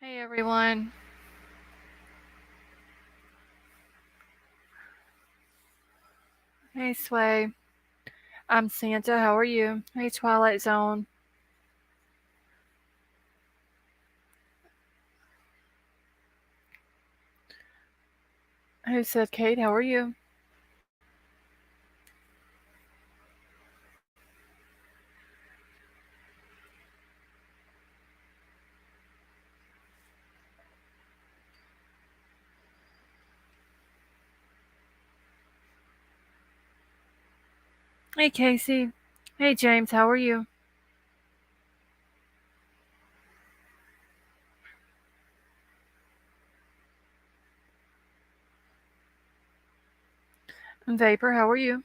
Hey everyone. Hey Sway. I'm Santa. How are you? Hey Twilight Zone. Who said Kate? How are you? Hey Casey. Hey James. How are you? I'm Vapor. How are you?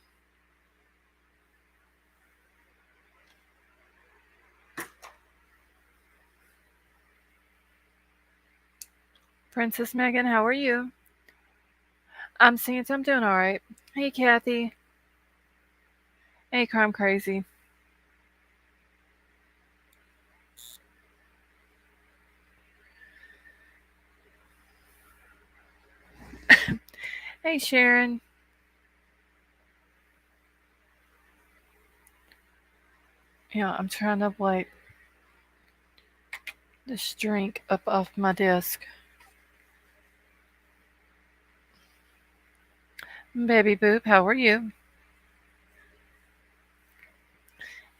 Princess Megan. How are you? I'm Santa. I'm doing all right. Hey Kathy. Hey Crime Crazy. Hey Sharon. Yeah, I'm trying to wipe this drink up off my desk. Baby Boop. How are you?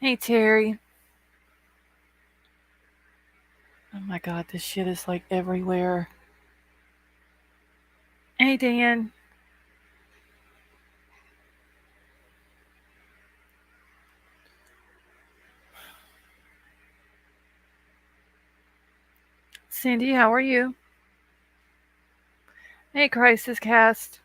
Hey Terry. Oh my god, this shit is like everywhere. Hey Dan. Cindy. How are you? Hey Crisis Cast.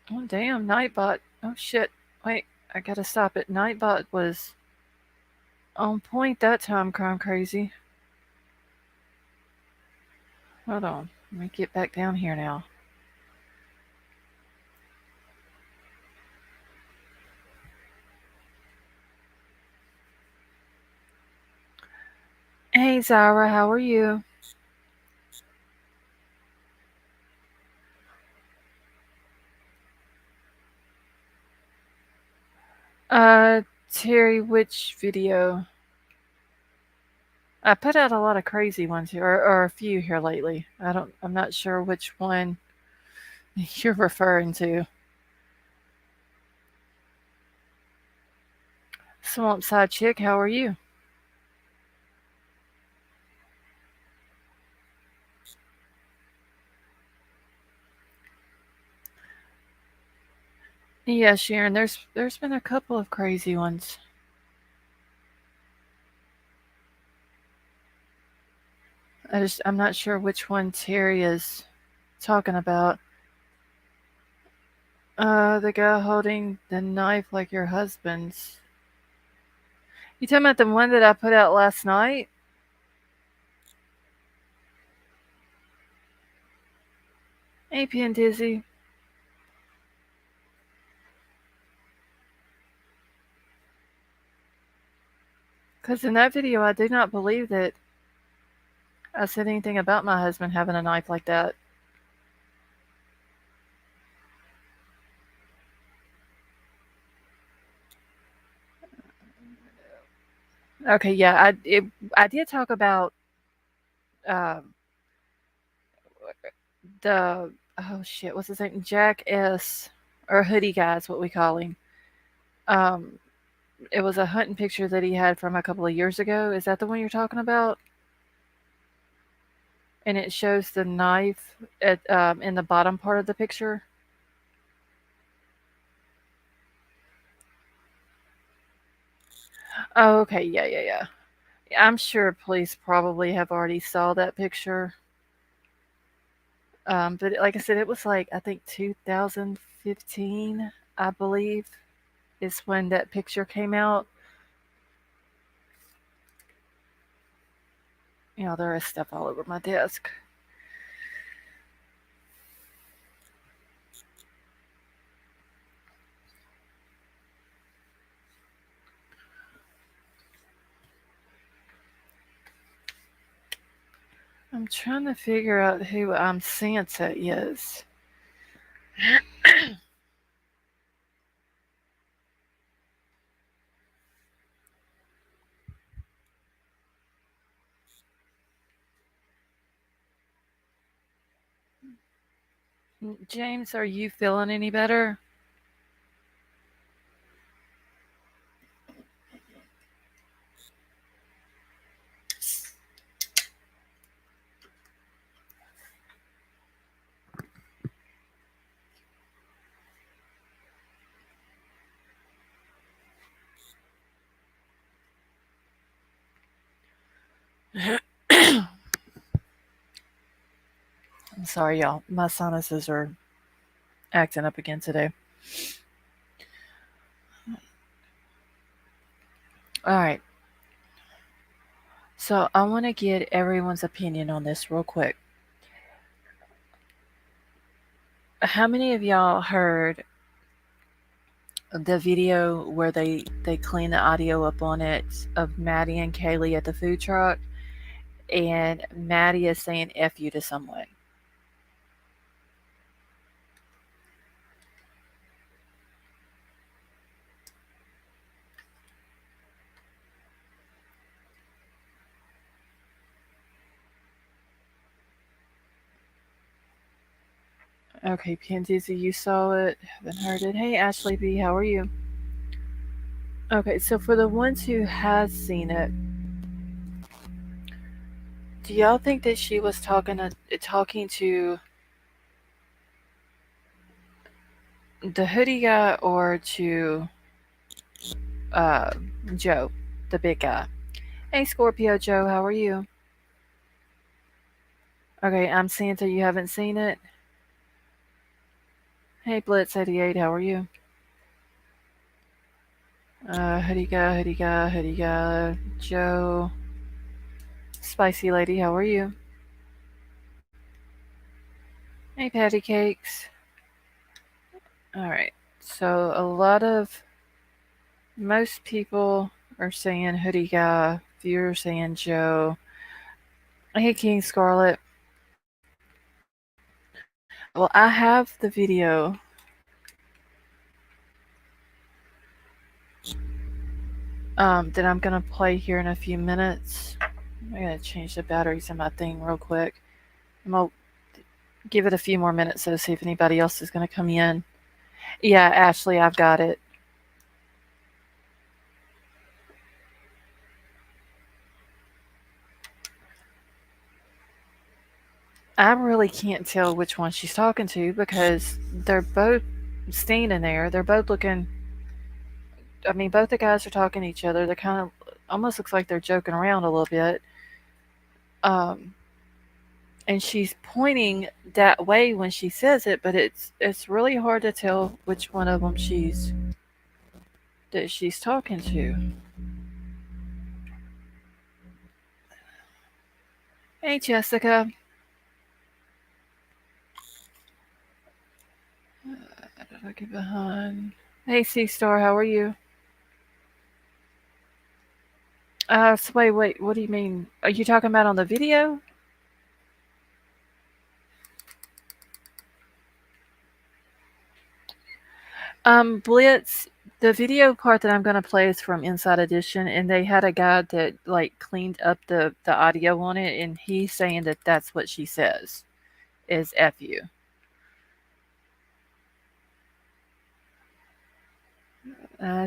Oh damn, Nightbot. Oh shit. Wait, I gotta stop it. Nightbot was on point that time, Crime Crazy. Hold on. Let me get back down here now. Hey Zara, how are you? Uh Terry, which video? I put out a lot of crazy ones here, or a few here lately. I'm not sure which one you're referring to. Swamp Side Chick, how are you? Yeah, Sharon, there's been a couple of crazy ones. I'm not sure which one Terry is talking about. The guy holding the knife like your husband's. You talking about the one that I put out last night? Hey, Pin Dizzy. Because in that video, I do not believe that I said anything about my husband having a knife like that. Okay, yeah, I did talk about um, the oh shit, what's his name? Jack S. or Hoodie Guy is what we call him. Um, it was a hunting picture that he had from a couple of years ago. Is that the one you're talking about? And it shows the knife in the bottom part of the picture. Oh, okay, yeah. I'm sure police probably have already saw that picture. But like I said, it was like I think 2015, I believe, is when that picture came out. You know, there is stuff all over my desk. I'm trying to figure out who Santa is. James, are you feeling any better? I'm sorry, y'all. My sinuses are acting up again today. All right. So I want to get everyone's opinion on this real quick. How many of y'all heard the video where they clean the audio up on it of Maddie and Kaylee at the food truck, and Maddie is saying "f you" to someone? Okay, Pandizi, you saw it. Haven't heard it. Hey, Ashley B, how are you? Okay, so for the ones who has seen it, do y'all think that she was talking to the hoodie guy or to uh, Joe, the big guy? Hey, Scorpio Joe, how are you? Okay, I'm Santa. You haven't seen it. Hey, Blitz88, how are you? Hoodie guy, Joe, Spicy Lady, how are you? Hey, Patty Cakes. All right. So most people are saying hoodie guy. Few are saying Joe. Hey, King Scarlet. Well, I have the video. That I'm gonna play here in a few minutes. I'm gonna change the batteries in my thing real quick. I'm gonna give it a few more minutes so see if anybody else is gonna come in. Yeah, Ashley, I've got it. I really can't tell which one she's talking to because they're both standing there. They're both looking. I mean, both the guys are talking to each other. They're kind of almost looks like they're joking around a little bit. Um, and she's pointing that way when she says it, but it's really hard to tell which one of them she's talking to. Hey, Jessica. Did I get behind? Hey, C Star, how are you? So wait. What do you mean? Are you talking about on the video? Blitz, the video part that I'm gonna play is from Inside Edition, and they had a guy that like cleaned up the audio on it, and he's saying that that's what she says is "f you."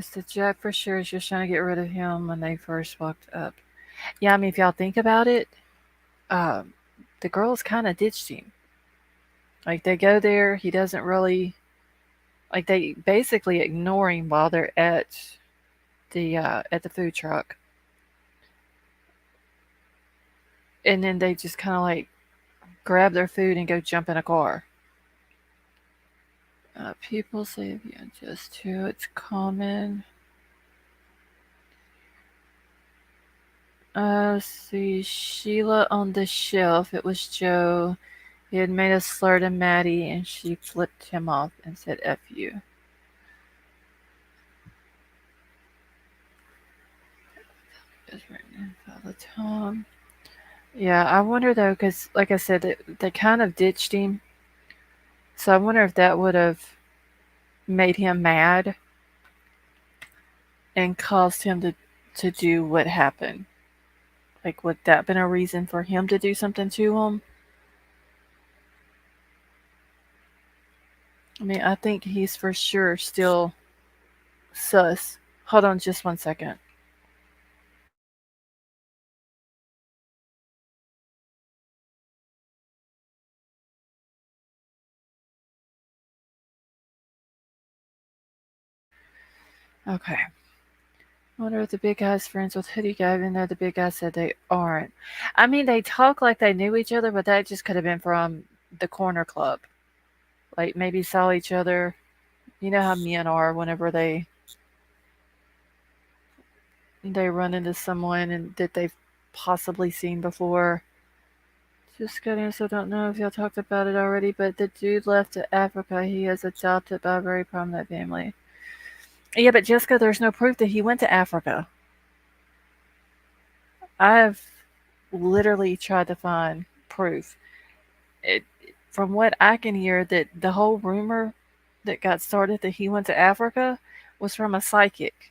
So Jack for sure is just trying to get rid of him when they first walked up. Yeah, I mean, if y'all think about it, um, the girls kind of ditched him. Like they go there, he doesn't really like they basically ignore him while they're at the food truck, and then they just kind of like grab their food and go jump in a car. People say if you adjust to it's common. See, Sheila on the shelf. It was Joe. He had made a slur to Maddie, and she flipped him off and said "f you." Is written in Father Tom. Yeah, I wonder though, because like I said, they kind of ditched him. So I wonder if that would have made him mad and caused him to do what happened. Like, would that been a reason for him to do something to him? I mean, I think he's for sure still sus. Hold on just 1 second. Okay. I wonder if the big guy's friends with Hoodie Guy, even though the big guy said they aren't. I mean, they talk like they knew each other, but that just could have been from the corner club. Like, maybe saw each other. You know how men are whenever they run into someone and that they've possibly seen before. Just kidding, so don't know if y'all talked about it already, but the dude left to Africa. He is adopted by a very prominent family. Yeah, but Jessica, there's no proof that he went to Africa. I've literally tried to find proof. It, from what I can hear, that the whole rumor that got started that he went to Africa was from a psychic.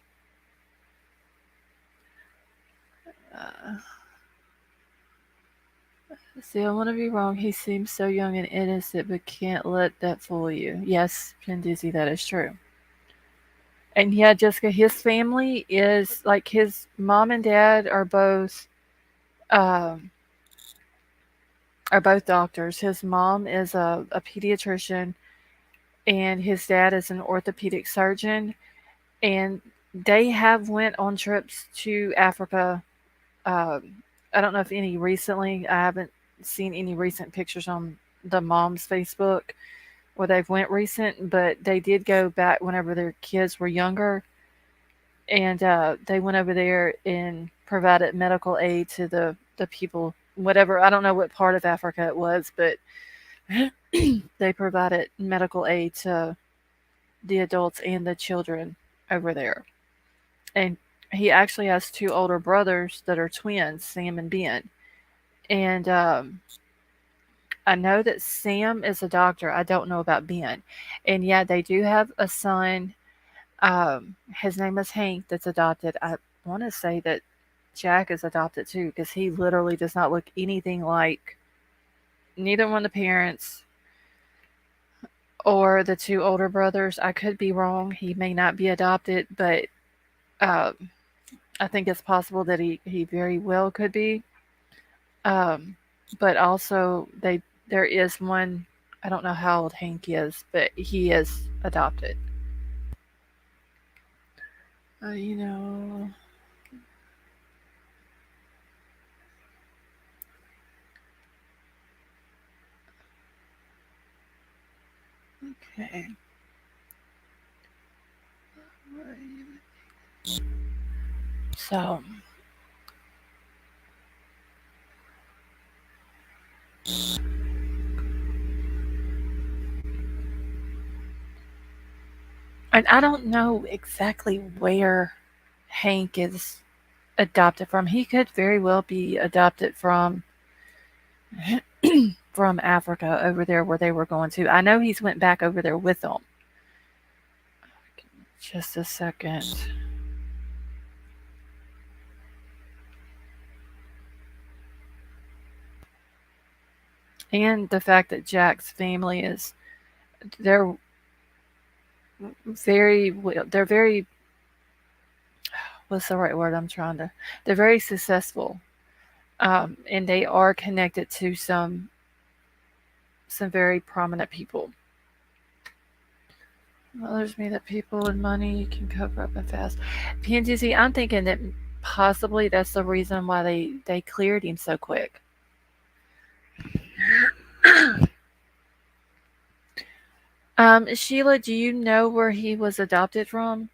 Uh, See, I want to be wrong. He seems so young and innocent, but can't let that fool you. Yes, Dizzy, that is true. And yeah, Jessica, his family is like his mom and dad um, are both doctors. His mom is a pediatrician, and his dad is an orthopedic surgeon. And they have went on trips to Africa. I don't know if any recently. I haven't seen any recent pictures on the mom's Facebook where they've went recent, but they did go back whenever their kids were younger, and they went over there and provided medical aid to the people. Whatever, I don't know what part of Africa it was, but they provided medical aid to the adults and the children over there. And he actually has two older brothers that are twins, Sam and Ben. And I know that Sam is a doctor. I don't know about Ben. And yeah, they do have a son. His name is Hank, that's adopted. I want to say that Jack is adopted too, because he literally does not look anything like neither one of the parents or the two older brothers. I could be wrong. He may not be adopted, but um, I think it's possible that he very well could be. Um, but also, there is one. I don't know how old Hank is, but he is adopted. You know. Okay. So, and I don't know exactly where Hank is adopted from. He could very well be adopted from Africa over there where they were going to. I know he's went back over there with them. Just a second. And the fact that Jack's family is they're they're very what's the right word I'm trying to they're very successful. And they are connected to some very prominent people. Bothers me that people with money can cover up and fast. PNGZ, I'm thinking that possibly that's the reason why they cleared him so quick. Sheila, do you know where he was adopted from?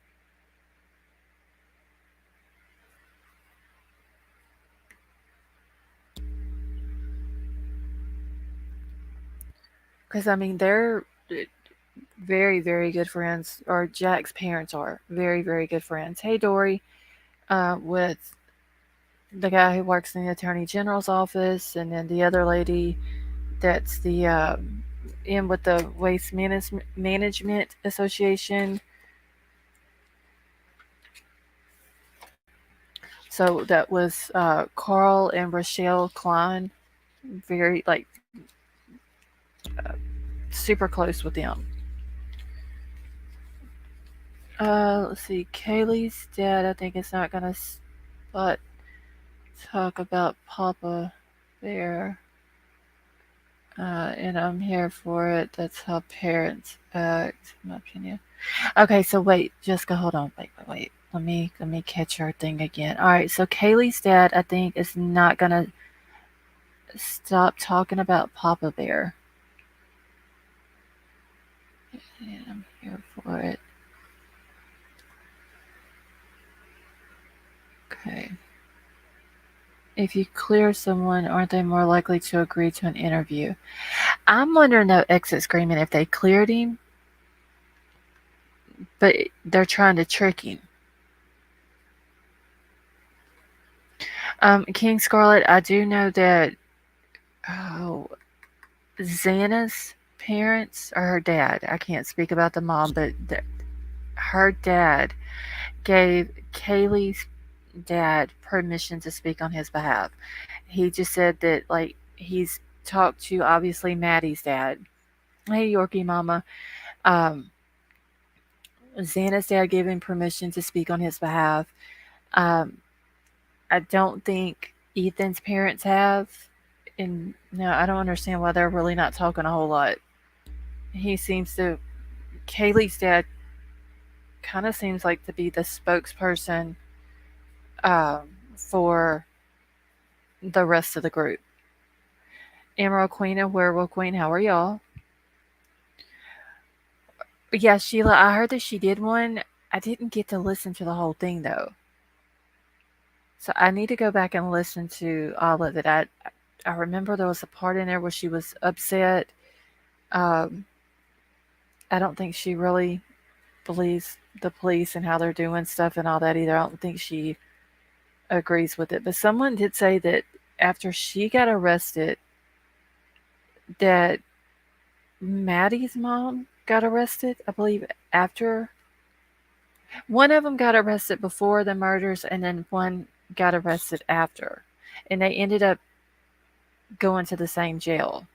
Because I mean, they're very, very good friends, or Jack's parents are very, very good friends. Hey, Dory, with the guy who works in the attorney general's office, and then the other lady that's the in with the Management Association. So that was Carl and Rochelle Klein, very like super close with them. Let's see, Kaylee's dad. I think is not gonna but talk about Papa Bear, and I'm here for it. That's how parents act, in my opinion. Okay, so wait, Jessica, hold on, wait. Let me catch her thing again. All right, so Kaylee's dad, I think, is not gonna stop talking about Papa Bear. And I'm here for it. Okay. If you clear someone, aren't they more likely to agree to an interview? I'm wondering though, exit screaming, if they cleared him, but they're trying to trick him. King Scarlet, I do know that oh, Xana's parents or her dad. I can't speak about the mom, but her dad gave Kaylee's dad permission to speak on his behalf. He just said that like he's talked to obviously Maddie's dad. Hey Yorkie mama. Um Xana's dad gave him permission to speak on his behalf. Um I don't think Ethan's parents have. And no, I don't understand why they're really not talking a whole lot. He seems to Kaylee's dad kind of seems like to be the spokesperson for the rest of the group. Emerald Queen and Werewolf Queen, how are y'all? Yeah, Sheila, I heard that she did one. I didn't get to listen to the whole thing though. So I need to go back and listen to all of it. I remember there was a part in there where she was upset. Um, I don't think she really believes the police and how they're doing stuff and all that either. I don't think she agrees with it. But someone did say that after she got arrested, that Maddie's mom got arrested. I believe after one of them got arrested before the murders, and then one got arrested after, and they ended up going to the same jail.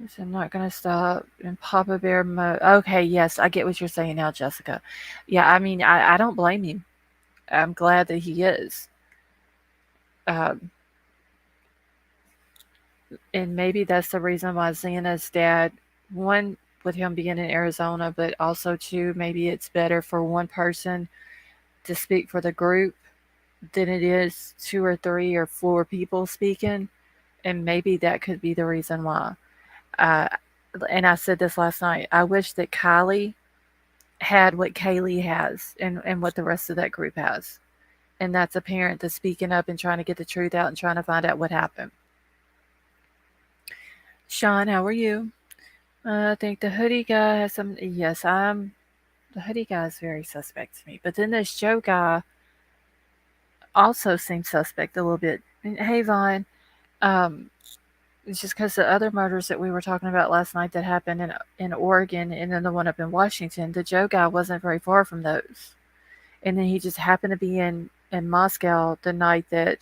So I'm not gonna stop in Papa Bear mode. Okay, yes, I get what you're saying now, Jessica. Yeah, I mean, I don't blame you. I'm glad that he is. Um, and maybe that's the reason why Xana's dad, one, with him being in Arizona, but also two, maybe it's better for one person to speak for the group than it is two or three or four people speaking. And maybe that could be the reason why. Uh, and I said this last night. I wish that Kylie had what Kaylee has and what the rest of that group has. And that's a parent that's speaking up and trying to get the truth out and trying to find out what happened. Sean, how are you? I think the hoodie guy has some. Yes, the hoodie guy is very suspect to me. But then this Joe guy also seems suspect a little bit. And, hey, Vaughn, um, it's just because the other murders that we were talking about last night that happened in Oregon and then the one up in Washington, the Joe guy wasn't very far from those. And then he just happened to be in Moscow the night that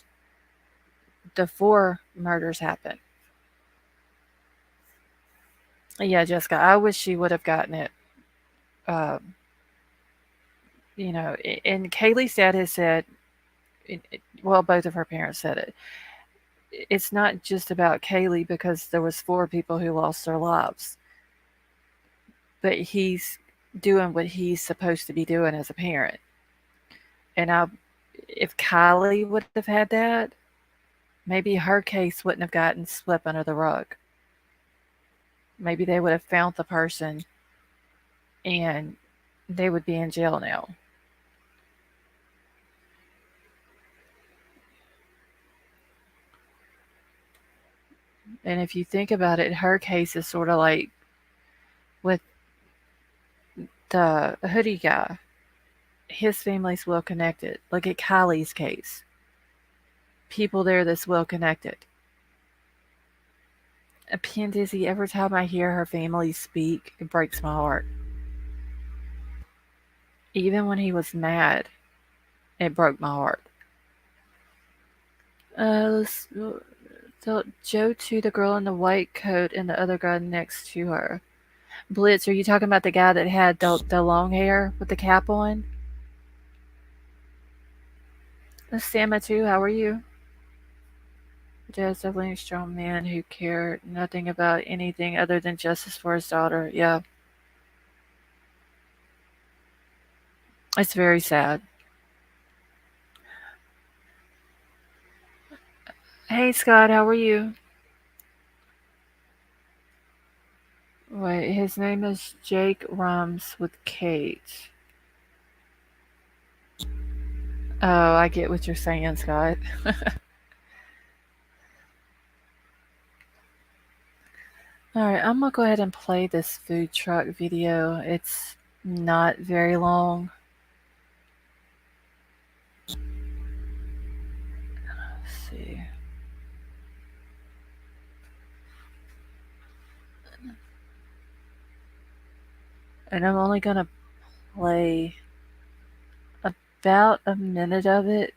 the four murders happened. Yeah, Jessica, I wish she would have gotten it. Um, and Kaylee's dad has said, well, both of her parents said it. It's not just about Kaylee because there was four people who lost their lives, but he's doing what he's supposed to be doing as a parent. And if Kylie would have had that, maybe her case wouldn't have gotten swept under the rug. Maybe they would have found the person and they would be in jail now. And if you think about it, her case is sort of like with the hoodie guy. His family's well connected. Look at Kylie's case. people there that's well connected. A pin dizzy, every time I hear her family speak, it breaks my heart. Even when he was mad, it broke my heart. Let's tell Joe to the girl in the white coat and the other guy next to her. Blitz, are you talking about the guy that had the long hair with the cap on? Sama too, how are you? Dad's definitely a strong man who cared nothing about anything other than justice for his daughter. Yeah. It's very sad. Hey Scott, how are you? Wait, his name is Jake Rums with Kate. Oh, I get what you're saying, Scott. Alright, I'm gonna go ahead and play this food truck video. It's not very long. Let's see. And I'm only gonna play about a minute of it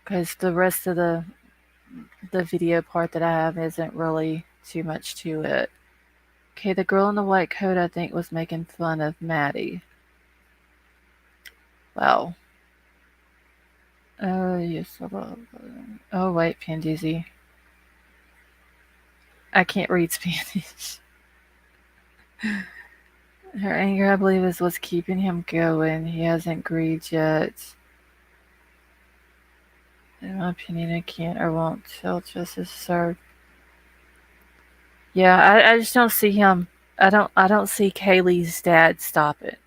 because the rest of the video part that I have isn't really too much to it. Okay, the girl in the white coat I think was making fun of Maddie. Wow. Oh yes. Oh wait, Pandizi. I can't read Spanish. Her anger, I believe, is what's keeping him going. He hasn't grieved yet. In my opinion, I can't or won't tell justice served. Yeah, I just don't see him. I don't see Kaylee's dad stop it.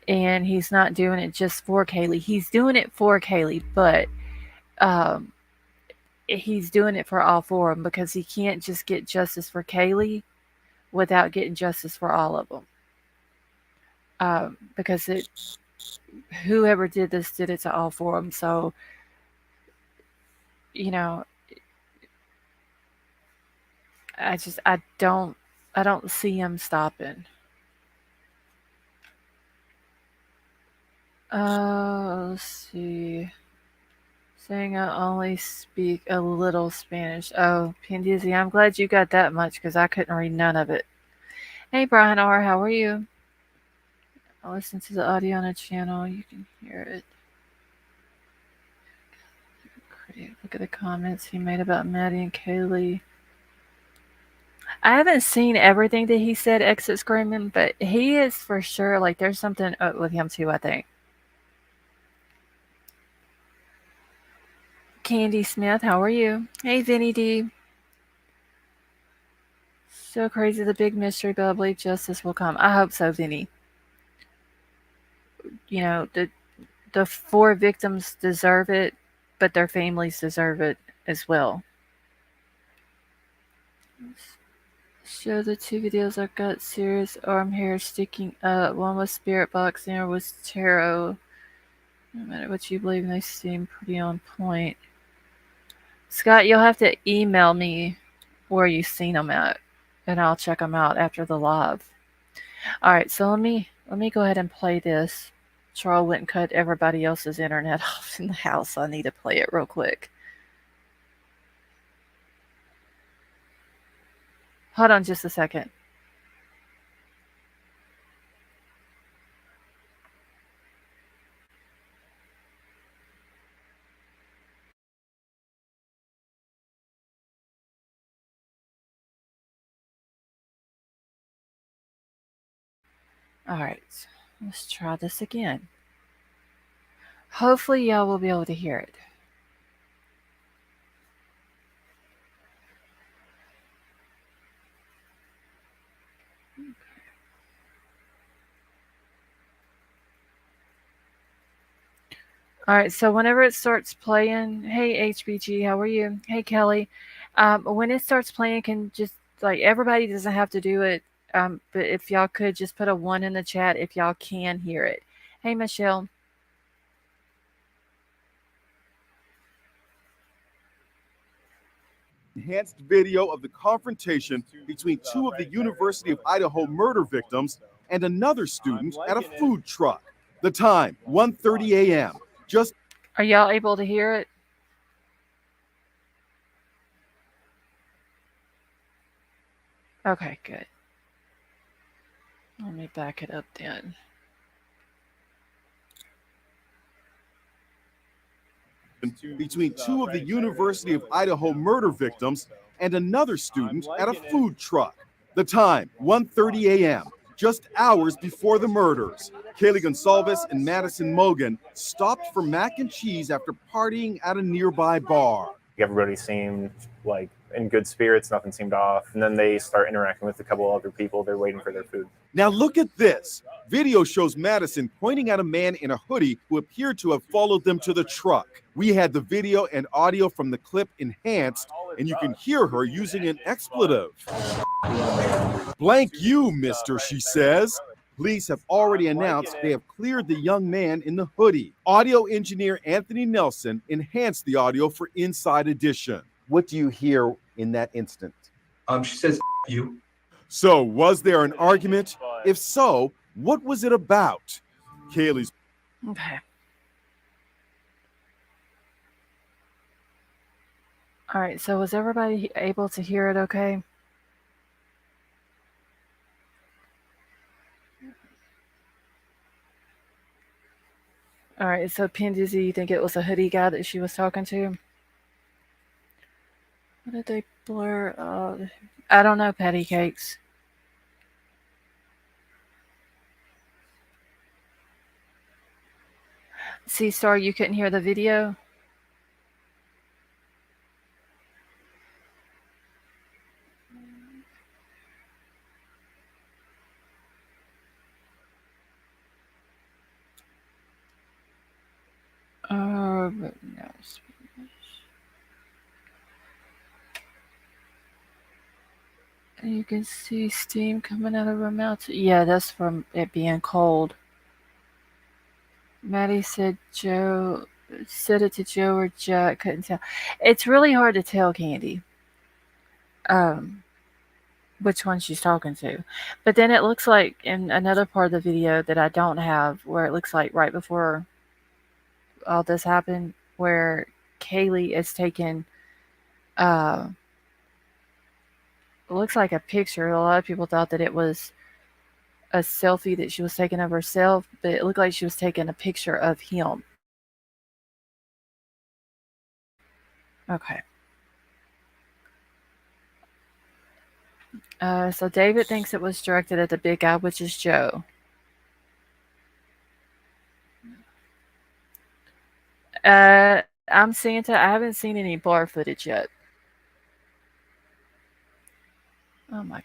And he's not doing it just for Kaylee. He's doing it for Kaylee, but um, he's doing it for all four of them because he can't just get justice for Kaylee without getting justice for all of them. Because whoever did this did it to all four of them. So, you know, I don't see him stopping. Let's see. Saying I only speak a little Spanish. Oh, Pandizzi, I'm glad you got that much because I couldn't read none of it. Hey, Brian R., how are you? I listen to the audio on a channel. You can hear it. Look at the comments he made about Maddie and Kaylee. I haven't seen everything that he said exit screaming, but he is for sure, like, there's something up with him too, I think. Candy Smith, how are you? Hey, Vinny D. So crazy, the big mystery, but I believe justice will come. I hope so, Vinny. You know, the four victims deserve it, but their families deserve it as well. Show the two videos I've got serious arm hair sticking up. One was spirit box, the other was tarot. No matter what you believe, they seem pretty on point. Scott, you'll have to email me where you've seen them at, and I'll check them out after the live. All right, so let me go ahead and play this. Charles went and cut everybody else's internet off in the house. So I need to play it real quick. Hold on just a second. All right, let's try this again. Hopefully y'all will be able to hear it. All right, so whenever it starts playing, hey HBG, how are you? Hey Kelly, when it starts playing, can just like everybody doesn't have to do it, but if y'all could just put a 1 in the chat if y'all can hear it. Hey, Michelle. Enhanced video of the confrontation between two of the University of Idaho murder victims and another student at a food truck. The time, 1:30 a.m. Just Are y'all able to hear it? Okay, good. Let me back it up then. between two of the University of Idaho murder victims and another student at a food truck. The time, 1:30 a.m., just hours before the murders. Kaylee Gonsalves and Madison Mogan stopped for mac and cheese after partying at a nearby bar. Everybody seemed like in good spirits, nothing seemed off. And then they start interacting with a couple other people. They're waiting for their food. Now look at this. Video shows Madison pointing at a man in a hoodie who appeared to have followed them to the truck. We had the video and audio from the clip enhanced, and you can hear her using an expletive. Blank you, mister, she says. Police have already announced they have cleared the young man in the hoodie. Audio engineer Anthony Nelson enhanced the audio for Inside Edition. What do you hear in that instant? She says, you. So, was there an argument? If so, what was it about? Kaylee's. Okay. All right, so was everybody able to hear it okay? All right, so Pindizy, you think it was a hoodie guy that she was talking to? What did they blur? I don't know, patty cakes. See, sorry, you couldn't hear the video? But no. You can see steam coming out of her mouth. Yeah, that's from it being cold. Maddie said it to Joe or Jack, couldn't tell. It's really hard to tell, Candy, which one she's talking to. But then it looks like in another part of the video that I don't have, where it looks like right before all this happened, where Kaylee is taking, it looks like a picture. A lot of people thought that it was a selfie that she was taking of herself, but it looked like she was taking a picture of him. Okay. So David thinks it was directed at the big guy, which is Joe. I'm seeing I haven't seen any bar footage yet. Oh my.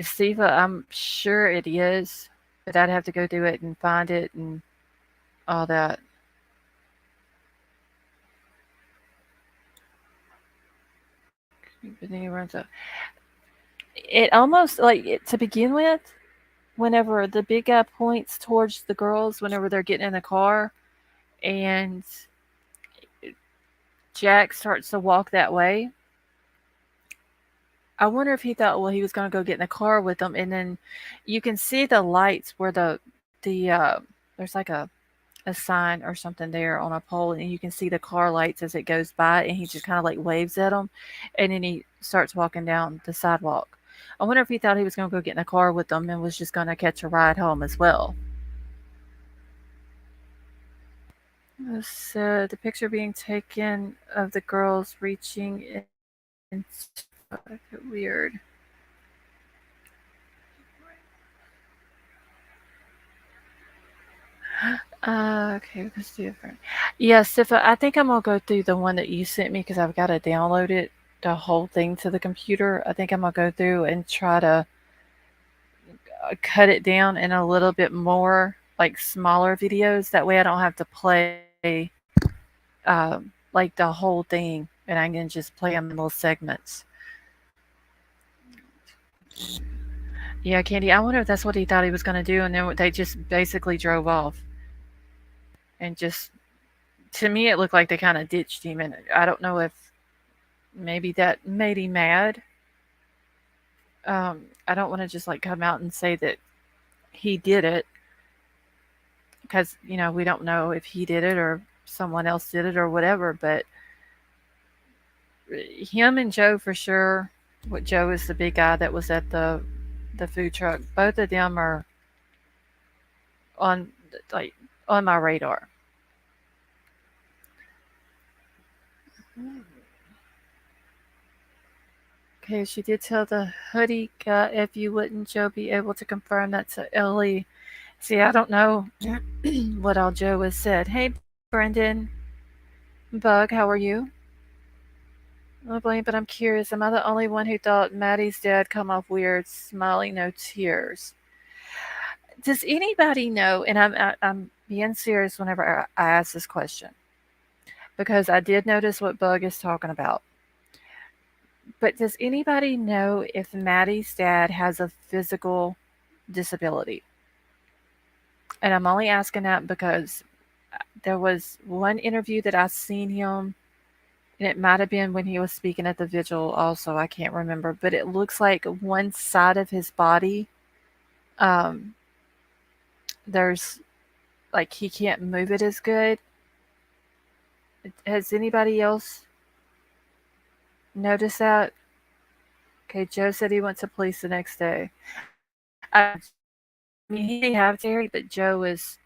Siva, I'm sure it is, but I'd have to go do it and find it and all that. But then he runs up. It almost like to begin with, whenever the big guy points towards the girls, whenever they're getting in the car, and Jack starts to walk that way. I wonder if he thought, well, he was going to go get in the car with them, and then you can see the lights where there's like a sign or something there on a pole, and you can see the car lights as it goes by, and he just kind of like waves at them, and then he starts walking down the sidewalk. I wonder if he thought he was going to go get in the car with them and was just going to catch a ride home as well. So the picture being taken of the girls reaching in weird. Okay, that's different. Yeah, Sifa, I think I'm gonna go through the one that you sent me because I've got to download it, the whole thing to the computer. I think I'm gonna go through and try to cut it down in a little bit more, like smaller videos. That way I don't have to play like the whole thing, and I can just play them in little segments. Yeah, Candy, I wonder if that's what he thought he was going to do, and then they just basically drove off and just. To me, it looked like they kind of ditched him, and I don't know if maybe that made him mad. I don't want to just like come out and say that he did it because we don't know if he did it or someone else did it or whatever. But him and Joe for sure. What Joe is the big guy that was at the food truck. Both of them are on like on my radar. Okay, she did tell the hoodie guy if you wouldn't, Joe, be able to confirm that's a Ellie. See, I don't know what all Joe has said. Hey, Brendan, Bug, how are you? Lovely, but I'm curious. Am I the only one who thought Maddie's dad come off weird, smiling, no tears? Does anybody know? And I'm being serious whenever I ask this question because I did notice what Bug is talking about. But does anybody know if Maddie's dad has a physical disability? And I'm only asking that because there was one interview that I seen him, and it might have been when he was speaking at the vigil also, I can't remember, but it looks like one side of his body, um, there's like he can't move it as good. Has anybody else noticed that? Okay, Joe said he went to police the next day. I mean, he may have Terry, but Joe is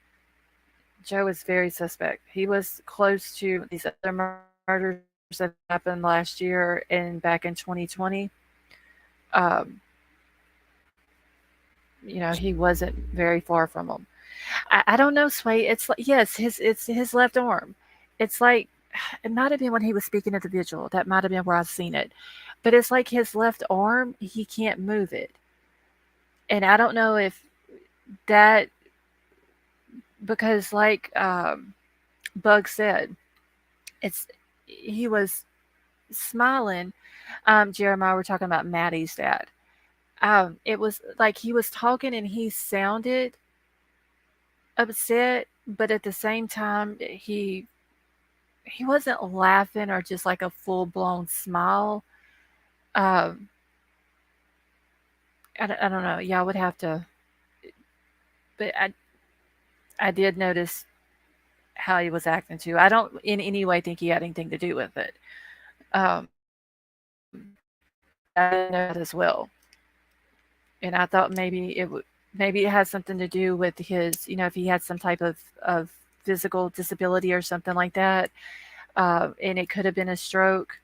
very suspect. He was close to these other murders that happened last year and back in 2020. Um, he wasn't very far from them. I don't know, Sway. It's like yes, it's his left arm. It's like it might have been when he was speaking at the vigil. That might have been where I've seen it. But it's like his left arm, he can't move it. And I don't know if that because like Bug said, it's he was smiling. Jeremiah, we're talking about Maddie's dad. It was like he was talking and he sounded upset, but at the same time he wasn't laughing or just like a full blown smile. Um, I don't know. Y'all would have to, but I did notice how he was acting too. I don't in any way think he had anything to do with it. Um, I know that as well, and I thought maybe it has something to do with his if he had some type of physical disability or something like that, and it could have been a stroke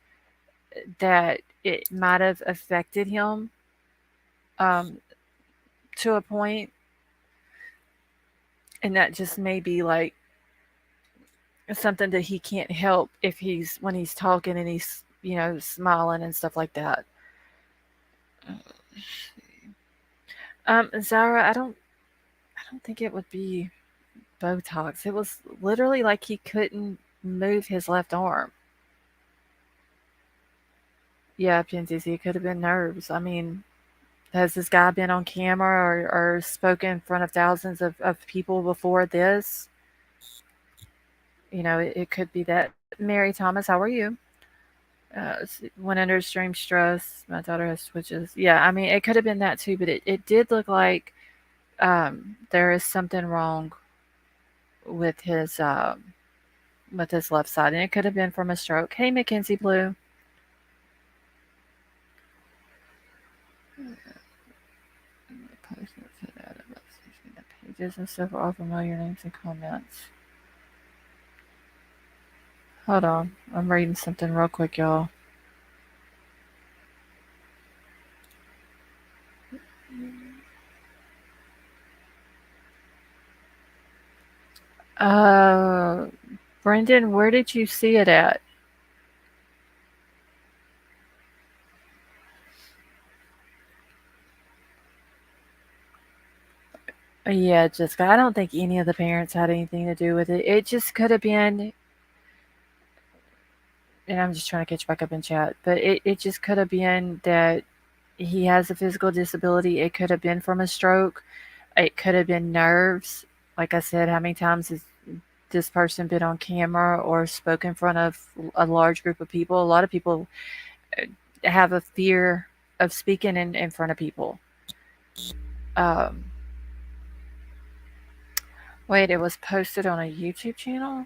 that it might have affected him um, to a point, and that just may be like something that he can't help if he's when he's talking and he's smiling and stuff like that. Zara, I don't think it would be Botox. It was literally like he couldn't move his left arm. Yeah, PNCC, it could have been nerves. I mean, has this guy been on camera or spoken in front of thousands of people before this? It could be that. Mary Thomas, how are you? Went under extreme stress. My daughter has twitches. Yeah, I mean, it could have been that too, but it did look like there is something wrong with his left side, and it could have been from a stroke. Hey, Mackenzie Blue. Pages and several familiar names and comments. Hold on, I'm reading something real quick, y'all. Uh, Brendan, where did you see it at? Yeah, Jessica, I don't think any of the parents had anything to do with it. It just could have been, and I'm just trying to catch back up in chat, but it just could have been that he has a physical disability. It could have been from a stroke. It could have been nerves. Like I said, how many times has this person been on camera or spoke in front of a large group of people? A lot of people have a fear of speaking in front of people. Um, Wait, it was posted on a YouTube channel?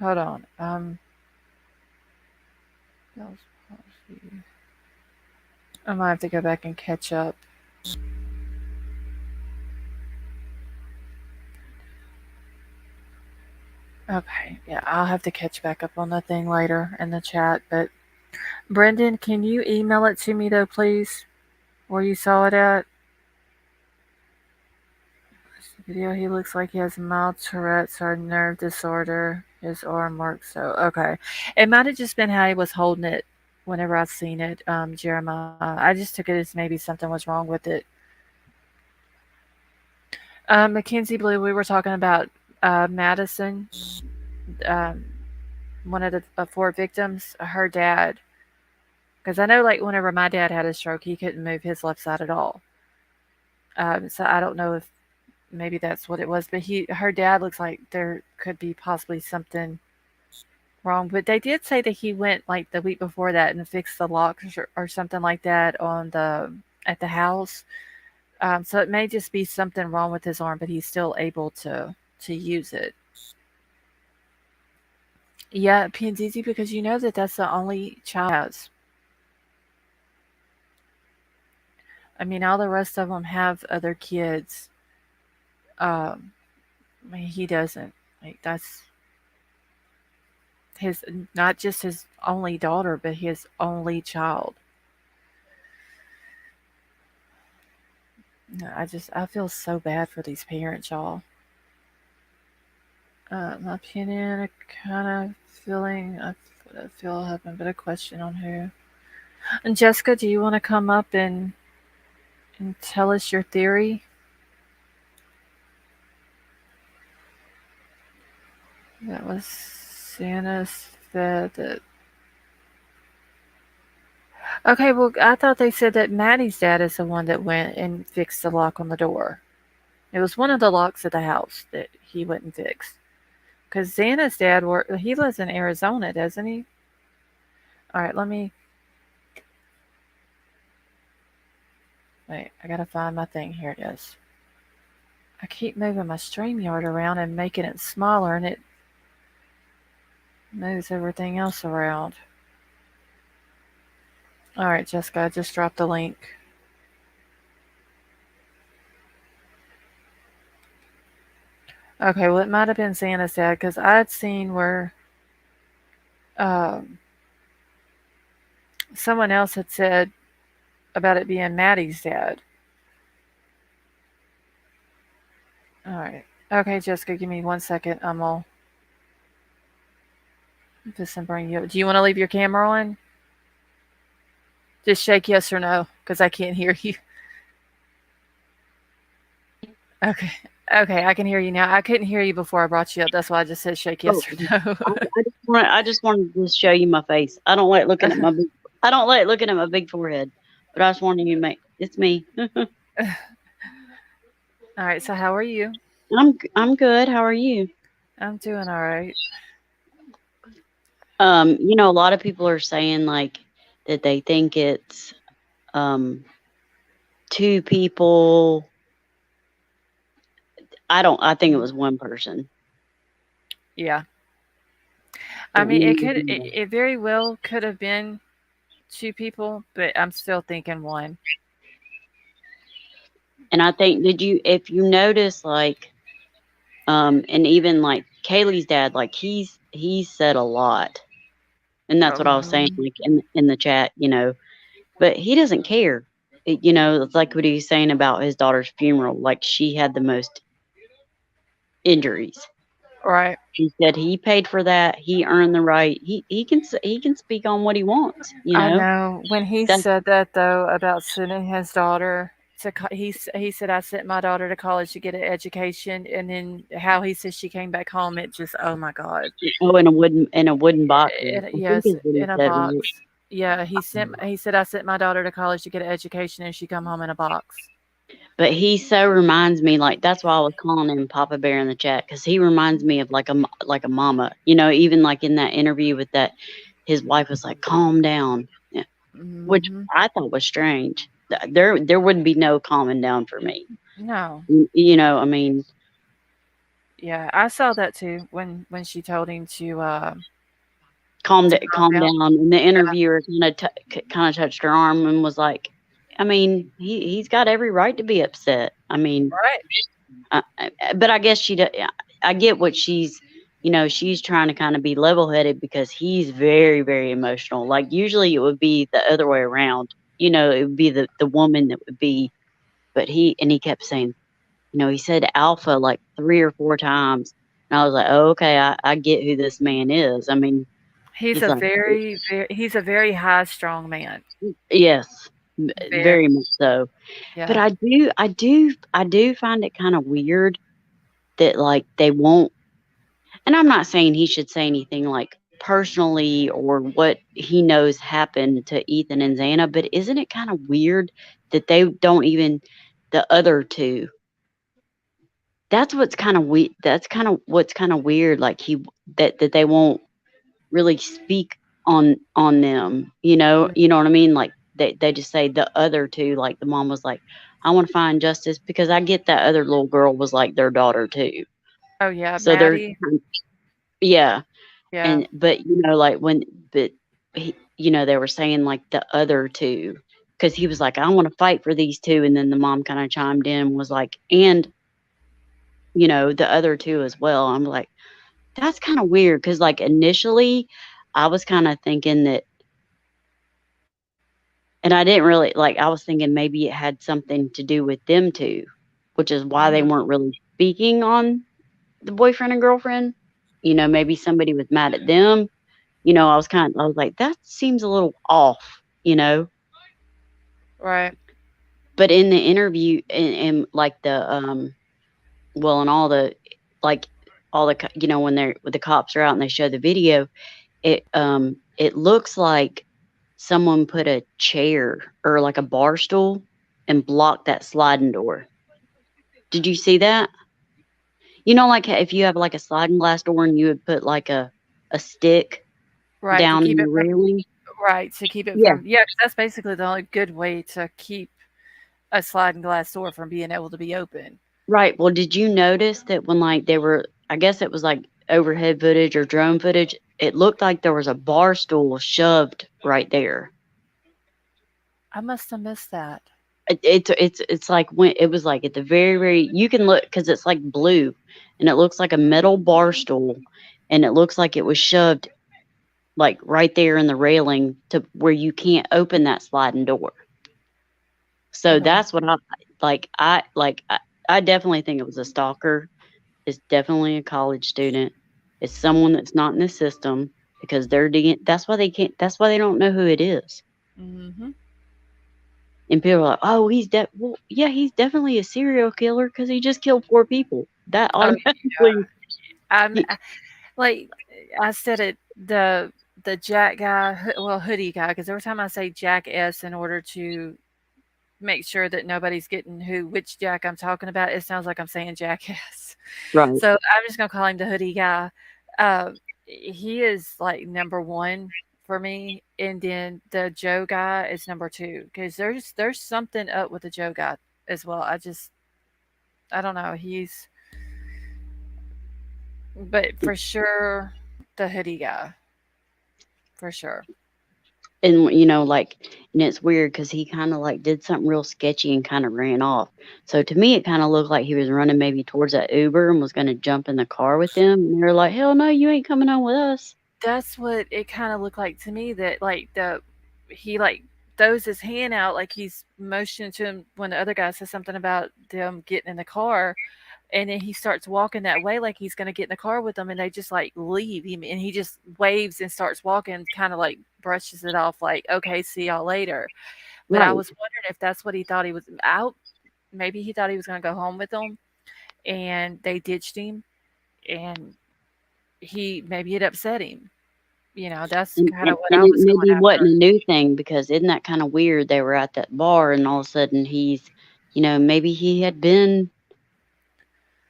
Hold on. Bell's palsy. I might have to go back and catch up. Okay, yeah, I'll have to catch back up on the thing later in the chat. But Brendan, can you email it to me though, please? Where you saw it at? Video. He looks like he has mild Tourette's or nerve disorder. His arm works so okay. It might have just been how he was holding it whenever I seen it, Jeremiah. I just took it as maybe something was wrong with it. Mackenzie Blue, we were talking about Madison, um, one of the 4 victims. Her dad, because I know like whenever my dad had a stroke, he couldn't move his left side at all. So I don't know if maybe that's what it was, but her dad looks like there could be possibly something wrong. But they did say that he went like the week before that and fixed the locks or something like that on the at the house. So it may just be something wrong with his arm, but he's still able to use it. Yeah, Pinzizi, because you know that that's the only child he has. I mean, all the rest of them have other kids. Um, I mean, he doesn't. Like that's his not just his only daughter, but his only child. I feel so bad for these parents, y'all. My opinion, I kind of feeling I feel happened, but a question on who. And Jessica, do you want to come up and tell us your theory? That was Santa said that. Okay, well, I thought they said that Maddie's dad is the one that went and fixed the lock on the door. It was one of the locks at the house that he went and fixed. Because Xana's dad, he lives in Arizona, doesn't he? All right, let me. Wait, I gotta find my thing. Here it is. I keep moving my StreamYard around and making it smaller, and it moves everything else around. All right, Jessica, I just dropped the link. Okay, well, it might have been Santa's dad because I'd seen where um, someone else had said about it being Maddie's dad. All right. Okay, Jessica, give me 1 second. I'm all just bring you up. Do you want to leave your camera on? Just shake yes or no because I can't hear you. Okay. Okay, I can hear you now. I couldn't hear you before I brought you up. That's why I just said shake yes or no. I just wanted to show you my face. I don't like looking at my big forehead. But I just wanted you to make it's me. All right, so how are you? I'm good. How are you? I'm doing all right. A lot of people are saying like that they think it's 2 people. I think it was 1 person. Yeah. I mean, it very well could have been 2 people, but I'm still thinking 1. And I think if you notice like and even like Kaylee's dad, like he's said a lot. And that's what I was saying like in the chat, but he doesn't care. It's like what he's saying about his daughter's funeral, like she had the most injuries. Right. He said he paid for that. He earned the right. He can speak on what he wants. I know when he said that though about sending his daughter he said I sent my daughter to college to get an education, and then how he says she came back home. It just oh my god. Oh, in a wooden box. I think Yes, is what he in a said, right? box. Yeah, he said I sent my daughter to college to get an education, and she come home in a box. But he so reminds me, like that's why I was calling him Papa Bear in the chat, because he reminds me of like a mama. Even like in that interview with that, his wife was like, "Calm down," yeah, which Hmm. I thought was strange. There would be no calming down for me. No. I mean, Yeah, I saw that too when she told him calm to calm calm down. down. And the Yeah, interviewer kind of touched her arm and was like, I mean, he's got every right to be upset. I mean, right. but I guess I get what she's trying to kind of be level headed because he's very, very emotional. Like usually it would be the other way around. It would be the woman that would be, but he kept saying, he said alpha like 3 or 4 times. And I was like, oh, okay, I get who this man is. I mean, he's like, He's a very high strong man. yes, Very, very much so. But yeah. I do find it kind of weird that like they won't. And I'm not saying he should say anything like personally or what he knows happened to Ethan and Xana, but isn't it kind of weird that they don't even the other two? That's what's kind of weird. That's kind of what's kind of weird. Like that they won't really speak on them. You know what I mean? Like they just say the other two. Like the mom was like, I want to find justice because I get that other little girl was like their daughter too. Oh yeah, So they're Maddie. yeah. Yeah. And but like when but they were saying like the other two because he was like, I want to fight for these two, and then the mom kind of chimed in and was like, and the other two as well. I'm like, that's kind of weird because like initially I was kind of thinking that, and I didn't really like, I was thinking maybe it had something to do with them two, which is why they Mhm. weren't really speaking on the boyfriend and girlfriend. Maybe somebody was mad at them. I was like, that seems a little off. Right. But in the interview and like well, and like all the, when the cops are out and they show the video, it looks like someone put a chair or like a bar stool and blocked that sliding door. Did you see that? Like if you have like a sliding glass door and you would put like a stick Right, to down keep in the it from railing. right, to keep it Yeah. from yeah, 'cause that's basically the only good way to keep a sliding glass door from being able to be open. Right. Well, did you notice that when like they were, I guess it was like overhead footage or drone footage, it looked like there was a bar stool shoved right there. I must have missed that. It's like when it was like at the very, very, you can look because it's like blue and it looks like a metal bar stool and it looks like it was shoved like right there in the railing to where you can't open that sliding door. I So don't that's what I definitely think it was a stalker. It's definitely a college student. It's someone that's not in the system because that's why they can't. That's why they don't know who it is. Mhm. And people are like, "Oh, well, yeah, he's definitely a serial killer because he just killed 4 people." That Oh, yeah. automatically, I'm y- like I said it the Jack guy, well, hoodie guy, because every time I say Jack S in order to make sure that nobody's getting which Jack I'm talking about, it sounds like I'm saying jackass. right? So I'm just gonna call him the hoodie guy. Uh, he is like number one for me, and then the Joe guy is number two because there's something up with the Joe guy as well. I don't know. But for sure the hoodie guy for sure. And and it's weird because he kind of like did something real sketchy and kind of ran off. So to me, it kind of looked like he was running maybe towards that Uber and was going to jump in the car with them. And they're like, "Hell no, you ain't coming home with us." That's what it kind of looked like to me. That like the he like throws his hand out like he's motioning to him when the other guy says something about them getting in the car, and then he starts walking that way like he's gonna get in the car with them, and they just like leave him, and he just waves and starts walking, kind of like brushes it off, like okay, see y'all later. But I Right. was wondering if that's what he thought he was out. maybe he thought he was going to go home with them, and they ditched him, and he maybe it upset him. That's And, kind and, of what and I it was going maybe wasn't after. a new thing because isn't that kind of weird? They were at that bar and all of a sudden maybe he had been.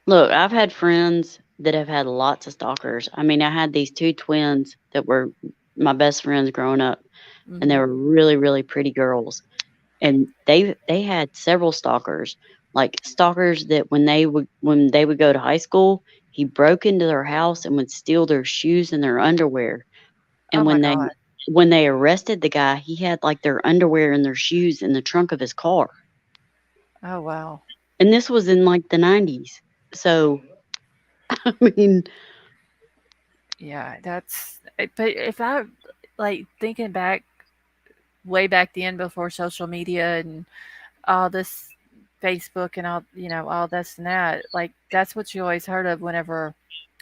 Look, I've had friends that have had lots of stalkers. I mean, I had these two twins that were my best friends growing up, and they Hmm. were really, really pretty girls. And they had several stalkers, like stalkers that when they would go to high school, he broke into their house and would steal their shoes and their underwear. Oh And my when they God. when they arrested the guy, he had like their underwear and their shoes in the trunk of his car. Oh wow. And this was in like the 90s. So, I mean, Yeah, but if I like thinking back way back then before social media and all this Facebook and all this and that, like that's what you always heard of whenever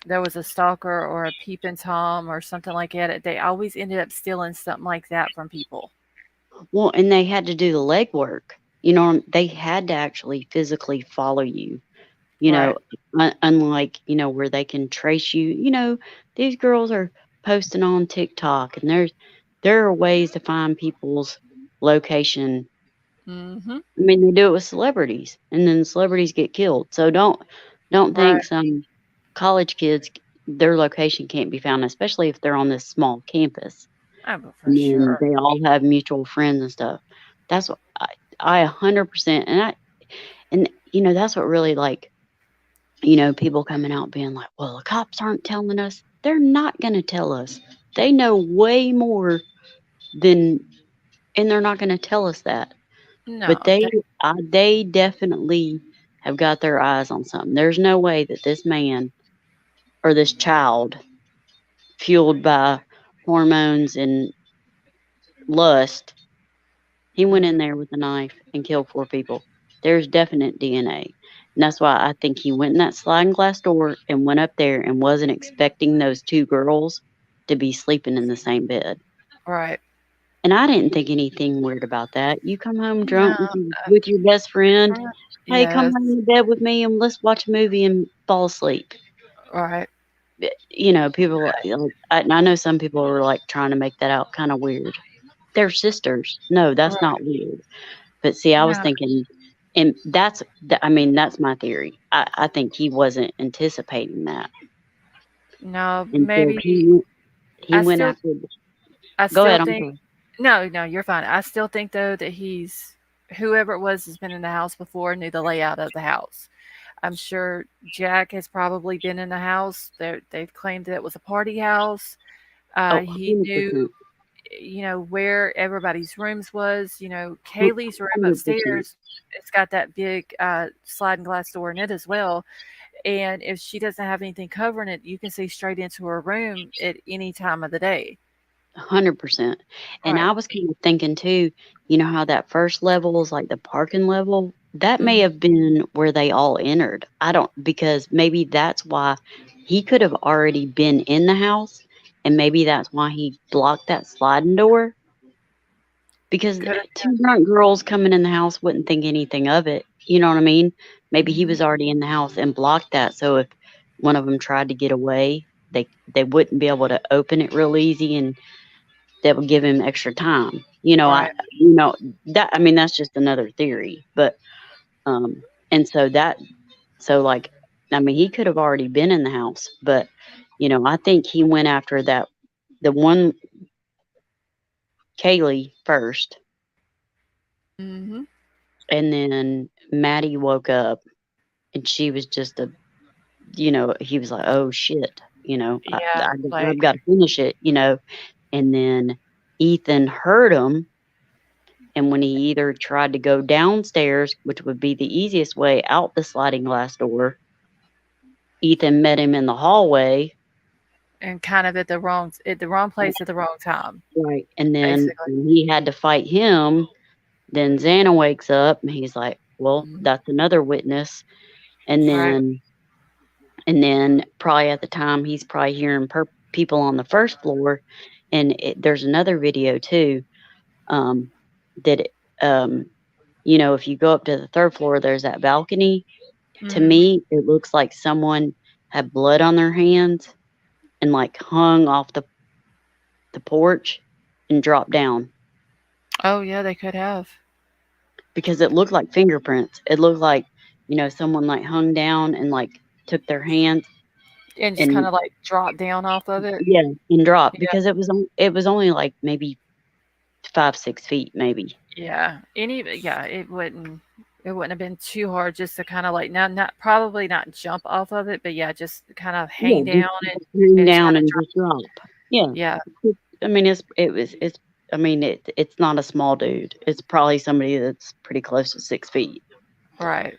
there was a stalker or a peeping Tom or something like that. They always ended up stealing something like that from people. well, and they had to do the legwork. They had to actually physically follow you. you Right. know, unlike, where they can trace you. These girls are posting on TikTok and there are ways to find people's location. Mhm. I mean, they do it with celebrities and then celebrities get killed. So don't Right. think some college kids their location can't be found, especially if they're on this small campus. Oh, but for And then sure. they all have mutual friends and stuff. That's what I 100% and that's what really like people coming out being like, well, the cops aren't telling us. They're not going to tell us. They know way more than, and they're not going to tell us that. But No, they definitely have got their eyes on something. There's no way that this man or this child, fueled by hormones and lust, he went in mhm, there with a knife and killed 4 people. There's definite DNA. And that's why I think he went in that sliding glass door and went up there and wasn't expecting those 2 girls to be sleeping in the same bed. right. And I didn't think anything weird about that. You come home drunk with No, your best friend. right. Hey, come Yes, lay in the bed with me and let's watch a movie and fall asleep. right, People. I know some people are like trying to make that out kind of weird. They're sisters. No, that's right. not weird. But see, I was No, thinking, and I mean, that's my theory. I think he wasn't anticipating that, no, and so maybe he I went still after. I Go still ahead, I'm think sorry. no, no, you're fine. I still think though that he's whoever it was has been in the house before knew the layout of the house. I'm sure Jack has probably been in the house. They've claimed that it was a party house. Oh, He knew, 100%, where everybody's rooms was. Kaylee's room 100%. upstairs, it's got that big sliding glass door in it as well. And if she doesn't have anything covering it, you can see straight into her room at any time of the day. 100%. And Right. I was kind of thinking too, how that first level is like the parking level? That may Mhm. have been where they all entered. I don't, because maybe that's why he could have already been in the house. And maybe that's why he blocked that sliding door. Because Could two drunk girls coming in the house wouldn't think anything of it. You know what I mean? have. Maybe he Mhm. was already in the house and blocked that. So if one of them tried to get away, they wouldn't be able to open it real easy and that would give him extra time. Right. That I mean that's just another theory, but and so like I mean he could have already been in the house, but I think he went after the one Kaylee first, Mhm. and then Maddie woke up and she was just he was like, oh shit, Yeah, I've like got to finish it, and then Ethan heard him. And when he either tried to go downstairs, which would be the easiest way out the sliding glass door, Ethan met him in the hallway. and kind of at the wrong place at the wrong time, Right. And then basically. when he had to fight him, then Xana wakes up and he's like, well, Mhm. that's another witness. And Right. then probably at the time he's probably hearing people on the first floor. And there's another video too, um, that um, if you go up to the third floor, there's that balcony. To Mhm. me, it looks like someone had blood on their hands and like hung off the porch and dropped down Oh, yeah, they could have. because it looked like fingerprints. It looked like, someone like hung down and like took their hands And just and kinda, like, drop down off of it. yeah, and dropped Yeah, because it was only like maybe 5, 6 feet, maybe. yeah. Yeah, it wouldn't have been too hard just to kinda, like, not probably not jump off of it, but, yeah, just kind of Yeah, hang down just hang and down kinda and drop. just drop. Yeah. Yeah, I mean, it's. I mean, it's not a small dude. It's probably somebody that's pretty close to 6 feet. right,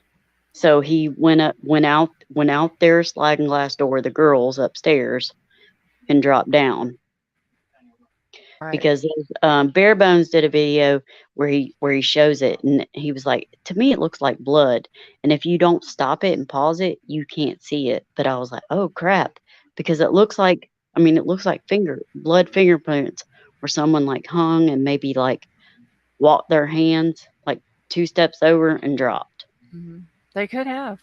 So he went out their sliding glass door, the girls upstairs, and dropped down right. because Bare Bones did a video where he shows it, and he was like, to me, it looks like blood, and if you don't stop it and pause it, you can't see it. But I was like, oh crap, because it looks like, I mean, it looks like blood fingerprints where someone like hung and maybe like walked their hands like 2 steps over and dropped. Mhm. They could have.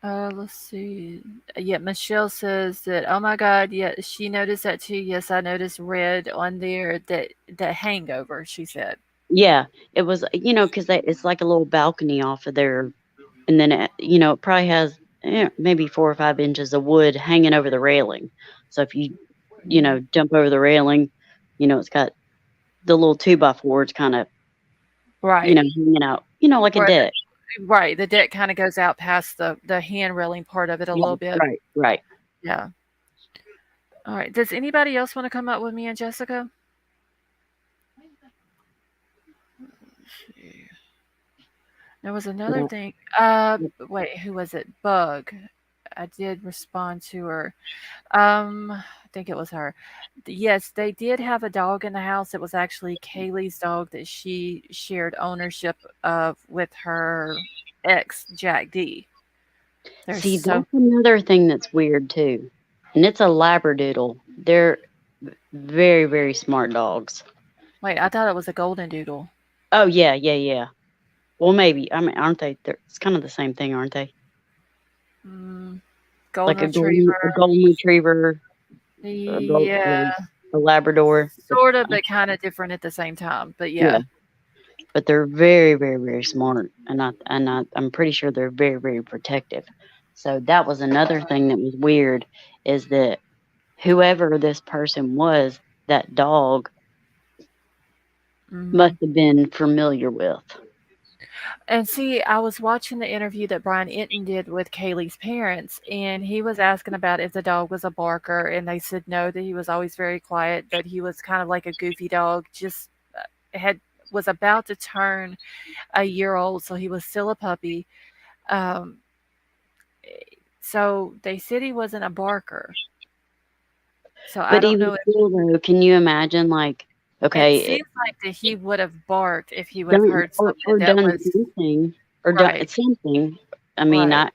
Let's see. Yeah, Michelle says that, "Oh my god, yeah, she noticed that too. Yes, I noticed red on there, that hangover," she said. Yeah, it was, because it's like a little balcony off of there, and then it probably has maybe 4 or 5 inches of wood hanging over the railing. So if you Mhm. jump over the railing, it's got the little 2x4s kind of Right. hanging out, like a Where deck. right, the deck kinda goes out past the hand railing part of it a Yeah, little bit. right, right. Yeah. Alright, does anybody else wanna come up with me and Jessica? Let's see. There was another Yeah. thing, wait, who was it? Bug. I did respond to her. I think it was her. Yes, they did have a dog in the house. It was actually Kaylee's dog that she shared ownership of with her ex, Jack D. There's See, so that's another thing that's weird too, and it's a Labradoodle. They're very, very smart dogs. wait, I thought it was a golden doodle. Oh yeah, yeah, yeah. Well, maybe. I mean, aren't they? It's kind of the same thing, aren't they? Mm, Like golden a retriever. golden retriever, Yeah, a Labrador. sort of, but kind of different at the same time. But Yeah, yeah. but they're very, very, very smart, and I'm pretty sure they're very, very protective. So that was another thing that was weird, is that whoever this person was, that dog Hmm. must have been familiar with. And see, I was watching the interview that Brian Enton did with Kaylee's parents, and he was asking about if the dog was a barker, and they said no, that he was always very quiet, that he was kind of like a goofy dog, just had was about to turn a year old, so he was still a puppy. Um, so they said he wasn't a barker. So I But don't even know if still, though, can you imagine, like, it okay, seems like that he would have barked if he would have done heard something or that done was something or done right, something? I mean, right.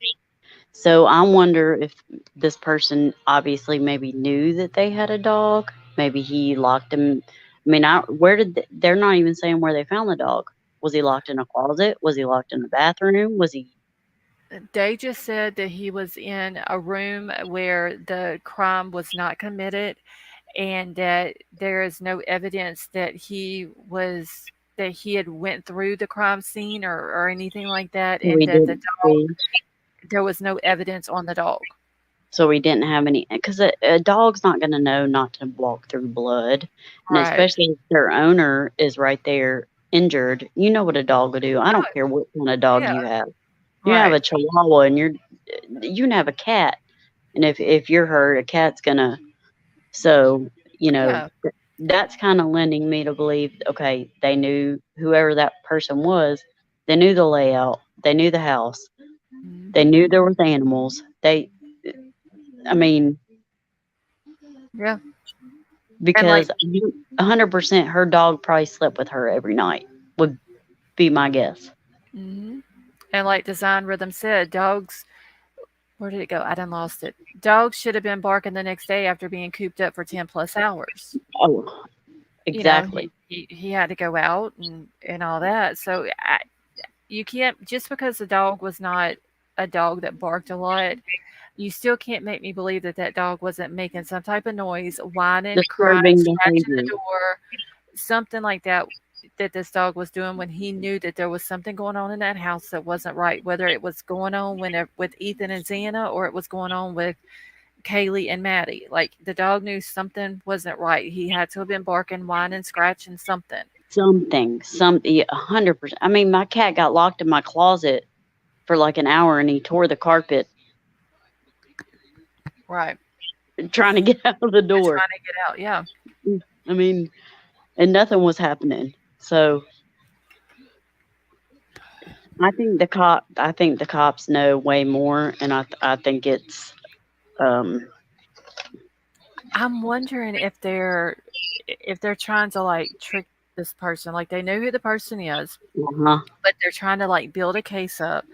so I wonder if this person obviously maybe knew that they had a dog. Maybe he locked him. I mean, where did they're not even saying where they found the dog. Was he locked in a closet? Was he locked in the bathroom? Was he? They just said that he was in a room where the crime was not committed and that there is no evidence that he had went through the crime scene or anything like that, So and he that the didn't dog see. there was no evidence on the dog. So he didn't have any. Because a dog's not going to know not to walk through blood, and Right. especially if their owner is right there injured. You know what a dog will do. I don't care what kind of dog Yeah, you have. You have right. a Chihuahua, and you can have a cat, and if you're hurt, a cat's gonna. So Yeah. that's kind of lending me to believe. Okay, they knew whoever that person was. They knew the layout. They knew the house. They Mhm. knew there was animals. I mean, Yeah. And like because 100% her dog probably slept with her every night, would be my guess. mhm. And like Design Rhythm said, dogs where did it go? I done lost it. Dogs should have been barking the next day after being cooped up for 10 plus hours. Oh, You know, exactly. he had to go out and all that. So you can't, just because the dog was not a dog that barked a lot, you still can't make me believe that that dog wasn't making some type of noise, whining, crying, Disturbing scratching the behavior. door, something like that that this dog was doing when he knew that there was something going on in that house that wasn't right, whether it was going on with Ethan and Xana or it was going on with Kaylee and Maddie. Like the dog knew something wasn't right. He had to have been barking, whining, scratching something. Something, 100%. I mean, my cat got locked in my closet for like an hour, and he tore the carpet Right. trying to get out of the Just door. trying to get out. Yeah. I mean, and nothing was happening. So I think the cops know way more, and I think it's I'm wondering if they're trying to like trick this person. Like they know who the person is, uh-huh. but they're trying to like build a case up.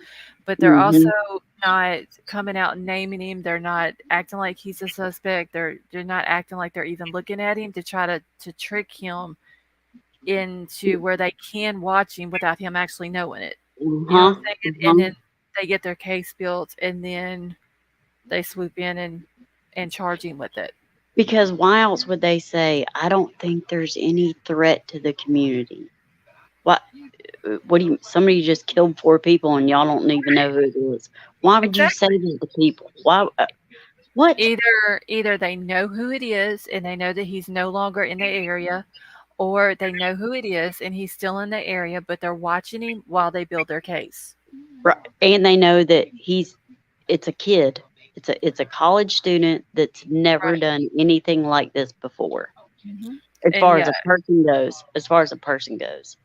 But they're hmm also not coming out and naming him. They're not acting like he's a suspect. They're not acting like they're even looking at him to try to trick him into where they can watch him without him actually knowing it. You know what uh-huh. I'm saying? And uh-huh. then they get their case built, and then they swoop in and charge him with it. Because why else would they say, I don't think there's any threat to the community? What do you, somebody just killed 4 people and y'all don't even know who it is? Why would you say Exactly. that to people? Why? What? Either they know who it is and they know that he's no longer in the area, or they know who it is and he's still in the area, but they're watching him while they build their case. Right. And they know that it's a kid. It's a college student that's never Right. done anything like this before. Hmm. As And far as yeah, a person goes. As far as a person goes.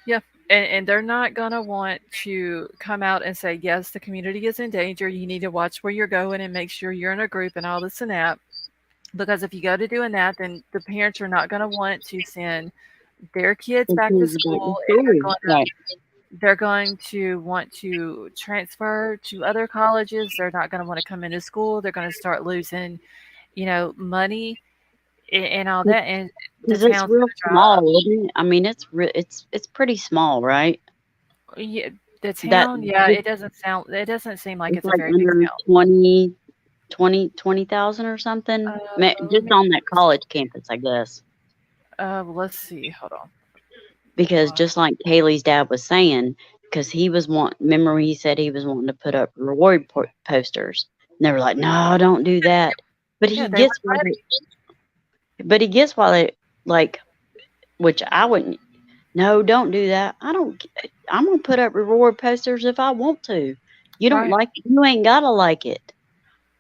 yeah. And they're not gonna want to come out and say, yes, the community is in danger. You need to watch where you're going and make sure you're in a group and all this and that. Because if you go to doing that, then the parents are not gonna want to send their kids The back to kids back school, in and school. Right. they're going to want to transfer to other colleges. They're not going to want to come into school. They're going to start losing, money and all that, and the Because it's town's going real to dry up. small, isn't it? I mean, it's pretty small, right? Yeah, the That town, yeah, it doesn't seem like it's it's a like very big under town. 20,000 or something. Let Just me on that college campus, I guess. let's see. Hold on. Because just like Kaylee's dad was saying, because remember he said he was wanting to put up reward posters, and they were like, "No, don't do that." But Yeah, he they gets were ready. why they like, which I wouldn't. No, don't do that. I'm gonna put up reward posters if I want to. You don't Right. like it, you ain't gotta like it.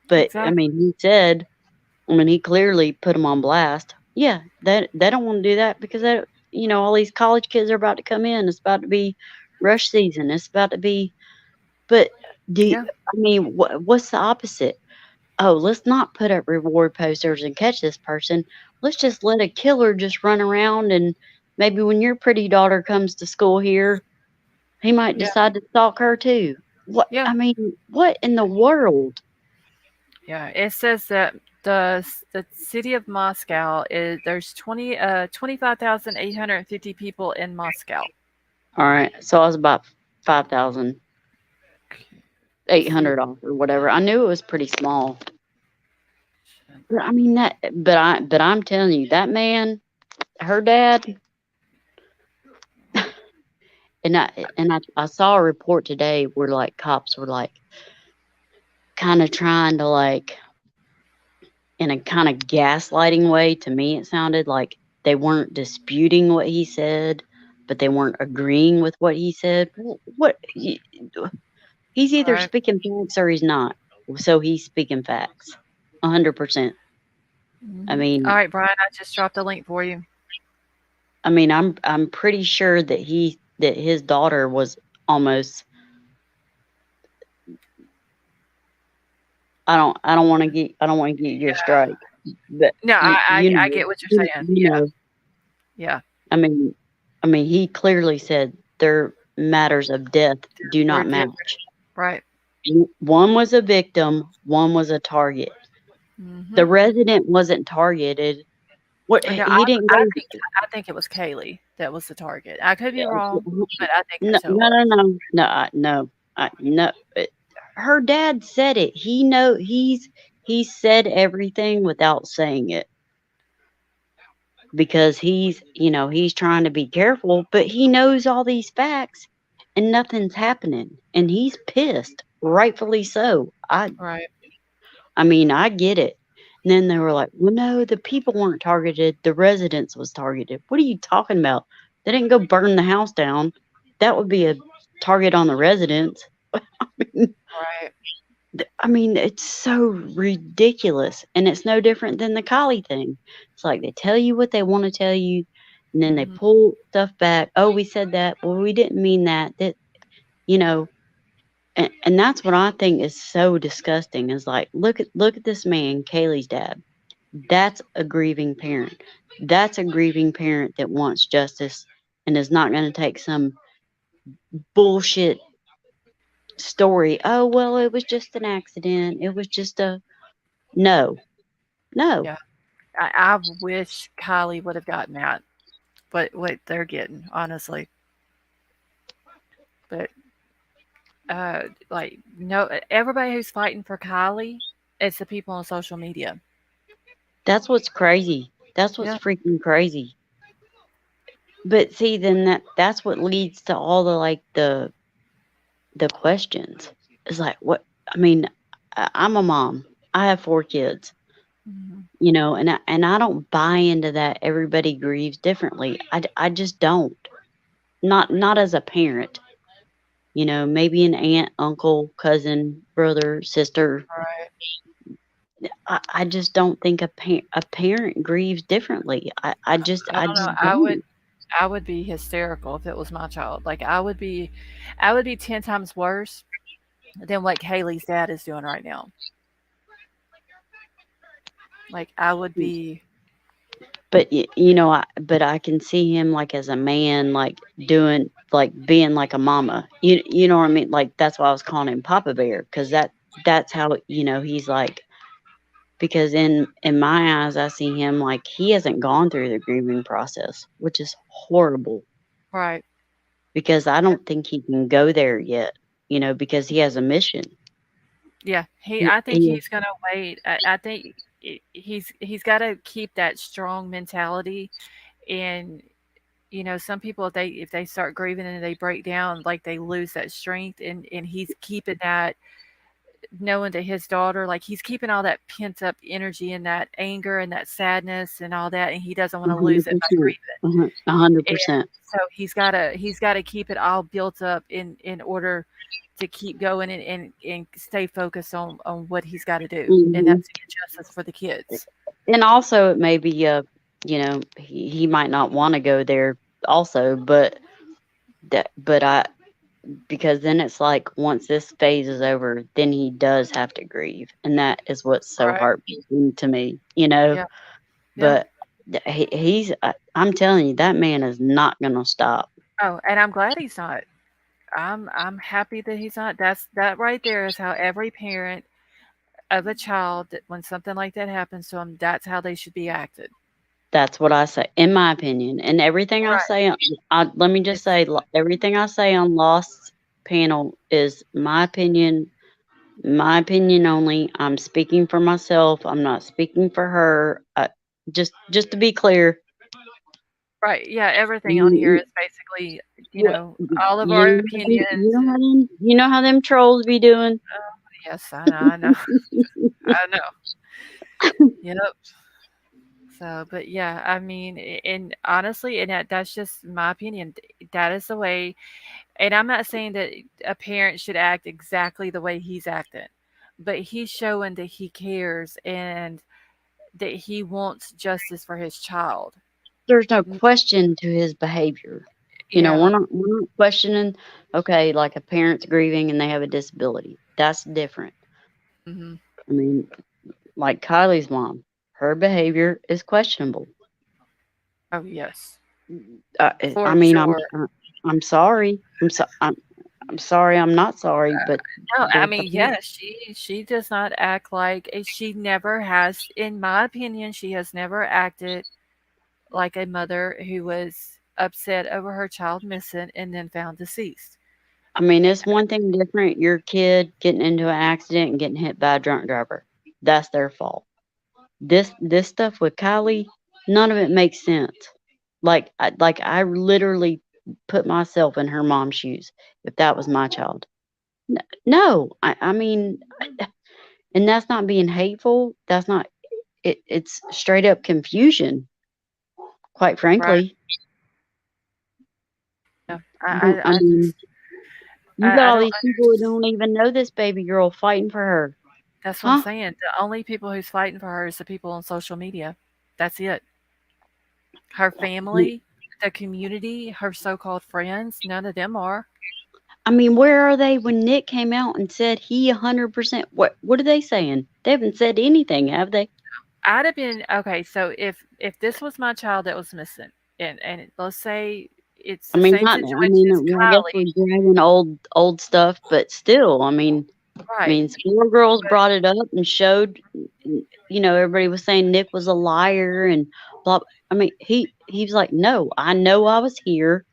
But I Exactly. mean, he clearly put them on blast. Yeah, they don't want to do that because all these college kids are about to come in. It's about to be rush season. It's about to be. But Yeah. I mean, what's the opposite? Oh, let's not put up reward posters and catch this person. Let's just let a killer just run around, and maybe when your pretty daughter comes to school here, he might Yeah. decide to stalk her too. What Yeah. I mean, what in the world? Yeah. It says that the city of Moscow is there's 25,850 people in Moscow. All right, so I was about 5,000. Let's see. 800 off or whatever. I knew it was pretty small. But I mean but I'm telling you, that man, her dad, and I saw a report today where like cops were like kind of trying to like in a kind of gaslighting way. To me it sounded like they weren't disputing what he said, but they weren't agreeing with what he said. He's either Right. speaking facts or he's not. So he's speaking facts. 100%. I All mean, right, Brian, I just dropped a link for you. I'm pretty sure that his daughter was almost. I don't want to get your strike, but No, I get what you're you saying. you know. Yeah. I mean, he clearly said their matters of death do They're not different. match. Right. One was a victim, one was a target. Hmm. The resident wasn't targeted. What No, he didn't go. I think it was Kaylee that was the target. I could be wrong, No, but I think no, that's who it was. no, no, no. No. Her dad said it. He said everything without saying it because he's trying to be careful, but he knows all these facts and nothing's happening, and he's pissed, rightfully so. Right. I mean, I get it. And then they were like, well, no, the people weren't targeted. The residence was targeted. What are you talking about? They didn't go burn the house down. That would be a target on the residence. Right. I mean, it's so ridiculous. And it's no different than the Kylie thing. It's like they tell you what they want to tell you, and then they Mhm. pull stuff back. Oh, we said that. Well, we didn't mean that. You know, and that's what I think is so disgusting is like, look at this man, Kaylee's dad. That's a grieving parent. That's a grieving parent that wants justice and is not going to take some bullshit story. Oh, well, it was just an accident. It was just a no. No. Yeah. I wish Kylie would have gotten that. What they're getting, honestly. But like no, everybody who's fighting for Kylie, it's the people on social media. That's what's crazy. That's what's Yeah. freaking crazy. But see, then that's what leads to all the questions. It's like what I mean, I'm a mom. I have 4 kids. Mhm. And I don't buy into that everybody grieves differently. I just don't. Not as a parent. Maybe an aunt, uncle, cousin, brother, sister. Right. I just don't think a parent grieves differently. I I don't know. just don't. I would be hysterical if it was my child. Like I would be 10 times worse than what Haley's dad is doing right now. Like I would be But but I can see him like as a man, like being like a mama. You know what I mean? Like that's why I was calling him Papa Bear because that's how he's like. Because in my eyes, I see him like he hasn't gone through the grieving process, which is horrible. right. Because I don't think he can go there yet. Because he has a mission. Yeah, He, I think he he's gonna wait. I think he's got to keep that strong mentality. And some people if they start grieving and they break down, like they lose that strength. And he's keeping that, knowing that his daughter, like he's keeping all that pent up energy and that anger and that sadness and all that, and he doesn't want to lose it by 100%, grieving. a hundred And percent. so he's got to keep it all built up in order to keep going and stay focused on what he's got to do, and Hmm. that's to get justice for the kids. And also, it may be he might not want to go there also, but I because then it's like once this phase is over, then he does have to grieve, and that is what's so Right. heartbreaking to me. Yeah. Yeah. But I'm telling you, that man is not gonna stop. Oh, and I'm glad he's not. I'm happy that he's not. That right there is how every parent of a child, that when something like that happens to them, that's how they should be acted. That's what I say, in my opinion. And everything I Right. say, let me just It's say, everything I say on Lost's panel is my opinion. My opinion only. I'm speaking for myself. I'm not speaking for her. Just to be clear, right. Yeah, everything on here you, is basically, you, all of our you opinions. And you know how them trolls be doing. yes, I know, I know, I know. Yep. So, but yeah, I mean, and honestly, and that's just my opinion. That is the way. And I'm not saying that a parent should act exactly the way he's acting, but he's showing that he cares and that he wants justice for his child. There's no question to his behavior. Yeah. We're not questioning. Okay, like a parent's grieving and they have a disability. That's different. Hmm. I mean, like Kylie's mom, her behavior is questionable. Oh, yes, I for mean, sure. I'm sorry. I'm sorry. I'm not sorry, but No, I the mean, behavior, yeah, she does not act like she never has. In my opinion, she has never acted. like a mother who was upset over her child missing and then found deceased. I mean, it's one thing different. Your kid getting into an accident and getting hit by a drunk driver. That's their fault. This stuff with Kylie, none of it makes sense. I literally put myself in her mom's shoes if that was my child. No, I mean, and that's not being hateful. That's not it. It's straight up confusion. Quite Right. frankly, Yeah. I mean, you got I all don't these people who don't even know this baby girl fighting for her, that's what I'm huh? saying. The only people who's fighting for her is the people on social media. That's it. Her family, the community, her so-called friends, none of them are. I mean, where are they when Nick came out and said he 100%? What are they saying? They haven't said anything, have they? I'd have been okay. So if this was my child that was missing, and let's say it's I the mean, same not. I situation mean, as well, I guess Kylie, we're dragging old stuff, but still, I mean, right? Score Girls But brought it up and showed. Everybody was saying Nick was a liar and blah. I mean, he was like, no, I know I was here.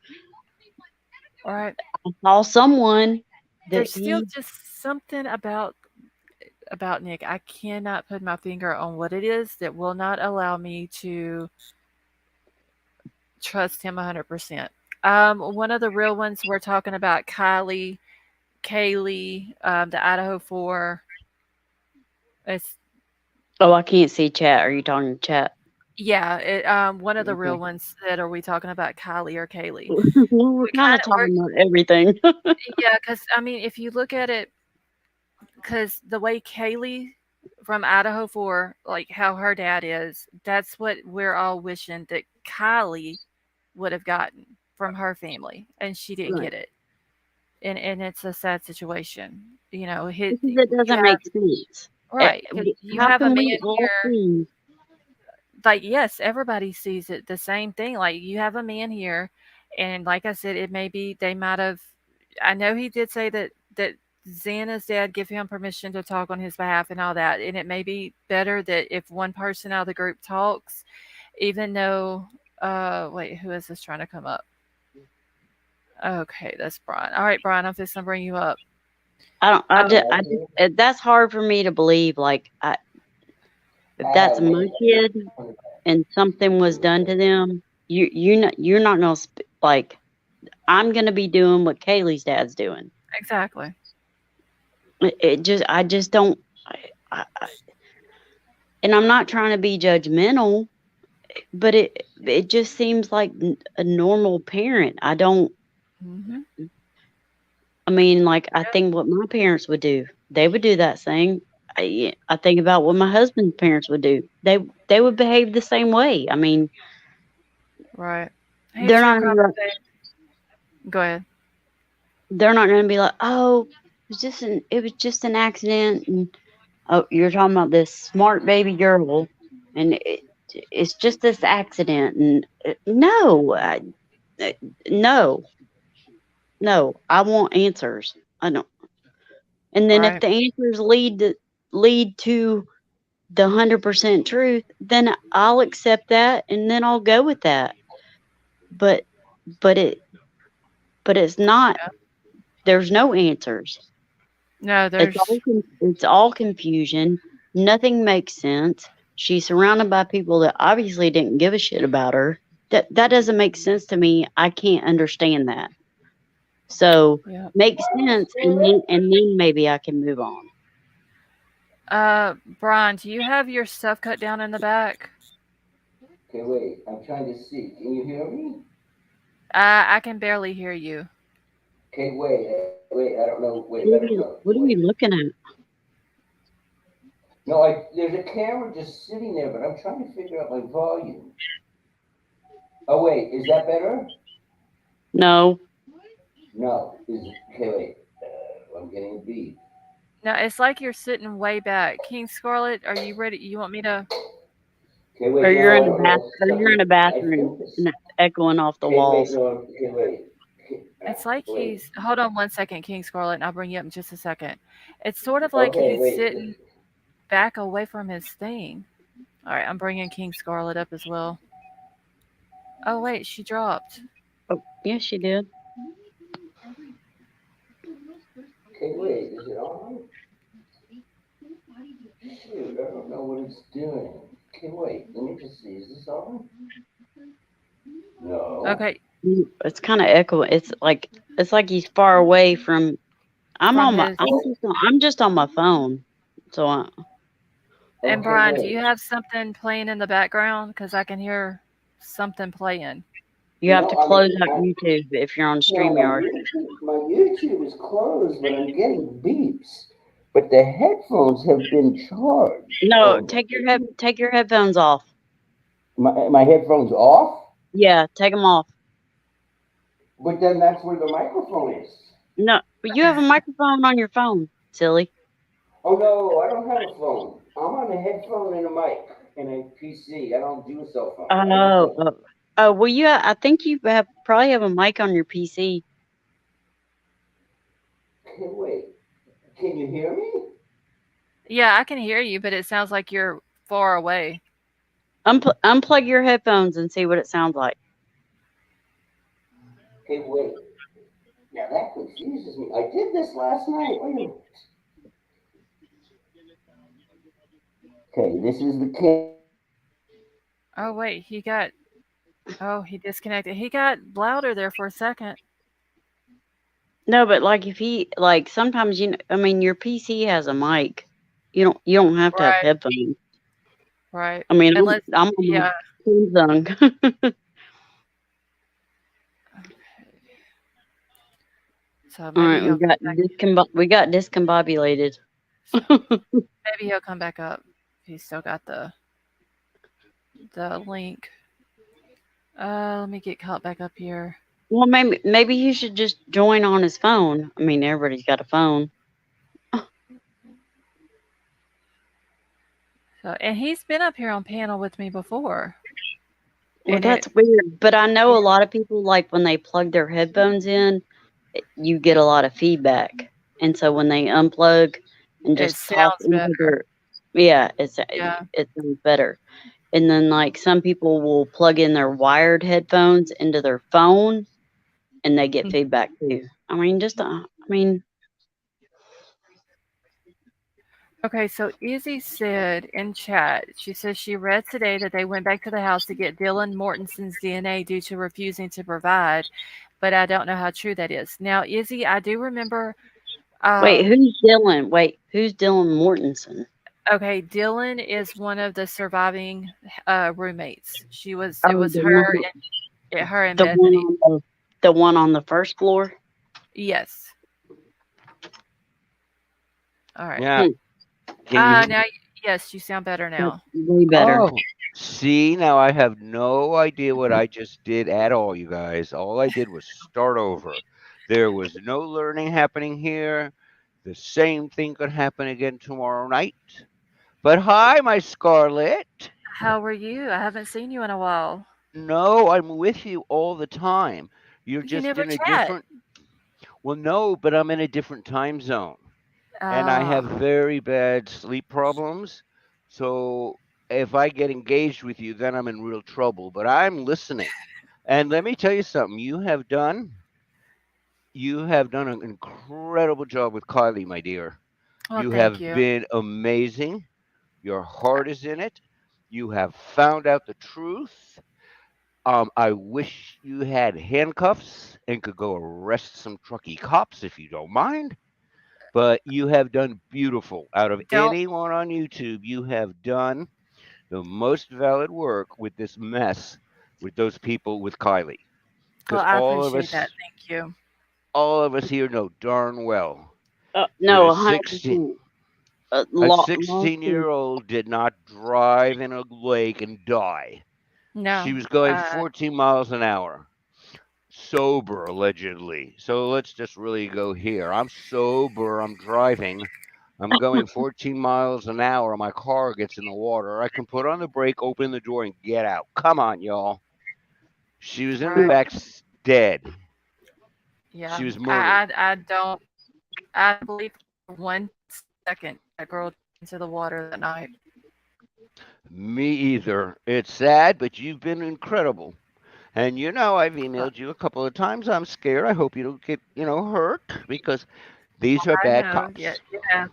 right, I saw someone that there's still he. just something about Nick. I cannot put my finger on what it is that will not allow me to trust him 100%. One of the real ones we're talking about, Kylie, Kaylee, the Idaho 4. It's Oh, I can't see chat. Are you talking chat? yeah, one of the real Okay. ones that are we talking about Kylie or Kaylee? Well, we're We kind of kind of we're talking about everything. yeah, because I mean, if you look at it, because the way Kaylee from Idaho 4, like how her dad is, that's what we're all wishing that Kylie would have gotten from her family, and she didn't Right. get it. And it's a sad situation. Because it You doesn't have make sense. right because you How have a can man we all here. see? Like, yes, everybody sees it the same thing. Like, you have a man here, and like I said, it may be they might have. I know he did say that Xana's dad give him permission to talk on his behalf and all that, and it may be better that if one person out of the group talks, even though. Wait, who is this trying to come up? Okay, that's Brian. All right, Brian, I'm just gonna bring you up. I don't. Um, I just. That's hard for me to believe. If that's my kid and something was done to them, you're not gonna like. I'm gonna be doing what Kaylee's dad's doing. exactly. I just don't. I, and I'm not trying to be judgmental, but it just seems like a normal parent. I don't. Hmm. I mean, like I Yep. think what my parents would do. They would do that same. I think about what my husband's parents would do. They would behave the same way. I mean, Right. Hey, they're it's not real gonna be like conversation. Go ahead. they're not gonna be like, oh, it was just an accident, and oh, you're talking about this smart baby girl, and it's just this accident, and no, uh, no, no, I want answers. I don't. And then if Right. the answers lead to the 100% truth, then I'll accept that, and then I'll go with that. But but it but it's not. Yeah. There's no answers. No, there's It's all confusion. Nothing makes sense. She's surrounded by people that obviously didn't give a shit about her. That doesn't make sense to me. I can't understand that. So yeah. makes sense, and then maybe I can move on. Brian, do you have your stuff cut down in the back? Okay, wait. I'm trying to see. Can you hear me? I can barely hear you. Okay, wait. I don't know. Wait, What I are don't we, know. what are we Wait. looking at? No, there's a camera just sitting there, but I'm trying to figure out my volume. Oh, wait. Is that better? No, No. Okay, wait. I'm getting a beat. No, it's like you're sitting way back. King Scarlet, are you ready? You want me to? Okay, or wait. you're No, in I a don't bath, know. or you're in a Something. I bathroom think this. and it's echoing off the Okay, wait. walls. No. Okay, wait. It's like Wait. he's. Hold on one second, King Scarlet, and I'll bring you up in just a second. It's sort of like Okay, he's wait. sitting back away from his thing. All right, I'm bringing King Scarlet up as well. Oh wait, she dropped. Oh, yes, she did. Okay, wait, is it on? Shoot, I don't know what it's doing. Okay, wait, let me just see. Is this on? No. Okay, It's kind of echo. It's like he's far away from. from his. I'm just on my phone. So And Okay, Brian, do wait. you have something playing in the background? Because I can hear something playing. you have No, to I mean, close out YouTube if you're on no, StreamYard. My YouTube is closed, but I'm getting beeps. But the headphones have been charged. No, Oh, take your headphones off. my headphones off? Yeah, take them off. But then that's where the microphone is. No, but you have a microphone on your phone, silly. Oh no, I don't have a phone. I'm on a headphone and a mic and a PC. I don't do a cell phone. I use Oh, a. well, I think you probably have a mic on your PC. Okay, wait. Can you hear me? Yeah, I can hear you, but it sounds like you're far away. Unplug your headphones and see what it sounds like. Okay, wait. Now that confuses me. I did this last night. Wait a minute. Okay, this is the cam. Oh wait, he got. Oh, he disconnected. He got louder there for a second. No, but like if he like sometimes I mean your PC has a mic. You don't have to have Right, headphones. right. I mean Unless, I'm on yeah. my Samsung. So All maybe right, he'll come back. we got discombobulated. Maybe he'll come back up. He's still got the link. Let me get caught back up here. Well, maybe he should just join on his phone. I mean, everybody's got a phone. So, and he's been up here on panel with me before. Well, And it, that's weird. But I know a lot of people like when they plug their headphones in, you get a lot of feedback. And so when they unplug and it just talk sounds into better. Yeah. it sounds better. And then like some people will plug in their wired headphones into their phone and they get feedback too. I mean, I mean, Okay, so Izzy said in chat, she says she read today that they went back to the house to get Dylan Mortensen's DNA due to refusing to provide, but I don't know how true that is. Now, Izzy, I do remember. wait, who's Dylan? Wait, who's Dylan Mortensen? Okay, Dylan is one of the surviving roommates. She was. It Oh, was her and the one Bethany. on the one on the first floor. Yes. All right. Yeah. Can you hear Now, me? yes, you sound better That's now. way better. Oh, see, now I have no idea what I just did at all, you guys. All I did was start over. There was no learning happening here. The same thing could happen again tomorrow night. But hi, my Scarlet. How are you? I haven't seen you in a while. No, I'm with you all the time. You're You just never in a chat. different. Well, no, but I'm in a different time zone. And I Ah, have very bad sleep problems. So if I get engaged with you, then I'm in real trouble. But I'm listening. And let me tell you something. You have done an incredible job with Kylie, my dear. well, You thank have you. been amazing. Your heart is in it. You have found out the truth. I wish you had handcuffs and could go arrest some trucky cops if you don't mind. But you have done beautiful. Out of Don't. anyone on YouTube, you have done the most valid work with this mess with those people with Kylie. Well, Because I appreciate that. Thank you. all of us here know darn well that No, 100%. a Long 16 story. year old did not drive in a lake and die. She No. was going 14 miles an hour, sober allegedly. So let's just really go here. I'm sober. I'm driving. I'm going 14 miles an hour. My car gets in the water. I can put on the brake, open the door, and get out. Come on, y'all. She was in the Right. back dead. Yeah. She was murdered. I don't. I don't believe for 1 second that girl into the water that night. Me either. It's sad, but you've been incredible. And I've emailed you a couple of times. I'm scared. I hope you don't get, hurt because these are I bad know. Yeah, cops. you have.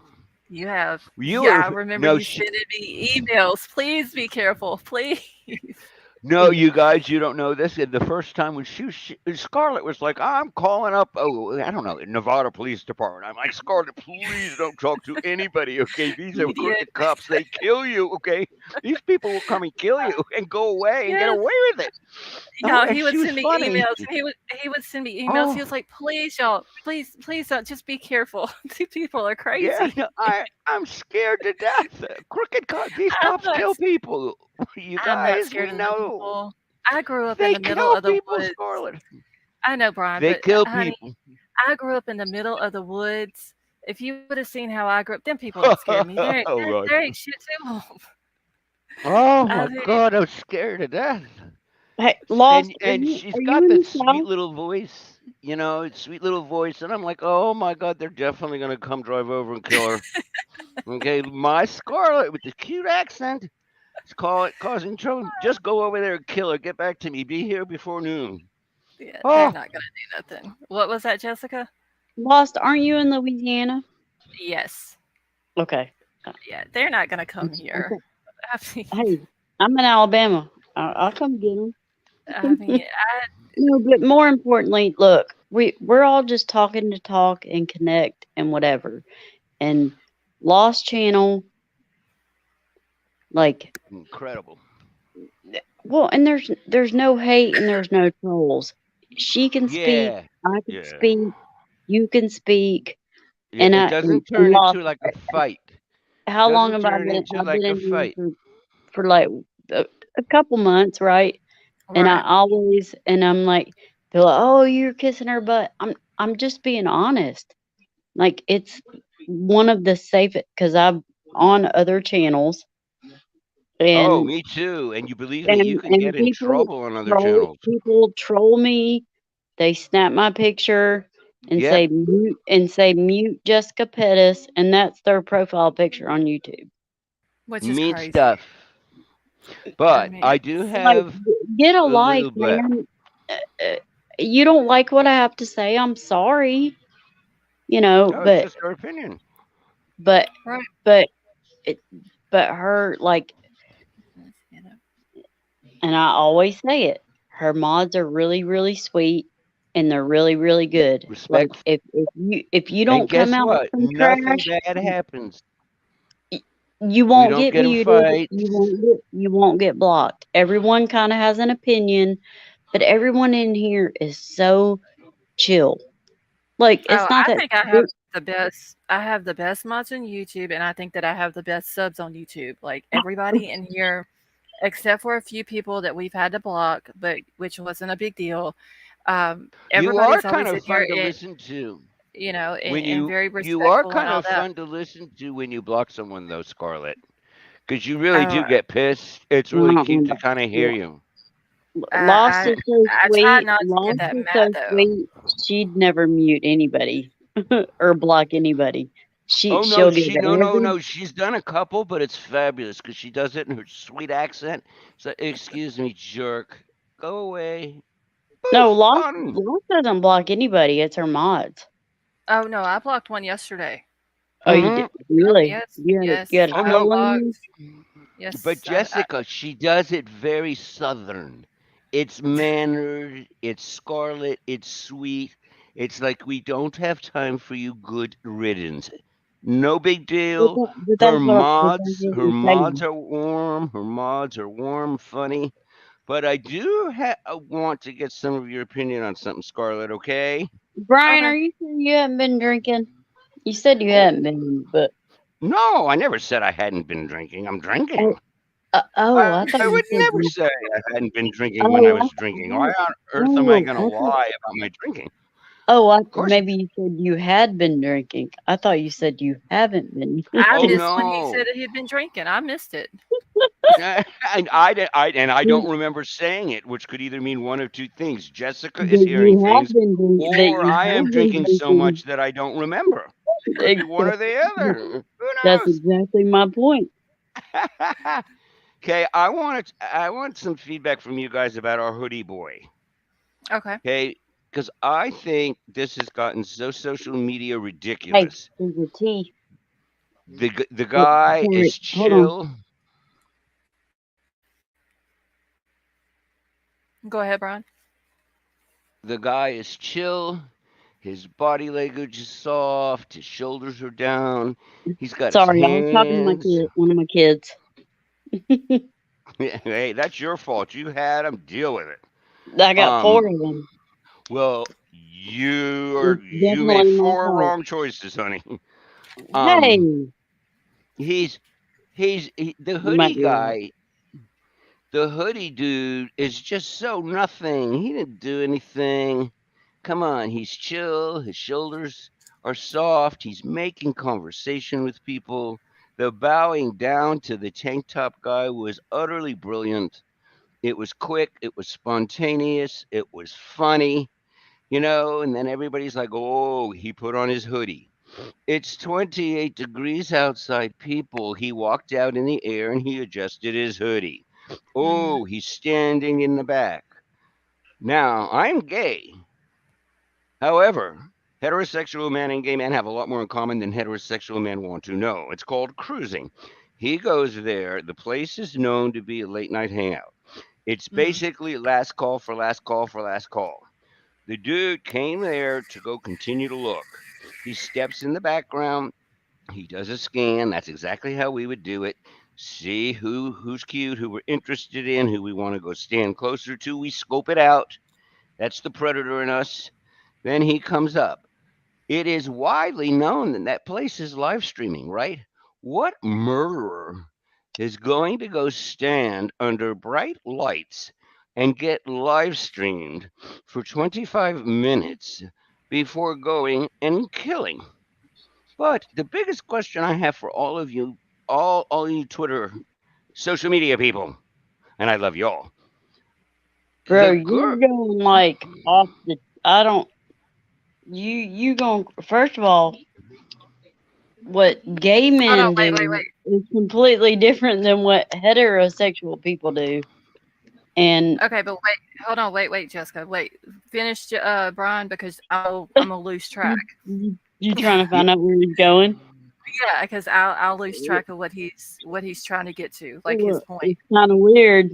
You have. You Yeah, were I remember no, you sending me emails. Please be careful. Please. no, you guys, you don't know this. And the first time when Scarlett was like, I'm calling up, oh, I don't know, Nevada Police Department. I'm like, Scarlett, please don't talk to anybody, okay? These are Yeah. crooked cops. They kill you, okay? These people will come and kill you and go away and get Yes. away with it. Oh, Yeah, and he would she was send me funny. emails. He would send me emails. He Oh, was like, "Please, y'all, please don't. Just be careful. These people are yeah, crazy." no, I'm scared to death. Crooked cops, these I'm cops not. kill people. You I'm not guys, scared we of them know. people. I grew up in They the middle kill of the people, woods. Scarlett. I know, Brian, They but kill honey, people. I grew up in the middle of the woods. If you would have seen how I grew up, them people don't scare me. Right. There ain't shit to 'em. Oh I my mean, God, I'm scared to death. Hey, And Lost, and she's are you got in that the sweet South? little voice, sweet little voice, and I'm like, oh my God, they're definitely gonna come drive over and kill her. Okay, my Scarlet with the cute accent is causing trouble. Just go over there and kill her. Get back to me. Be here before noon. yeah, they're Oh, not gonna do nothing. What was that, Jessica? Lost, aren't you in Louisiana? Yes. Okay. Yeah, they're not gonna come here. Okay. I mean, Hey, I'm in Alabama. I'll come get them. I mean, No, but more importantly, look, we're all just talking to talk and connect and whatever. And Lost Channel, like, incredible. well, and there's no hate and there's no trolls. She can speak, Yeah, I can yeah, speak, you can speak, yeah. and It I doesn't and turn Lost. into like a fight. How long Doesn't have I turn been? into I've been like a in here fight. for like a, a couple months, right? And I right. always, and I'm like, they're like, oh, you're kissing her butt. I'm just being honest. Like it's one of the safest because I'm on other channels Oh, and me too. And you believe me, you can and get in trouble on other troll channels. people troll me. They snap my picture Yep, and say mute Jessica Pettis, and that's their profile picture on YouTube. Which is mean crazy. stuff. I But mean, I do it's Like, have get a a life, little bit. man. Uh, uh, you don't like what I have to say. I'm sorry, Oh, it's but just our opinion. but right. but it, but her like, You know. and I always say it. Her mods are really really sweet, and they're really really good. Like Respect. if you And don't come guess out with what? some Nothing trash, bad happens. y- you We won't don't get get in muted. fights. You won't get blocked. Everyone kind of has an opinion, but everyone in here is so chill. Like Oh, it's not I that. think I have the best. I have the best mods on YouTube, and I think that I have the best subs on YouTube. Like everybody in here, except for a few people that we've had to block, but which wasn't a big deal. You are Everybody's kind always in of here, fun to listen to. and, When and you very you are respectful and kind all of that. fun to listen to when you block someone though, Scarlett. Because you really Oh, do get pissed. It's really cute to kind of hear you. Lost I is so I try sweet. not to get Lost that is mad so though. sweet. She'd never mute anybody or block anybody. Oh no, She'll give she no no every no. She's done a couple, but it's fabulous because she does it in her sweet accent. So excuse me, jerk. Go away. no Poof, fun. Lost doesn't block anybody. It's her mods. Oh no, I blocked one yesterday. Oh, you did Hmm. Oh really? yes, You had yes, a Oh I troll no, in blocked. but Yes, Jessica, she does it very southern. It's mannered, it's scarlet, it's sweet. It's like we don't have time for you good riddance. No big deal. but that's but that's what Her I'm mods saying. are warm. Her mods are warm, funny. But I do want to get some of your opinion on something, Scarlett. Okay? Brian, okay. are you sure you haven't been drinking? You said you Oh hadn't been, but no, I never said I hadn't been drinking. I'm oh, drinking. I thought I you would said never you. say I hadn't been drinking when I Oh, was drinking. Why on earth am I oh, going to I thought. lie about my drinking? Oh, Of course. maybe you said you had been drinking. I thought you said you haven't been. I Oh missed when he no. said that he'd been drinking. I missed it. And I But don't remember saying it, which could either mean one of two things. Jessica is hearing you have things, been that or you I am have been drinking so drinking. much that I don't remember. It could be one or the Exactly. other. Who That's knows? exactly my point. Okay, I want some feedback from you guys about our hoodie boy. Okay. Okay, because I think this has gotten so social media Hey, ridiculous. there's a tea. The Oh, guy sorry. is Hold on. chill. Go ahead, Brian. The guy is chill. His body language is soft. His shoulders are down. He's got his Sorry, I was talking to my hands. kid, one of my kids. Hey, that's your fault. You had him. Deal with it. I got four Um. of them. Well, It's you made definitely my four fault. wrong choices, honey. Hey, Um. He's the you might hoodie be right. guy. The hoodie dude is just so nothing. He didn't do anything. Come on, he's chill. His shoulders are soft. He's making conversation with people. The bowing down to the tank top guy was utterly brilliant. It was quick. It was spontaneous. It was funny, and then everybody's like, oh, he put on his hoodie. It's 28 degrees outside, people. He walked out in the air and he adjusted his hoodie. Hmm. Oh, he's standing in the back. Now, I'm gay. However, heterosexual men and gay men have a lot more in common than heterosexual men want to know. It's called cruising. He goes there. The place is known to be a late night hangout. It's Mm. basically last call for last call for last call. The dude came there to go continue to look. He steps in the background. He does a scan. That's exactly how we would do it. See who's cute, who we're interested in, who we want to go stand closer to. We scope it out. That's the predator in us. Then he comes up. It is widely known that that place is live streaming, right? What murderer is going to go stand under bright lights and get live streamed for 25 minutes before going and killing? But the biggest question I have for all of you, all you Twitter, social media people, and I love y'all. Bro, The you're girl, going like off the. I don't. You going first of all. What gay Hold on. men Wait. Wait. do Wait. is completely different than what heterosexual people do. And Okay, but wait. Hold on. Wait. Wait, Jessica. Wait. Finish, Brian, because I'm gonna lose track. you trying to yeah, find out where he's going? Yeah, because I'll lose track of what he's trying to get to, like his Well, point. it's kind of weird.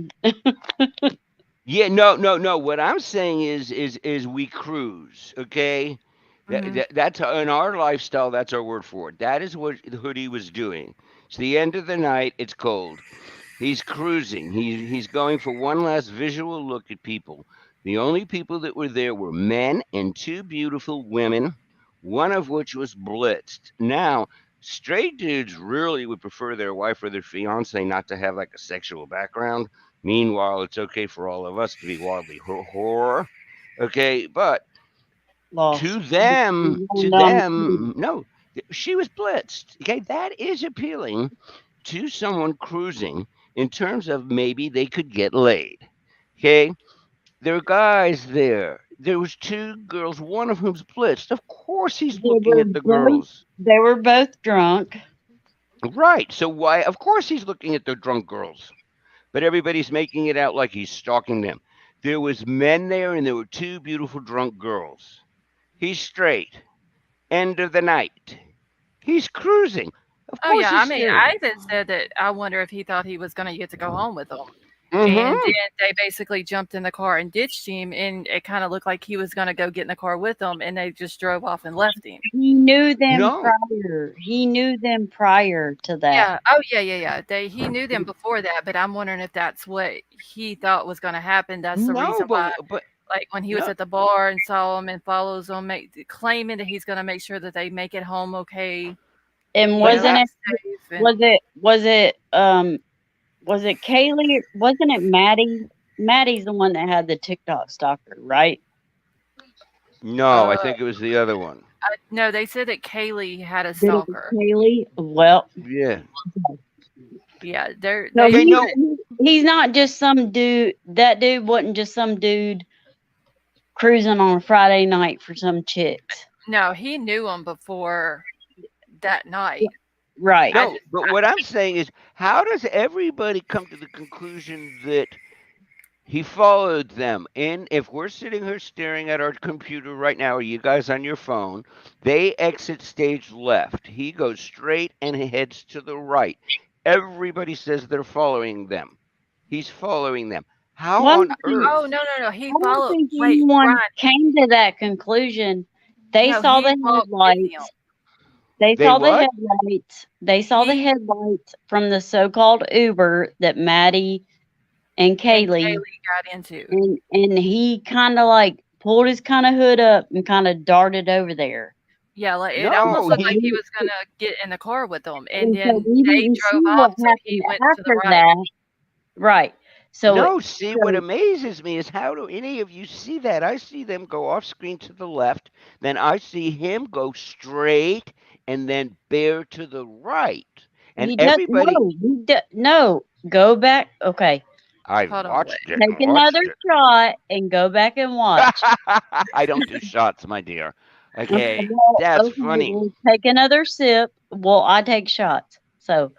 yeah, no. What I'm saying is we cruise, okay? Hmm. That's in our lifestyle. That's our word for it. That is what the hoodie was doing. It's the end of the night. It's cold. He's cruising. He's going for one last visual look at people. The only people that were there were men and two beautiful women, one of which was blitzed. Now, straight dudes really would prefer their wife or their fiance not to have like a sexual background. Meanwhile, it's okay for all of us to be wildly horror. Okay, but to Lost. them, You're to going down the street. them, no, she was blitzed. Okay, that is appealing to someone cruising in terms of maybe they could get laid. Okay, there are guys there. There was two girls, one of whom's blitzed. Of course, he's They looking were at the both. girls. They were both drunk. Right. So why? Of course, he's looking at the drunk girls. But everybody's making it out like he's stalking them. There was men there, and there were two beautiful drunk girls. He's straight. End of the night. He's cruising. Of Oh course, yeah, I he's mean, straight. I even said that I wonder if he thought he was gonna get to go home with them. And Mm-hmm. then they basically jumped in the car and ditched him, and it kind of looked like he was gonna go get in the car with them, and they just drove off and left him. He knew them No, prior. He knew them prior to that. Yeah. Oh yeah. He knew them before that, but I'm wondering if that's what he thought was gonna happen. That's the no, reason why, but like when he was no, at the bar and saw him and follows them, claiming that he's gonna make sure that they make it home okay, And you know, wasn't no. it? safe and Was it Kaylee? Wasn't it Maddie? Maddie's the one that had the TikTok stalker, right? No, I uh think it was the other one. no, they said that Kaylee had a Did it was stalker. Kaylee? Well, Yeah. Yeah, they're so they Okay, no. he's not just some dude. That dude wasn't just some dude cruising on a Friday night for some chicks. no, he knew them before that night. Right. I No, just but what I'm saying is, how does everybody come to the conclusion that he followed them? And if we're sitting here staring at our computer right now, or you guys on your phone, they exit stage left. He goes straight and he heads to the right. Everybody says they're following them. He's following them. How Well, on oh, earth? no, I he don't followed think wait, anyone Brian, came to that conclusion. They no, saw he the walked with him. headlights. They They saw the what? headlights. They saw the He headlights from the so-called Uber that Maddie and and Kaylee, Kaylee got into. and he kind of like pulled his kind of hood up and kind of darted over there. Yeah, like, it almost No, And looked like he he. was gonna get in the car with them, and so then we they didn't drove see what off, so he happened went to the after right. that. Right. So No, see, what so amazes me is how do any of you see that? I see them go off screen to the left, then I see him go straight and then bear to the right. And he does everybody, no, no. Go back. Okay. I've Hold on, wait. watched it Take and another watched it. shot and go back and watch. I don't do shots, my dear. Okay, Okay, well, that's okay, funny. well, take another sip. Well, I take shots. So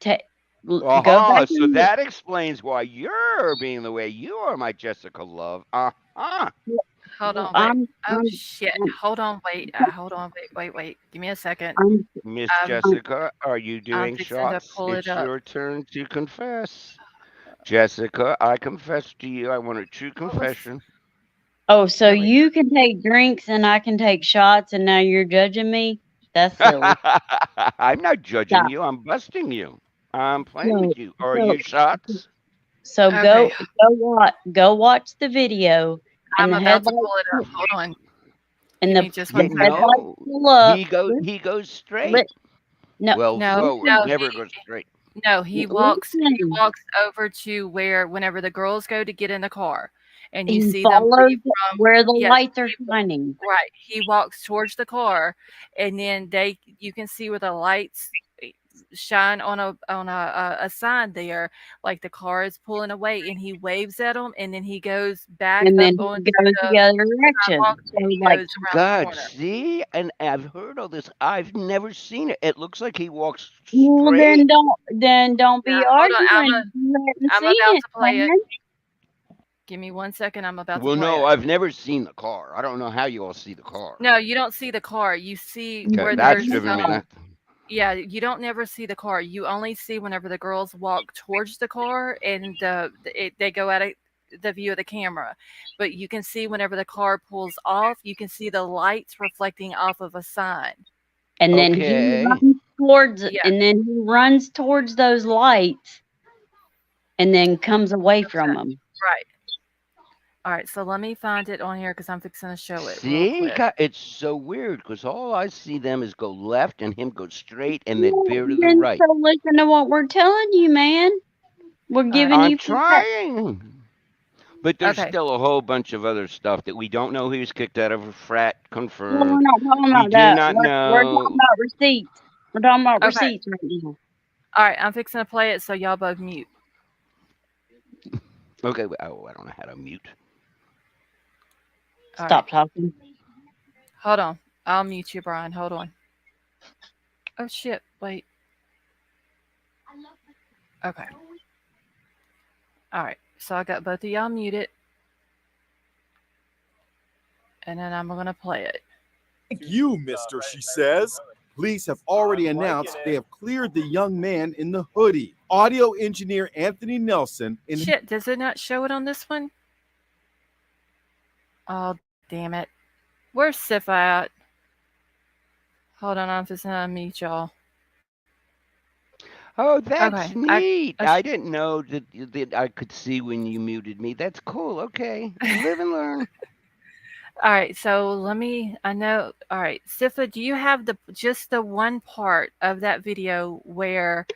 ta go back Aha, so and that explains why you're being the way you are, my Jessica love. Uh-huh. Hold well, on, wait. Oh shit. Hold on, wait. Give me a second. I'm, Miss I'm Jessica, are you I'm doing fixing to shots? pull it It's up. your turn to confess. Jessica, I confess to you. I want a true What was confession. oh, so no wait. you can take drinks and I can take shots and now you're judging me? That's silly. I'm not judging Stop. you. I'm busting you. I'm playing So, with you. Are so, you shots? so Okay, go watch the video and I'm the about to pull it headlights up. Hold on. and Give me just the one Yeah, second. headlights no. pull up. He goes Li- straight. no, Well, No, forward. no, listen, Never goes straight. no, he listen. walks over to where whenever the girls go to get in the car and you He see them follows leave from where the yes, lights are shining. right. He walks towards the car and then they you can see where the lights shine on a sign there like the car is pulling away and he waves at them and then he goes back And up then he onto goes the the other direction. sidewalk So and he like goes around the God, corner. see? And I've heard all this. I've never seen it. It looks like he walks well straight. then don't Now, be hold on. arguing. You haven't I'm seen about it, to play it. man. Give me 1 second. I'm about to Well, play no, it. I've never seen the car. I don't know how you all see the car. No, you don't see the car. You see Okay, where that's there's driven me No. nuts. yeah, you don't never see the car. You only see whenever the girls walk towards the car and they go at the view of the camera. But you can see whenever the car pulls off, you can see the lights reflecting off of a sign. Okay. Yeah, And then he runs towards those lights and then comes away from them. right. All right, so let me find it on here because I'm fixing to show it real See, quick. It's so weird because all I see them is go left and him go straight and then Well, veer to the then right. so listen to what we're telling you, man. We're All right. giving I'm you feedback. trying. But there's Okay. still a whole bunch of other stuff that we don't know who's kicked out of a frat Well, we're confirmed. not talking We about do that. not We're talking know. about receipts. We're talking about Okay. receipts right now. All right, I'm fixing to play it so y'all both mute. Okay, oh, I don't know how to mute. All right. Stop talking. Hold on. I'll mute you, Brian. Hold on. Oh shit. Wait. Okay. All right. So I got both of y'all muted, and then I'm gonna play it. Thank you, mister, she says. Police have already announced they have cleared the young man in the hoodie. Audio engineer Anthony Nelson in Shit. Does it not show it on this one? Oh damn it. Where's Sif at? Hold on. I'm just gonna mute y'all. Oh, Okay. that's neat. I I didn't know that I could see when you muted me. That's cool. Okay. Live and learn. All right, so let me. I know. All right, Sifa, do you have just the one part of that video where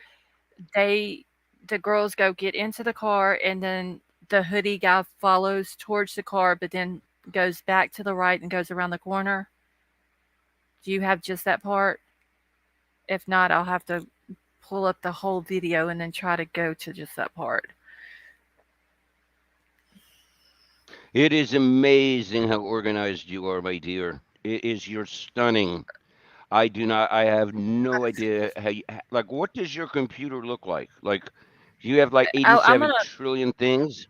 they, the girls go get into the car and then the hoodie guy follows towards the car, but then goes back to the right and goes around the corner? Do you have just that part? If not, I'll have to pull up the whole video and then try to go to just that part. It is amazing how organized you are, my dear. It is. You're stunning. I do not. I have no idea how you like. What does your computer look like? Like, do you have like Oh, I'm on 87 a trillion things?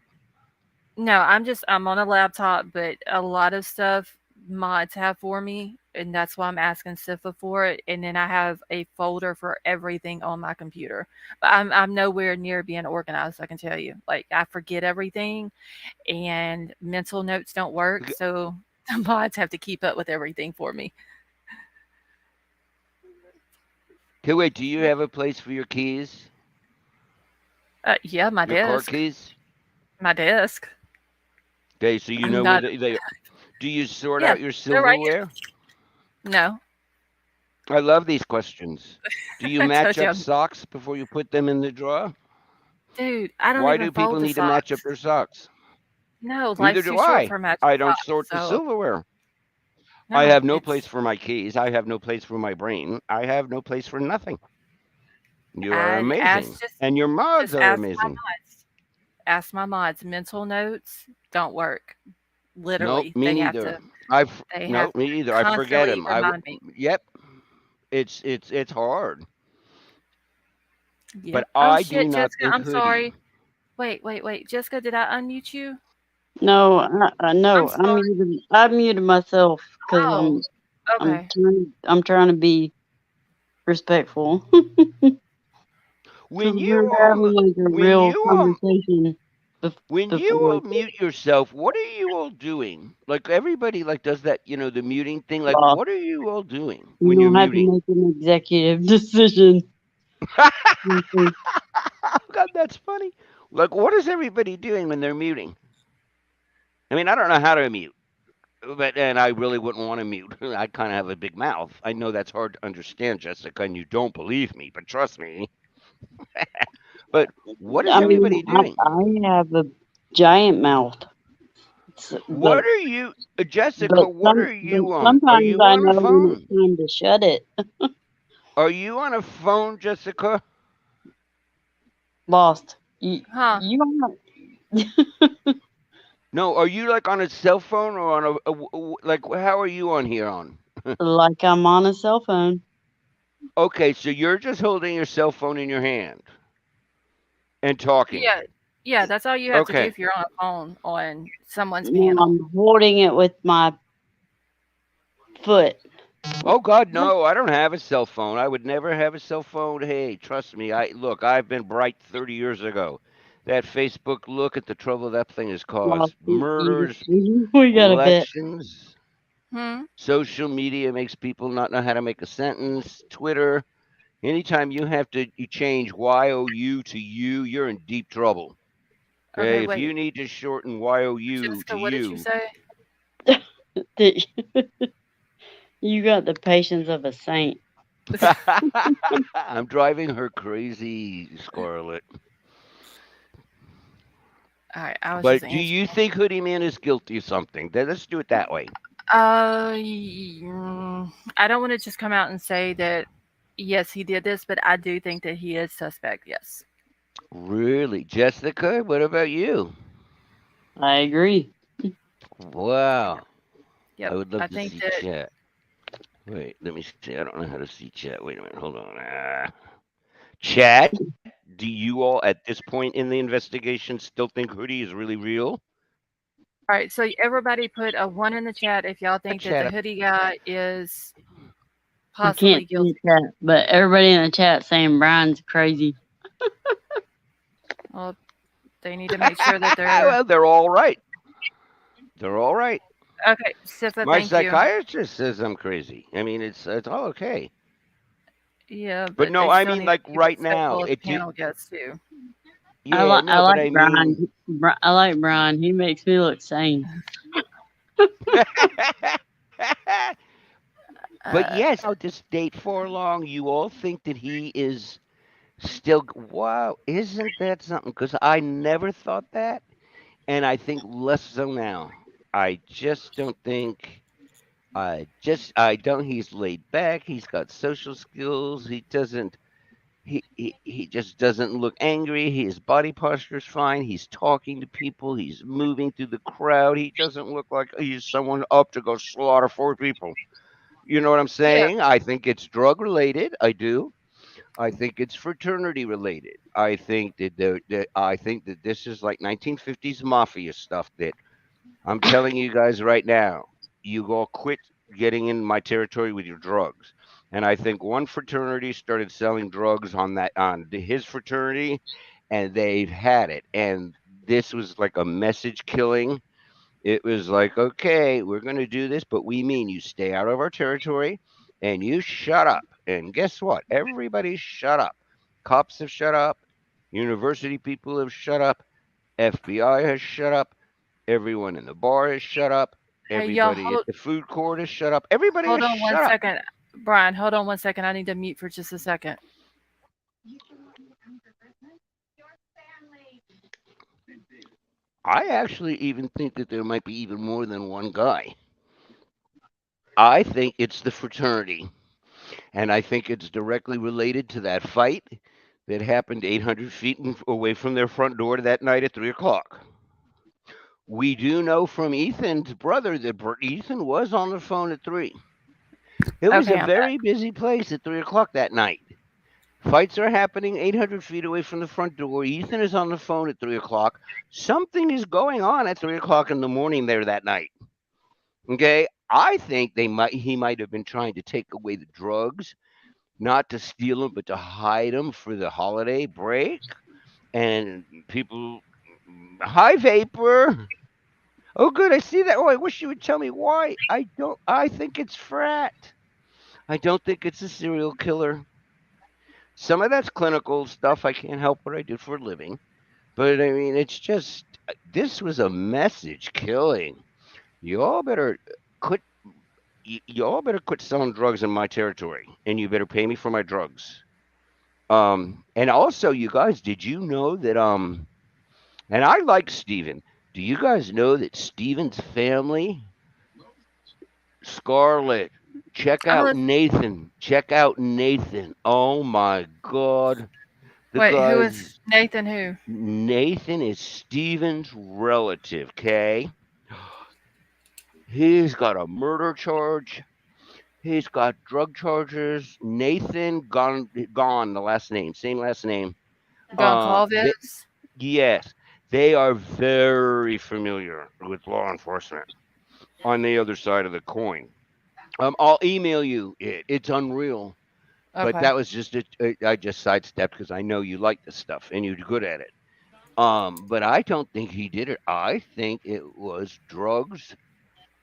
no, I'm on a laptop, but a lot of stuff mods have for me, and that's why I'm asking Sifa for it. And then I have a folder for everything on my computer. But I'm nowhere near being organized, I can tell you. Like I forget everything and mental notes don't work, Beca- so the mods have to keep up with everything for me. Okay, wait. Do you have a place for your keys? Yeah, Your car keys? my desk. Okay, so you I'm know where not. they. Do you sort Yeah, out your they're right here. silverware? No, I love these questions. Do you I match told you, up socks before you put them in the drawer? dude. I don't Why even do fold people the need to match up socks. their socks? No, Neither life's do too short I. for matching I don't socks. sort the So silverware. I no, have no place it's for my keys. I have no place for my brain. I have no place for nothing. You are I amazing. ask And your mods just are ask my amazing. mods. Ask my mods. Mental notes don't work. Nope, Literally, me neither. they have Nope, me to either. I forget constantly them. remind me. Yep. It's hard. But Yep. Oh I do shit, not Jessica, think I'm hoodie. sorry. Wait. Jessica, did I unmute you? No, I'm no, sorry. I muted myself because Oh, okay. I'm trying to be respectful. When Because you we're all having like a when real you all conversation when you before all mute yourself, what are you all doing? Like everybody like does that, the muting thing. Like lost. what are you all doing You when you're don't have to muting? make an executive decision. Mhm. Oh God, that's funny. Like what is everybody doing when they're muting? I mean, I don't know how to mute. And I really wouldn't want to mute. I kind of have a big mouth. I know that's hard to understand, Jessica, and you don't believe me, but trust me. But what is I mean, everybody doing? I have a giant mouth, What are you, Jessica? What are but you on? Are sometimes you I on a know when it's phone? time to shut it. Are you on a phone, Jessica? Lost. Huh. You No, are you like on a cell phone or on like how are you on here on? like I'm on a cell phone. Okay, so you're just holding your cell phone in your hand and talking. Yeah. Yeah, that's all you have to do Okay. if you're on a phone on someone's No, panel. I'm holding it with my foot. Oh God, no! I don't have a cell phone. I would never have a cell phone. Hey, trust me. I've been bright 30 years ago. That Facebook, look at the trouble that thing has Lost. caused. Murders, We got a bit. elections, Hmm. social media makes people not know how to make a sentence. Twitter, anytime you change YOU to you, you're in deep trouble. Okay, Okay, if you wait. need to shorten YOU to Jessica, what did you you, say? You got the patience of a saint. I'm driving her crazy, Scarlet. All right, I was just But do answering. you think Hoodie Man is guilty of something? Then let's do it that way. I don't want to just come out and say that yes, he did this, but I do think that he is suspect. Yes. Really? Jessica, what about you? I agree. Wow. I Yep. would I love to think see that. chat. Wait, let me see. I don't know how to see chat. Wait a minute. Hold on. Chat, do you all at this point in the investigation still think Hoodie is really real? All right. So everybody put a one in the chat if y'all think that the Chat. hoodie guy is I possibly can't see guilty. the chat, but everybody in the chat saying Brian's crazy. Well, they need to make sure that they're Well, they're all right. They're all right. okay. Sifa, My thank you. psychiatrist says I'm crazy. I mean, it's all okay. Yeah, But but no, they I still mean need to like be right now. respectful of the panel guests too. Yeah, I no, but like I Brian. mean I like Brian. He makes me look sane. But Uh, yes, now this date for long, you all think that he is still. Wow, isn't that something? Because I never thought that, and I think less so now. I just don't think. I don't. He's laid back. He's got social skills. He doesn't. He just doesn't look angry. His body posture's fine. He's talking to people. He's moving through the crowd. He doesn't look like he's someone up to go slaughter four people. You know what I'm Yeah. saying? I think it's drug related. I do. I think it's fraternity related. I think that this is like 1950s mafia stuff that I'm telling you guys right now, you all quit getting in my territory with your drugs. And I think one fraternity started selling drugs on his fraternity, and they've had it. And this was like a message killing. It was like, okay, we're going to do this, but we mean you stay out of our territory and you shut up. And guess what? Everybody shut up. Cops have shut up. University people have shut up. FBI has shut up. Everyone in the bar has shut up. Hey, y'all, Everybody at the food court has shut up. Everybody hold has on one shut up. second. Brian, hold on one second. I need to mute for just a second. I actually even think that there might be even more than one guy. I think it's the fraternity. And I think it's directly related to that fight that happened 800 feet away from their front door that night at 3 o'clock. We do know from Ethan's brother that Ethan was on the phone at 3. It was Okay, a I'm back. very busy place at 3 o'clock that night. Fights are happening 800 feet away from the front door. Ethan is on the phone at 3 o'clock. Something is going on at 3 o'clock in the morning there that night. Okay. I think he might have been trying to take away the drugs, not to steal them, but to hide them for the holiday break. And people, hi, Vapor. Oh, good. I see that. Oh, I wish you would tell me why. I don't. I think it's frat. I don't think it's a serial killer. Some of that's clinical stuff. I can't help what I do for a living. But I mean, it's just this was a message killing. You all better quit. You all better quit selling drugs in my territory, and you better pay me for my drugs. And also, you guys, did you know that and I like Steven. Do you guys know that Steven's family, Scarlett, check I'm out listening. Nathan. Check out Nathan. Oh my God. The Wait, who guy's is Nathan who? Nathan is Steven's relative, okay? He's got a murder charge. He's got drug charges. Nathan gone the last name, same last name. They, Goncalves? yes, they are very familiar with law enforcement on the other side of the coin. I'll email you it. It's unreal. But Okay. that was just I just sidestepped because I know you like this stuff and you're good at it. But I don't think he did it. I think it was drugs.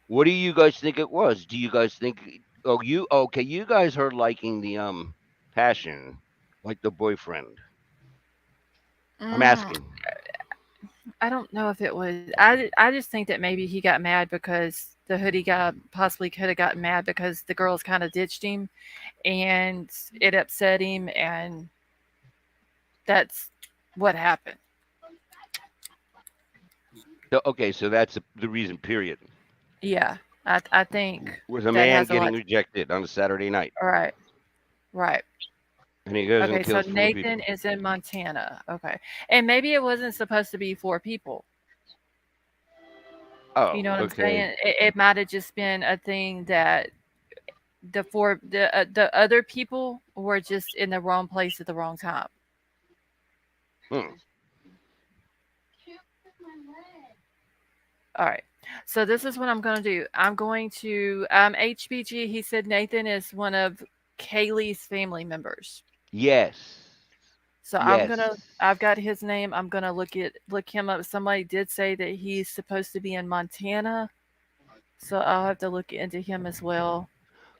What do you guys think it was? Do you guys think? Oh, you okay? You guys are liking the passion, like the boyfriend. I'm Mm, asking. I don't know if it was. I just think that maybe he got mad because the hoodie guy possibly could have gotten mad because the girls kind of ditched him and it upset him, and that's what happened. So, okay, so that's the reason. Period. Yeah, I think Was a that man has a getting lot. rejected on a Saturday night, Right, right. and he goes and Okay, so kills four Nathan people. is in Montana. Okay, and maybe it wasn't supposed to be four people. You Oh, know what I'm okay. saying? It might have just been a thing that the other people were just in the wrong place at the wrong time. Hmm. All right. So this is what I'm going to do. I'm going to HBG. He said Nathan is one of Kaylee's family members. Yes. So Yes. I've got his name. I'm gonna look him up. Somebody did say that he's supposed to be in Montana, so I'll have to look into him as well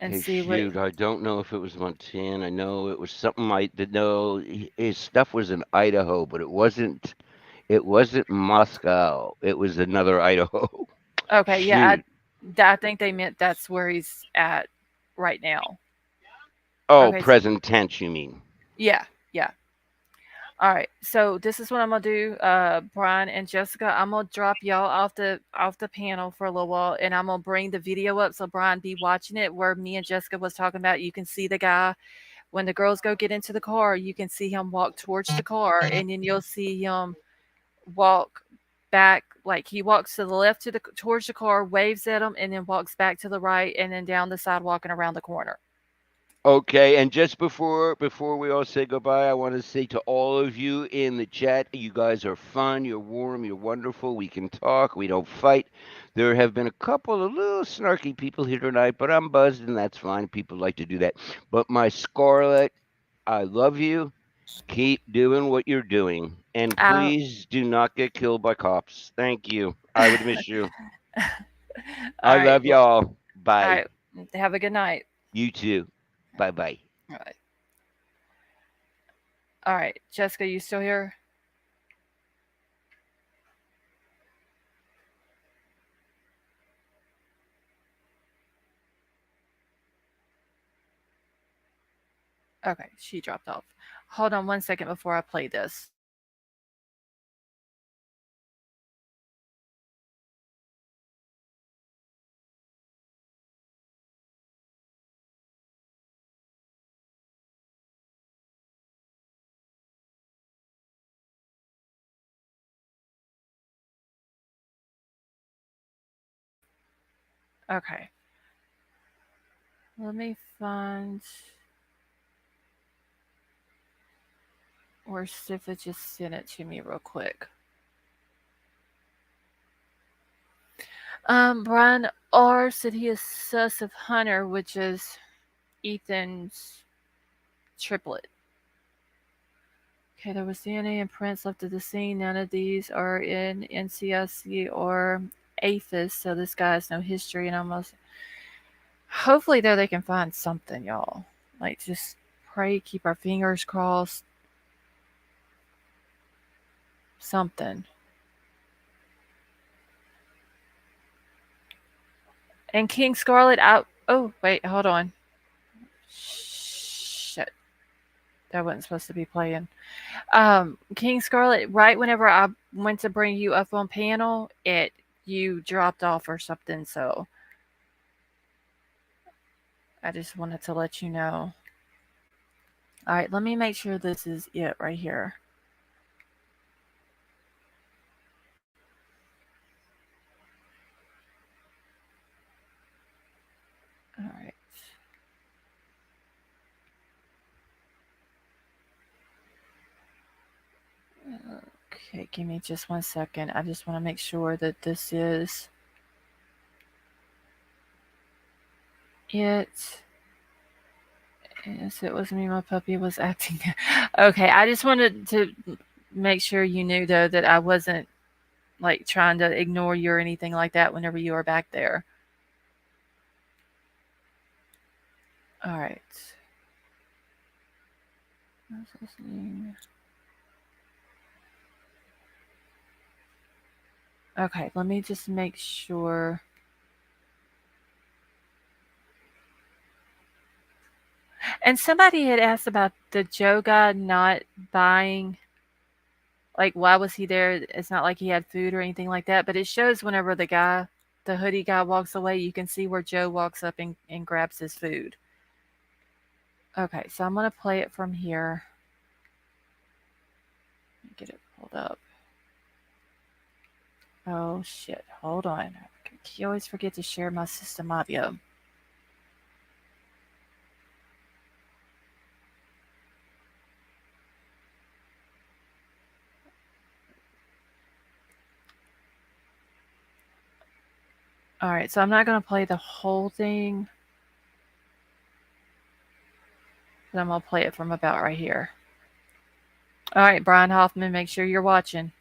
and Okay, see what. shoot. I don't know if it was Montana. I know it was something I did know. His stuff was in Idaho, but it wasn't. It wasn't Moscow. It was another Idaho. Okay, yeah, Shoot. I think they meant that's where he's at right now. Oh, Okay, so present tense, you mean? yeah, yeah. All right, so this is what I'm gonna do, Brian and Jessica. I'm gonna drop y'all off the panel for a little while, and I'm gonna bring the video up. So Brian, be watching it where me and Jessica was talking about. You can see the guy when the girls go get into the car. You can see him walk towards the car, and then you'll see him walk. back, like he walks to the left towards the car, waves at them, and then walks back to the right, and then down the sidewalk and around the corner. Okay, and just before we all say goodbye, I want to say to all of you in the chat, you guys are fun, you're warm, you're wonderful. We can talk, we don't fight. There have been a couple of little snarky people here tonight, but I'm buzzed, and that's fine. People like to do that. But my Scarlet, I love you. Keep doing what you're doing, and Uh, please do not get killed by cops. Thank you. I would miss you. all I right. love Well, y'all. all Bye. right. Have a good night. You too. Bye bye. All right. All right. Jessica, you still here? Okay. She dropped off. Hold on 1 second before I play this. Okay. Let me find or see if it just sent it to me real quick. Brian R said he is sus of Hunter, which is Ethan's triplet. Okay, there was DNA and prints left at the scene. None of these are in NCIC or APHIS, so this guy has no history and almost. Hopefully, there they can find something, y'all. Like, just pray, keep our fingers crossed. Something. And King Scarlet out. Oh, wait, hold on. Shit. That wasn't supposed to be playing. King Scarlet, right whenever I went to bring you up on panel, you dropped off or something, so I just wanted to let you know. All right, let me make sure this is it right here. All right. Okay, give me just 1 second. I just want to make sure that this is it. Yes, it was me. My puppy was acting. Okay, I just wanted to make sure you knew, though, that I wasn't like trying to ignore you or anything like that whenever you were back there. All right. Okay, let me just make sure. And somebody had asked about the Joe guy not buying. Like, why was he there? It's not like he had food or anything like that, but it shows whenever the hoodie guy walks away, you can see where Joe walks up and grabs his food. Okay, so I'm going to play it from here. Let me get it pulled up. Oh, shit. Hold on. You always forget to share my system audio. All right, so I'm not going to play the whole thing, but I'm going to play it from about right here. All right, Brian Hoffman, make sure you're watching.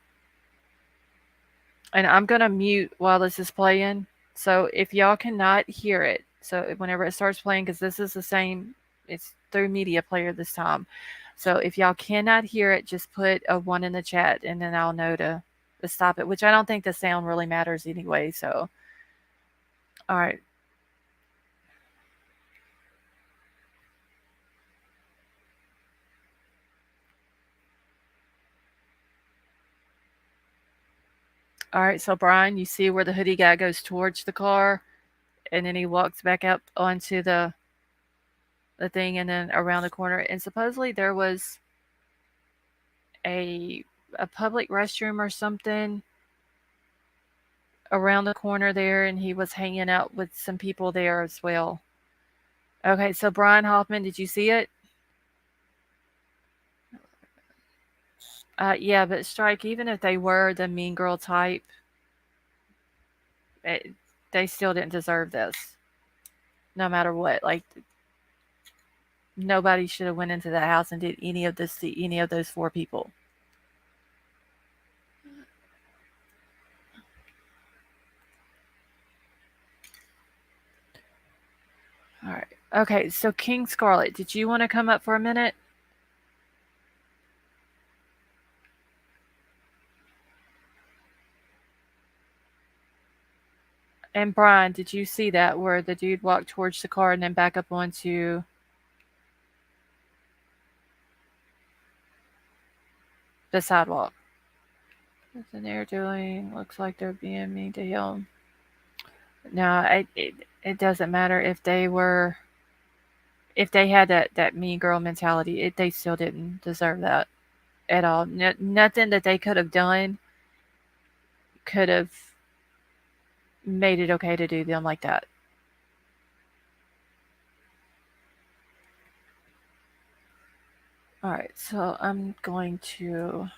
And I'm going to mute while this is playing. So if y'all cannot hear it, so whenever it starts playing, because this is the same, it's through Media Player this time. So if y'all cannot hear it, just put a 1 in the chat, and then I'll know to stop it, which I don't think the sound really matters anyway. So, all right. All right, so Brian, you see where the hoodie guy goes towards the car, and then he walks back up onto the thing, and then around the corner. And supposedly there was a public restroom or something around the corner there, and he was hanging out with some people there as well. Okay, so Brian Hoffman, did you see it? Yeah, but Strike, even if they were the mean girl type, it, they still didn't deserve this. No matter what, like nobody should have went into that house and did any of this to any of those four people. All right. Okay, so King Scarlet, did you want to come up for a minute? And Brian, did you see that where the dude walked towards the car and then back up onto the sidewalk? Nothing they're doing. Looks like they're being mean to him. No, it doesn't matter if they were, if they had that mean girl mentality. They still didn't deserve that at all. Nothing that they could have done could have made it okay to do them like that. All right, so I'm going to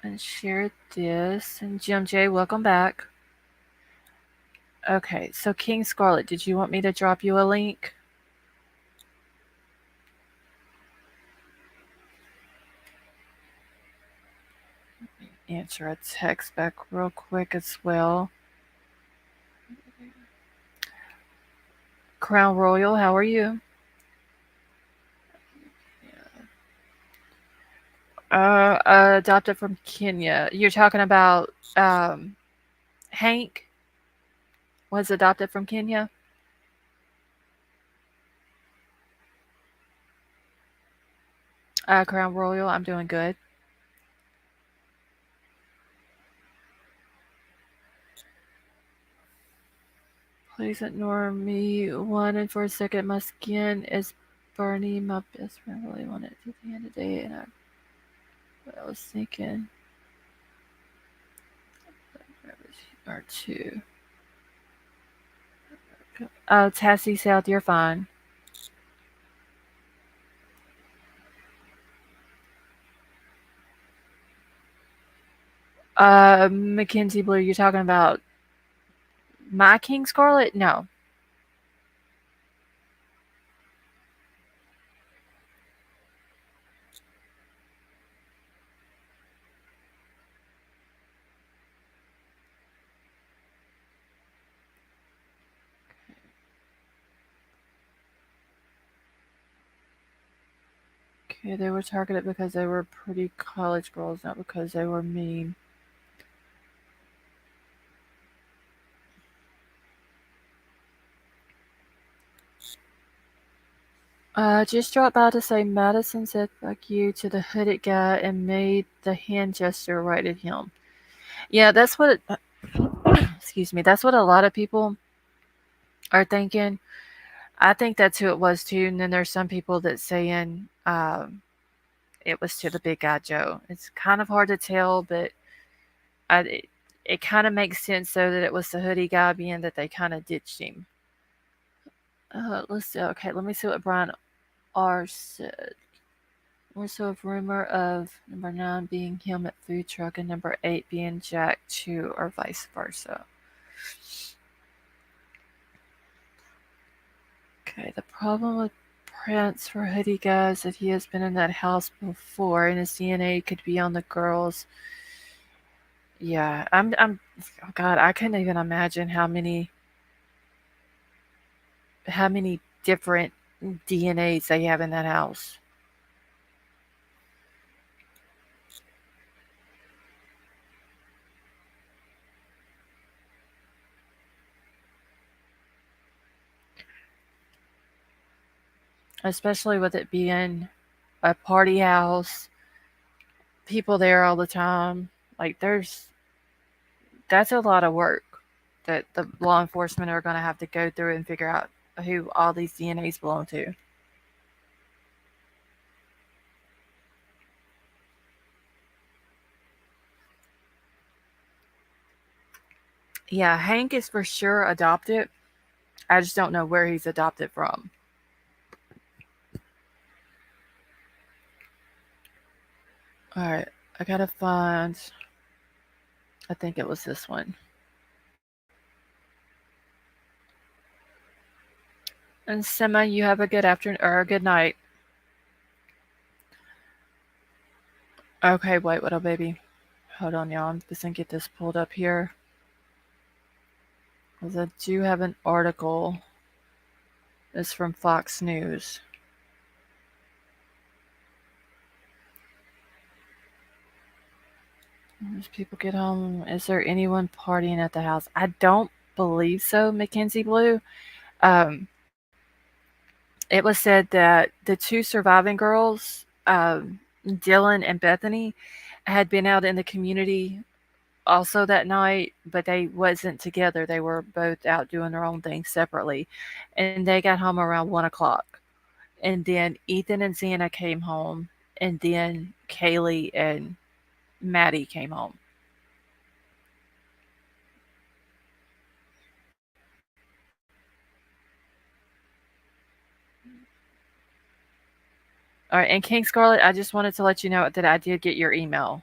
unshare this. And Jim J, welcome back. Okay, so King Scarlet, did you want me to drop you a link? Answer a text back real quick as well. Crown Royal, how are you? Adopted from Kenya. You're talking about Hank was adopted from Kenya? Crown Royal, I'm doing good. Please ignore me. One and for a second, my skin is burning. My best friend really wanted it to the end of the day, and I was thinking, or two. Tassie South, you're fine. Mackenzie Blue, you're talking about my King Scarlet? No. Okay, they were targeted because they were pretty college girls, not because they were mean. Just dropped by to say Madison said fuck you to the hooded guy and made the hand gesture right at him. Yeah, that's what excuse me, that's what a lot of people are thinking. I think that's who it was too. And then there's some people that saying it was to the big guy Joe. It's kind of hard to tell, but it kind of makes sense though that it was the hoodie guy, being that they kind of ditched him. Let's see. Okay, let me see what Brian R said. More so a rumor of number 9 being him at food truck and number 8 being Jack 2 or vice versa. Okay, the problem with Prince for hoodie guys that he has been in that house before and his DNA could be on the girls. Yeah, I'm oh God, I couldn't even imagine how many different DNAs they have in that house. Especially with it being a party house, people there all the time. Like that's a lot of work that the law enforcement are going to have to go through and figure out who all these DNAs belong to. Yeah, Hank is for sure adopted. I just don't know where he's adopted from. All right, I gotta find. I think it was this one. And Sima, you have a good afternoon or a good night. Okay, wait, what up, baby? Hold on, y'all. I'm just gonna get this pulled up here. Because I do have an article. It's from Fox News. As people get home, is there anyone partying at the house? I don't believe so, Mackenzie Blue. Um, it was said that the two surviving girls, Dylan and Bethany, had been out in the community also that night, but they wasn't together. They were both out doing their own thing separately, and they got home around 1 o'clock. And then Ethan and Xana came home, and then Kaylee and Maddie came home. All right, and King Scarlet, I just wanted to let you know that I did get your email,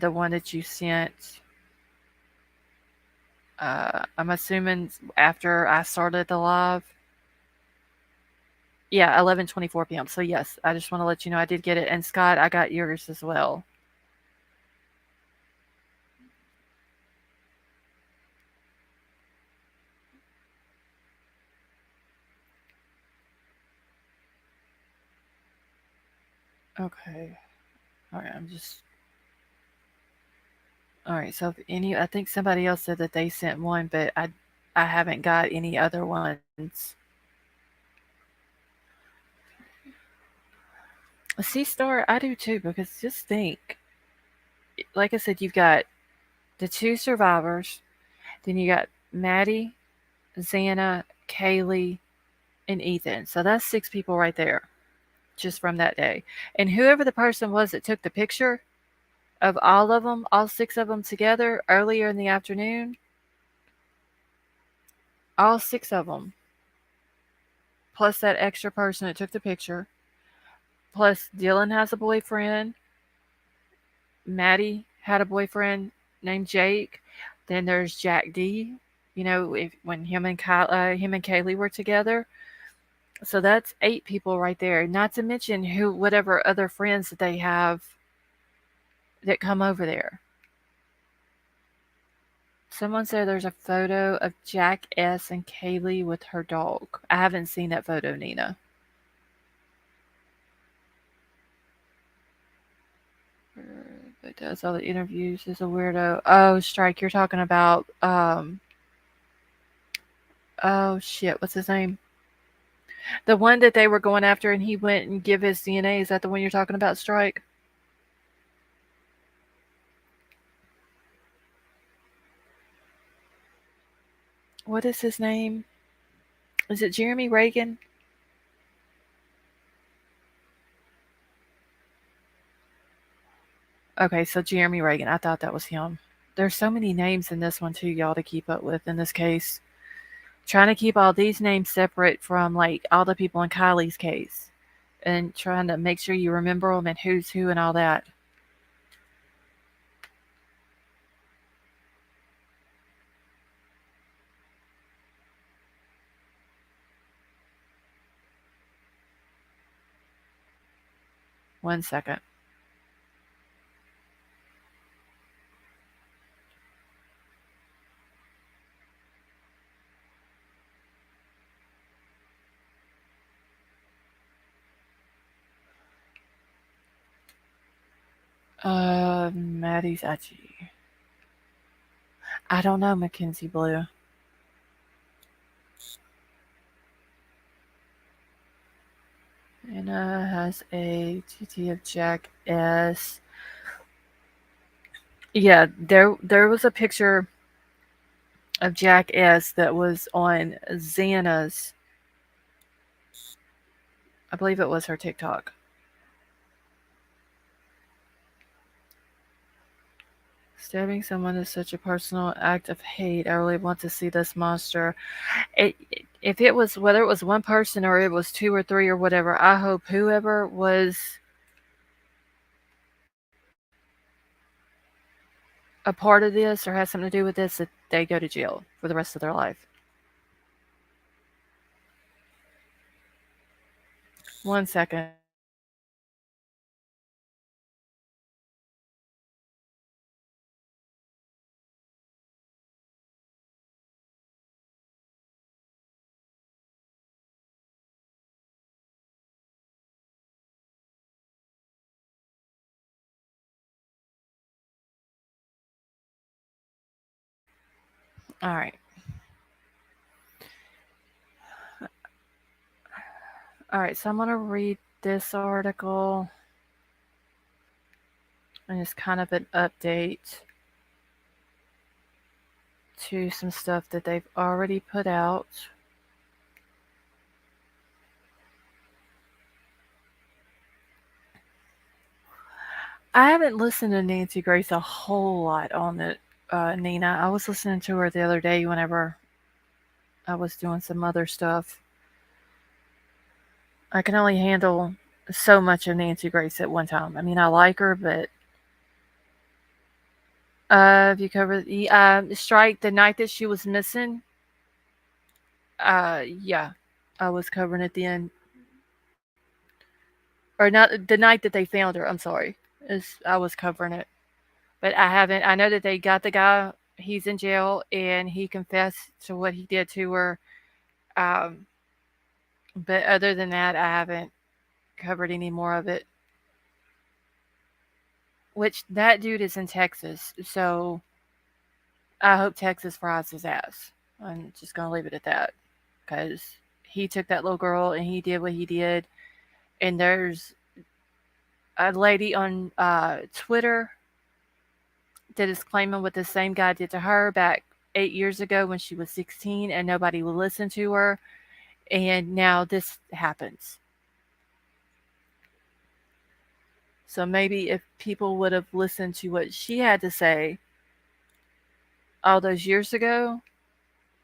the one that you sent. I'm assuming after I started the live. Yeah, 11:24 p.m. So yes, I just want to let you know I did get it. And Scott, I got yours as well. Okay. All right. All right. So if any, I think somebody else said that they sent one, but I haven't got any other ones. See, Star, I do too because just think, like I said, you've got the two survivors, then you got Maddie, Xana, Kaylee, and Ethan. So that's 6 people right there, just from that day. And whoever the person was that took the picture of all of them, all 6 of them together earlier in the afternoon, all 6 of them, plus that extra person that took the picture, plus Dylan has a boyfriend, Maddie had a boyfriend named Jake, then there's Jack D. You know, if when him and Kaylee were together, so that's 8 people right there. Not to mention who whatever other friends that they have that come over there. Someone said there's a photo of Jack S and Kaylee with her dog. I haven't seen that photo, Nina. But does all the interviews is a weirdo. Oh, Strike, you're talking about oh shit, what's his name? The one that they were going after and he went and give his DNA. Is that the one you're talking about, Strike? What is his name? Is it Jeremy Reagan? Okay, so Jeremy Reagan. I thought that was him. There's so many names in this one too, y'all, to keep up with in this case. Trying to keep all these names separate from like all the people in Kylie's case. And trying to make sure you remember them and who's who and all that. One second. Maddie's Achi. I don't know, Mackenzie Blue. Anna has a TT of Jack S. Yeah, there was a picture of Jack S that was on Xana's. I believe it was her TikTok. Stabbing someone is such a personal act of hate. I really want to see this monster. If it was, whether it was one person or it was two or three or whatever, I hope whoever was a part of this or has something to do with this, that they go to jail for the rest of their life. One second. All right. All right. So I'm going to read this article, and it's kind of an update to some stuff that they've already put out. I haven't listened to Nancy Grace a whole lot on it, Nina. I was listening to her the other day whenever I was doing some other stuff. I can only handle so much of Nancy Grace at one time. I mean, I like her, but if you cover the strike the night that she was missing, yeah, I was covering it then, or not the night that they found her. I'm sorry, I was covering it, but I haven't. I know that they got the guy. He's in jail, and he confessed to what he did to her. Um, but other than that, I haven't covered any more of it. Which that dude is in Texas, so I hope Texas fries his ass. I'm just gonna leave it at that, because he took that little girl and he did what he did. And there's a lady on Twitter that is claiming what the same guy did to her back 8 years ago when she was 16, and nobody would listen to her. And now this happens. So maybe if people would have listened to what she had to say all those years ago,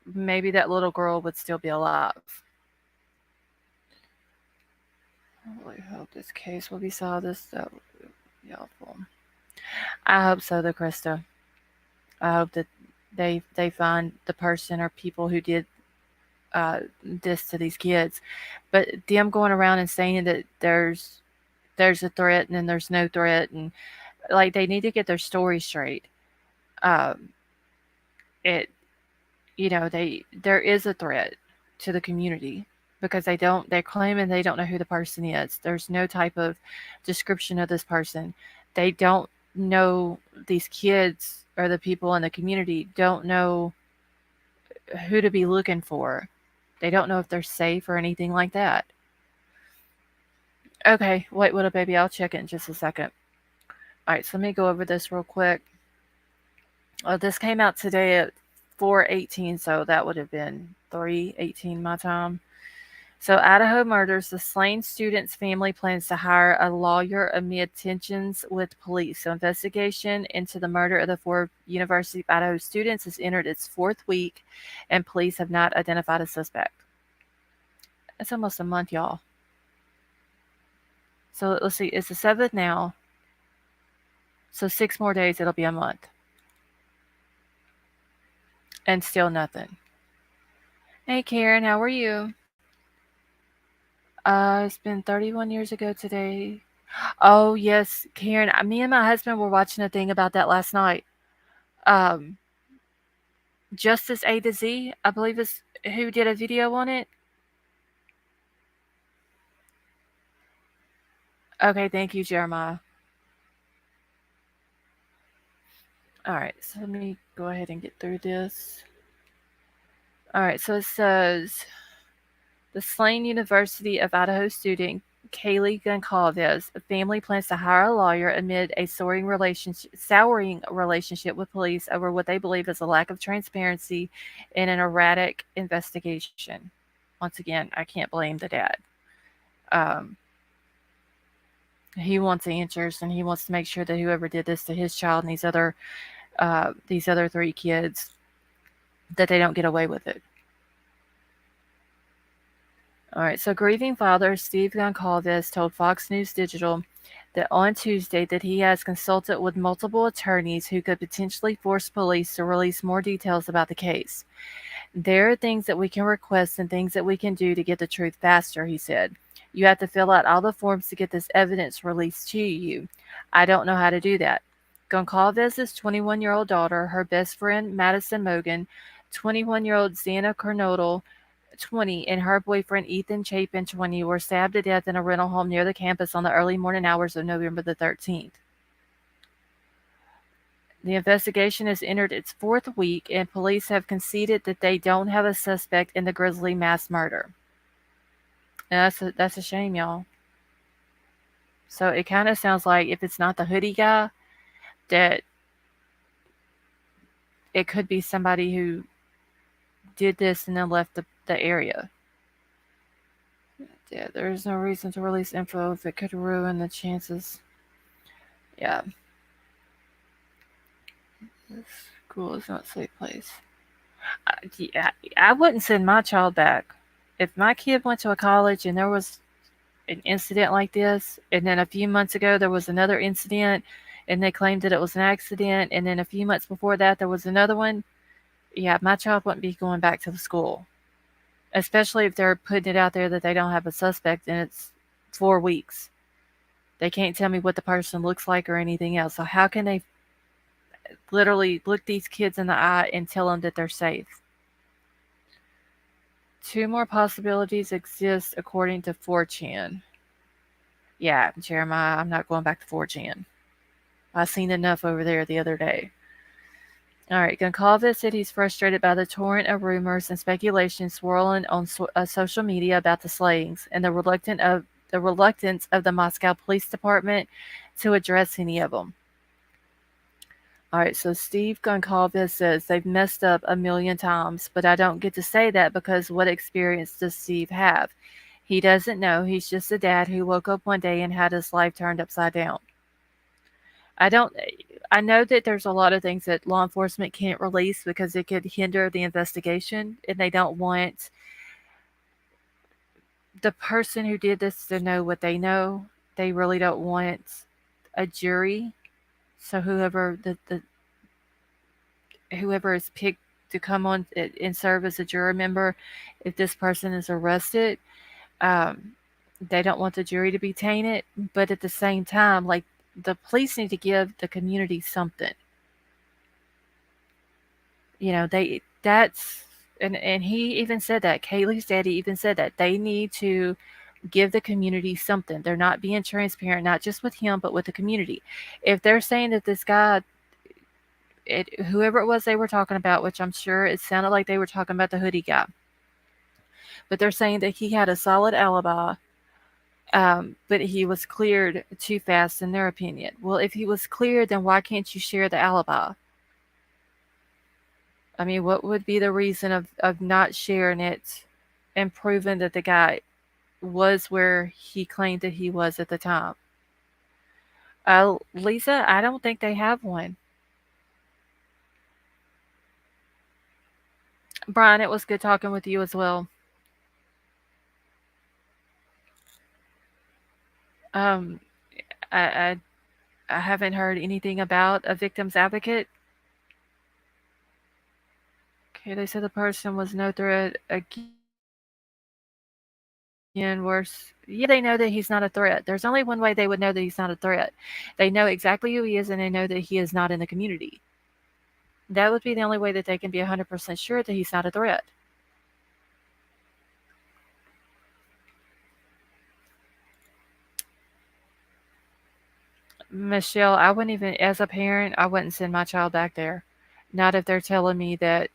maybe that little girl would still be alive. I really hope this case will be solved. This that would be helpful. I hope so, though, Krista. I hope that they find the person or people who did uh, this to these kids. But them going around and saying that there's a threat and then there's no threat, and like they need to get their story straight. Um, it there is a threat to the community because they're claiming they don't know who the person is. There's no type of description of this person. They don't know, these kids or the people in the community don't know who to be looking for. They don't know if they're safe or anything like that. Okay, wait, what up, baby? I'll check it in just a second. All right, so let me go over this real quick. This came out today at 4:18, so that would have been 3:18 my time. So, Idaho murders. The slain student's family plans to hire a lawyer amid tensions with police. So, investigation into the murder of the four University of Idaho students has entered its fourth week, and police have not identified a suspect. It's almost a month, y'all. So, let's see, it's the 7th now. So, 6 more days, it'll be a month. And still nothing. Hey, Karen, how are you? It's been 31 years ago today. Oh, yes, Karen. Me and my husband were watching a thing about that last night. Um, Justice A to Z, I believe is who did a video on it. Okay, thank you, Jeremiah. All right, so let me go ahead and get through this. All right, so it says the slain University of Idaho student Kaylee Goncalves, a family plans to hire a lawyer amid a souring relationship with police over what they believe is a lack of transparency in an erratic investigation. Once again, I can't blame the dad. Um, he wants answers, and he wants to make sure that whoever did this to his child and these other these other three kids, that they don't get away with it. All right, so grieving father Steve Goncalves told Fox News Digital that on Tuesday that he has consulted with multiple attorneys who could potentially force police to release more details about the case. There are things that we can request and things that we can do to get the truth faster, he said. You have to fill out all the forms to get this evidence released to you. I don't know how to do that. Goncalves' 21-year-old daughter, her best friend Madison Mogan, 21-year-old Xana Kernodle, 20, and her boyfriend Ethan Chapin, 20, were stabbed to death in a rental home near the campus on the early morning hours of November the 13th. The investigation has entered its fourth week, and police have conceded that they don't have a suspect in the grisly mass murder. And that's a shame, y'all. So it kind of sounds like if it's not the hoodie guy, that it could be somebody who did this and then left the area. Yeah, there's no reason to release info if it could ruin the chances. Yeah. This school is not a safe place. Yeah, I wouldn't send my child back. If my kid went to a college and there was an incident like this, and then a few months ago there was another incident, and they claimed that it was an accident, and then a few months before that there was another one, yeah, my child wouldn't be going back to the school. Especially if they're putting it out there that they don't have a suspect and it's 4 weeks. They can't tell me what the person looks like or anything else. So how can they literally look these kids in the eye and tell them that they're safe? 2 more possibilities exist according to 4chan. Yeah, Jeremiah, I'm not going back to 4chan. I seen enough over there the other day. All right, Goncalves said he's frustrated by the torrent of rumors and speculation swirling on social media about the slayings and the reluctance of the Moscow Police Department to address any of them. All right, so Steve Goncalves says they've messed up a million times, but I don't get to say that because what experience does Steve have? He doesn't know. He's just a dad who woke up one day and had his life turned upside down. I know that there's a lot of things that law enforcement can't release because it could hinder the investigation, and they don't want the person who did this to know what they know. They really don't want a jury. So whoever is picked to come on and serve as a jury member, if this person is arrested, they don't want the jury to be tainted. But at the same time, like, the police need to give the community something. You know, and he even said that. Kaylee's daddy even said that they need to give the community something. They're not being transparent, not just with him, but with the community. If they're saying that this guy, whoever it was they were talking about, which I'm sure it sounded like they were talking about the hoodie guy, but they're saying that he had a solid alibi, but he was cleared too fast in their opinion. Well, if he was cleared, then why can't you share the alibi? I mean, what would be the reason of not sharing it and proving that the guy was where he claimed that he was at the time? Lisa, I don't think they have one. Brian, it was good talking with you as well. Um, I haven't heard anything about a victim's advocate. Okay, they said the person was no threat again. Worse, yeah, they know that he's not a threat. There's only one way they would know that he's not a threat. They know exactly who he is, and they know that he is not in the community. That would be the only way that they can be 100% sure that he's not a threat. Michelle, I wouldn't even, as a parent, I wouldn't send my child back there. Not if they're telling me that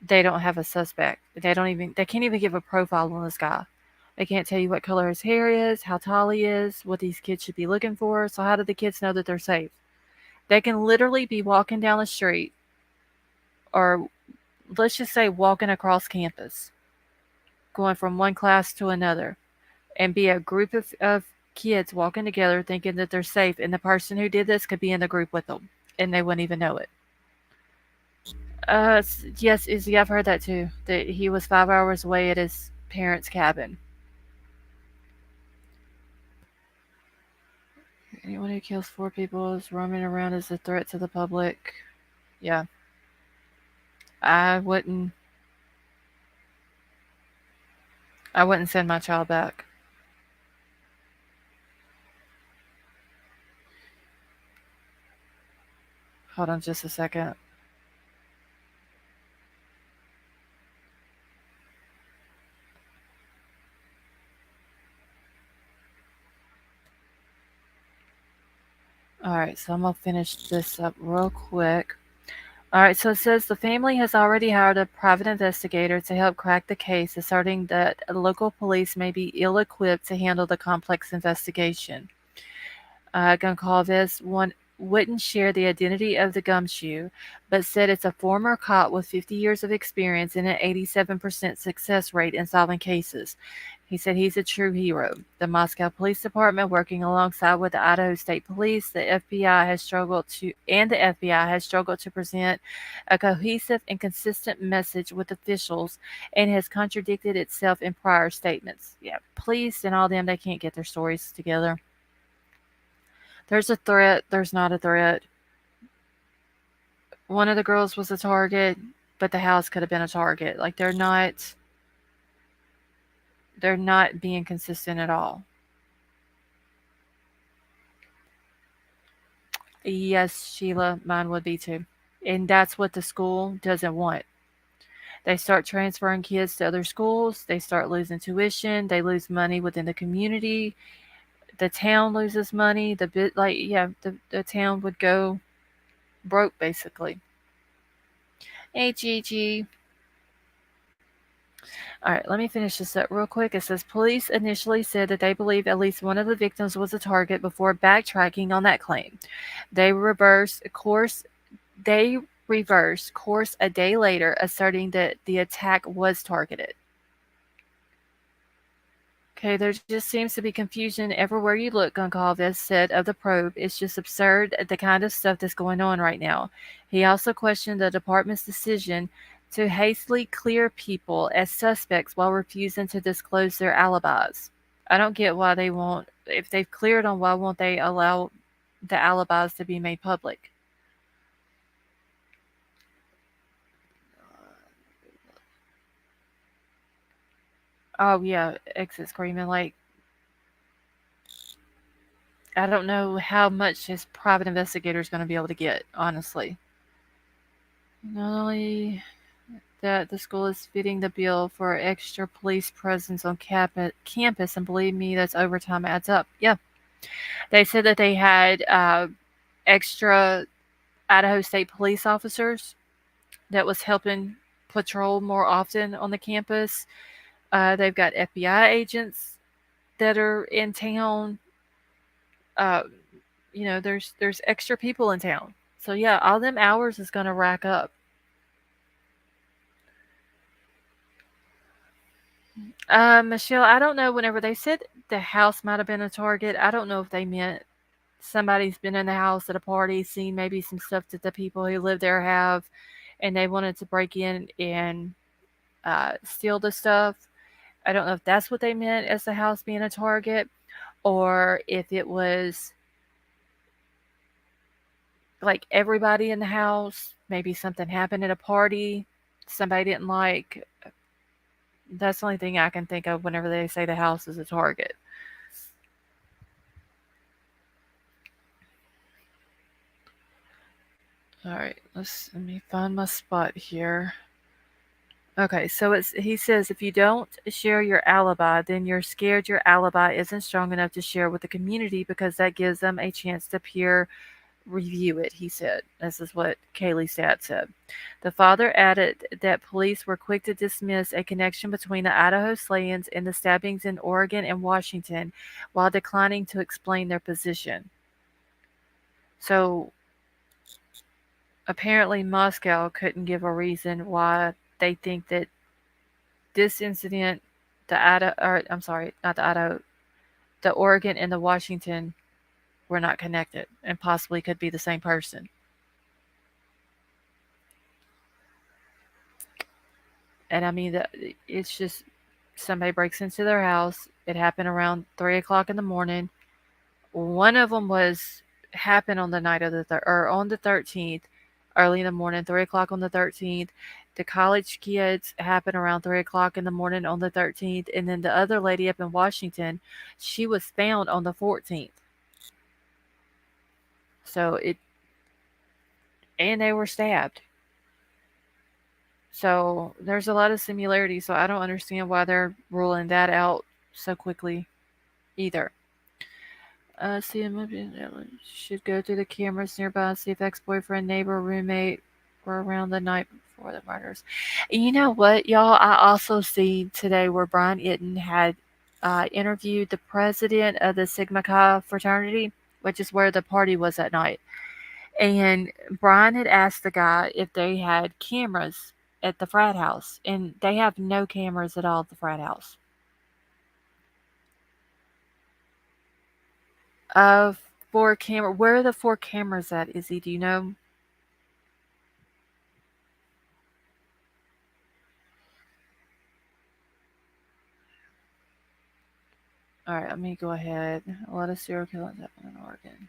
they don't have a suspect. They can't even give a profile on this guy. They can't tell you what color his hair is, how tall he is, what these kids should be looking for. So how do the kids know that they're safe? They can literally be walking down the street, or let's just say walking across campus, going from one class to another, and be a group of kids walking together thinking that they're safe, and the person who did this could be in the group with them. and they wouldn't even know it. Yes, Izzy, I've heard that too. That he was 5 hours away at his parents' cabin. Anyone who kills 4 people is roaming around as a threat to the public. Yeah, I wouldn't. I wouldn't send my child back. Hold on just a second. All right, so I'm gonna finish this up real quick. All right, so it says the family has already hired a private investigator to help crack the case, asserting that local police may be ill equipped to handle the complex investigation. Goncalves wouldn't share the identity of the gumshoe, but said it's a former cop with 50 years of experience and an 87% success rate in solving cases. He said he's a true hero. The Moscow Police Department, working alongside with the Idaho State Police, the FBI has struggled to present a cohesive and consistent message with officials and has contradicted itself in prior statements. Yeah, police and all them, they can't get their stories together. There's a threat, there's not a threat. One of the girls was a target, but the house could have been a target. Like they're not being consistent at all. Yes, Sheila, mine would be too. And that's what the school doesn't want. They start transferring kids to other schools, they start losing tuition, they lose money within the community, the town loses money, the town would go broke basically. Hey Gigi. All right, let me finish this up real quick. It says police initially said that they believe at least one of the victims was a target before backtracking on that claim. They they reversed course a day later, asserting that the attack was targeted. Okay, there just seems to be confusion everywhere you look, Goncalves said of the probe. It's just absurd, the kind of stuff that's going on right now. He also questioned the department's decision to hastily clear people as suspects while refusing to disclose their alibis. I don't get why they won't, if they've cleared them, why won't they allow the alibis to be made public? Oh, yeah, exit screaming. Like, I don't know how much his private investigator is going to be able to get, honestly. Not only that, the school is fitting the bill for extra police presence on campus, and believe me, that's overtime adds up. Yeah. They said that they had extra Idaho State police officers that was helping patrol more often on the campus. They've got FBI agents that are in town. Uh, there's extra people in town. So yeah, all them hours is going to rack up. Michelle, I don't know. Whenever they said the house might have been a target, I don't know if they meant somebody's been in the house at a party, seen maybe some stuff that the people who live there have, and they wanted to break in and steal the stuff. I don't know if that's what they meant as the house being a target, or if it was like everybody in the house. Maybe something happened at a party somebody didn't like. That's the only thing I can think of whenever they say the house is a target. All right, let me find my spot here. Okay, so he says if you don't share your alibi, then you're scared your alibi isn't strong enough to share with the community because that gives them a chance to peer review it, he said. This is what Kaylee's dad said. The father added that police were quick to dismiss a connection between the Idaho slayings and the stabbings in Oregon and Washington while declining to explain their position. So apparently Moscow couldn't give a reason why they think that this incident, the Oregon and the Washington were not connected and possibly could be the same person. And I mean, it's just somebody breaks into their house. It happened around 3 o'clock in the morning. One of them was happened on the night of or on the 13th, early in the morning, 3 o'clock on the 13th. The college kids happened around 3 o'clock in the morning on the 13th, and then the other lady up in Washington, she was found on the 14th. So it and they were stabbed. So there's a lot of similarities. So I don't understand why they're ruling that out so quickly either. See a movie. Should go through the cameras nearby and see if ex-boyfriend, neighbor, roommate were around the night before the murders. And you know what, y'all? I also see today where Brian Itten had interviewed the president of the Sigma Chi fraternity, which is where the party was that night. And Brian had asked the guy if they had cameras at the frat house, and they have no cameras at all at the frat house. Of four camera, where are the four cameras at, Izzy? Do you know? All right, let me go ahead. A lot of serial killings happen in Oregon.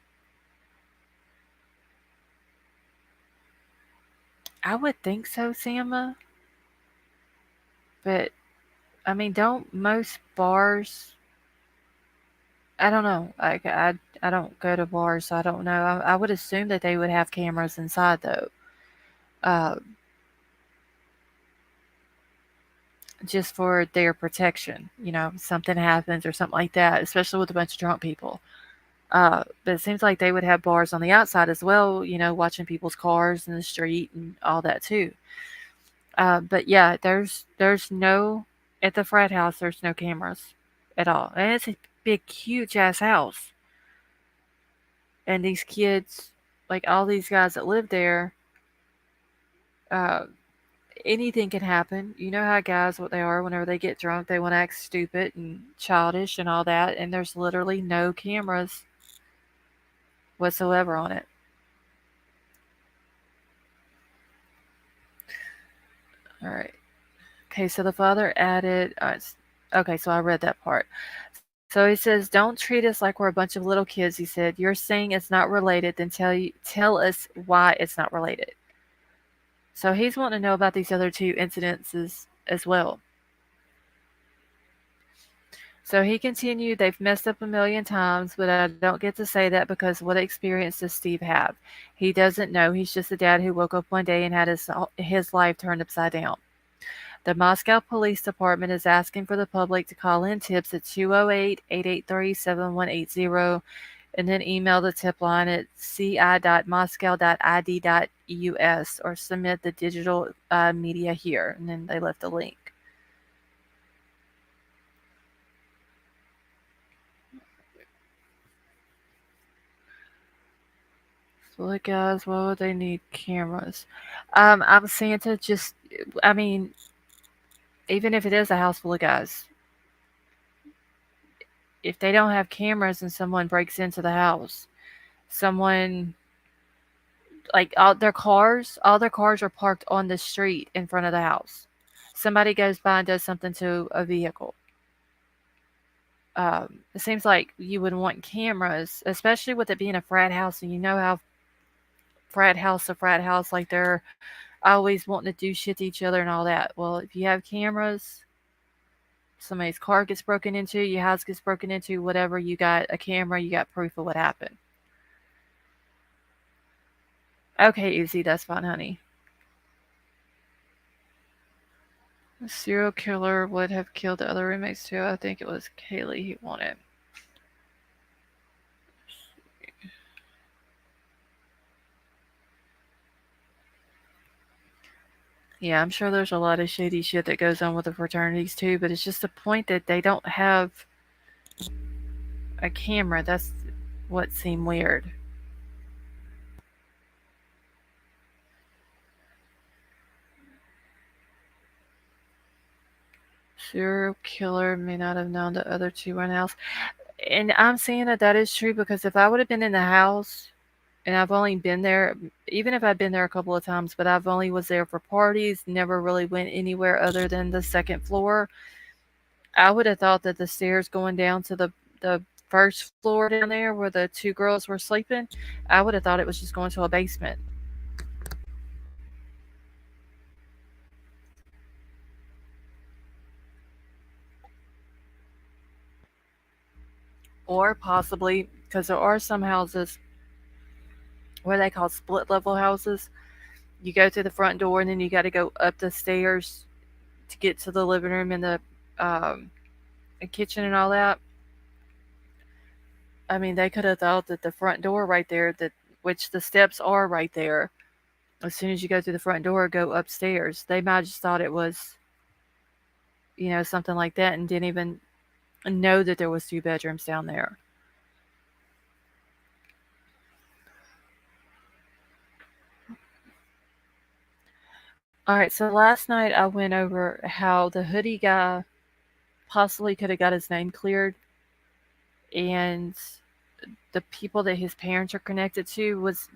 I would think so, Sama. But I mean, don't most bars? I don't know. I don't go to bars, so I don't know. I would assume that they would have cameras inside though, uh, just for their protection. You know, something happens or something like that, especially with a bunch of drunk people. But it seems like they would have bars on the outside as well. You know, watching people's cars in the street and all that too. But yeah, there's no at the frat house. There's no cameras at all, and it's a big, huge ass house. And these kids, like all these guys that live there, uh, anything can happen. You know how guys what they are whenever they get drunk, they want to act stupid and childish and all that. And there's literally no cameras whatsoever on it. All right. Okay, so the father added. Okay, so I read that part. So he says, "Don't treat us like we're a bunch of little kids." He said, "You're saying it's not related, then tell us why it's not related." So he's wanting to know about these other two incidences as well. So he continued, "They've messed up a million times, but I don't get to say that because what experience does Steve have? He doesn't know. He's just a dad who woke up one day and had his life turned upside down." The Moscow Police Department is asking for the public to call in tips at 208-883-7180 and then email the tip line at ci.moscow.id.us or submit the digital media here. And then they left the link. So, look, guys, why would they need cameras? I'm saying to just, I mean, even if it is a house full of guys, if they don't have cameras and someone breaks into the house, someone like all their cars are parked on the street in front of the house. Somebody goes by and does something to a vehicle. It seems like you would want cameras, especially with it being a frat house, and you know how frat house, like they're always wanting to do shit to each other and all that. Well, if you have cameras, somebody's car gets broken into, your house gets broken into, whatever, you got a camera, you got proof of what happened. Okay, Uzi, that's fine, honey. The serial killer would have killed the other roommates too. I think it was Kaylee he wanted. Yeah, I'm sure there's a lot of shady shit that goes on with the fraternities too, but it's just the point that they don't have a camera. That's what seemed weird. Serial killer may not have known the other two were in the house. And I'm saying that that is true because if I would have been in the house and I've only been there, even if I've been there a couple of times, but I've only was there for parties, never really went anywhere other than the second floor. I would have thought that the stairs going down to the first floor down there where the two girls were sleeping, I would have thought it was just going to a basement. Or possibly because there are some houses what they call split level houses. You go through the front door and then you got to go up the stairs to get to the living room and um, the kitchen and all that. I mean, they could have thought that the front door right there, that which the steps are right there. As soon as you go through the front door, go upstairs. They might have just thought it was, something like that, and didn't even know that there was two bedrooms down there. All right, so last night I went over how the hoodie guy possibly could have got his name cleared, and the people that his parents are connected to. Was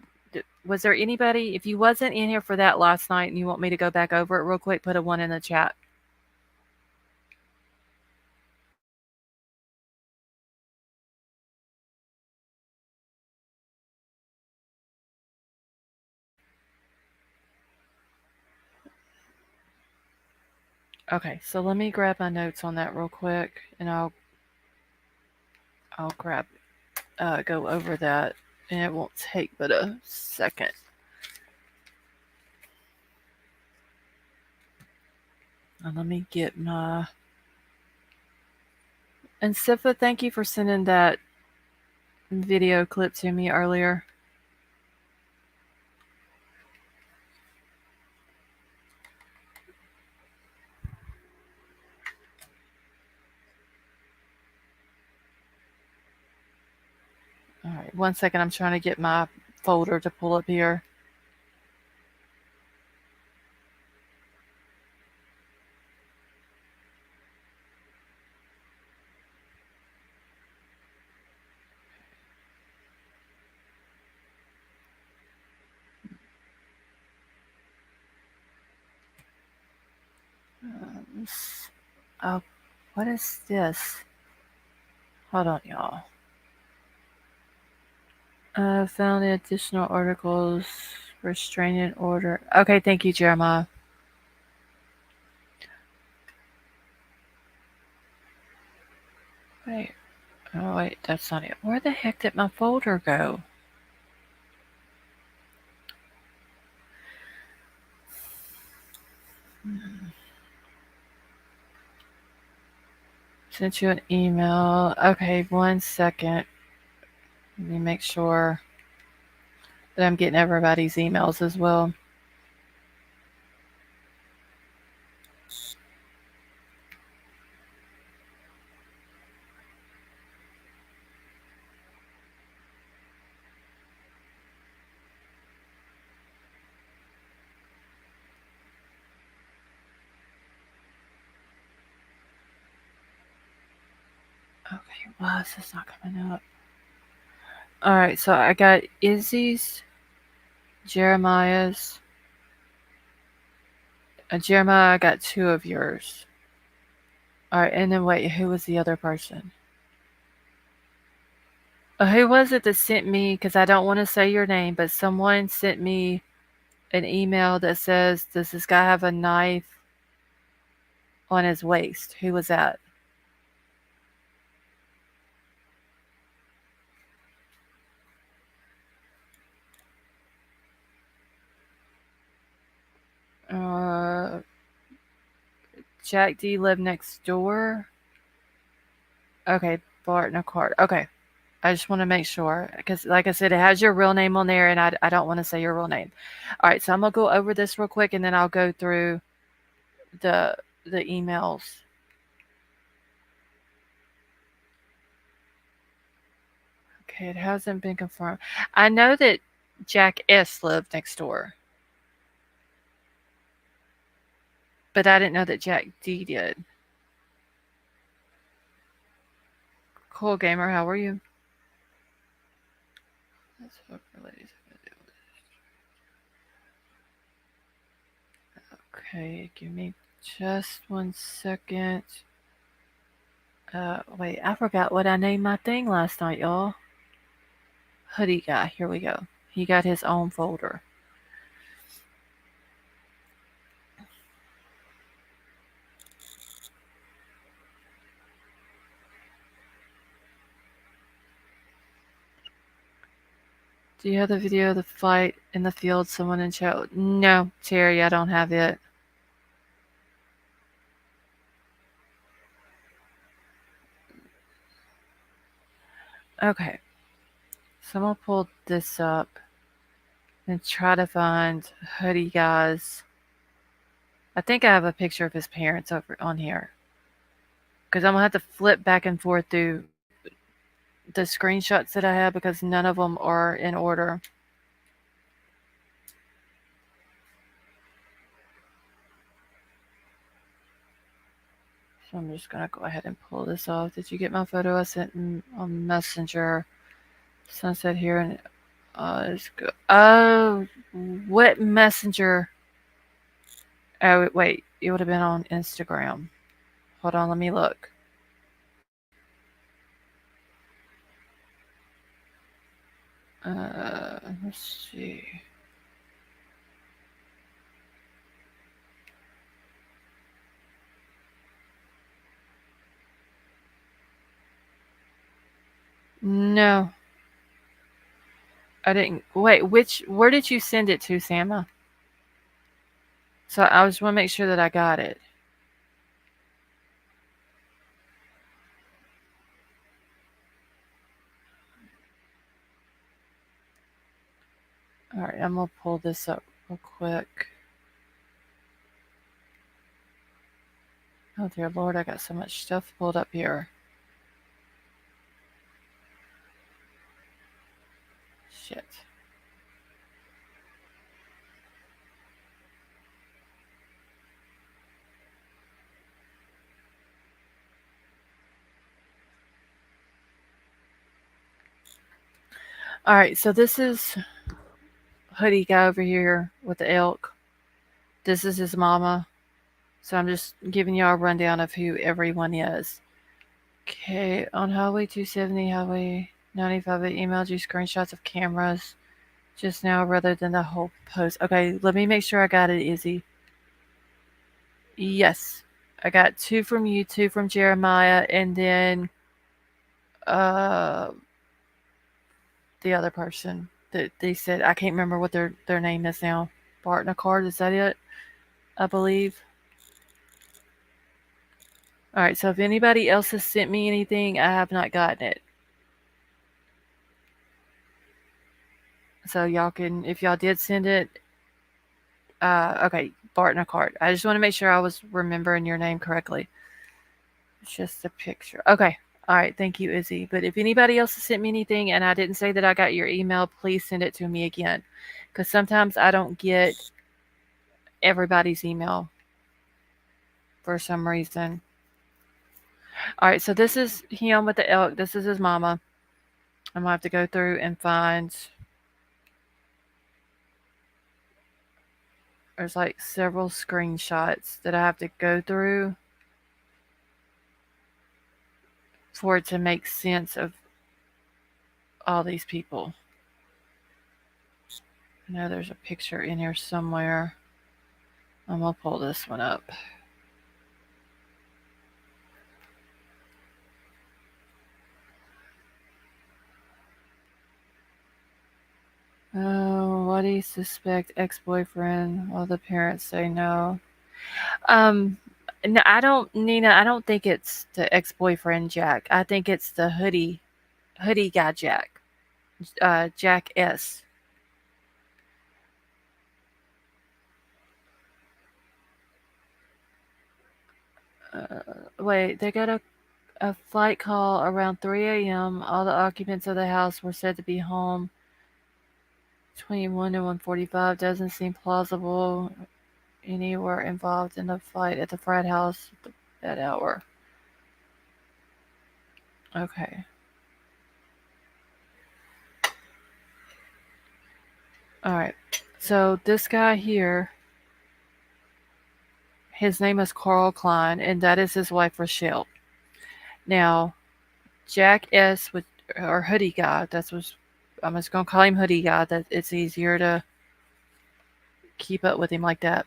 there anybody? If you wasn't in here for that last night and you want me to go back over it real quick, put a 1 in the chat. Okay, so let me grab my notes on that real quick, and I'll go over that, and it won't take but a second. And let me get my. And Sifa, thank you for sending that video clip to me earlier. All right, 1 second. I'm trying to get my folder to pull up here. Oh, what is this? Hold on, y'all. Found the additional articles, restraining order. Okay, thank you, Jeremiah. Wait. Oh, wait, that's not it. Where the heck did my folder go? Sent you an email. Okay, 1 second. Let me make sure that I'm getting everybody's emails as well. Okay, why is this not coming up? All right, so I got Izzy's, Jeremiah's. Jeremiah, I got 2 of yours. All right, and then wait, who was the other person? Who was it that sent me? Because I don't want to say your name, but someone sent me an email that says, "Does this guy have a knife on his waist?" Who was that? Uh, Jack D lived next door. Okay, Bart Nicard. Okay, I just want to make sure because, like I said, it has your real name on there, and I don't want to say your real name. All right, so I'm gonna go over this real quick, and then I'll go through the emails. Okay, it hasn't been confirmed. I know that Jack S lived next door, but I didn't know that Jack D did. Cool gamer, how are you? Let's hope for ladies. Okay, give me just 1 second. Wait, I forgot what I named my thing last night, y'all. Hoodie guy. Here we go. He got his own folder. Do you have the video of the fight in the field? Someone in chat. No, Terry, I don't have it. Okay. So I'm gonna pull this up and try to find Hoodie Guy's. I think I have a picture of his parents over on here. Because I'm gonna have to flip back and forth through the screenshots that I have because none of them are in order. So I'm just gonna go ahead and pull this off. Did you get my photo I sent on Messenger? Sunset here and let's go. Oh, what Messenger? Oh wait, it would have been on Instagram. Hold on, let me look. Let's see. No, I didn't. Wait, where did you send it to, Sama? So I just want to make sure that I got it. All right, I'm gonna pull this up real quick. Oh dear Lord, I got so much stuff pulled up here. Shit. All right, so this is Hoodie guy over here with the elk. This is his mama. So I'm just giving y'all a rundown of who everyone is. Okay, on Highway 270, Highway 95, I emailed you screenshots of cameras just now rather than the whole post. Okay, let me make sure I got it, Izzy. Yes, I got 2 from you, 2 from Jeremiah, and then uh, the other person that they said, I can't remember what their name is now. Barton Card, is that it? I believe. All right, so if anybody else has sent me anything, I have not gotten it. So y'all can, if y'all did send it, okay, Barton Card. I just want to make sure I was remembering your name correctly. It's just a picture. Okay. All right. Thank you, Izzy. But if anybody else has sent me anything and I didn't say that I got your email, please send it to me again. Because sometimes I don't get everybody's email for some reason. All right. So this is him with the elk. This is his mama. I'm going to have to go through and find. There's like several screenshots that I have to go through for it to make sense of all these people. I know there's a picture in here somewhere. I'm going to pull this one up. Oh, what do you suspect? Ex-boyfriend? Well, the parents say no. No, I don't, Nina. I don't think it's the ex-boyfriend Jack. I think it's the hoodie guy Jack. Jack S. Wait, they got a flight call around 3 a.m. All the occupants of the house were said to be home. 21 and 1:45 doesn't seem plausible. Any were involved in the fight at the frat house at that hour. Okay. All right. So this guy here His name is Carl Klein, and that is his wife Rochelle. Now, Jack S. with or Hoodie Guy. That's what I'm just gonna call him Hoodie Guy. That it's easier to keep up with him like that.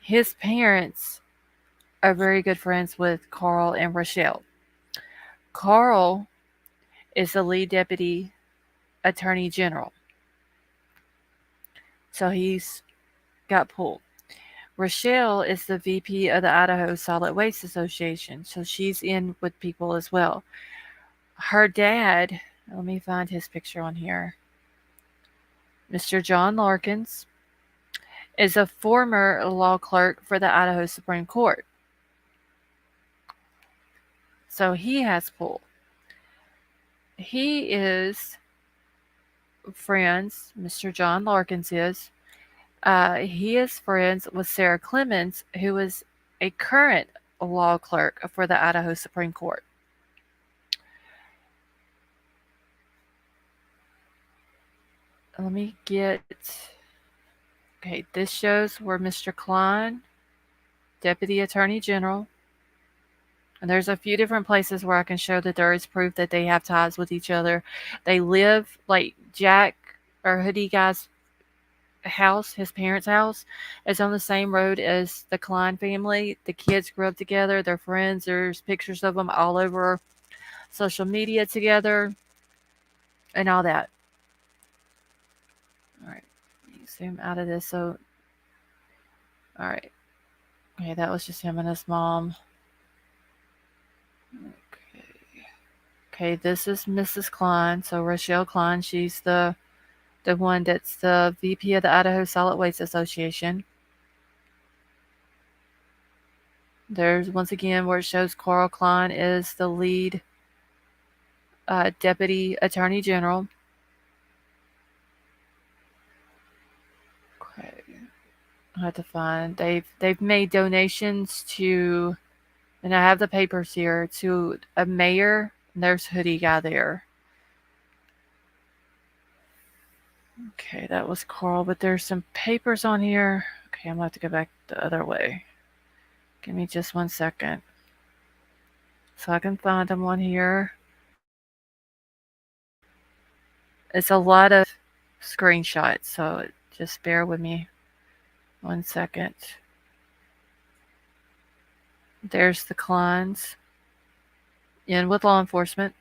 His parents are very good friends with Carl and Rochelle. Carl is the lead deputy attorney general, so he's got pulled. Rochelle is the VP of the Idaho Solid Waste Association, so she's in with people as well. Her dad, let me find his picture on here. Mr. John Larkins is a former law clerk for the Idaho Supreme Court. So he has pull. He is friends, Mr. John Larkins is. He is friends with Sarah Clemens, who is a current law clerk for the Idaho Supreme Court. Let me get. Okay, this shows where Mr. Klein, Deputy Attorney General, and there's a few different places where I can show that there is proof that they have ties with each other. They live, like Jack or Hoodie Guy's house, his parents' house, is on the same road as the Klein family. The kids grew up together, they're friends. There's pictures of them all over social media together and all that. All right, zoom out of this. So, all right. Okay, that was just him and his mom. Okay, this is Mrs. Klein. So Rochelle Klein, she's the one that's the VP of the Idaho Solid Waste Association. There's once again where it shows Carl Klein is the lead Deputy Attorney General. Okay, I have to find. They've made donations to, and I have the papers here, to a mayor. And there's Hoodie Guy there. Okay, that was Carl, but there's some papers on here. Okay, I'm gonna have to go back the other way. Give me just 1 second. So I can find them on here. It's a lot of screenshots, so just bear with me 1 second. There's the Kleins in with law enforcement.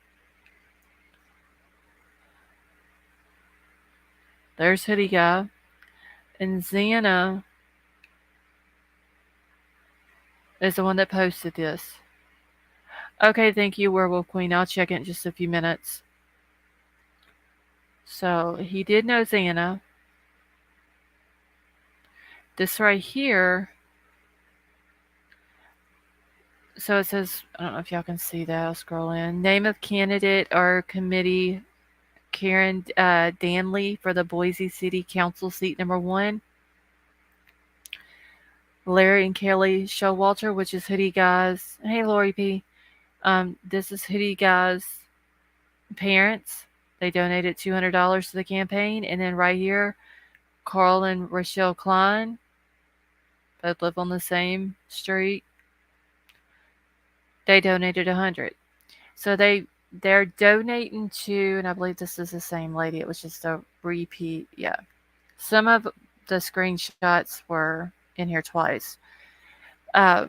There's Hoodie Guy. And Xana is the one that posted this. Okay, thank you, Werewolf Queen. I'll check it in just a few minutes. So he did know Xana. This right here. So it says, I don't know if y'all can see that. I'll scroll in. Name of candidate or committee: Karen Danley for the Boise City Council seat number 1. Larry and Kelly Showalter, which is Hoodie Guy's. Hey, Lori P. This is Hoodie Guy's parents. They donated $200 to the campaign. And then right here, Carl and Rochelle Klein both live on the same street. They donated $100. So they're donating to, and I believe this is the same lady. It was just a repeat. Yeah. Some of the screenshots were in here twice. I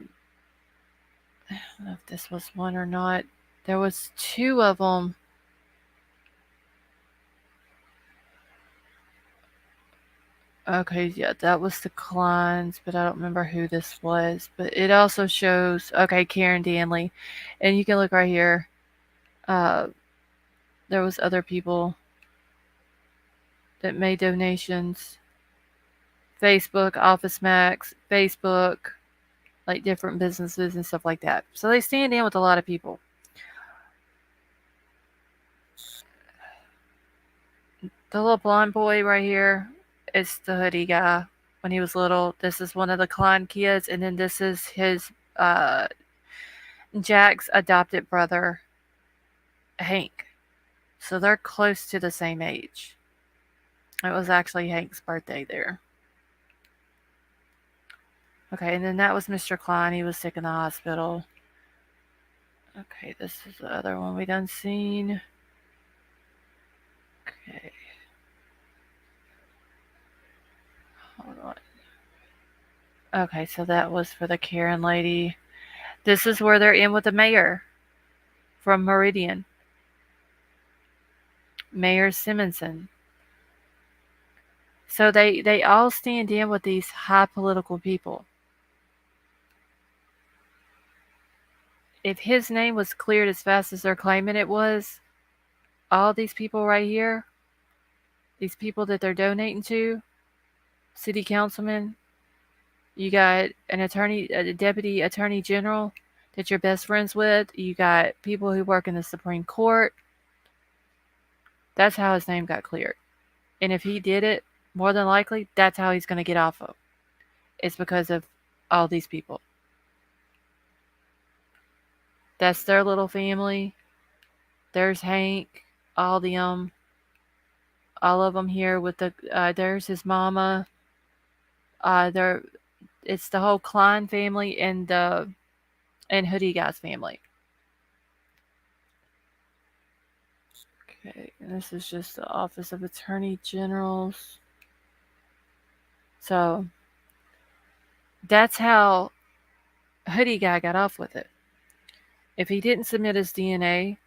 don't know if this was one or not. There was 2 of them. Okay, yeah, that was the Kleins, but I don't remember who this was. But it also shows, okay, Karen Danley. And you can look right here. There was other people that made donations. Facebook, Office Max, Facebook, like different businesses and stuff like that. So they stand in with a lot of people. The little blonde boy right here is the Hoodie Guy when he was little. This is one of the Klein kids, and then this is his Jack's adopted brother, Hank. So they're close to the same age. It was actually Hank's birthday there. Okay, and then that was Mr. Klein. He was sick in the hospital. Okay, this is the other one we done seen. Okay, hold on. Okay, so that was for the Karen lady. This is where they're in with the mayor from Meridian, Mayor Simonson. So they all stand in with these high political people. If his name was cleared as fast as they're claiming it was, all these people right here, these people that they're donating to, city councilmen, you got an attorney, a deputy attorney general that you're best friends with, you got people who work in the Supreme Court. That's how his name got cleared. And if he did it, more than likely, that's how he's going to get off of. It's because of all these people. That's their little family. There's Hank, all them, all of them here with the. There's his mama. There, it's the whole Klein family and Hoodie Guy's family. Okay, and this is just the Office of Attorney Generals. So that's how Hoodie Guy got off with it. If he didn't submit his DNA,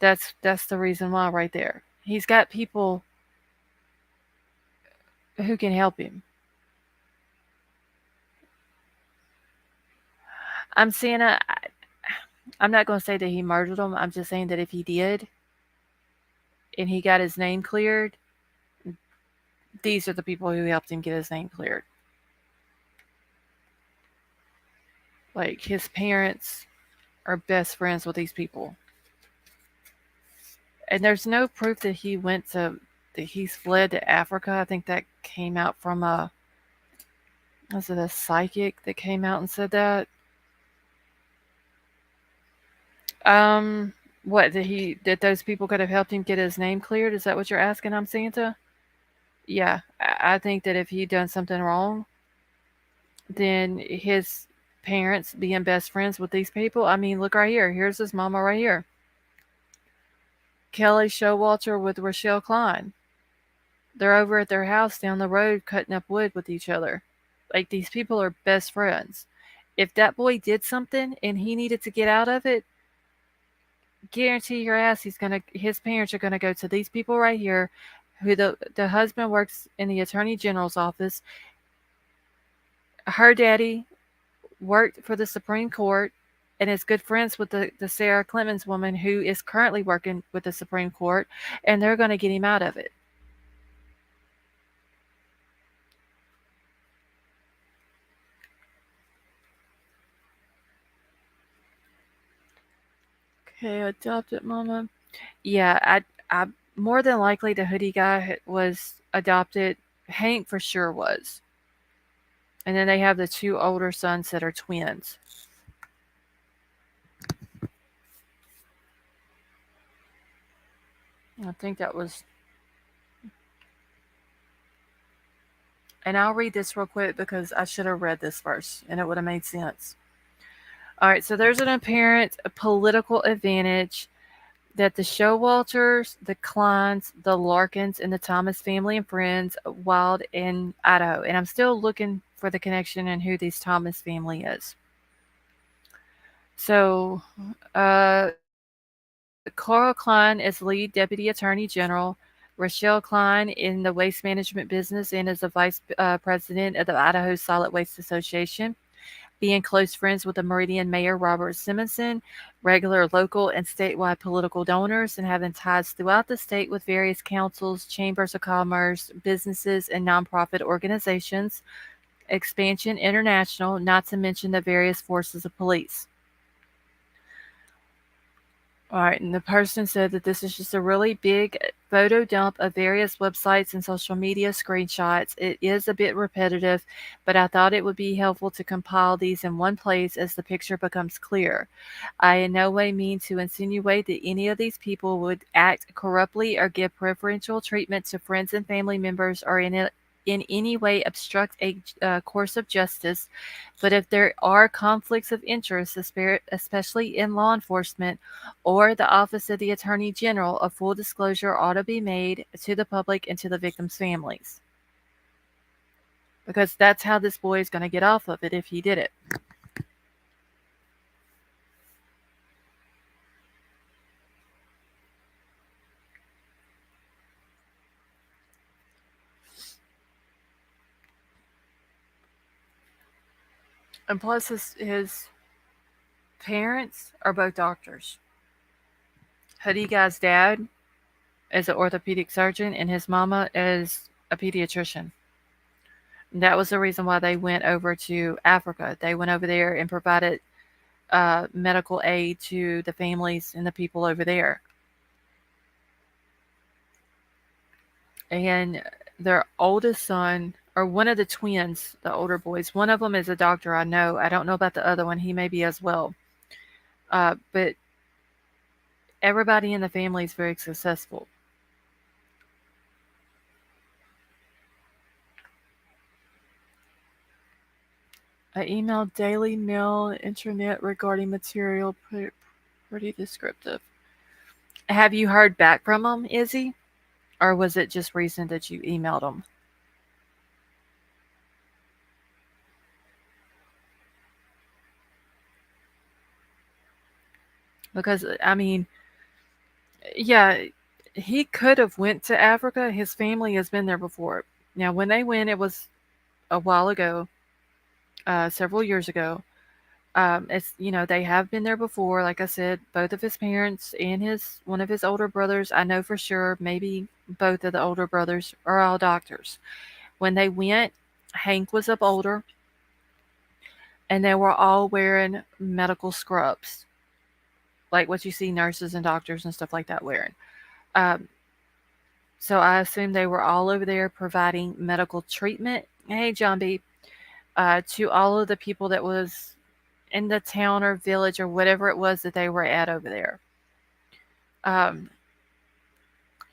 that's the reason why right there. He's got people who can help him. I'm saying I'm not going to say that he murdered him. I'm just saying that if he did and he got his name cleared, these are the people who helped him get his name cleared. Like his parents are best friends with these people. And there's no proof that he's fled to Africa. I think that came out from was it a psychic that came out and said that? What that those people could have helped him get his name cleared? Is that what you're asking? I'm Santa. Yeah, I think that if he'd done something wrong, then his parents being best friends with these people. I mean, look right here. Here's his mama right here. Kelly Showalter with Rochelle Klein. They're over at their house down the road cutting up wood with each other. Like these people are best friends. If that boy did something and he needed to get out of it, guarantee your ass his parents are gonna go to these people right here, who the husband works in the attorney general's office. Her daddy worked for the Supreme Court and is good friends with the Sarah Clemens woman who is currently working with the Supreme Court, and they're gonna get him out of it. Okay, adopted mama. Yeah, I more than likely the Hoodie Guy was adopted. Hank for sure was. And then they have the two older sons that are twins. I think that was. And I'll read this real quick because I should have read this first and it would have made sense. All right, so there's an apparent political advantage that the Showalters, the Kleins, the Larkins, and the Thomas family and friends wild in Idaho. And I'm still looking for the connection and who this Thomas family is. So, Carl Klein is lead deputy attorney general. Rochelle Klein in the waste management business and is the vice president of the Idaho Solid Waste Association. Being close friends with the Meridian Mayor Robert Simonson, regular local and statewide political donors, and having ties throughout the state with various councils, chambers of commerce, businesses, and nonprofit organizations. Expansion International, not to mention the various forces of police. All right, and the person said that this is just a really big photo dump of various websites and social media screenshots. It is a bit repetitive, but I thought it would be helpful to compile these in one place as the picture becomes clear. I in no way mean to insinuate that any of these people would act corruptly or give preferential treatment to friends and family members or in any way obstruct a course of justice, but if there are conflicts of interest, especially in law enforcement or the Office of the Attorney General, a full disclosure ought to be made to the public and to the victims' families. Because that's how this boy is going to get off of it if he did it. And plus, his parents are both doctors. Hoodie Guy's dad is an orthopedic surgeon, and his mama is a pediatrician. And that was the reason why they went over to Africa. They went over there and provided medical aid to the families and the people over there. And their oldest son, or one of the twins, the older boys, one of them is a doctor, I know. I don't know about the other one. He may be as well. But everybody in the family is very successful. I emailed Daily Mail Internet regarding material pretty descriptive. Have you heard back from them, Izzy? Or was it just recent that you emailed them? Because, I mean, yeah, he could have went to Africa. His family has been there before. Now, when they went, it was a while ago, several years ago. It's they have been there before. Like I said, both of his parents and one of his older brothers. I know for sure. Maybe both of the older brothers are all doctors. When they went, Hank was up older, and they were all wearing medical scrubs, like what you see nurses and doctors and stuff like that wearing. Um, so I assume they were all over there providing medical treatment. Hey, John B. To all of the people that was in the town or village or whatever it was that they were at over there. Um,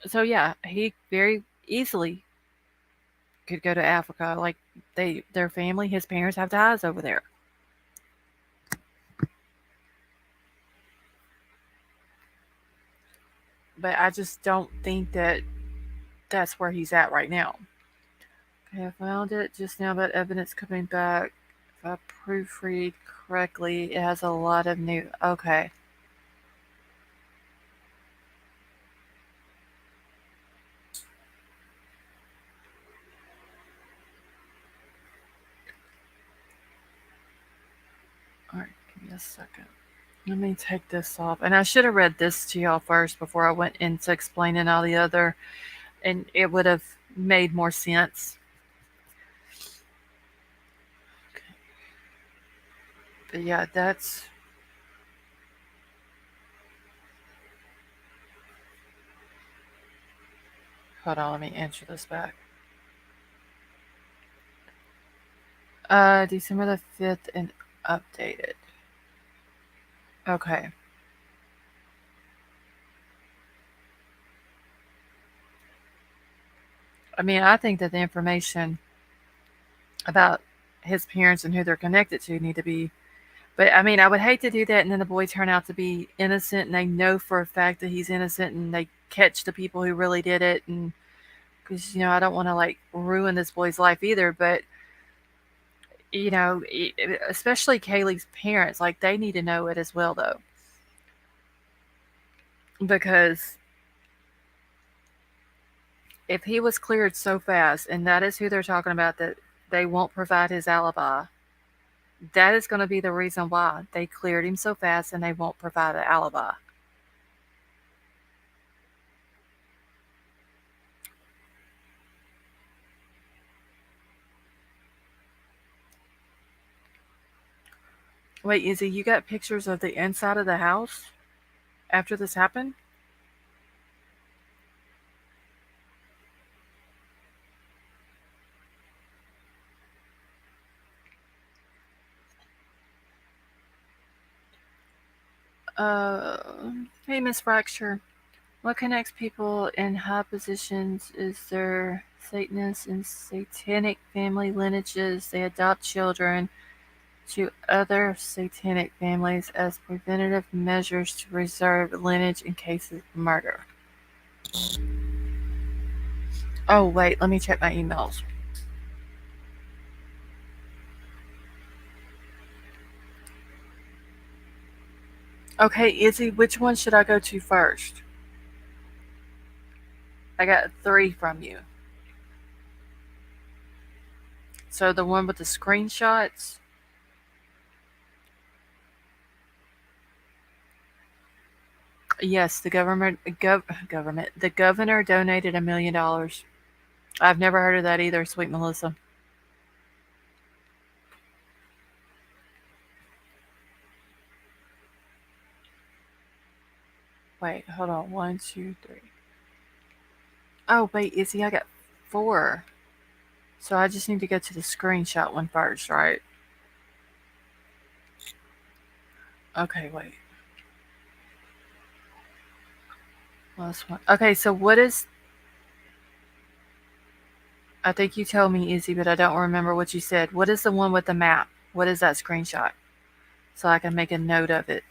so yeah, he very easily could go to Africa. Like their family, his parents have ties over there. But I just don't think that that's where he's at right now. Okay, I found it just now about evidence coming back. If I proofread correctly, it has a lot of new. Okay. Alright, give me a second. Let me take this off. And I should have read this to y'all first before I went into explaining all the other, and it would have made more sense. Okay. But yeah, that's. Hold on, let me answer this back. December the 5th and updated. Okay. I mean, I think that the information about his parents and who they're connected to need to be. But I mean, I would hate to do that and then the boy turn out to be innocent and they know for a fact that he's innocent and they catch the people who really did it. And because, I don't want to like ruin this boy's life either. But, especially Kaylee's parents, like they need to know it as well, though. Because if he was cleared so fast, and that is who they're talking about, that they won't provide his alibi, that is going to be the reason why they cleared him so fast and they won't provide an alibi. Wait, Izzy, you got pictures of the inside of the house after this happened? Hey, Miss Fracture. What connects people in high positions is their Satanist and satanic family lineages. They adopt children to other satanic families as preventative measures to preserve lineage in cases of murder. Oh, wait, let me check my emails. Okay, Izzy, which one should I go to first? I got 3 from you. So the one with the screenshots. Yes, the governor donated $1 million. I've never heard of that either, sweet Melissa. Wait, hold on. One, two, three. Oh, wait, Izzy, I got 4. So I just need to go to the screenshot one first, right? Okay, wait. Last one. Okay, so what is. I think you told me, Izzy, but I don't remember what you said. What is the one with the map? What is that screenshot? So I can make a note of it.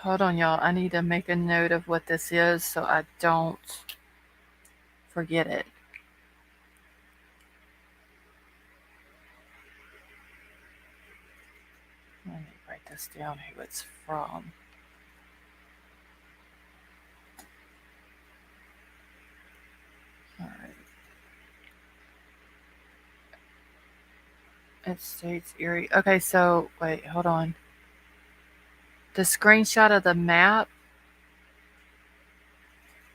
Hold on, y'all. I need to make a note of what this is so I don't forget it. Let me write this down, who it's from. Alright. It states Erie. Okay, so, wait, hold on. The screenshot of the map,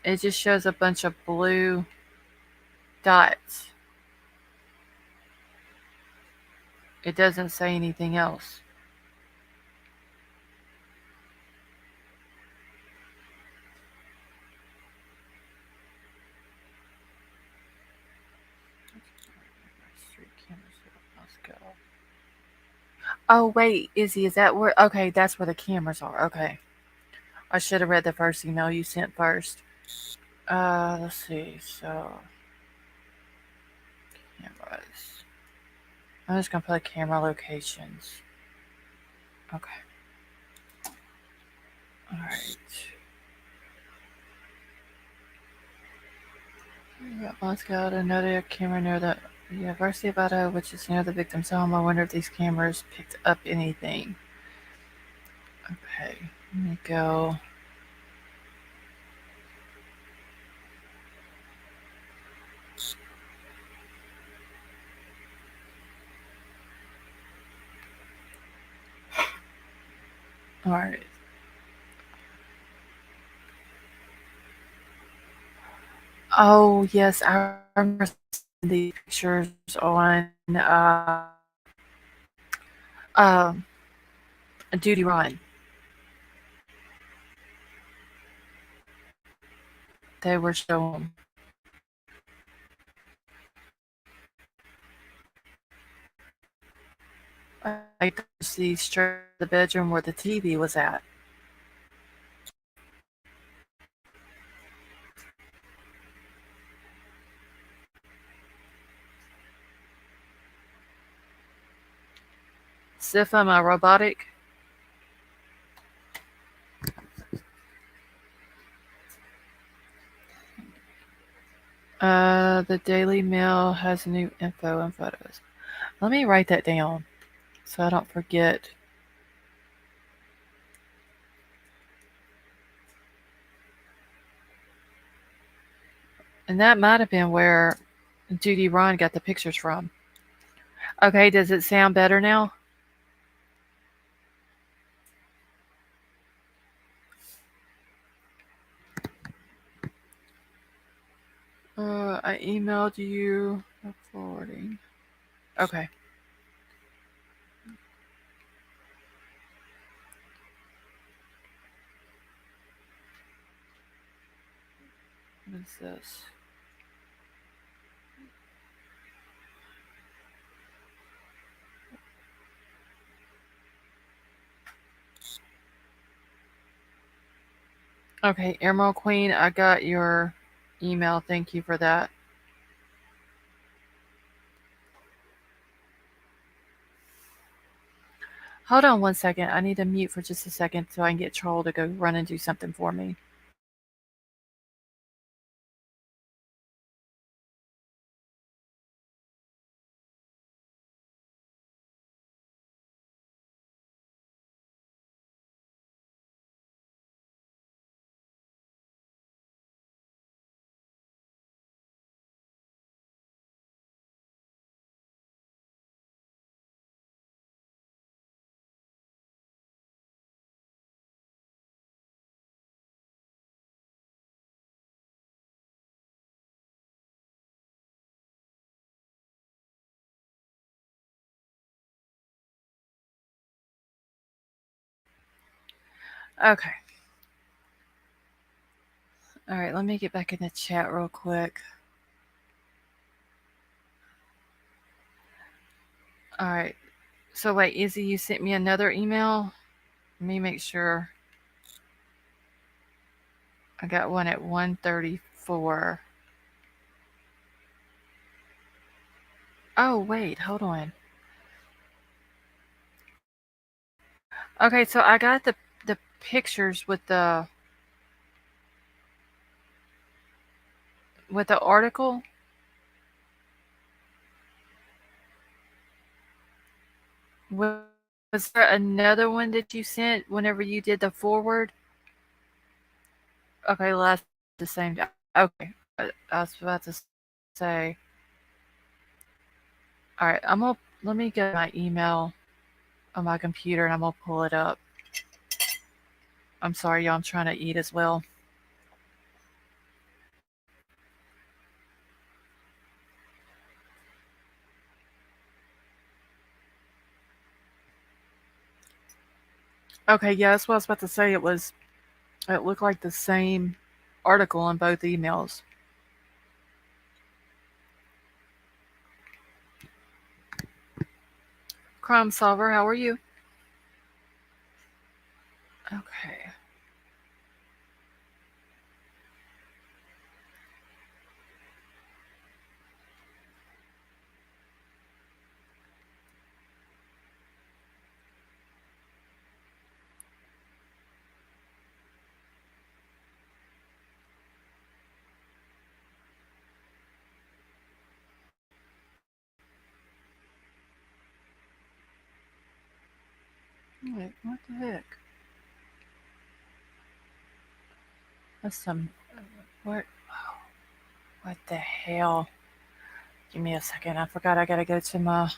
it just shows a bunch of blue dots. It doesn't say anything else. Street cameras, let's go. Oh, wait, Izzy, is that where? Okay, that's where the cameras are. Okay. I should have read the first email you sent first. Let's see. So, cameras. I'm just gonna put camera locations. Okay. All right. Let's go to another camera near the University of Idaho, which is near the victim's home. I wonder if these cameras picked up anything. Okay. Let me go. All right. Oh yes, I remember seeing the pictures on um, Duty Run. They were showing. I could see straight the bedroom where the TV was at. Sifa, my robotic. The Daily Mail has new info and photos. Let me write that down so I don't forget. And that might have been where Judy Ron got the pictures from. Okay, does it sound better now? I emailed you forwarding. Okay. What is this? Okay, Emerald Queen, I got your email. Thank you for that. Hold on one second. I need to mute for just a second so I can get Troll to go run and do something for me. Okay. All right, let me get back in the chat real quick. All right. So wait, Izzy, you sent me another email? Let me make sure I got one at 1:34. Oh, wait, hold on. Okay, so I got the pictures with the article. Was there another one that you sent whenever you did the forward? Okay, well, that's the same. Okay, I was about to say. All right, let me get my email on my computer and I'm gonna pull it up. I'm sorry, y'all. I'm trying to eat as well. Okay, yeah, that's what I was about to say. It looked like the same article on both emails. Crime Solver, how are you? Okay. Wait, what the heck? That's some. What? What the hell? Give me a second. I forgot I gotta go to my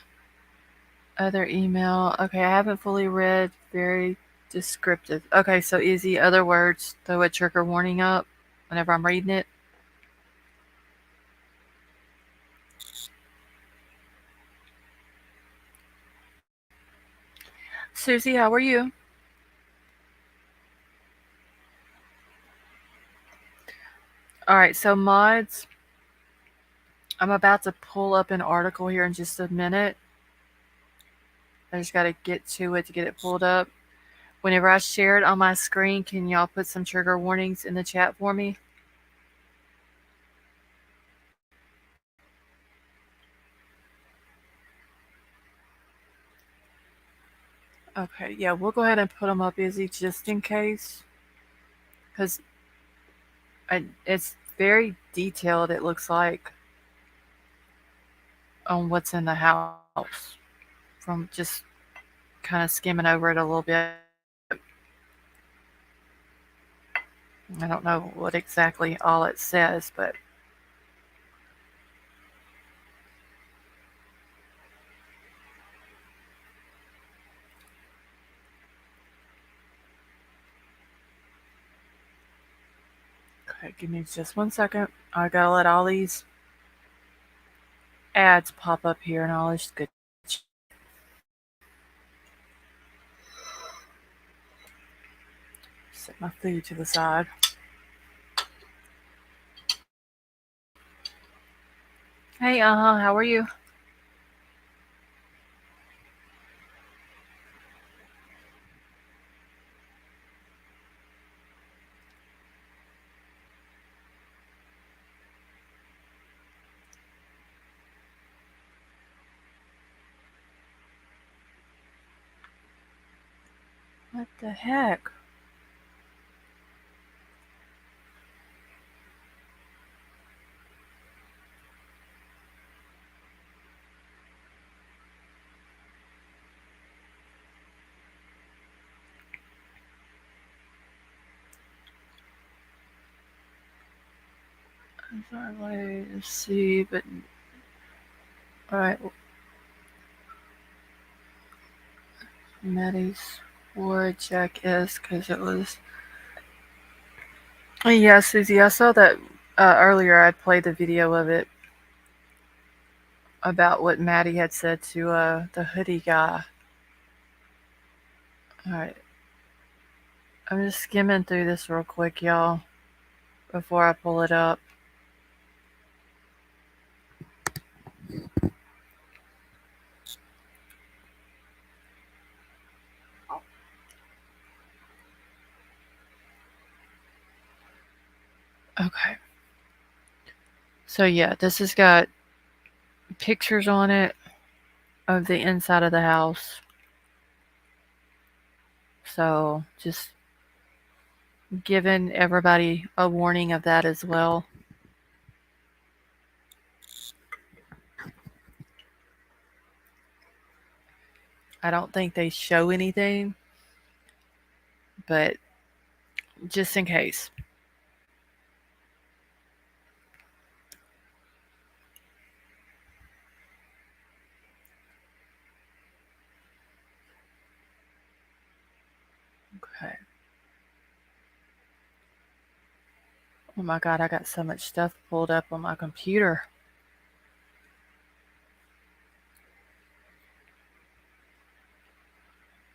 other email. Okay, I haven't fully read. Very descriptive. Okay, so easy. Other words. Throw a trigger warning up whenever I'm reading it. Susie, how are you? All right, so mods. I'm about to pull up an article here in just a minute. I just got to get to it to get it pulled up. Whenever I share it on my screen, can y'all put some trigger warnings in the chat for me? Okay, yeah, we'll go ahead and put them up, Izzy, just in case. Because it's very detailed, it looks like, on what's in the house. From just kind of skimming over it a little bit. I don't know what exactly all it says, but okay, give me just one second. I gotta let all these ads pop up here and all this good. Set my food to the side. Hey, how are you? What the heck? It's not way to see, but alright. Maddie's war Jack is because it was. Yeah, Susie, I saw that earlier. I played the video of it about what Maddie had said to the hoodie guy. Alright. I'm just skimming through this real quick, y'all, before I pull it up. Okay. So, yeah, this has got pictures on it of the inside of the house. So, just giving everybody a warning of that as well. I don't think they show anything, but just in case. Okay. Oh my god, I got so much stuff pulled up on my computer.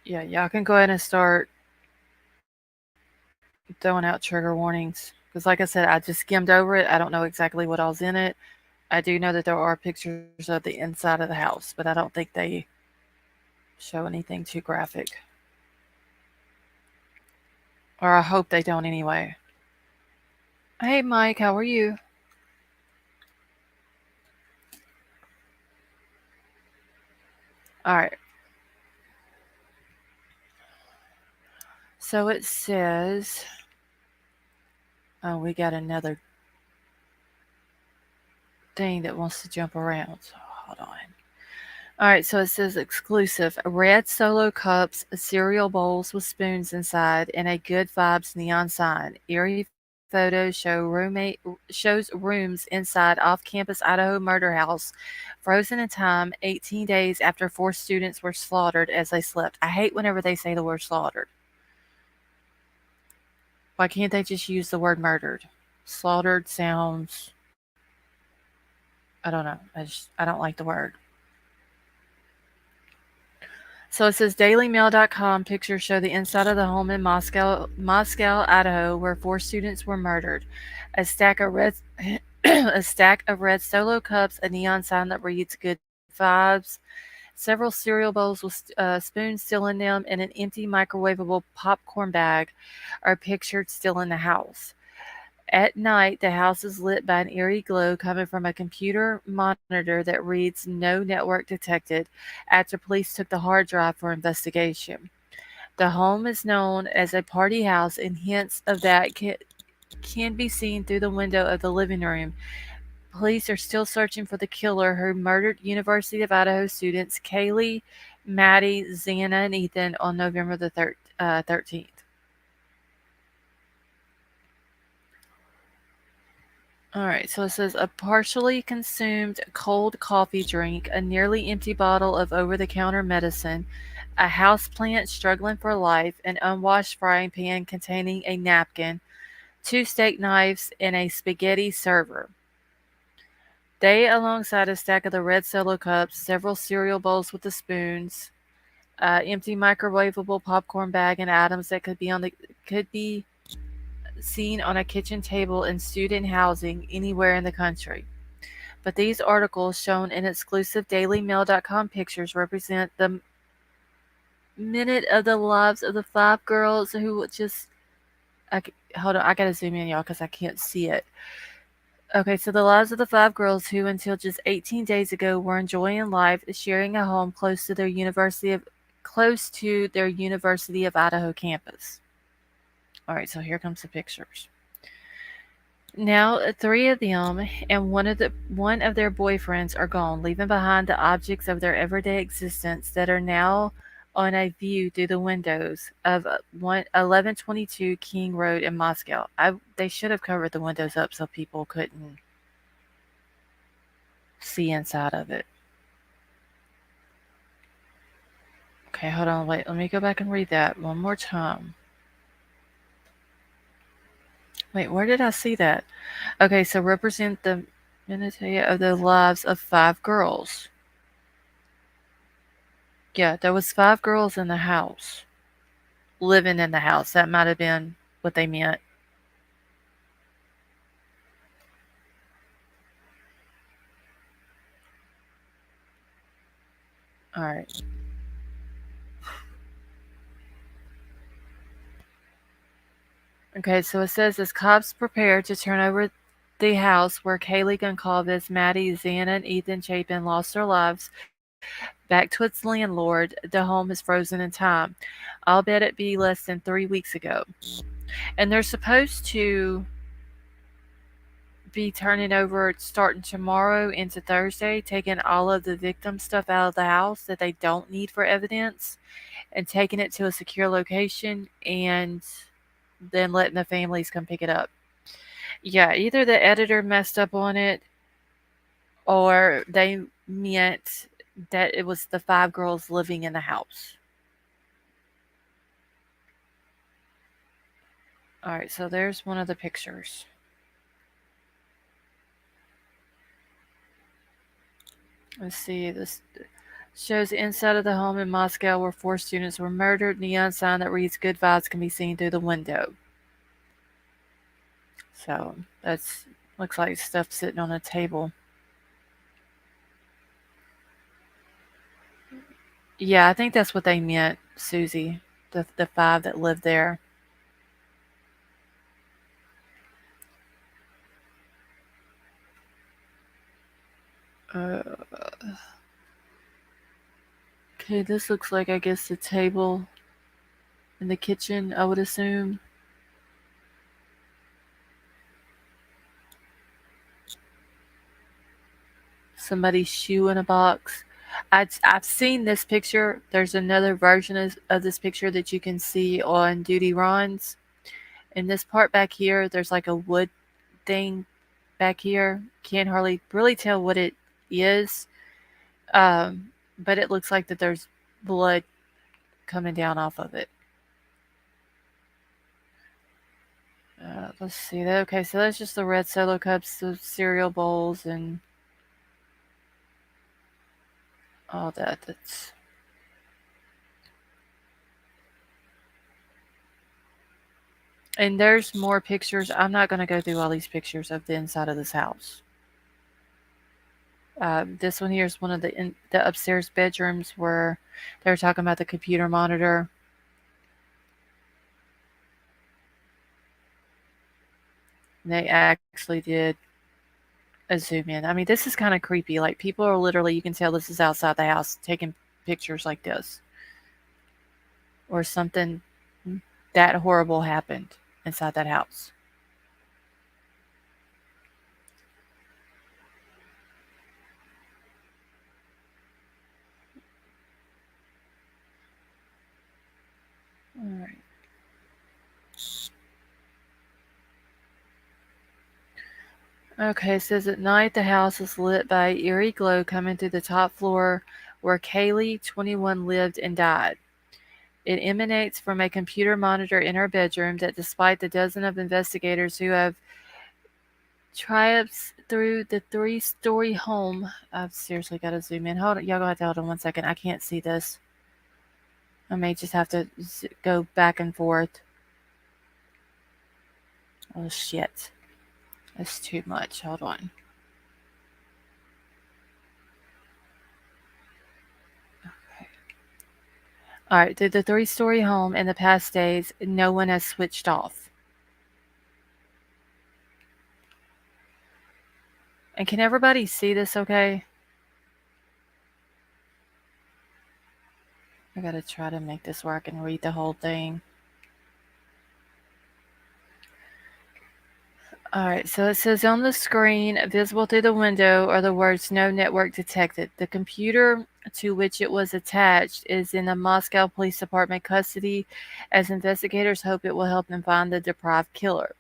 Yeah, y'all can go ahead and start throwing out trigger warnings. Because, like I said, I just skimmed over it. I don't know exactly what all's in it. I do know that there are pictures of the inside of the house, but I don't think they show anything too graphic. Or I hope they don't anyway. Hey, Mike, how are you? All right. So it says, oh, we got another thing that wants to jump around. So hold on. All right, so it says exclusive red solo cups, cereal bowls with spoons inside, and a good vibes neon sign. Eerie photos shows rooms inside off-campus Idaho murder house, frozen in time 18 days after 4 students were slaughtered as they slept. I hate whenever they say the word slaughtered. Why can't they just use the word murdered? Slaughtered sounds. I don't know. I don't like the word. So it says DailyMail.com pictures show the inside of the home in Moscow, Idaho, where 4 students were murdered. A stack of red, a stack of red Solo cups, a neon sign that reads "Good Vibes," several cereal bowls with spoons still in them, and an empty microwavable popcorn bag are pictured still in the house. At night, the house is lit by an eerie glow coming from a computer monitor that reads "No network detected" after police took the hard drive for investigation. The home is known as a party house, and hints of that can be seen through the window of the living room. Police are still searching for the killer who murdered University of Idaho students Kaylee, Maddie, Xana, and Ethan on November the 13th. All right, so it says a partially consumed cold coffee drink, a nearly empty bottle of over the counter medicine, a house plant struggling for life, an unwashed frying pan containing a napkin, 2 steak knives, and a spaghetti server. They, alongside a stack of the red Solo cups, several cereal bowls with the spoons, empty microwavable popcorn bag, and items that could be seen on a kitchen table in student housing anywhere in the country. But these articles, shown in exclusive DailyMail.com pictures, represent the minute of the lives of the 5 girls who just. Hold on, I gotta zoom in, y'all, because I can't see it. Okay, so the lives of the 5 girls who, until just 18 days ago, were enjoying life, sharing a home close to their University of close to their University of Idaho campus. All right, so here comes the pictures. Now, three of them and one of their boyfriends are gone, leaving behind the objects of their everyday existence that are now on a view through the windows of 1122 King Road in Moscow. They should have covered the windows up so people couldn't see inside of it. Okay, hold on, wait, let me go back and read that one more time. Wait, where did I see that? Okay, so represent the minutiae of the lives of 5 girls. Yeah, there was 5 girls in the house, living in the house. That might have been what they meant. All right. Okay, so it says as cops prepare to turn over the house where Kaylee Goncalves, Maddie, Xana, and Ethan Chapin lost their lives back to its landlord, the home is frozen in time. I'll bet it be less than 3 weeks ago. And they're supposed to be turning over starting tomorrow into Thursday, taking all of the victim stuff out of the house that they don't need for evidence and taking it to a secure location and then letting the families come pick it up. Yeah, either the editor messed up on it or they meant that it was the 5 girls living in the house. All right, so there's one of the pictures. Let's see, this shows the inside of the home in Moscow where 4 students were murdered. Neon sign that reads "Good vibes" can be seen through the window. So that's looks like stuff sitting on a table. Yeah, I think that's what they meant, Susie. The 5 that lived there. Uh, okay, this looks like I guess the table in the kitchen, I would assume. Somebody's shoe in a box. I've seen this picture. There's another version of this picture that you can see on Duty Ron's. In this part back here, there's like a wood thing back here. Can't hardly really tell what it is, but it looks like that there's blood coming down off of it. Let's see that. Okay, so that's just the red Solo cups, the cereal bowls, and all that. That's and there's more pictures. I'm not going to go through all these pictures of the inside of this house. This one here is one of the upstairs bedrooms where they were talking about the computer monitor. And they actually did a zoom in. I mean, this is kind of creepy. Like people are literally, you can tell this is outside the house taking pictures like this, or something that horrible happened inside that house. All right. Okay, it says at night the house is lit by an eerie glow coming through the top floor where Kaylee, 21, lived and died. It emanates from a computer monitor in her bedroom that despite the dozen of investigators who have triumphs through the 3-story home. I've seriously got to zoom in. Hold on, y'all gonna have to hold on 1 second. I can't see this. I may just have to go back and forth. Oh shit. That's too much. Hold on. Okay. Alright, through the 3-story home in the past days, no one has switched off. And can everybody see this okay? I gotta try to make this where I can read the whole thing. All right, so it says on the screen, visible through the window, are the words "No network detected." The computer to which it was attached is in the Moscow Police Department custody, as investigators hope it will help them find the deprived killer.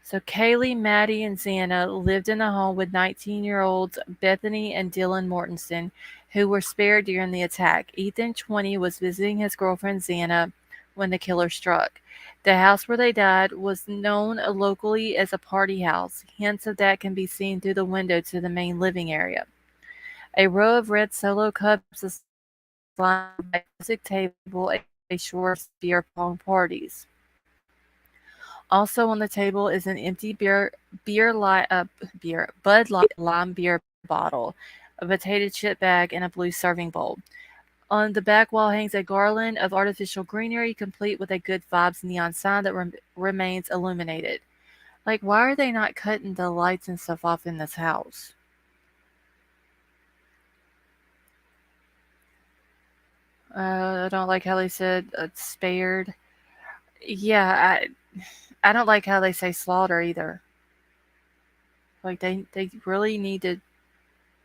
So Kaylee, Maddie, and Xana lived in the home with 19-year-olds Bethany and Dylan Mortensen, who were spared during the attack. Ethan, 20, was visiting his girlfriend Xana when the killer struck. The house where they died was known locally as a party house. Hints of that can be seen through the window to the main living area. A row of red Solo cups is lined by a music table, a short beer pong parties. Also on the table is an empty Bud Light lime beer bottle, a potato chip bag, and a blue serving bowl. On the back wall hangs a garland of artificial greenery, complete with a Good Vibes neon sign that remains illuminated. Like, why are they not cutting the lights and stuff off in this house? I don't like how they said spared. Yeah, I don't like how they say slaughter either. Like they really need to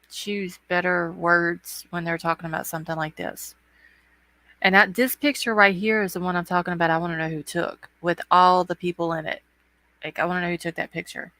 choose better words when they're talking about something like this. And this picture right here is the one I'm talking about. I want to know who took with all the people in it. Like, I want to know who took that picture.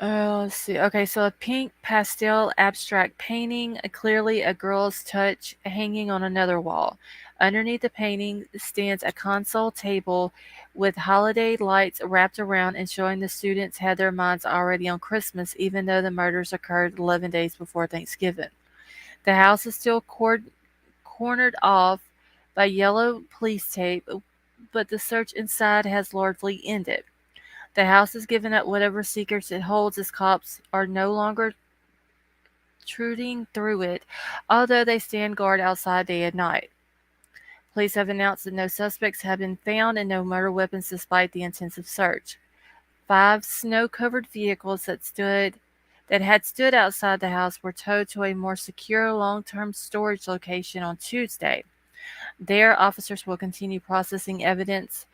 Let's see. Okay, so a pink pastel abstract painting, clearly a girl's touch, hanging on another wall. Underneath the painting stands a console table with holiday lights wrapped around and showing the students had their minds already on Christmas, even though the murders occurred 11 days before Thanksgiving. The house is still cornered off by yellow police tape, but the search inside has largely ended. The house has given up whatever secrets it holds as cops are no longer trudging through it, although they stand guard outside day and night. Police have announced that no suspects have been found and no murder weapons despite the intensive search. 5 snow-covered vehicles that had stood outside the house were towed to a more secure long-term storage location on Tuesday. There, officers will continue processing evidence,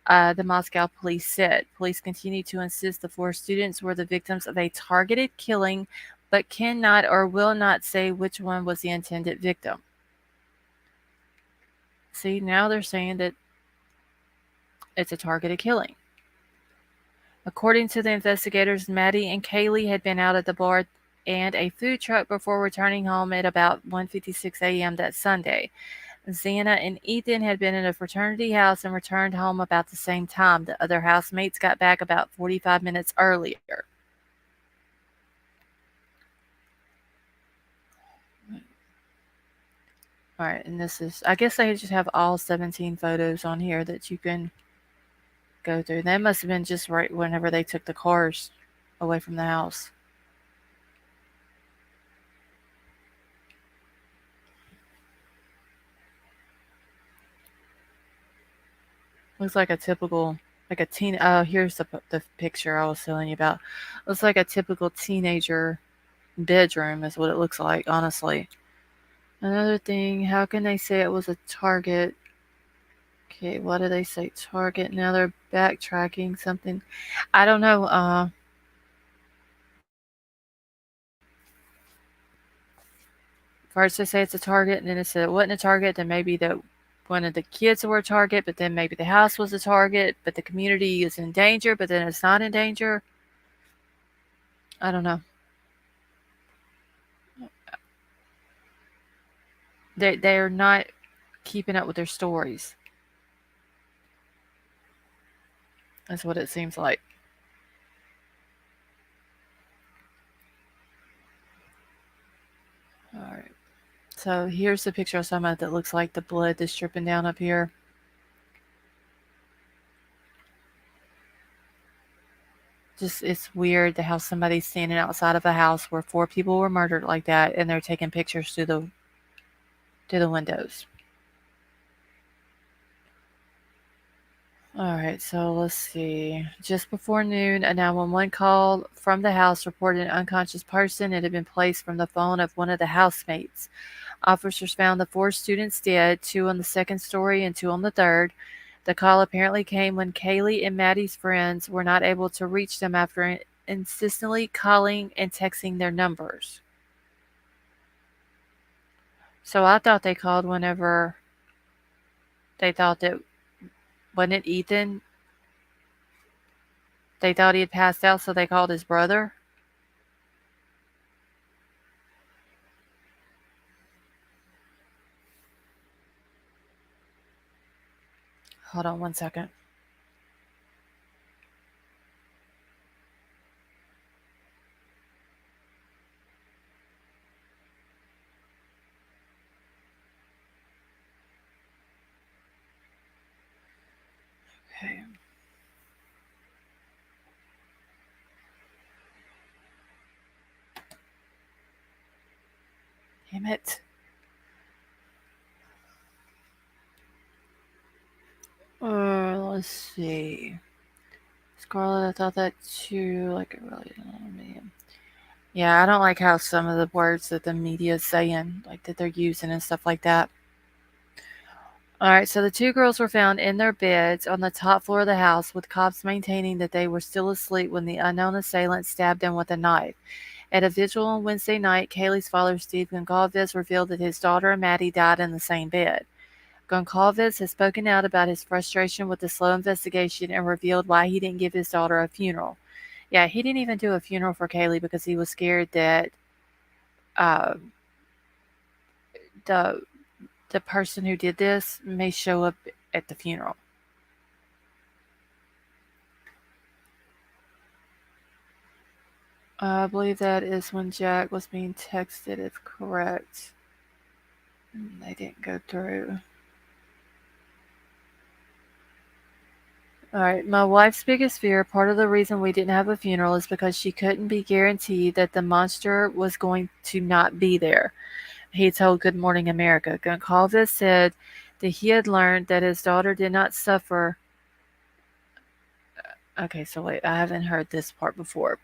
the Moscow police said. Police continue to insist the 4 students were the victims of a targeted killing, but cannot or will not say which one was the intended victim. See, now they're saying that it's a targeted killing. According to the investigators, Maddie and Kaylee had been out at the bar and a food truck before returning home at about 1:56 a.m. that Sunday. Xana and Ethan had been in a fraternity house and returned home about the same time. The other housemates got back about 45 minutes earlier. All right, and this is, I guess they just have all 17 photos on here that you can go through. That must have been just right whenever they took the cars away from the house. Looks like a typical, like a teen. Oh, here's the picture I was telling you about. Looks like a typical teenager bedroom is what it looks like, honestly. Another thing, how can they say it was a target? Okay, what do they say? Target. Now they're backtracking something. I don't know. First they say it's a target, and then it said it wasn't a target. Then maybe that one of the kids were a target, but then maybe the house was a target, but the community is in danger, but then it's not in danger. I don't know. They're not keeping up with their stories. That's what it seems like. All right. So here's the picture of some of it that looks like the blood that's dripping down up here. Just, it's weird to how somebody's standing outside of a house where 4 people were murdered like that, and they're taking pictures through the windows. All right, so let's see. Just before noon, a 911 call from the house reported an unconscious person. It had been placed from the phone of one of the housemates. Officers found the four students dead, two on the second story and two on the third. The call apparently came when Kaylee and Maddie's friends were not able to reach them after insistently calling and texting their numbers. So I thought they called whenever they thought that, wasn't it Ethan? They thought he had passed out, so they called his brother. Hold on one second. Okay. Damn it. Let's see. Scarlett, I thought that too. Like it really didn't me. Yeah, I don't like how some of the words that the media is saying, like that they're using and stuff like that. All right, so the two girls were found in their beds on the top floor of the house, with cops maintaining that they were still asleep when the unknown assailant stabbed them with a knife. At a vigil on Wednesday night, Kaylee's father, Steve Goncalves, revealed that his daughter and Maddie died in the same bed. Goncalves has spoken out about his frustration with the slow investigation and revealed why he didn't give his daughter a funeral. Yeah, he didn't even do a funeral for Kaylee because he was scared that uh, the the person who did this may show up at the funeral. I believe that is when Jack was being texted, if correct. They didn't go through. All right, my wife's biggest fear, part of the reason we didn't have a funeral, is because she couldn't be guaranteed that the monster was going to not be there, he told Good Morning America. Goncalves said that he had learned that his daughter did not suffer. Okay, so wait, I haven't heard this part before.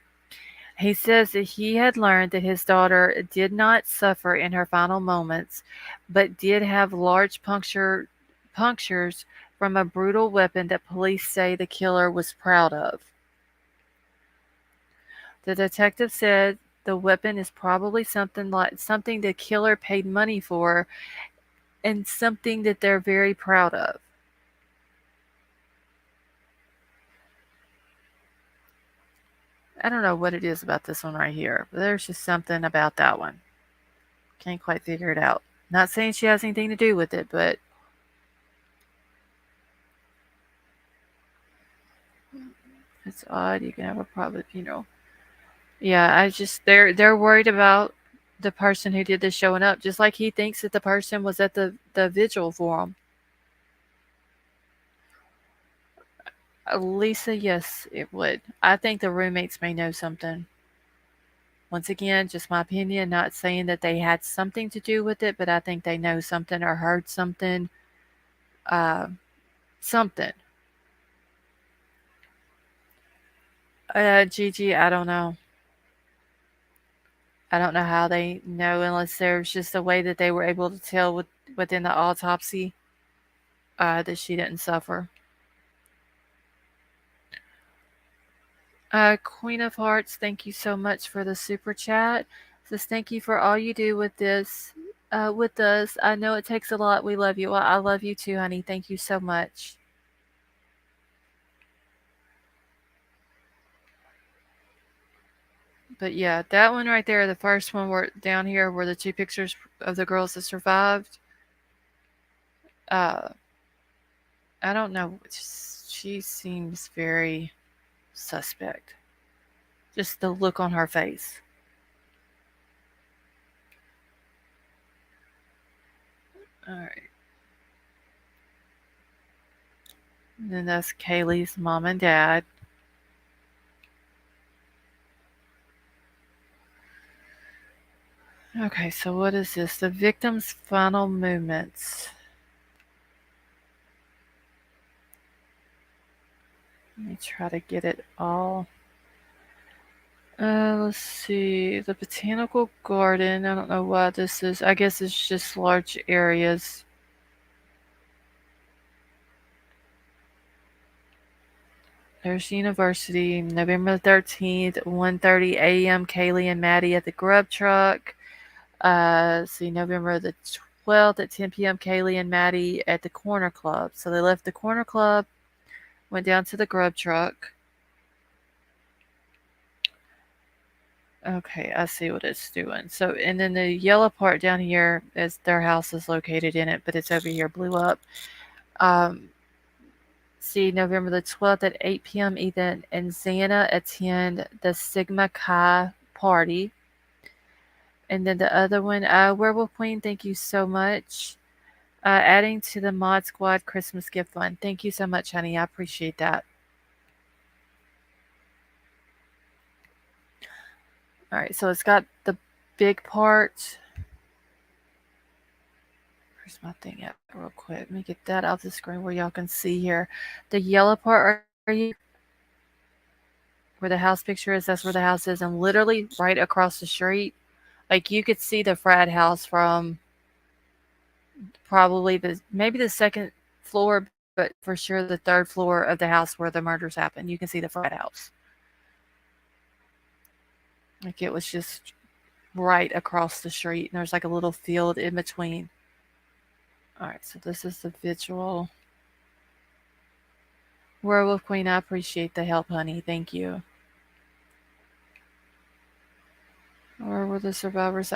He says that he had learned that his daughter did not suffer in her final moments, but did have large punctures from a brutal weapon that police say the killer was proud of. The detective said the weapon is probably something the killer paid money for and something that they're very proud of. I don't know what it is about this one right here, but there's just something about that one. Can't quite figure it out. Not saying she has anything to do with it, but it's odd. You can have a private funeral. Yeah, I just they're worried about the person who did this showing up, just like he thinks that the person was at the vigil for him. Lisa, yes, it would. I think the roommates may know something. Once again, just my opinion, not saying that they had something to do with it, but I think they know something or heard something. Uh, something. Gigi, I don't know. I don't know how they know unless there's just a way that they were able to tell within the autopsy that she didn't suffer. Queen of Hearts, thank you so much for the super chat. Says thank you for all you do with this, with us. I know it takes a lot. We love you. Well, I love you too, honey. Thank you so much. But yeah, that one right there, the first one were down here were the two pictures of the girls that survived. Uh, I don't know. She seems very suspect. Just the look on her face. All right. And then that's Kaylee's mom and dad. Okay, so what is this? The victim's final movements. Let me try to get it all. Let's see. The botanical garden. I don't know why this is. I guess it's just large areas. There's University, November 13th, 1:30 a.m. Kaylee and Maddie at the Grub Truck. See, November the 12th at 10 p.m. Kaylee and Maddie at the Corner Club. So they left the Corner Club, went down to the Grub Truck. Okay, I see what it's doing. So, and then the yellow part down here is their house is located in it, but it's over here blew up. Um, See, November the 12th at 8 p.m. Ethan and Xana attend the Sigma Chi party. And then the other one, Werewolf Queen, thank you so much. Adding to the Mod Squad Christmas gift fund. Thank you so much, honey. I appreciate that. All right, so it's got the big part. Where's my thing at real quick? Let me get that off the screen where y'all can see here. The yellow part, are you where the house picture is? That's where the house is. And literally right across the street, like you could see the frat house from probably maybe the second floor, but for sure the third floor of the house where the murders happened. You can see the frat house. Like it was just right across the street, and there's like a little field in between. All right, so this is the visual. Werewolf Queen, I appreciate the help, honey. Thank you. Where were the survivors?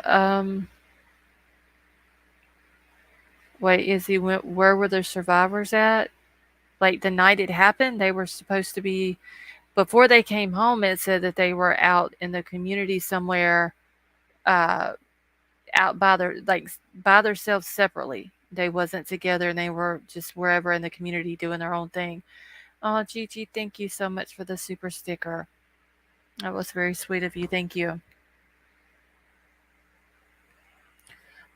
Wait, where were the survivors at? Like the night it happened, they were supposed to be, before they came home, it said that they were out in the community somewhere, out by themselves separately. They wasn't together and they were just wherever in the community doing their own thing. Oh, Gigi, thank you so much for the super sticker. That was very sweet of you. Thank you.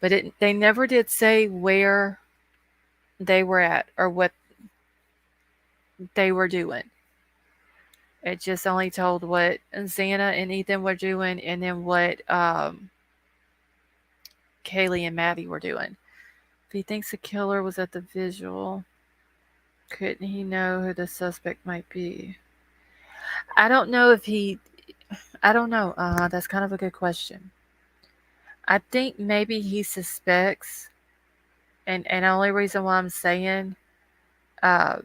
But they never did say where they were at or what they were doing. It just only told what Xana and Ethan were doing and then what Kaylee and Maddie were doing. If he thinks the killer was at the visual, couldn't he know who the suspect might be? I don't know if he... I don't know. That's kind of a good question. I think maybe he suspects, and the only reason why I'm saying it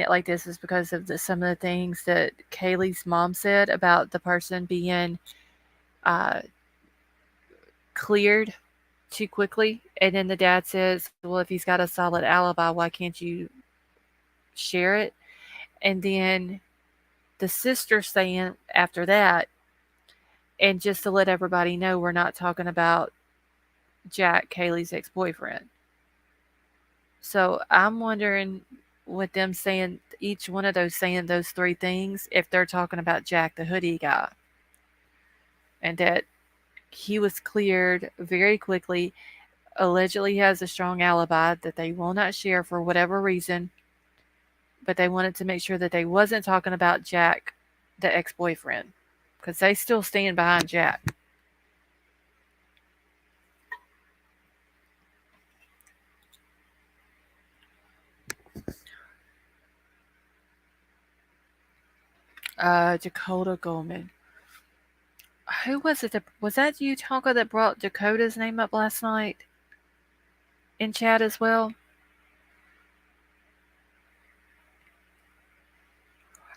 like this is because of some of the things that Kaylee's mom said about the person being cleared too quickly. And then the dad says, well, if he's got a solid alibi, why can't you share it? And then the sister saying after that, and just to let everybody know, we're not talking about Jack, Kaylee's ex-boyfriend. So I'm wondering, with them saying, each one of those saying those three things, if they're talking about Jack, the hoodie guy, and that he was cleared very quickly, allegedly has a strong alibi that they will not share for whatever reason, but they wanted to make sure that they wasn't talking about Jack, the ex-boyfriend, because they still stand behind Jack. Dakota Goldman. Who was it? Was that you, Tonka, that brought Dakota's name up last night in chat as well?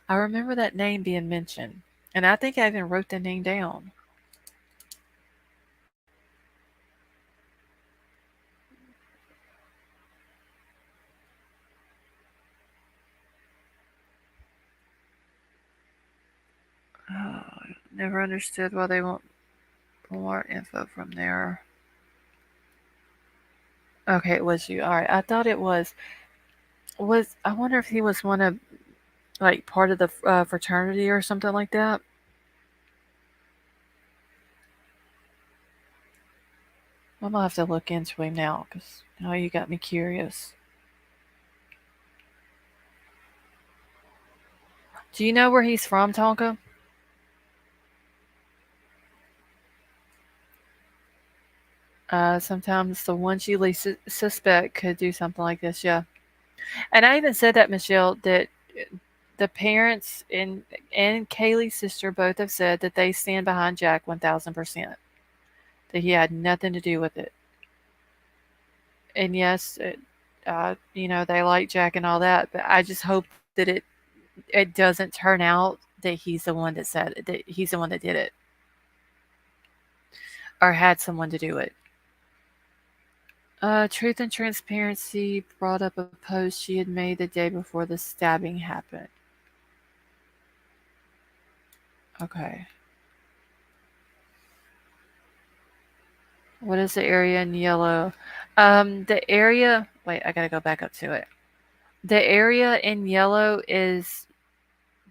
I remember that name being mentioned, and I think I even wrote the name down. Oh, never understood why they want more info from there. Okay, it was you. All right, I thought it was. I wonder if he was one of, like, part of the fraternity or something like that. I'm gonna have to look into him now because now you got me curious. Do you know where he's from, Tonka? Sometimes the ones you least suspect could do something like this. Yeah, and I even said that, Michelle, that the parents and Kaylee's sister both have said that they stand behind Jack 1,000%. That he had nothing to do with it. And yes, they like Jack and all that, but I just hope that it doesn't turn out that he's the one that said it, that he's the one that did it or had someone to do it. Truth and Transparency brought up a post she had made the day before the stabbing happened. Okay. What is the area in yellow? The area. Wait, I gotta go back up to it. The area in yellow is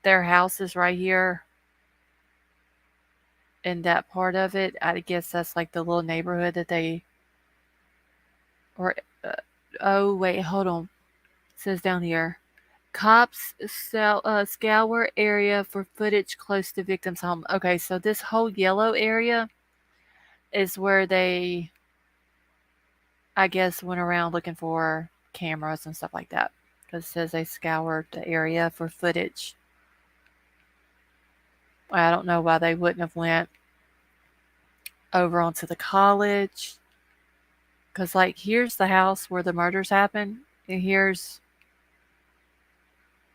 their house is right here in that part of it. I guess that's like the little neighborhood that they. Or, uh, oh wait, hold on. It says down here. Cops scour area for footage close to victim's home. Okay, so this whole yellow area is where they, I guess, went around looking for cameras and stuff like that. Because it says they scoured the area for footage. I don't know why they wouldn't have went over onto the college. Because, like, here's the house where the murders happened, and here's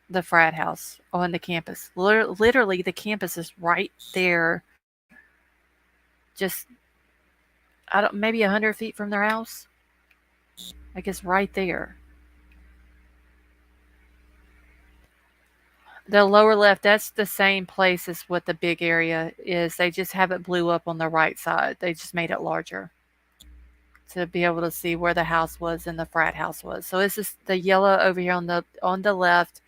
the frat house on the campus. Literally, the campus is right there, just I don't maybe 100 feet from their house. Like it's right there. The lower left, that's the same place as what the big area is. They just have it blew up on the right side. They just made it larger to be able to see where the house was and the frat house was. So it's just the yellow over here on the left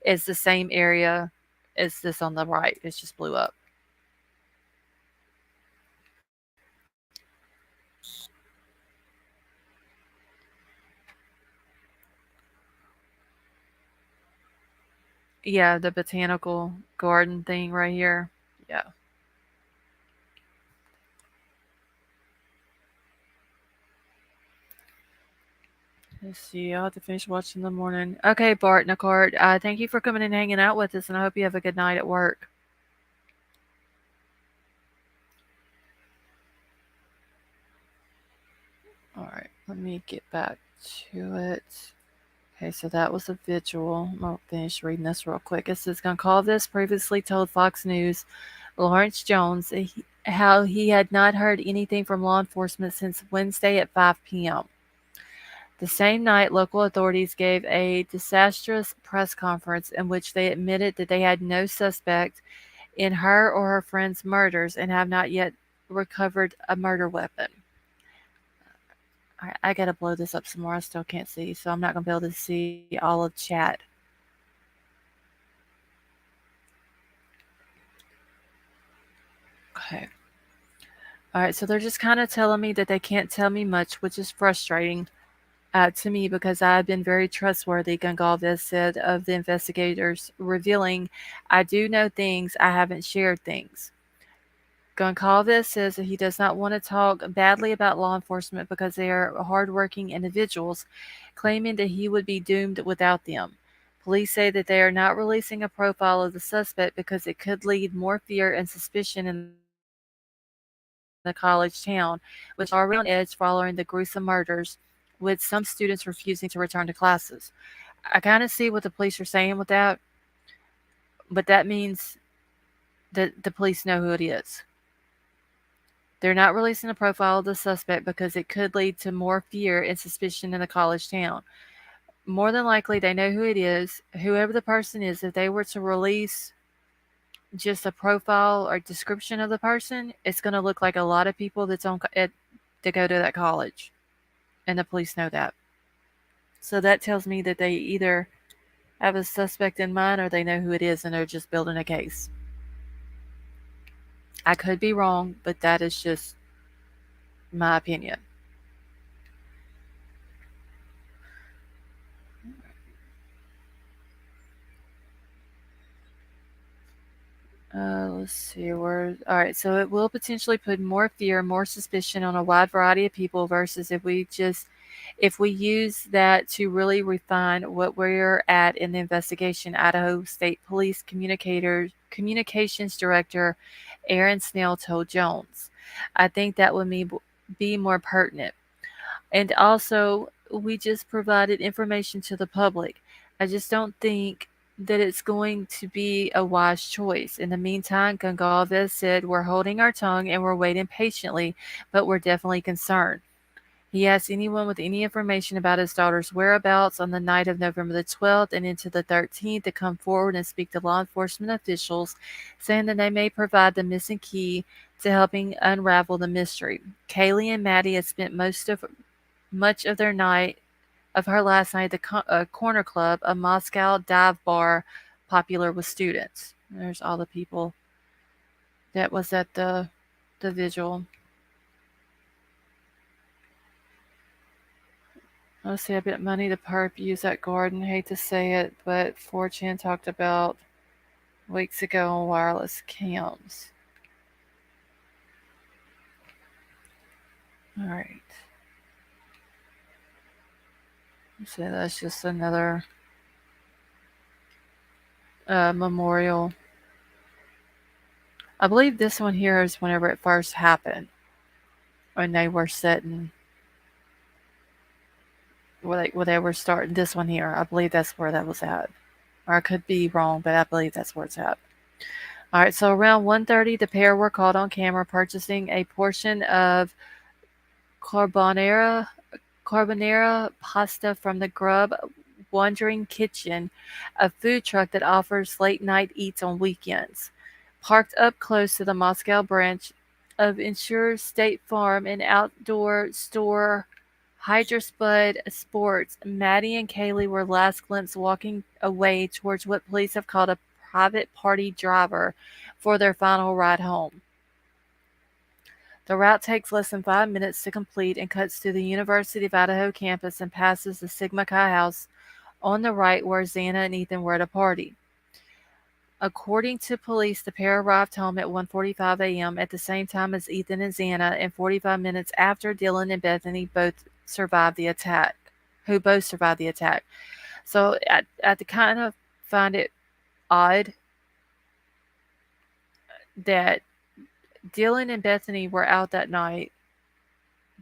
is the same area as this on the right. It's just blew up. Yeah, the botanical garden thing right here. Yeah. Let's see. I'll have to finish watching in the morning. Okay, Bart Nicard. Thank you for coming and hanging out with us, and I hope you have a good night at work. All right, let me get back to it. Okay, so that was a vigil. I'll finish reading this real quick. It says, Goncalves previously told Fox News Lawrence Jones how he had not heard anything from law enforcement since Wednesday at 5 p.m. The same night, local authorities gave a disastrous press conference in which they admitted that they had no suspect in her or her friend's murders and have not yet recovered a murder weapon. I gotta blow this up some more. I still can't see, so I'm not gonna be able to see all of chat. Okay. All right, so they're just kind of telling me that they can't tell me much, which is frustrating to me because I've been very trustworthy, Gongalves said of the investigators, revealing, I do know things, I haven't shared things. Goncalves says that he does not want to talk badly about law enforcement because they are hardworking individuals, claiming that he would be doomed without them. Police say that they are not releasing a profile of the suspect because it could lead more fear and suspicion in the college town, which is already on edge following the gruesome murders, with some students refusing to return to classes. I kind of see what the police are saying with that, but that means that the police know who it is. They're not releasing a profile of the suspect because it could lead to more fear and suspicion in the college town. More than likely, they know who it is. Whoever the person is, if they were to release just a profile or description of the person, it's going to look like a lot of people that go to that college, and the police know that. So that tells me that they either have a suspect in mind or they know who it is and they're just building a case. I could be wrong, but that is just my opinion. Let's see where. All right, so it will potentially put more fear, more suspicion on a wide variety of people versus if we use that to really refine what we're at in the investigation. Idaho State Police Communications Director Aaron Snell told Jones. I think that would be more pertinent. And also, we just provided information to the public. I just don't think that it's going to be a wise choice. In the meantime, Gongalves said, "We're holding our tongue and we're waiting patiently, but we're definitely concerned." He asked anyone with any information about his daughter's whereabouts on the night of November the 12th and into the 13th to come forward and speak to law enforcement officials, saying that they may provide the missing key to helping unravel the mystery. Kaylee and Maddie had spent much of her last night at the Corner Club, a Moscow dive bar popular with students. There's all the people that was at the vigil. Let's see, I bet money the perp used that garden. Hate to say it, but 4chan talked about weeks ago on wireless cams. All right. So that's just another memorial. I believe this one here is whenever it first happened, when they were setting, where they were starting this one here. I believe that's where that was at. Or I could be wrong, but I believe that's where it's at. All right, so around 1:30, the pair were caught on camera purchasing a portion of carbonara pasta from the Grub Wandering Kitchen, a food truck that offers late night eats on weekends. Parked up close to the Moscow branch of Insure State Farm and outdoor store Hydraspud Sports, Maddie and Kaylee were last glimpsed walking away towards what police have called a private party driver for their final ride home. The route takes less than 5 minutes to complete and cuts through the University of Idaho campus and passes the Sigma Chi house on the right where Xana and Ethan were at a party. According to police, the pair arrived home at 1:45 a.m. at the same time as Ethan and Xana, and 45 minutes after Dylan and Bethany both survived the attack. So I kind of find it odd that Dylan and Bethany were out that night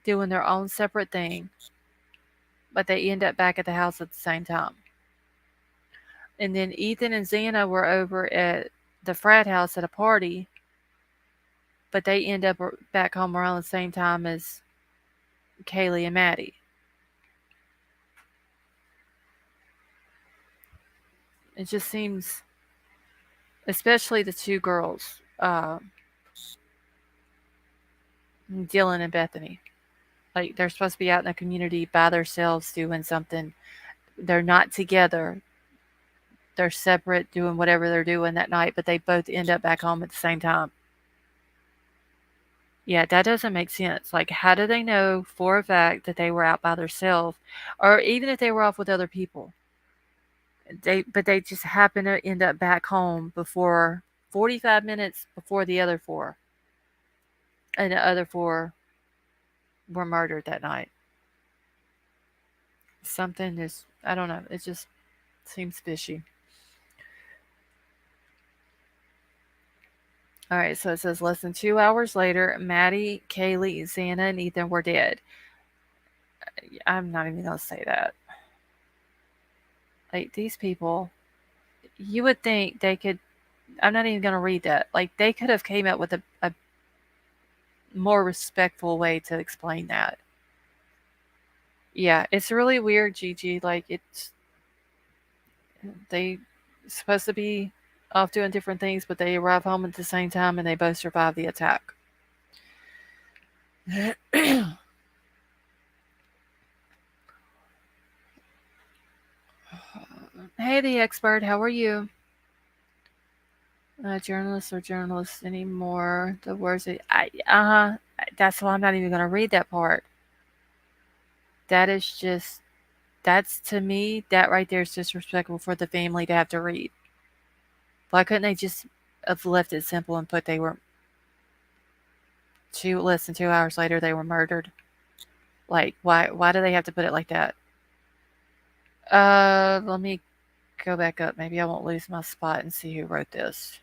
doing their own separate thing, but they end up back at the house at the same time. And then Ethan and Xana were over at the frat house at a party, but they end up back home around the same time as Kaylee and Maddie. It just seems, especially the two girls, Dylan and Bethany, like they're supposed to be out in the community by themselves doing something. They're not together. They're separate doing whatever they're doing that night, but they both end up back home at the same time. Yeah, that doesn't make sense. Like, how do they know for a fact that they were out by themselves, or even if they were off with other people? But they just happen to end up back home before 45 minutes before the other four, and the other four were murdered that night. Something is, I don't know. It just seems fishy. All right, so it says less than 2 hours later, Maddie, Kaylee, Xana, and Ethan were dead. I'm not even going to say that. Like, these people, you would think they could, I'm not even going to read that. Like, they could have came up with a more respectful way to explain that. Yeah, it's really weird, Gigi. Like, they supposed to be off doing different things, but they arrive home at the same time and they both survive the attack. Hey, the expert, how are you? Journalists or journalists anymore. The words, that's why I'm not even going to read that part. That is just, that's to me, that right there is disrespectful for the family to have to read. Why couldn't they just have left it simple and put they were less than 2 hours later they were murdered. Like why do they have to put it like that? Let me go back up. Maybe I won't lose my spot and see who wrote this.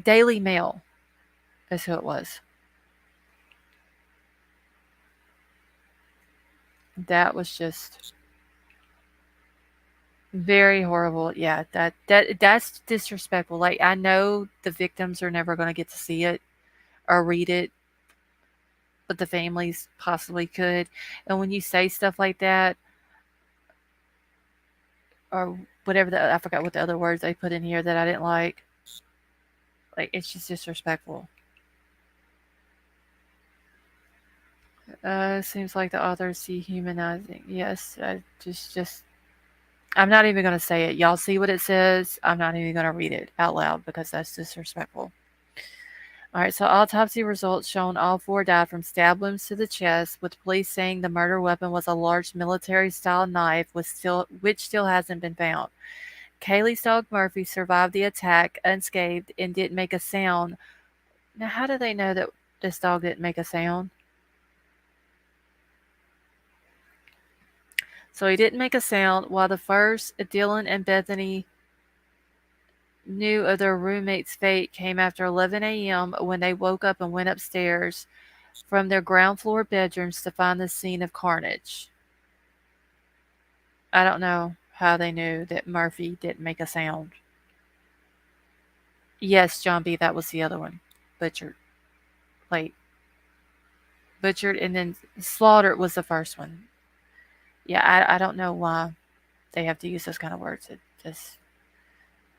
Daily Mail is who it was. That was just very horrible. Yeah, that's disrespectful. Like I know the victims are never going to get to see it or read it, but the families possibly could. And when you say stuff like that, or whatever I forgot what the other words they put in here that I didn't like. Like it's just disrespectful. Seems like the author is dehumanizing. Yes, I'm not even gonna say it. Y'all see what it says. I'm not even gonna read it out loud because that's disrespectful. All right, so autopsy results shown all four died from stab wounds to the chest, with police saying the murder weapon was a large military-style knife, which still hasn't been found. Kaylee's dog Murphy survived the attack unscathed and didn't make a sound. Now, how do they know that this dog didn't make a sound? So he didn't make a sound while the first, Dylan and Bethany, knew of their roommate's fate came after 11 a.m. when they woke up and went upstairs from their ground floor bedrooms to find the scene of carnage. I don't know how they knew that Murphy didn't make a sound. Yes, John B., that was the other one. Butchered. Like, butchered and then slaughtered was the first one. Yeah, I don't know why they have to use those kind of words. It just...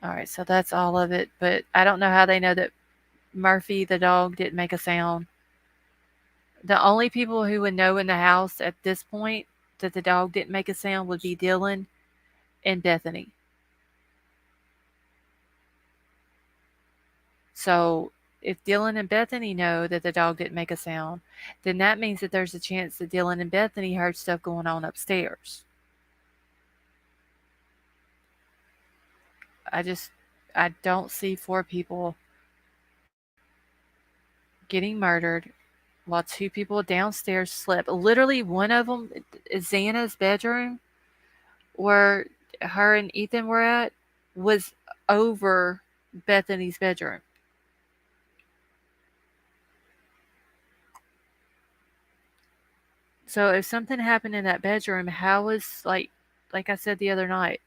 All right, so that's all of it. But I don't know how they know that Murphy, the dog, didn't make a sound. The only people who would know in the house at this point that the dog didn't make a sound would be Dylan and Bethany. So if Dylan and Bethany know that the dog didn't make a sound, then that means that there's a chance that Dylan and Bethany heard stuff going on upstairs. I don't see four people getting murdered while two people downstairs slept. Literally, one of them, Xana's bedroom, where her and Ethan were at, was over Bethany's bedroom. So if something happened in that bedroom, how was like I said the other night,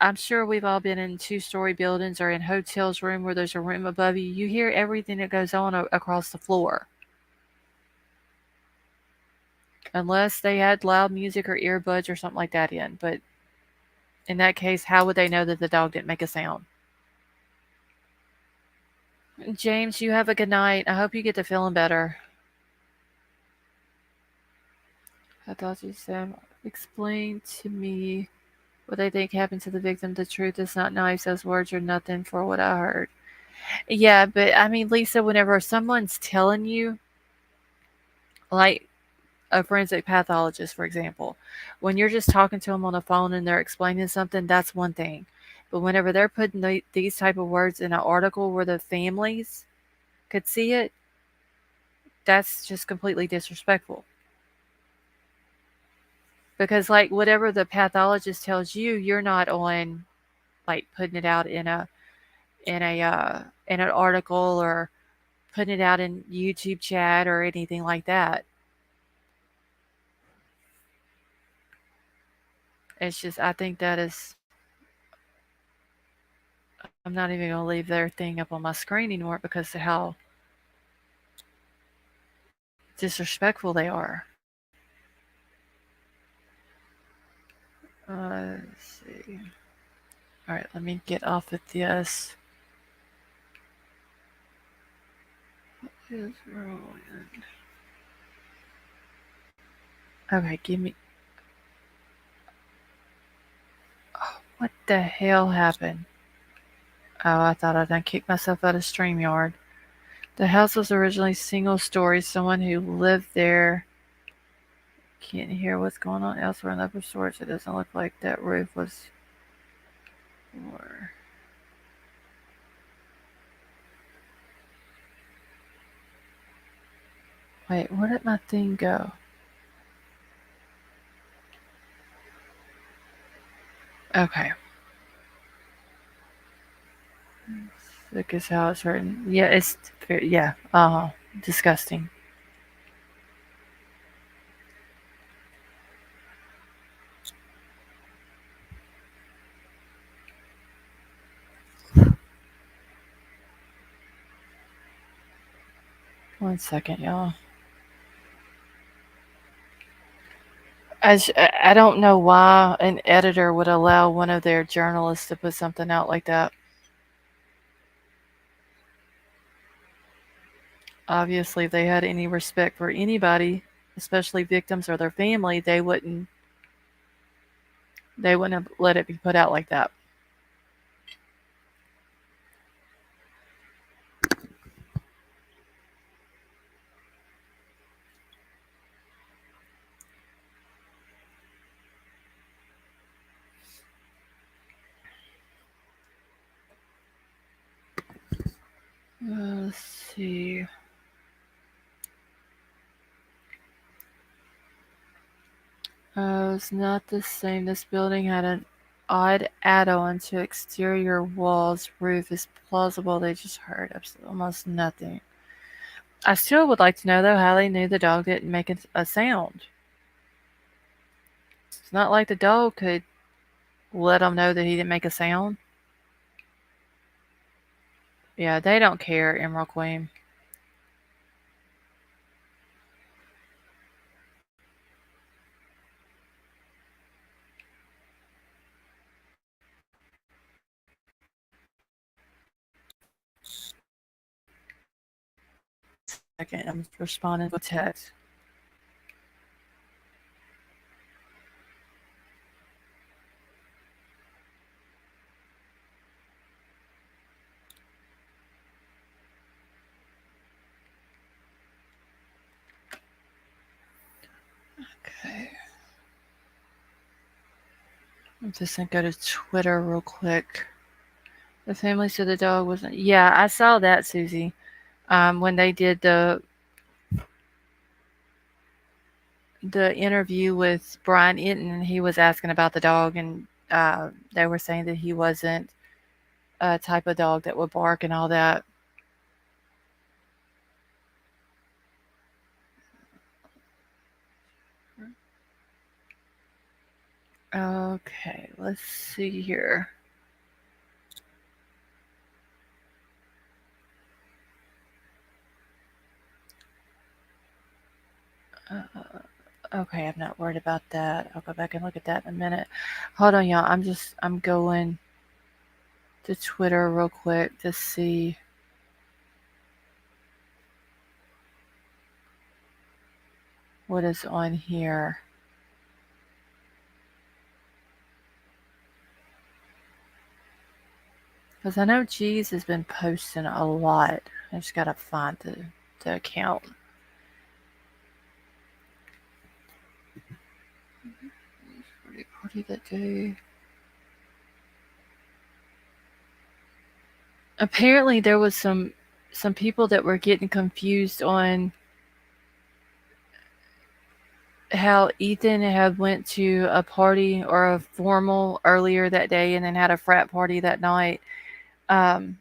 I'm sure we've all been in two-story buildings or in hotels room where there's a room above you. You hear everything that goes on across the floor. Unless they had loud music or earbuds or something like that in. But in that case, how would they know that the dog didn't make a sound? James, you have a good night. I hope you get to feeling better. I thought you said, explain to me what they think happened to the victim. The truth is not nice. Those words are nothing for what I heard. Yeah, but I mean, Lisa, whenever someone's telling you, like a forensic pathologist, for example, when you're just talking to them on the phone and they're explaining something, that's one thing. But whenever they're putting these type of words in an article where the families could see it, that's just completely disrespectful. Because like whatever the pathologist tells you, you're not on like putting it out in an article or putting it out in YouTube chat or anything like that. It's just I think that is I'm not even gonna leave their thing up on my screen anymore because of how disrespectful they are. Let's see. All right, let me get off of this. Okay, give me. Oh, what the hell happened? Oh, I thought I done kicked myself out of StreamYard. The house was originally single story. Someone who lived there can't hear what's going on elsewhere in the upper storage. It doesn't look like that roof was Or wait, where did my thing go? Okay. Look at how it's written. Yeah, it's yeah. Disgusting. One second, y'all. I don't know why an editor would allow one of their journalists to put something out like that. Obviously, if they had any respect for anybody, especially victims or their family, they wouldn't have let it be put out like that. Let's see. It's not the same. This building had an odd add-on to exterior walls. Roof is plausible. They just heard almost nothing. I still would like to know, though, how they knew the dog didn't make a sound. It's not like the dog could let them know that he didn't make a sound. Yeah, they don't care, Emerald Queen. Second, I'm responding to a text. Okay. I'm just gonna go to Twitter real quick. The family said the dog wasn't. Yeah, I saw that, Susie. When they did the interview with Brian Inton, he was asking about the dog, and they were saying that he wasn't a type of dog that would bark and all that. Okay, let's see here. Okay, I'm not worried about that. I'll go back and look at that in a minute. Hold on, y'all. I'm going to Twitter real quick to see what is on here. Because I know G's has been posting a lot. I just gotta find the account. Party that day. Apparently there was some people that were getting confused on how Ethan had went to a party or a formal earlier that day and then had a frat party that night. Hold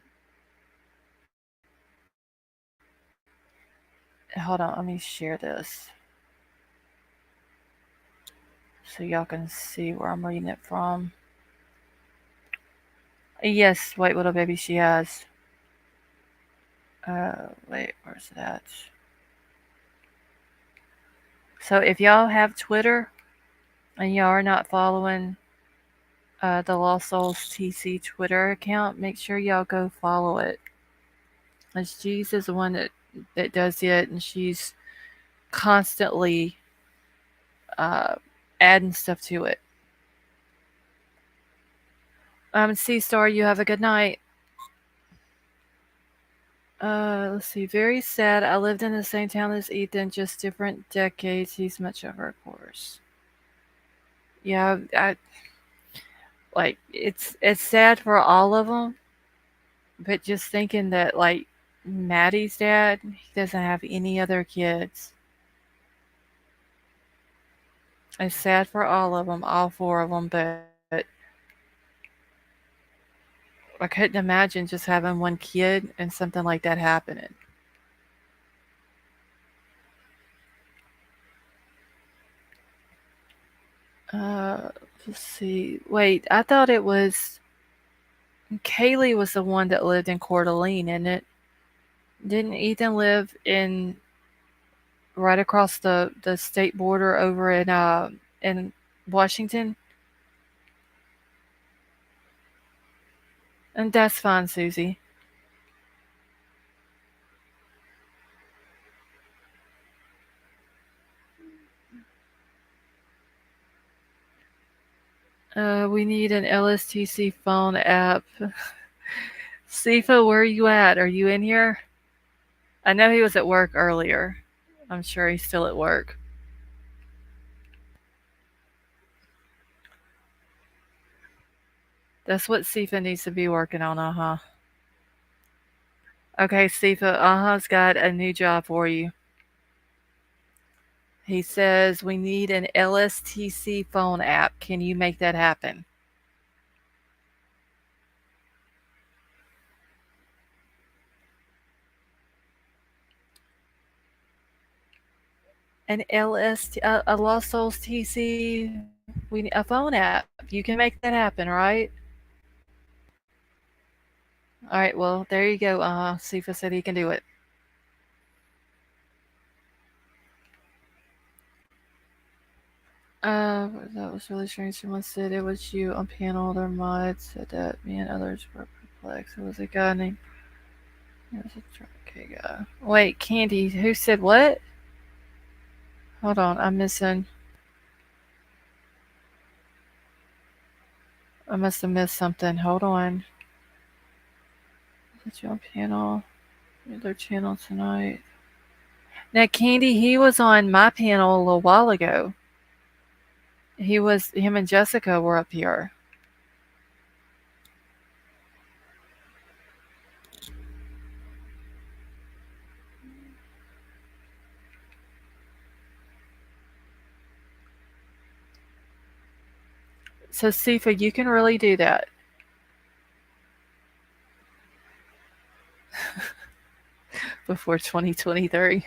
on, let me share this so y'all can see where I'm reading it from. Yes, wait, little baby, she has. Wait, where's that? So if y'all have Twitter and y'all are not following the Lost Souls TC Twitter account, make sure y'all go follow it. As G's is the one that does it, and she's constantly adding stuff to it. C Star, you have a good night. Let's see. Very sad. I lived in the same town as Ethan, just different decades. He's much over, of course. Yeah, Like it's sad for all of them, but just thinking that like Maddie's dad, he doesn't have any other kids. It's sad for all of them, all four of them, but I couldn't imagine just having one kid and something like that happening. Uh, let's see. Wait, I thought it was Kaylee was the one that lived in Coeur d'Alene, and it didn't Ethan live in right across the state border over in Washington? And that's fine, Susie. We need an LSTC phone app. Sifa, where are you at? Are you in here? I know he was at work earlier. I'm sure he's still at work. That's what Sifa needs to be working on, uh-huh. Okay, Sifa, uh-huh's got a new job for you. He says we need an LSTC phone app. Can you make that happen? An LST, a Lost Souls TC, we need a phone app. You can make that happen, right? All right, well, there you go. Sifa said he can do it. That was really strange. Someone said it was you on panel. Their mod said that me and others were perplexed. It was a guy named. It was a okay guy. Wait, Candy. Who said what? Hold on, I'm missing. I must have missed something. Hold on. Is it you on panel? Their channel tonight. Now, Candy, he was on my panel a little while ago. Him and Jessica were up here. So, Sifa, you can really do that. Before 2023.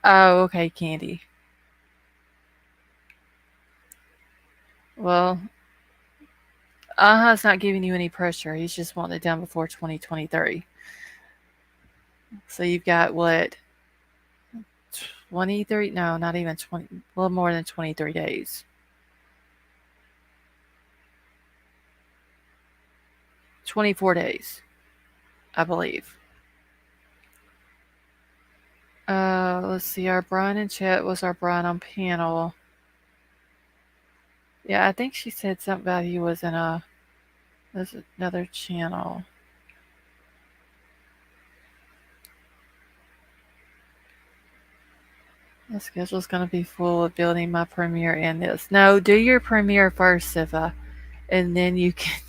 Oh, okay, Candy. Well, Aha's not giving you any pressure. He's just wanting it done before 2023. So you've got what? 23? No, not even 20. A little more than 23 days. 24 days, I believe. Let's see. Our Brian in chat was our Brian on panel. Yeah, I think she said something about he was in there's another channel. The schedule's gonna be full of building my premiere and this. No, do your premiere first, Siva, and then you can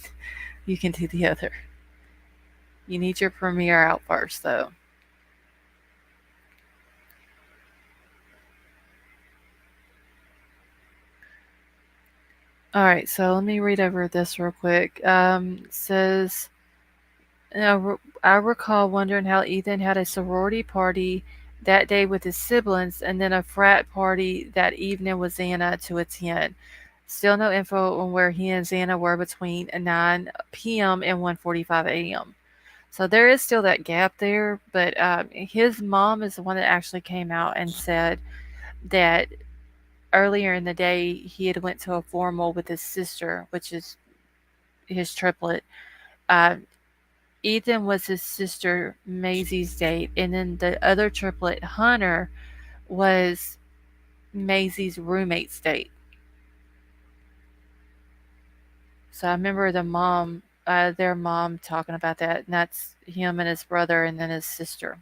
you can do the other. You need your premiere out first, though. All right, so let me read over this real quick. It says, I recall wondering how Ethan had a sorority party that day with his siblings and then a frat party that evening with Xana to attend. Still no info on where he and Xana were between 9 p.m. and 1:45 a.m. So there is still that gap there, but his mom is the one that actually came out and said that earlier in the day he had went to a formal with his sister, which is his triplet. Uh, Ethan was his sister Maisie's date, and then the other triplet, Hunter, was Maisie's roommate's date. So I remember their mom talking about that, and that's him and his brother, and then his sister.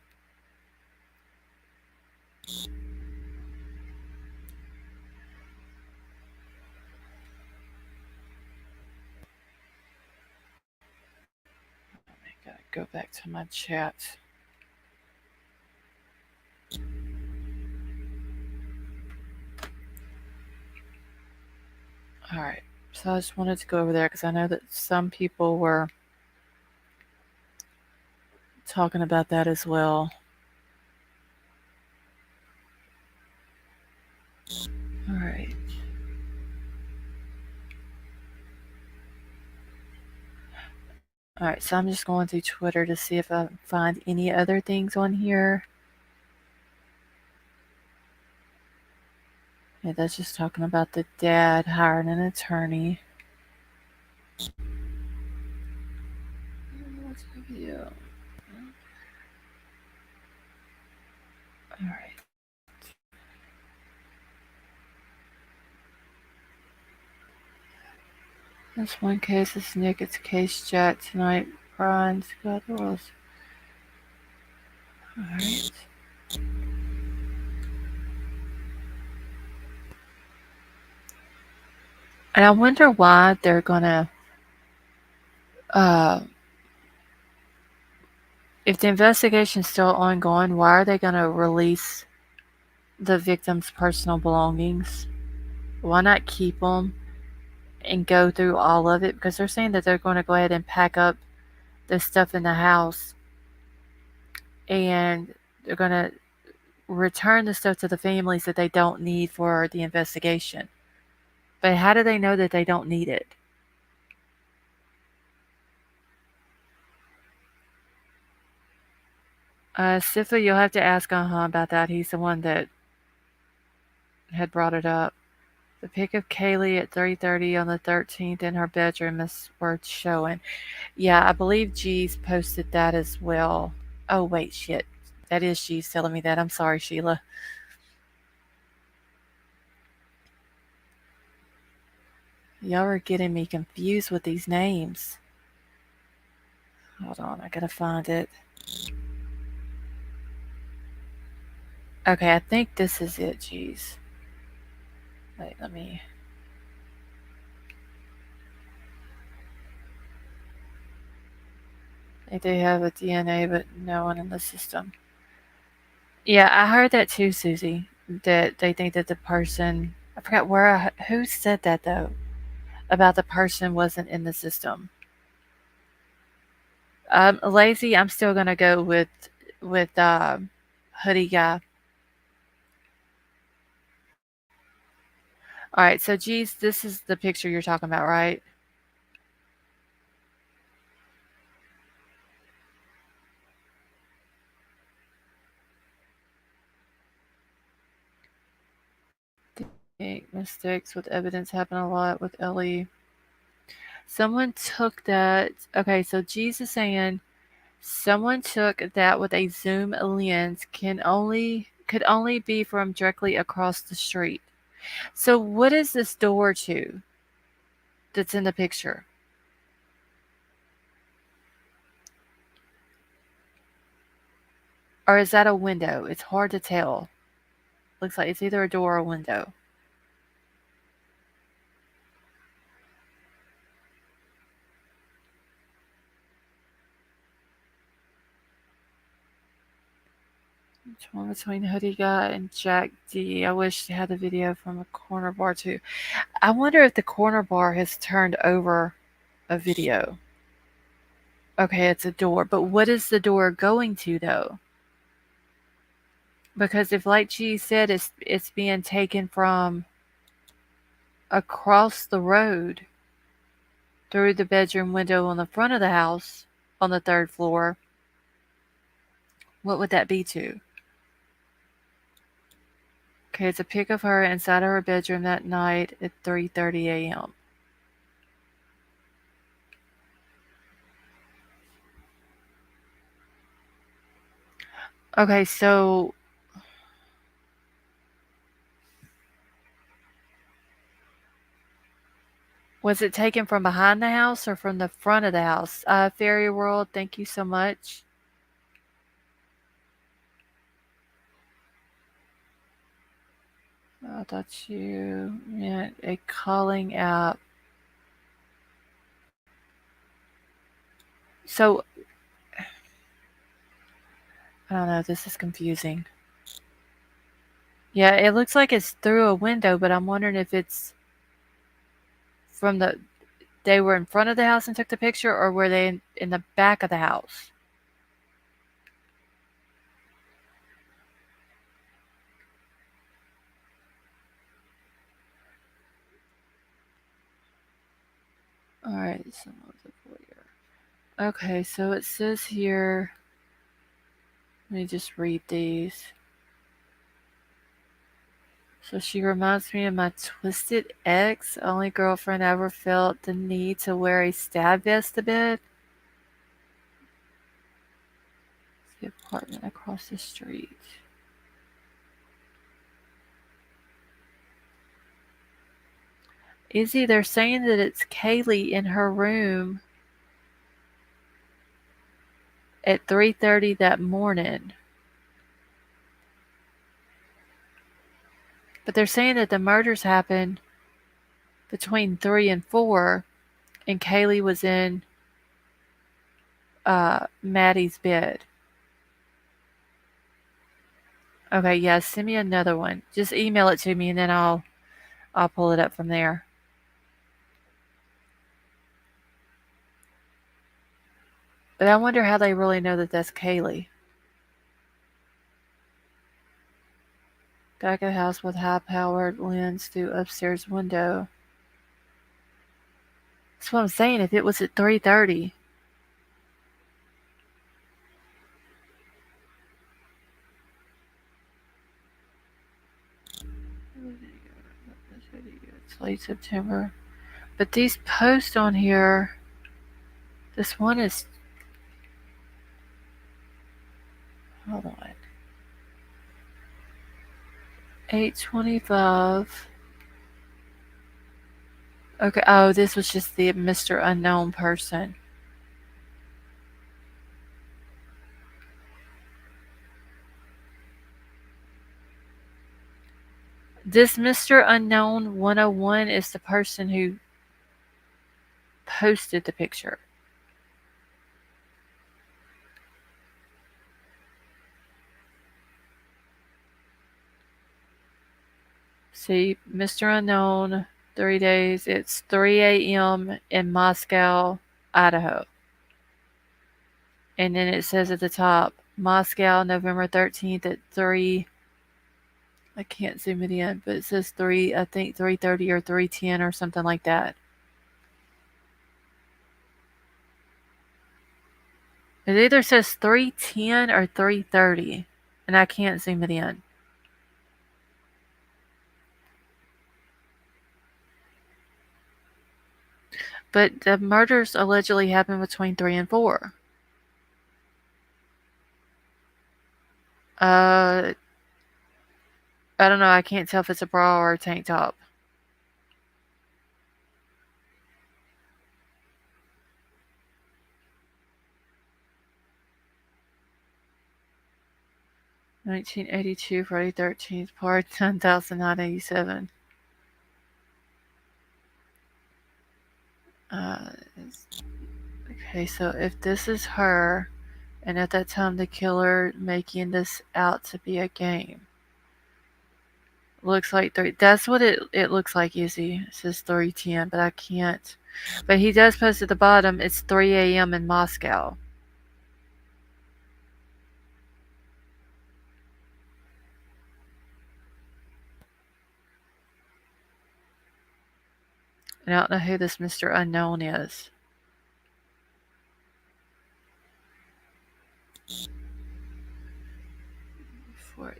go back to my chat. All right. So I just wanted to go over there because I know that some people were talking about that as well. All right. All right, so I'm just going through Twitter to see if I find any other things on here. Yeah, that's just talking about the dad hiring an attorney. What's the video? All right. This one case is Nick. It's case chat tonight. Brian's got the rules. All right. And I wonder why they're gonna, if the investigation's still ongoing, why are they gonna release the victim's personal belongings? Why not keep them and go through all of it? Because they're saying that they're going to go ahead and pack up the stuff in the house and they're going to return the stuff to the families that they don't need for the investigation. But how do they know that they don't need it? Sifa, you'll have to ask about that. He's the one that had brought it up. The pic of Kaylee at 3:30 on the 13th in her bedroom is worth showing. Yeah, I believe G's posted that as well. Oh, wait, shit. That is G's telling me that. I'm sorry, Sheila. Y'all are getting me confused with these names. Hold on, I gotta find it. Okay, I think this is it, G's. Wait, let me... They do have a DNA, but no one in the system. Yeah, I heard that too, Susie. That they think that the person... I forgot who said that, though. About the person wasn't in the system. Lazy, I'm still gonna go with hoodie guy. All right, so geez, this is the picture you're talking about, right? Mistakes with evidence happen a lot with Ellie. Someone took that. Okay, so G's is saying someone took that with a zoom lens could only be from directly across the street. So what is this door to that's in the picture? Or is that a window? It's hard to tell. Looks like it's either a door or a window. Which one between Hoodie Guy and Jack D? I wish I had the video from a corner bar too. I wonder if the corner bar has turned over a video. Okay, it's a door, but what is the door going to though? Because if, like G said, it's being taken from across the road through the bedroom window on the front of the house on the 3rd floor, what would that be to? Okay, it's a pic of her inside of her bedroom that night at 3:30 a.m. Okay, so was it taken from behind the house or from the front of the house? Fairy World, thank you so much. I thought you meant a calling app. So I don't know. This is confusing. Yeah, it looks like it's through a window, but I'm wondering if it's from the they were in front of the house and took the picture, or were they in the back of the house? All right, so okay, so it says here. Let me just read these. So she reminds me of my twisted ex, only girlfriend ever felt the need to wear a stab vest to bed. The apartment across the street. Izzy, they're saying that it's Kaylee in her room at 3:30 that morning. But they're saying that the murders happened between 3 and 4, and Kaylee was in Maddie's bed. Okay, yeah, send me another one. Just email it to me, and then I'll pull it up from there. But I wonder how they really know that that's Kaylee. Back of the house with high-powered lens through upstairs window. That's what I'm saying. If it was at 3:30. It's late September. But these posts on here, this one is, hold on, 8:25. Okay, oh, this was just the Mr. Unknown person. This Mr. Unknown 101 is the person who posted the picture. See, Mr. Unknown, 3 days. It's 3 a.m. in Moscow, Idaho. And then it says at the top, Moscow, November 13th at 3. I can't zoom it in, but it says 3, I think 3:30 or 3:10 or something like that. It either says 3:10 or 3:30, and I can't zoom it in. But the murders allegedly happened between 3 and 4. I don't know. I can't tell if it's a bra or a tank top. (1982) Friday 13th, part 10,987. Okay, so if this is her, and at that time the killer making this out to be a game. Looks like 3. That's what it looks like, Izzy. It says 3:10, but I can't. But he does post at the bottom, it's 3 a.m. in Moscow. And I don't know who this Mr. Unknown is.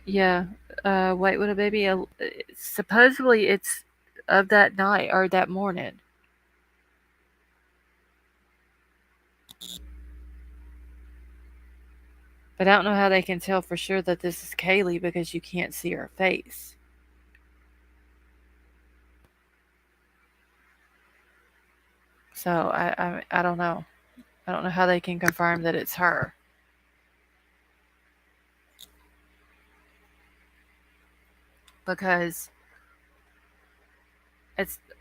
Yeah, White Widow Baby. Supposedly it's of that night or that morning. But I don't know how they can tell for sure that this is Kaylee because you can't see her face. So I don't know. I don't know how they can confirm that it's her. Because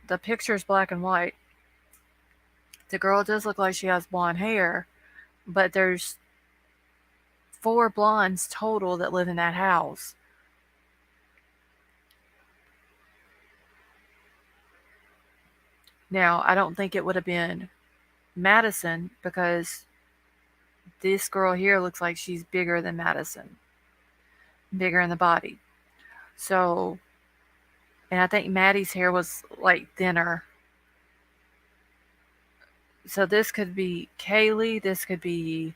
the picture is black and white. The girl does look like she has blonde hair, but there's 4 blondes total that live in that house. Now, I don't think it would have been Madison because this girl here looks like she's bigger than Madison, bigger in the body. So, and I think Maddie's hair was like thinner. So this could be Kaylee, this could be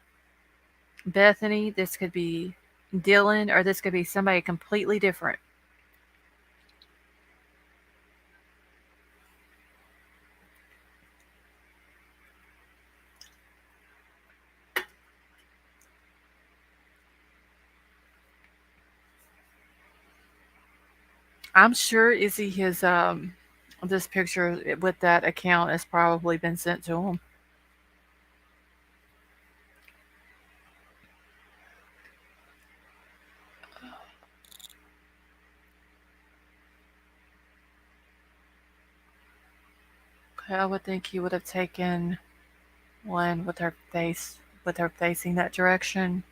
Bethany, this could be Dylan, or this could be somebody completely different. I'm sure Izzy his this picture with that account has probably been sent to him. I would think he would have taken one with her facing that direction.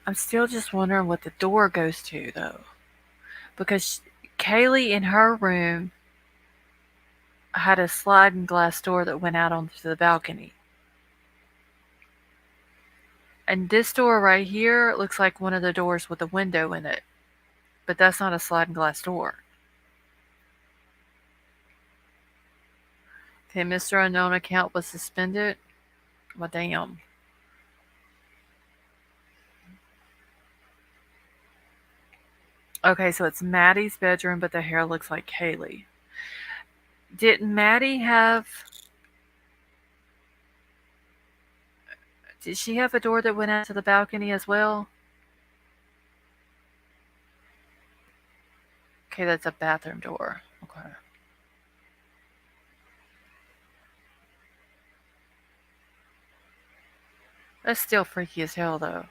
I'm still just wondering what the door goes to though, because Kaylee in her room had a sliding glass door that went out onto the balcony. And this door right here looks like one of the doors with a window in it, but that's not a sliding glass door. Okay, Mr. Unknown account was suspended. Well, damn. Okay, so it's Maddie's bedroom, but the hair looks like Kaylee. Did Maddie have... Did she have a door that went out to the balcony as well? Okay, that's a bathroom door. Okay. That's still freaky as hell, though.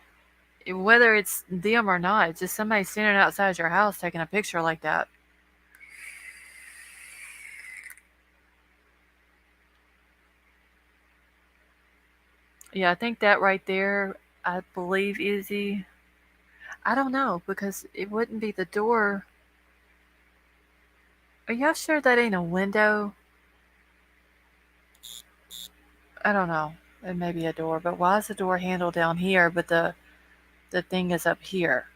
Whether it's them or not, it's just somebody standing outside your house taking a picture like that. Yeah, I think that right there, I believe Izzy. I don't know, because it wouldn't be the door. Are y'all sure that ain't a window? I don't know. It may be a door, but why is the door handle down here, but the thing is up here?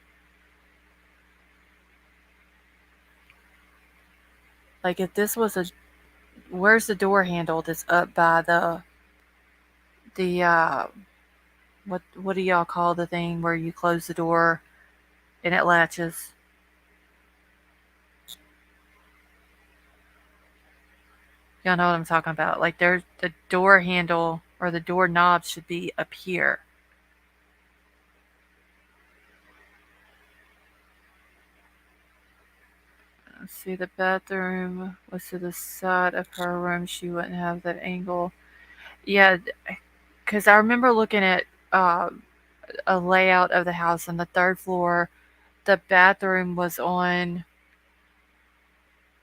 Like if this was a... Where's the door handle that's up by the what do y'all call the thing where you close the door and it latches? Y'all know what I'm talking about. Like there's the door handle or the door knob should be up here. Let's see, the bathroom was to the side of her room. She wouldn't have that angle. Yeah, because I remember looking at a layout of the house on the third floor. The bathroom was on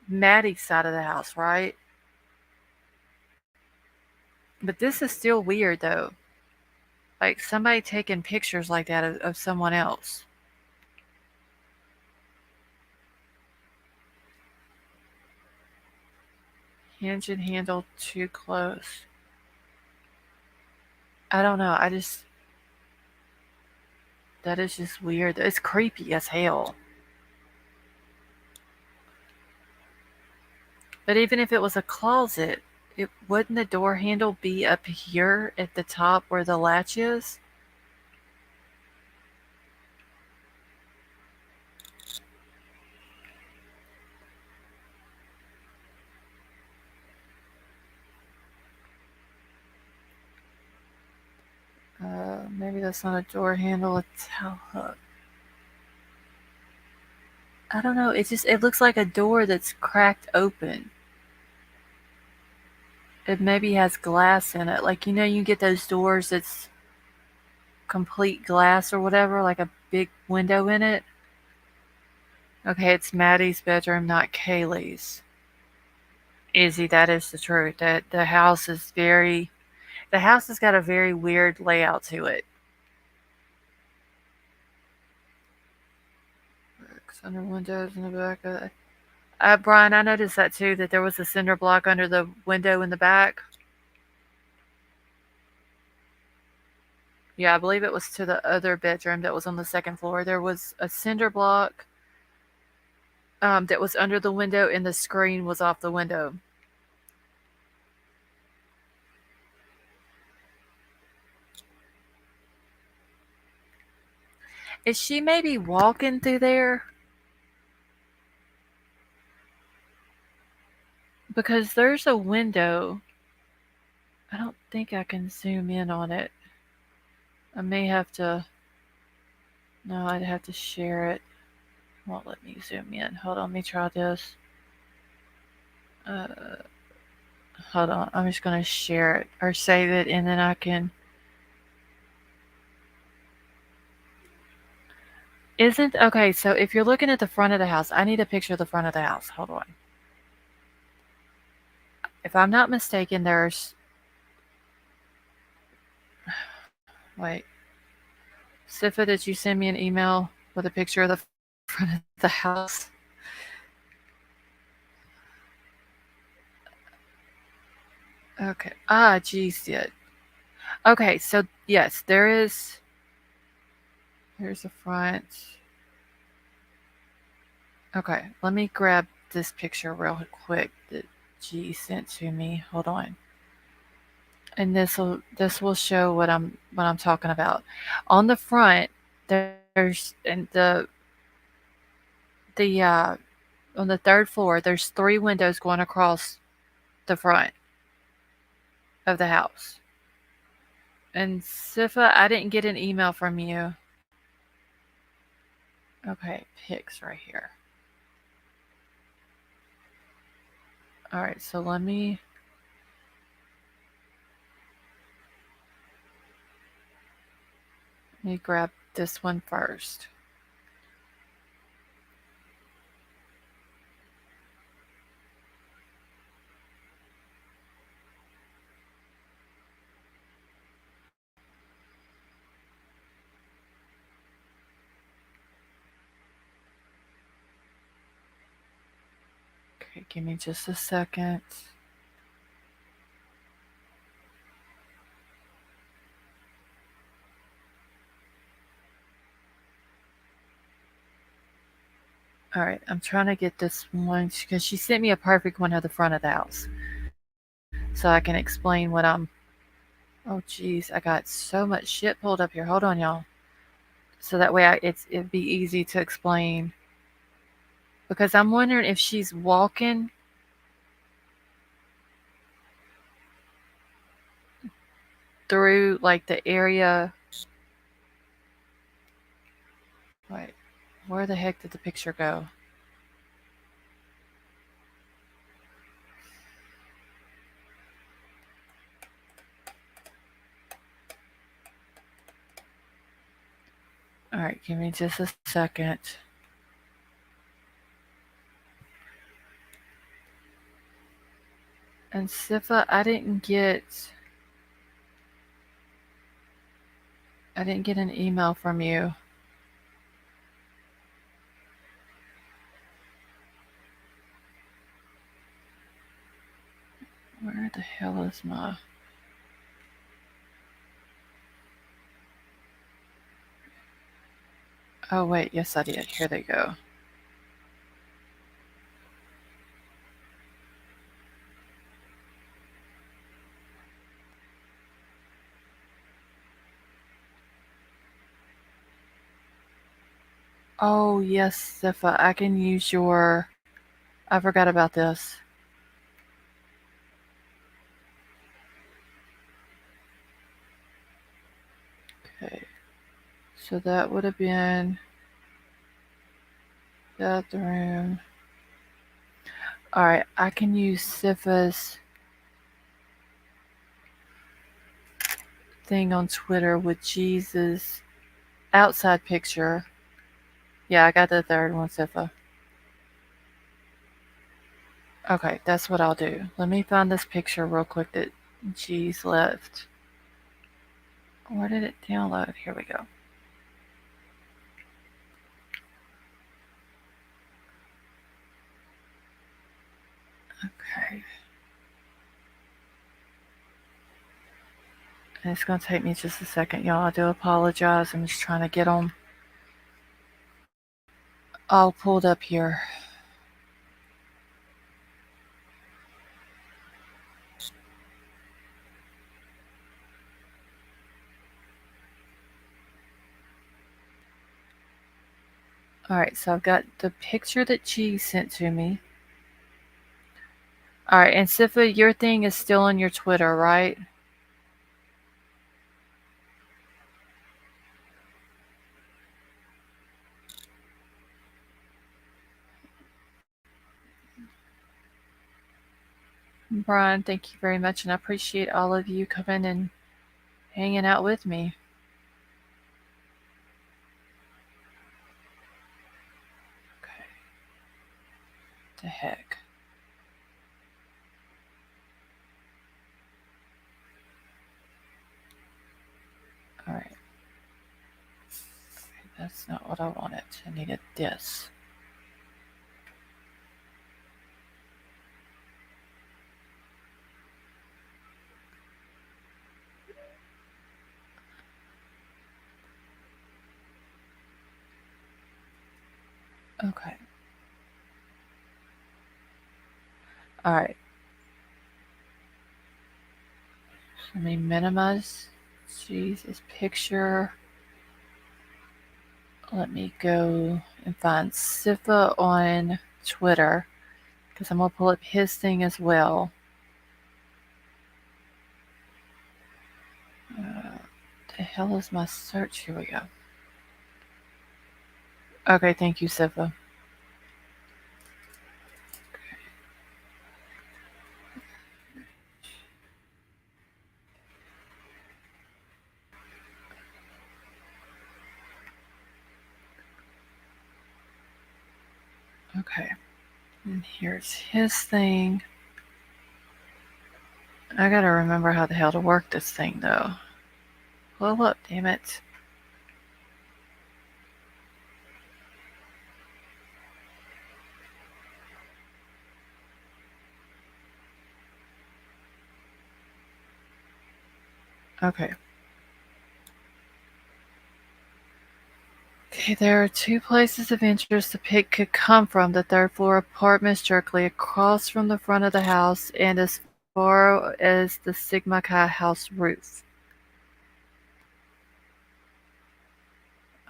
Maddie's side of the house, right? But this is still weird though. Like somebody taking pictures like that of someone else. Hinge and handle too close. I don't know. That is just weird. It's creepy as hell. But even if it was a closet, wouldn't the door handle be up here at the top where the latch is? Maybe that's not a door handle, a towel hook. I don't know. It looks like a door that's cracked open. It maybe has glass in it. Like, you get those doors that's complete glass or whatever, like a big window in it. Okay, it's Maddie's bedroom, not Kaylee's. Izzy, that is the truth. That the house is very... The house has got a very weird layout to it. Under windows in the back of the... Brian, I noticed that too, that there was a cinder block under the window in the back. Yeah, I believe it was to the other bedroom that was on the second floor. There was a cinder block that was under the window, and the screen was off the window. Is she maybe walking through there? Because there's a window. I don't think I can zoom in on it. I may have to... No, I'd have to share it. Won't let me zoom in. Hold on, let me try this. Hold on, I'm just going to share it or save it, and then I can... Isn't... Okay, so if you're looking at the front of the house, I need a picture of the front of the house. Hold on. If I'm not mistaken, there's... Wait. Sifa, did you send me an email with a picture of the front of the house? Okay. Geez, did. Okay, so yes, there is... Here's the front. Okay, let me grab this picture real quick that G sent to me. Hold on. And this will show what I'm talking about. On the front, there's in the on the third floor, there's 3 windows going across the front of the house. And Sifa, I didn't get an email from you. Okay, pics right here. All right, so let me grab this one first. Okay, give me just a second. All right, I'm trying to get this one because she sent me a perfect one of the front of the house, so I can explain what I'm... Oh, geez, I got so much shit pulled up here. Hold on, y'all. So that way it'd be easy to explain. Because I'm wondering if she's walking through like the area. Wait, where the heck did the picture go? All right, give me just a second. And Sifa, I didn't get an email from you. Where the hell is my... Oh, wait, yes I did. Here they go. Oh, yes, Sifa, I can use your... I forgot about this. Okay. So that would have been bathroom. All right, I can use Sifa's thing on Twitter with Jesus' outside picture. Yeah, I got the third one, Sifa. Okay, that's what I'll do. Let me find this picture real quick that G's left. Where did it download? Here we go. Okay. And it's going to take me just a second, y'all. I do apologize. I'm just trying to get them all pulled up here. All right, so I've got the picture that G sent to me. All right, and Sifa, your thing is still on your Twitter, right? Brian, thank you very much, and I appreciate all of you coming and hanging out with me. Okay. The heck. All right. Okay, that's not what I wanted. I needed this. Okay. All right. Let me minimize Jesus picture. Let me go and find Sifa on Twitter because I'm going to pull up his thing as well. The hell is my search? Here we go. Okay, thank you, Sifa. Okay, and here's his thing. I gotta remember how the hell to work this thing, though. Pull up, damn it. Okay. Okay, there are two places of interest the pic could come from. The third floor apartments directly across from the front of the house and as far as the Sigma Chi house roof.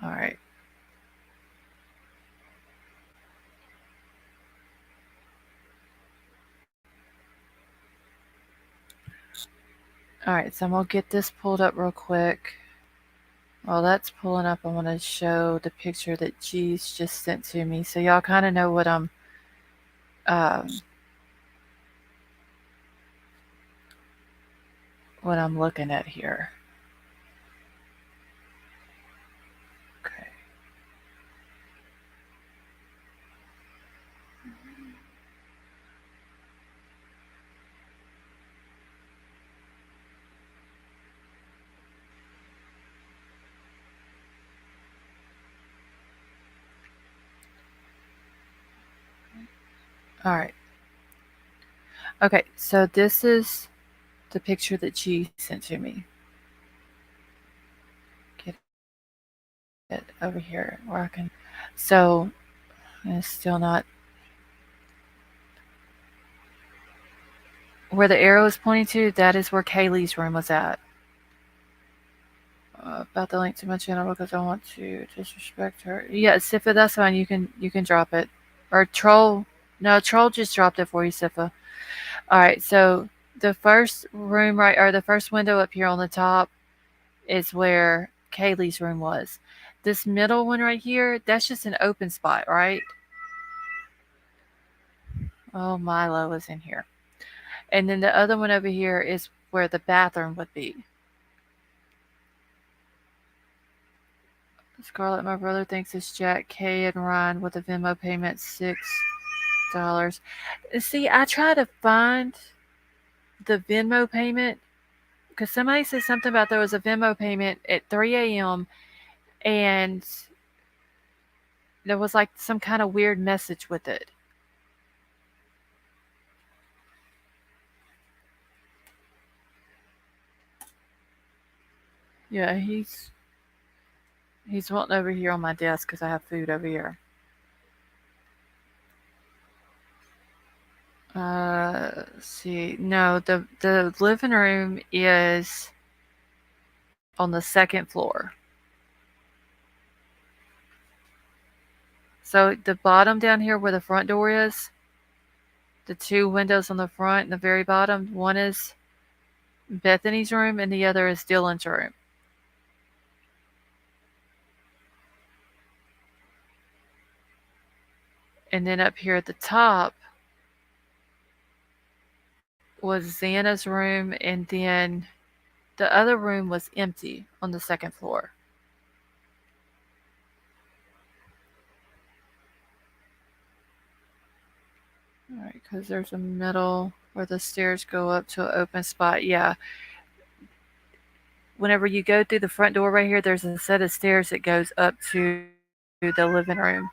All right. All right, so I'm going to get this pulled up real quick. While that's pulling up, I want to show the picture that G's just sent to me, so y'all kind of know what I'm looking at here. Okay. All right. Okay, so this is the picture that G sent to me. Get it over here where I can. So it's still not where the arrow is pointing to. That is where Kaylee's room was at. About the link to my channel because I want to disrespect her. Yeah, Sifa, that's fine. You can drop it. Or Troll. No, Troll just dropped it for you, Sifa. All right, so the first room the first window up here on the top is where Kaylee's room was. This middle one right here, that's just an open spot, right? Oh, Milo is in here. And then the other one over here is where the bathroom would be. Scarlett, my brother thinks it's Jack K and Ryan with a Venmo payment $6. See, I try to find the Venmo payment because somebody said something about there was a Venmo payment at 3 a.m. and there was like some kind of weird message with it. Yeah, he's wanting over here on my desk because I have food over here. Let's see. No, the living room is on the second floor. So the bottom down here where the front door is, the two windows on the front and the very bottom, one is Bethany's room and the other is Dylan's room. And then up here at the top was Xana's room, and then the other room was empty on the second floor. All right, because there's a middle where the stairs go up to an open spot. Yeah. Whenever you go through the front door right here, there's a set of stairs that goes up to the living room.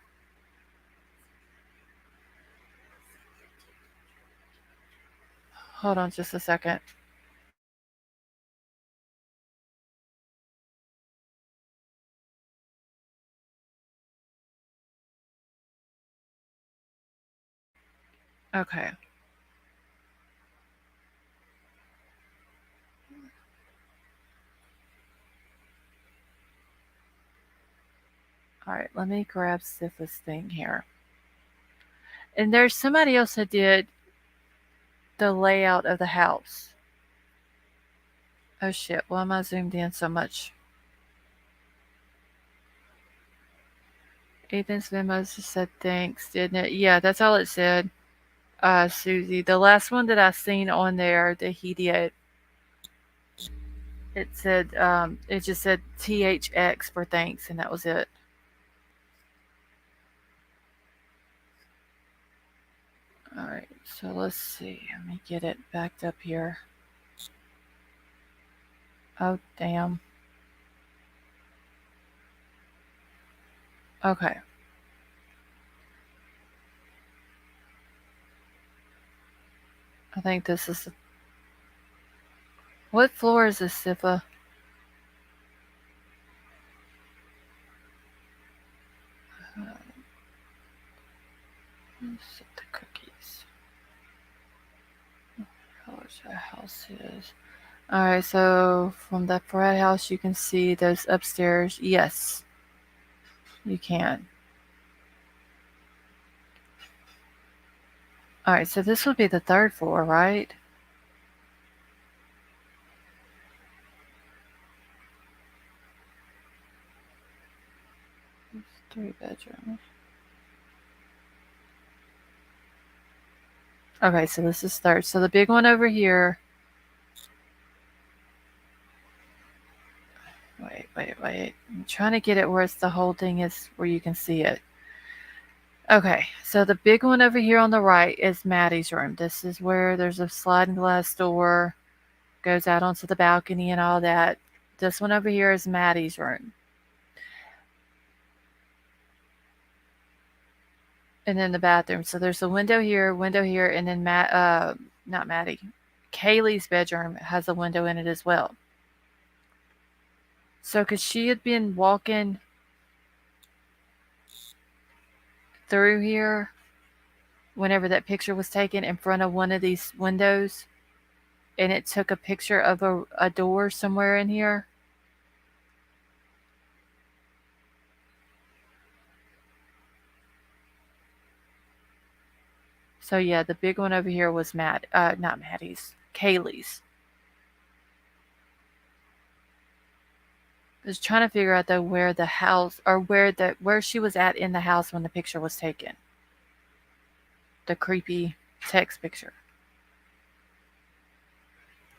Hold on just a second. Okay. All right, let me grab Sif's thing here. And there's somebody else that did the layout of the house. Oh shit, why am I zoomed in so much? Ethan's Venmo just said thanks, didn't it? Yeah, that's all it said. Susie. The last one that I seen on there that he did, it said it just said THX for thanks, and that was it. All right, so let's see. Let me get it backed up here. Oh damn. Okay. I think this is the. What floor is this, Sifa? Let's set the cookies. College house is. Alright, so from the frat house, you can see those upstairs. Yes, you can. Alright, so this would be the third floor, right? It's 3 bedrooms. Okay, so this is third. So the big one over here. Wait. I'm trying to get it where it's the whole thing is where you can see it. Okay, so the big one over here on the right is Maddie's room. This is where there's a sliding glass door, goes out onto the balcony and all that. This one over here is Maddie's room. And then the bathroom. So there's a window here, and then not Maddie. Kaylee's bedroom has a window in it as well. So because she had been walking through here whenever that picture was taken in front of one of these windows, and it took a picture of a door somewhere in here. So yeah, the big one over here was not Maddie's, Kaylee's. I was trying to figure out though where the house or where she was at in the house when the picture was taken. The creepy text picture.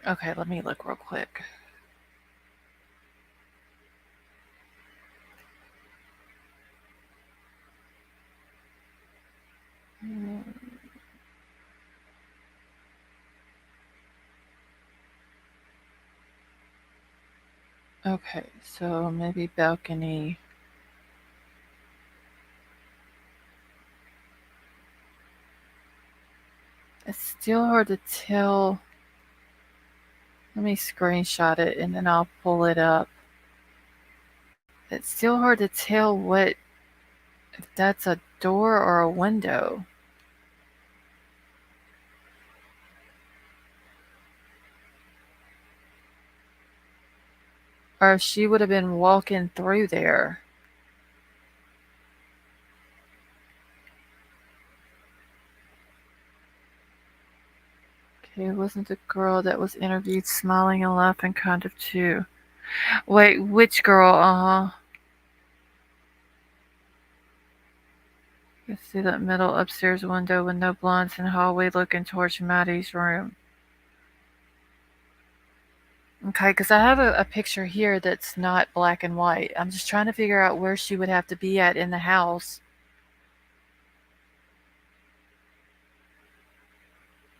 Okay, let me look real quick. Okay, so maybe balcony. It's still hard to tell. Let me screenshot it and then I'll pull it up. It's still hard to tell if that's a door or a window. Or if she would have been walking through there. Okay, it wasn't the girl that was interviewed smiling and laughing kind of too. Wait, which girl? Uh-huh. You see that middle upstairs window with no blinds and hallway looking towards Maddie's room. Okay, because I have a picture here that's not black and white. I'm just trying to figure out where she would have to be at in the house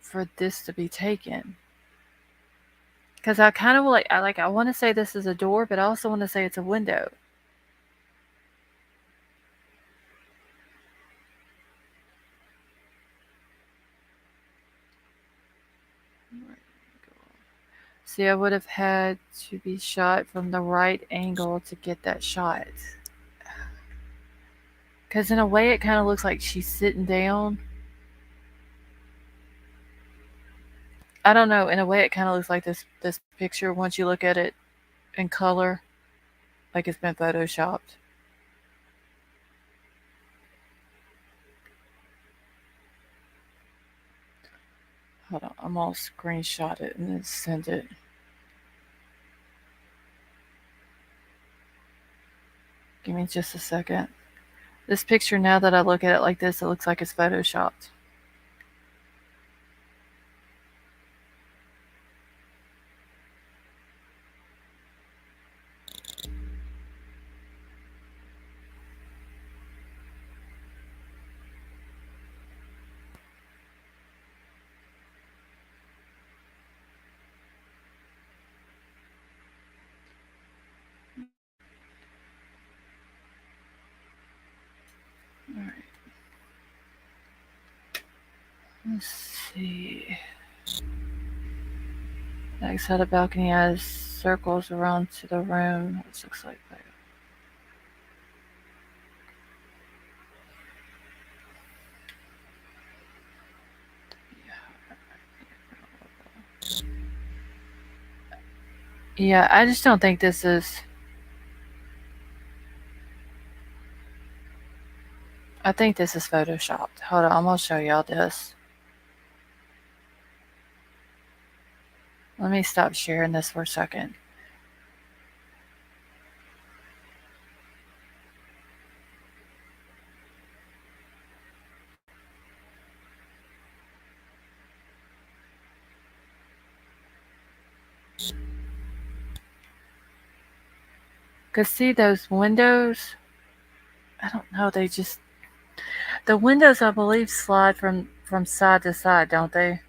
for this to be taken. Because I kind of I want to say this is a door, but I also want to say it's a window. See, I would have had to be shot from the right angle to get that shot. Because in a way, it kind of looks like she's sitting down. I don't know. In a way, it kind of looks like this picture once you look at it in color, like it's been photoshopped. Hold on, I'm gonna screenshot it and then send it. Give me just a second. This picture, now that I look at it like this, it looks like it's photoshopped. All right. Let's see. Next side of balcony has circles around to the room, which looks like that. Yeah, I just don't think this is. I think this is photoshopped. Hold on, I'm gonna show y'all this. Let me stop sharing this for a second. Cause see those windows? I don't know. The windows, I believe, slide from side to side, don't they?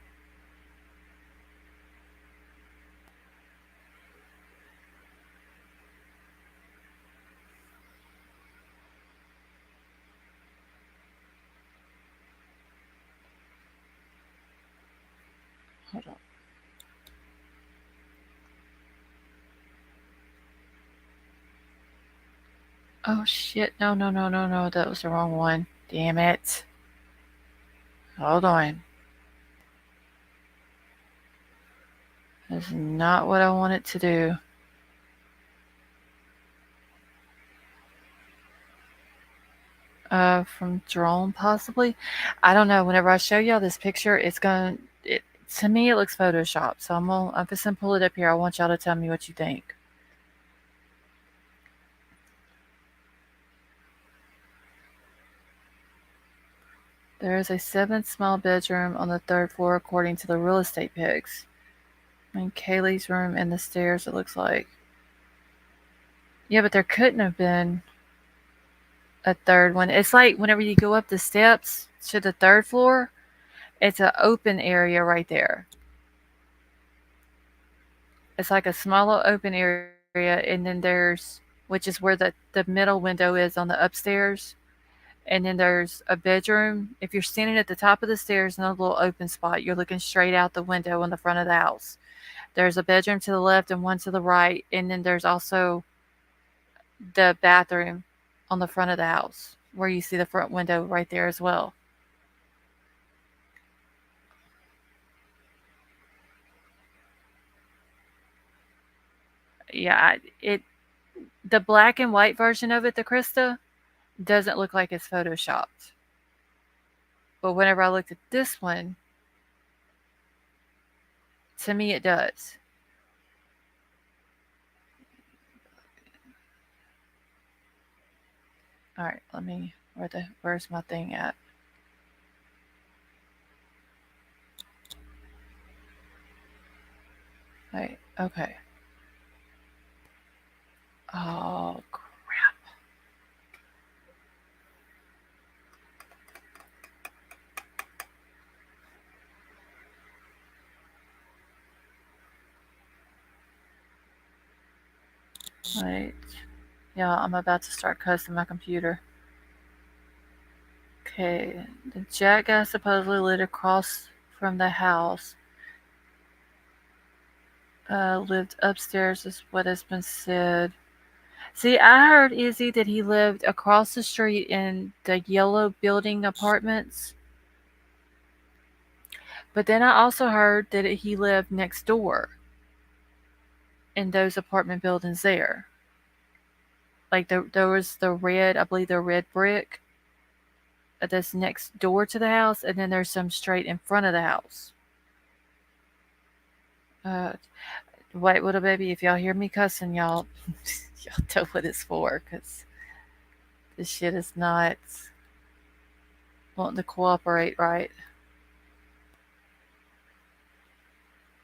Hold on. Oh shit! No, no, no, no, no. That was the wrong one. Damn it. Hold on. That's not what I wanted to do. From drone possibly. I don't know. Whenever I show y'all this picture, it to me it looks photoshopped. So I'm just gonna pull it up here. I want y'all to tell me what you think. There is a 7th small bedroom on the 3rd floor according to the real estate pics. And Kaylee's room and the stairs, it looks like. Yeah, but there couldn't have been a third one. It's like whenever you go up the steps to the 3rd floor, it's an open area right there. It's like a smaller open area and then there's which is where the middle window is on the upstairs. And then there's a bedroom. If you're standing at the top of the stairs in a little open spot, you're looking straight out the window in the front of the house. There's a bedroom to the left and one to the right, and then there's also the bathroom on the front of the house where you see the front window right there as well. Yeah, it the black and white version of it, the Krista, doesn't look like it's photoshopped. But whenever I looked at this one, to me it does. All right, where's my thing at? Right, okay. Oh, crap. Right. Yeah, I'm about to start cussing my computer. Okay, the jet gas supposedly lit across from the house. Lived upstairs is what has been said. See, I heard Izzy that he lived across the street in the yellow building apartments. But then I also heard that he lived next door in those apartment buildings there. Like there was the red, I believe the red brick that's next door to the house, and then there's some straight in front of the house. Uh, White Widow Baby, if y'all hear me cussing, y'all, y'all know what it's for, because this shit is not wanting to cooperate, right?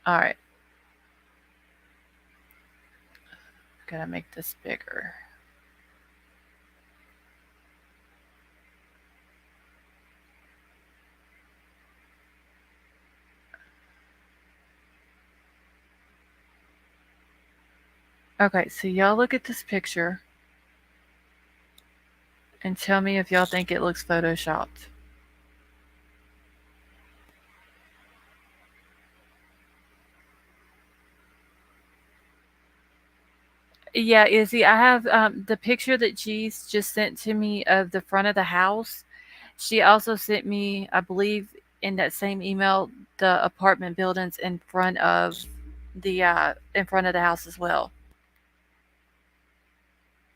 Alright. Gotta make this bigger. Okay, so y'all look at this picture and tell me if y'all think it looks photoshopped. Yeah, Izzy, I have the picture that G's just sent to me of the front of the house. She also sent me, I believe, in that same email, the apartment buildings in front of the house as well.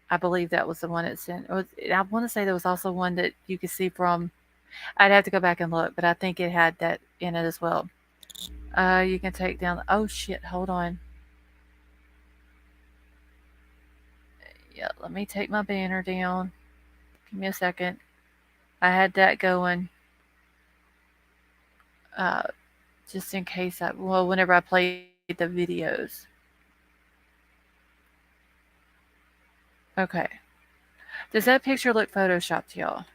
I believe that was the one it sent. I want to say there was also one that you could see from. I'd have to go back and look, but I think it had that in it as well. You can take down. Oh shit! Hold on. Yeah, let me take my banner down. Give me a second. I had that going. Uh, just in case whenever I played the videos. Okay. Does that picture look photoshopped to y'all?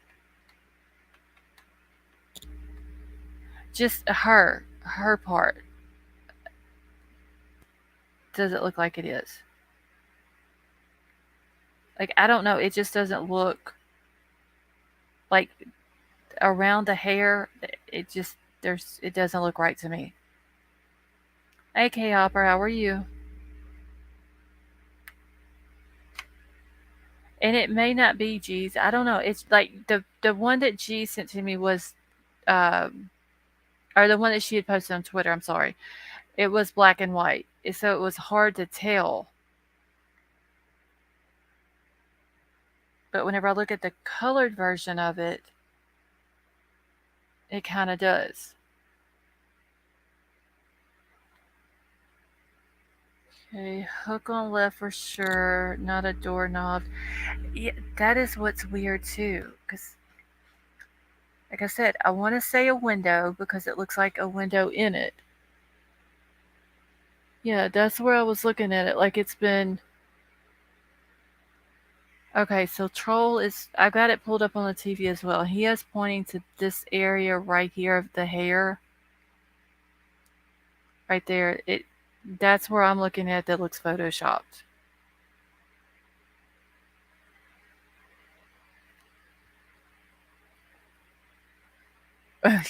Just her part. Does it look like it is? Like, I don't know. It just doesn't look like around the hair. It doesn't look right to me. Hey, K Hopper, how are you? And it may not be G's. I don't know. It's like the one that G sent to me was, um, or the one that she had posted on Twitter. I'm sorry. It was black and white, so it was hard to tell. But whenever I look at the colored version of it, it kind of does. Okay, hook on left for sure, not a doorknob. Yeah, that is what's weird too, because like I said, I want to say a window because it looks like a window in it. Yeah, that's where I was looking at it. Like it's been. Okay, so Troll is. I got it pulled up on the TV as well. He is pointing to this area right here of the hair. Right there. That's where I'm looking at that looks photoshopped.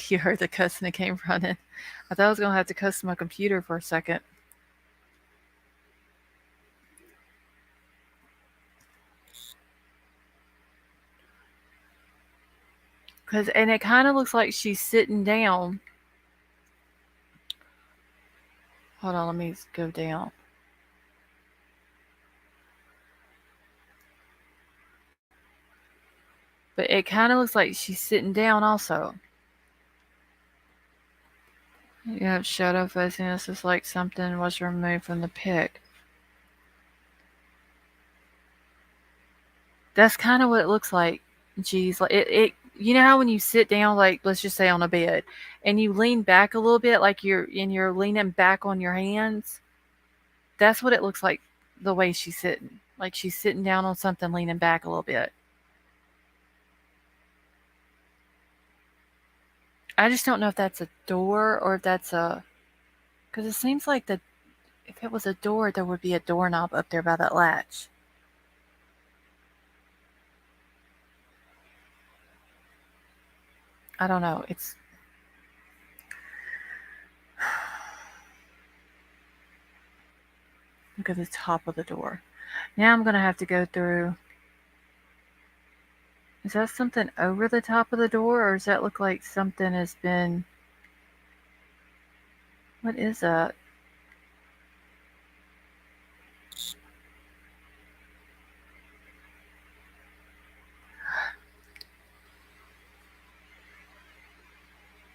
You heard the cuss and it came running. I thought I was going to have to cuss my computer for a second. And it kind of looks like she's sitting down. Hold on, let me go down. But it kind of looks like she's sitting down also. You have shadow fuzziness. It's like something was removed from the pic. That's kind of what it looks like. Geez, like it. You know how when you sit down, like let's just say on a bed, and you lean back a little bit, like you're leaning back on your hands. That's what it looks like. The way she's sitting, like she's sitting down on something, leaning back a little bit. I just don't know if that's a door or if that's a, because it seems like if it was a door, there would be a doorknob up there by that latch. I don't know. It's look at the top of the door. Now I'm gonna have to go through. Is that something over the top of the door, or does that look like something has been? What is that?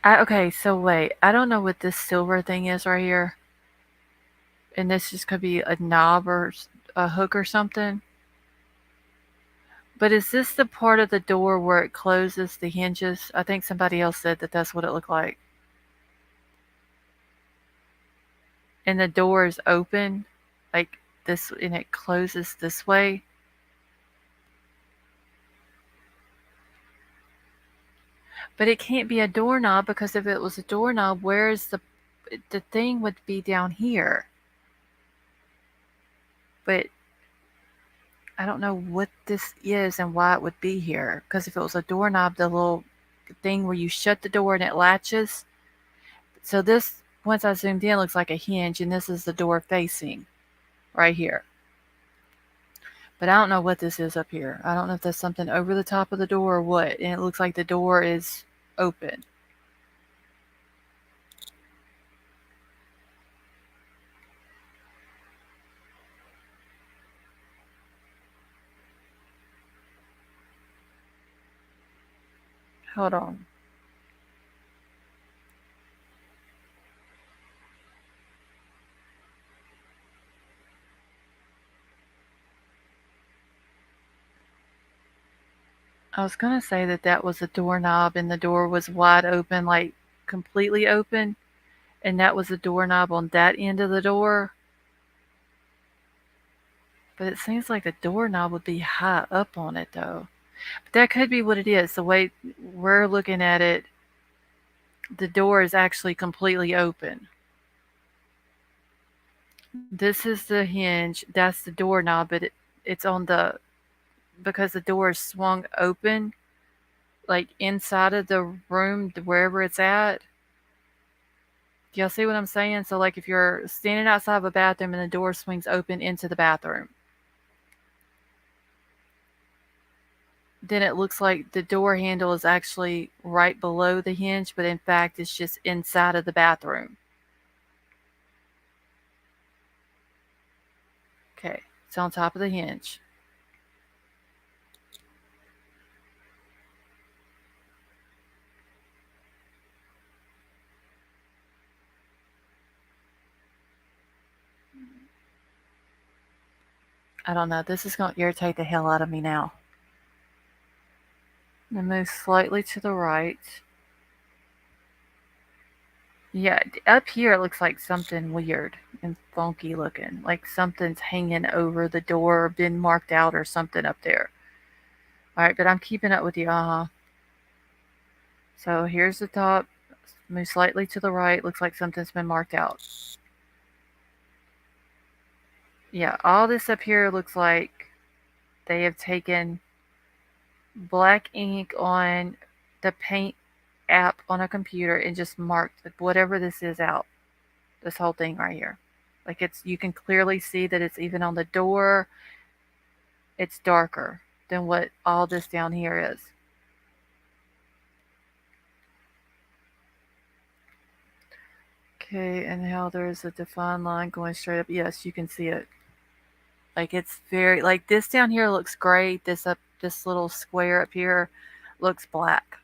Okay, so wait. I don't know what this silver thing is right here. And this just could be a knob or a hook or something. But is this the part of the door where it closes the hinges? I think somebody else said that that's what it looked like. And the door is open, like this, and it closes this way. But it can't be a doorknob, because if it was a doorknob, where is the thing would be down here. But I don't know what this is and why it would be here. Because if it was a doorknob, the little thing where you shut the door and it latches. So this, once I zoomed in, looks like a hinge, and this is the door facing right here. But I don't know what this is up here. I don't know if that's something over the top of the door or what. And it looks like the door is open. Hold on. I was going to say that that was a doorknob and the door was wide open, like completely open. And that was a doorknob on that end of the door. But it seems like the doorknob would be high up on it, though. But that could be what it is. The way we're looking at it, the door is actually completely open. This is the hinge. That's the doorknob, but it's on the, because the door is swung open, like inside of the room, wherever it's at. Do y'all see what I'm saying? So, like, if you're standing outside of a bathroom and the door swings open into the bathroom, then it looks like the door handle is actually right below the hinge, but in fact, it's just inside of the bathroom. Okay, it's on top of the hinge. I don't know. This is going to irritate the hell out of me now. Then move slightly to the right. Yeah, up here it looks like something weird and funky looking. Like something's hanging over the door or been marked out or something up there. Alright, but I'm keeping up with you. So here's the top. Move slightly to the right. Looks like something's been marked out. Yeah, all this up here looks like they have taken black ink on the paint app on a computer and just mark whatever this is out. This whole thing right here. Like you can clearly see that it's even on the door. It's darker than what all this down here is. Okay, and how there's a defined line going straight up. Yes, you can see it. Like it's very like this down here looks gray. This little square up here looks black.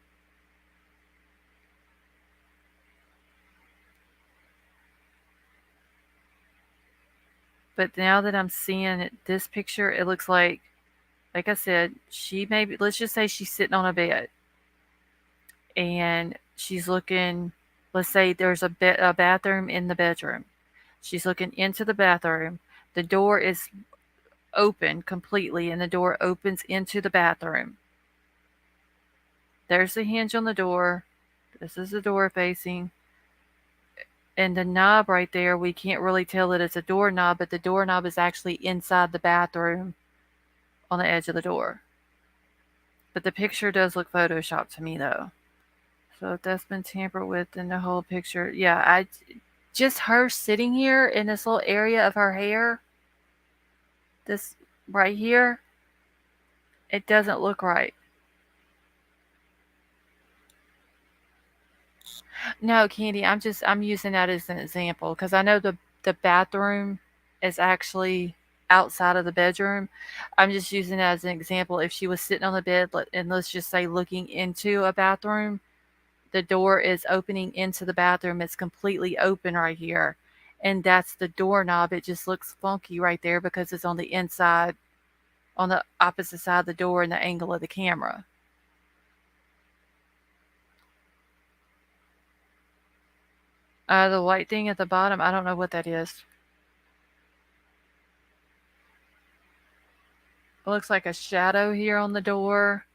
But now that I'm seeing this picture, it looks like I said, she maybe let's just say she's sitting on a bed and she's looking. Let's say there's a bathroom in the bedroom. She's looking into the bathroom. The door is open completely, and the door opens into the bathroom. There's the hinge on the door. This is the door facing. And the knob right there, we can't really tell that it's a doorknob, but the doorknob is actually inside the bathroom on the edge of the door. But the picture does look photoshopped to me, though. So if that's been tampered with, then the whole picture, yeah, just her sitting here in this little area of her hair, this right here, it doesn't look right. No, Candy, I'm using that as an example because I know the bathroom is actually outside of the bedroom. I'm just using that as an example. If she was sitting on the bed and let's just say looking into a bathroom, the door is opening into the bathroom. It's completely open right here. And that's the doorknob. It just looks funky right there because it's on the inside, on the opposite side of the door and the angle of the camera. The white thing at the bottom, I don't know what that is. It looks like a shadow here on the door.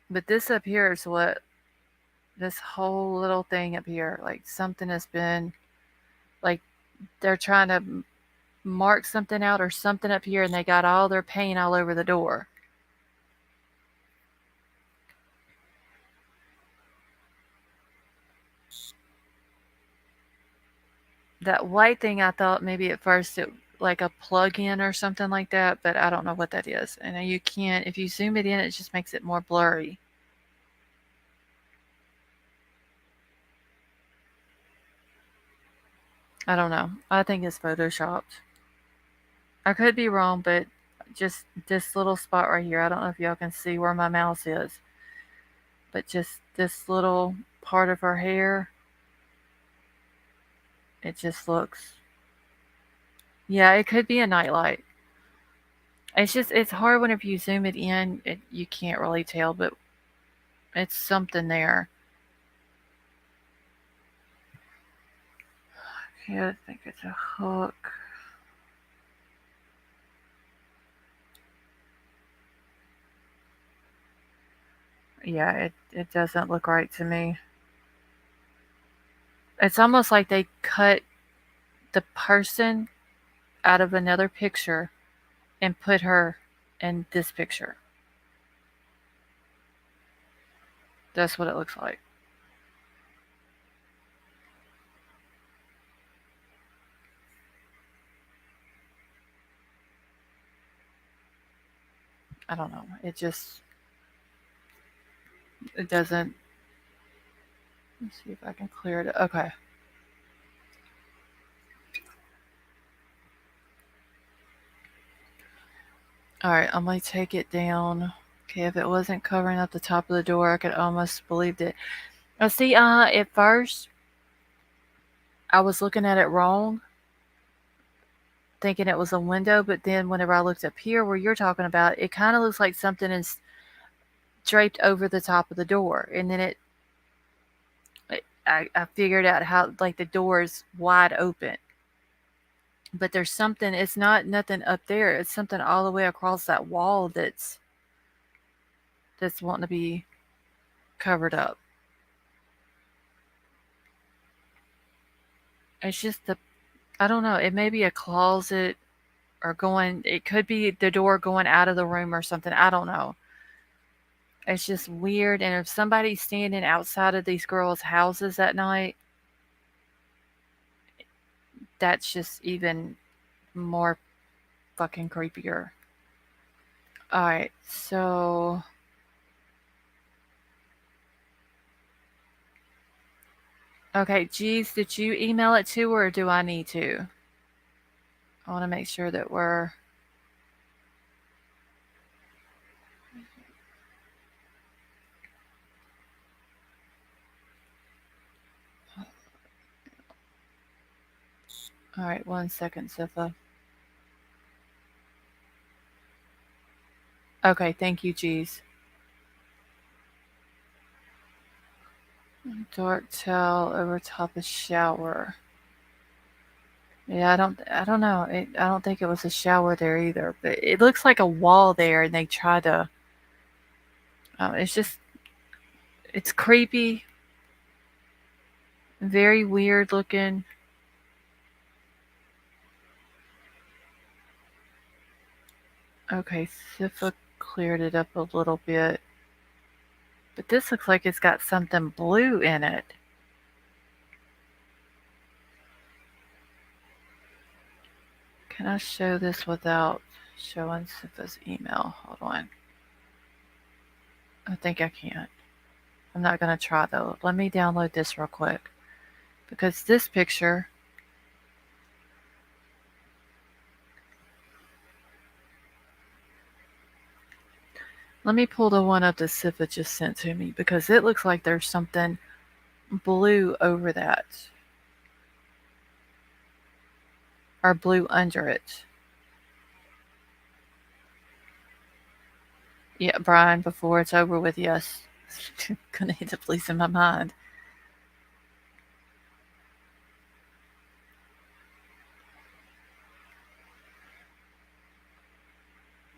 But this up here is what, this whole little thing up here, like something has been, like they're trying to mark something out or something up here and they got all their paint all over the door. That white thing, I thought maybe at first it like a plug-in or something like that, but I don't know what that is. And you can't, if you zoom it in, it just makes it more blurry. I don't know. I think it's photoshopped. I could be wrong, but just this little spot right here, I don't know if y'all can see where my mouse is, but just this little part of her hair, it just looks, yeah, it could be a nightlight. It's hard whenever you zoom it in, you can't really tell, but it's something there. Okay, I think it's a hook. Yeah, it doesn't look right to me. It's almost like they cut the person out of another picture and put her in this picture. That's what it looks like. I don't know. It doesn't. Let's see if I can clear it. Okay. All right, I'm going to take it down. Okay, if it wasn't covering up the top of the door, I could almost believed it. Now, see, at first, I was looking at it wrong, thinking it was a window, but then whenever I looked up here where you're talking about, it kind of looks like something is draped over the top of the door. And then I figured out how, like, the door is wide open. But there's something, it's not nothing up there. It's something all the way across that wall that's wanting to be covered up. It's just I don't know, it may be a closet or it could be the door going out of the room or something. I don't know. It's just weird. And if somebody's standing outside of these girls' houses at night, that's just even more fucking creepier. All right, so okay, geez, did you email it to her or do I need to? I want to make sure that we're. All right, 1 second, Sifa. Okay, thank you, geez. Dark towel over top of shower. Yeah, I don't know. I don't think it was a shower there either. But it looks like a wall there, and they try to. It's just, it's creepy, very weird looking. Okay, Sifa cleared it up a little bit, but this looks like it's got something blue in it. Can I show this without showing Sifa's email? Hold on. I think I can't. I'm not going to try though. Let me download this real quick. Because this picture. Let me pull the one up that Sifa just sent to me. Because it looks like there's something blue over that. Or blue under it. Yeah, Brian, before it's over with, yes. Gonna hit the police in my mind.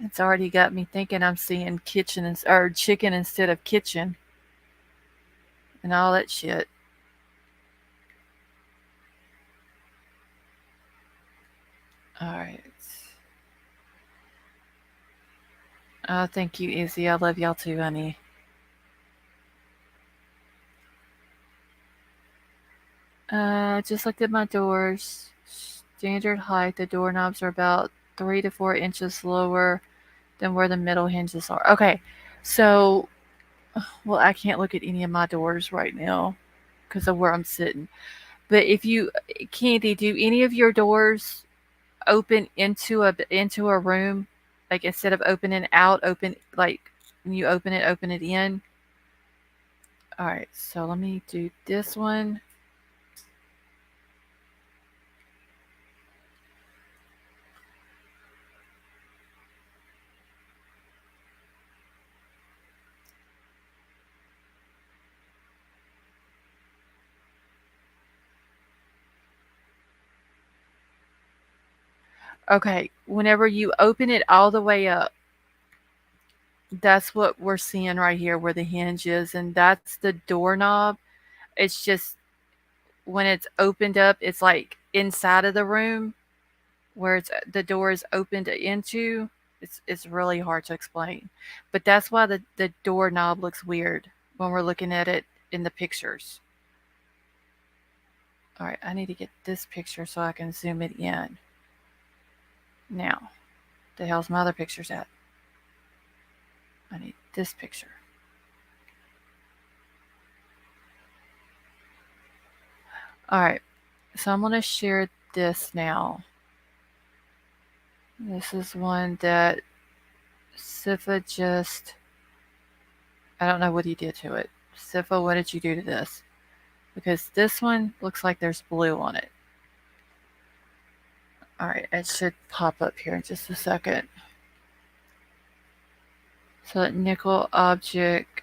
It's already got me thinking I'm seeing kitchen or chicken instead of kitchen. And all that shit. Alright. Oh, thank you, Izzy. I love y'all too, honey. Just looked at my doors. Standard height. The doorknobs are about 3 to 4 inches lower than where the middle hinges are. Okay, so, well, I can't look at any of my doors right now because of where I'm sitting. But if you, Candy, do any of your doors open into a room? Like instead of opening out, open like when you open it in. All right, so let me do this one. Okay, whenever you open it all the way up, that's what we're seeing right here where the hinge is, and that's the doorknob. It's just when it's opened up, it's like inside of the room where it's the door is opened into. It's really hard to explain, but that's why the doorknob looks weird when we're looking at it in the pictures. All right, I need to get this picture so I can zoom it in. Now, the hell's my other pictures at? I need this picture. All right, so I'm going to share this now. This is one that Sifa just, I don't know what he did to it. Sifa, what did you do to this? Because this one looks like there's blue on it. All right, it should pop up here in just a second. So that nickel object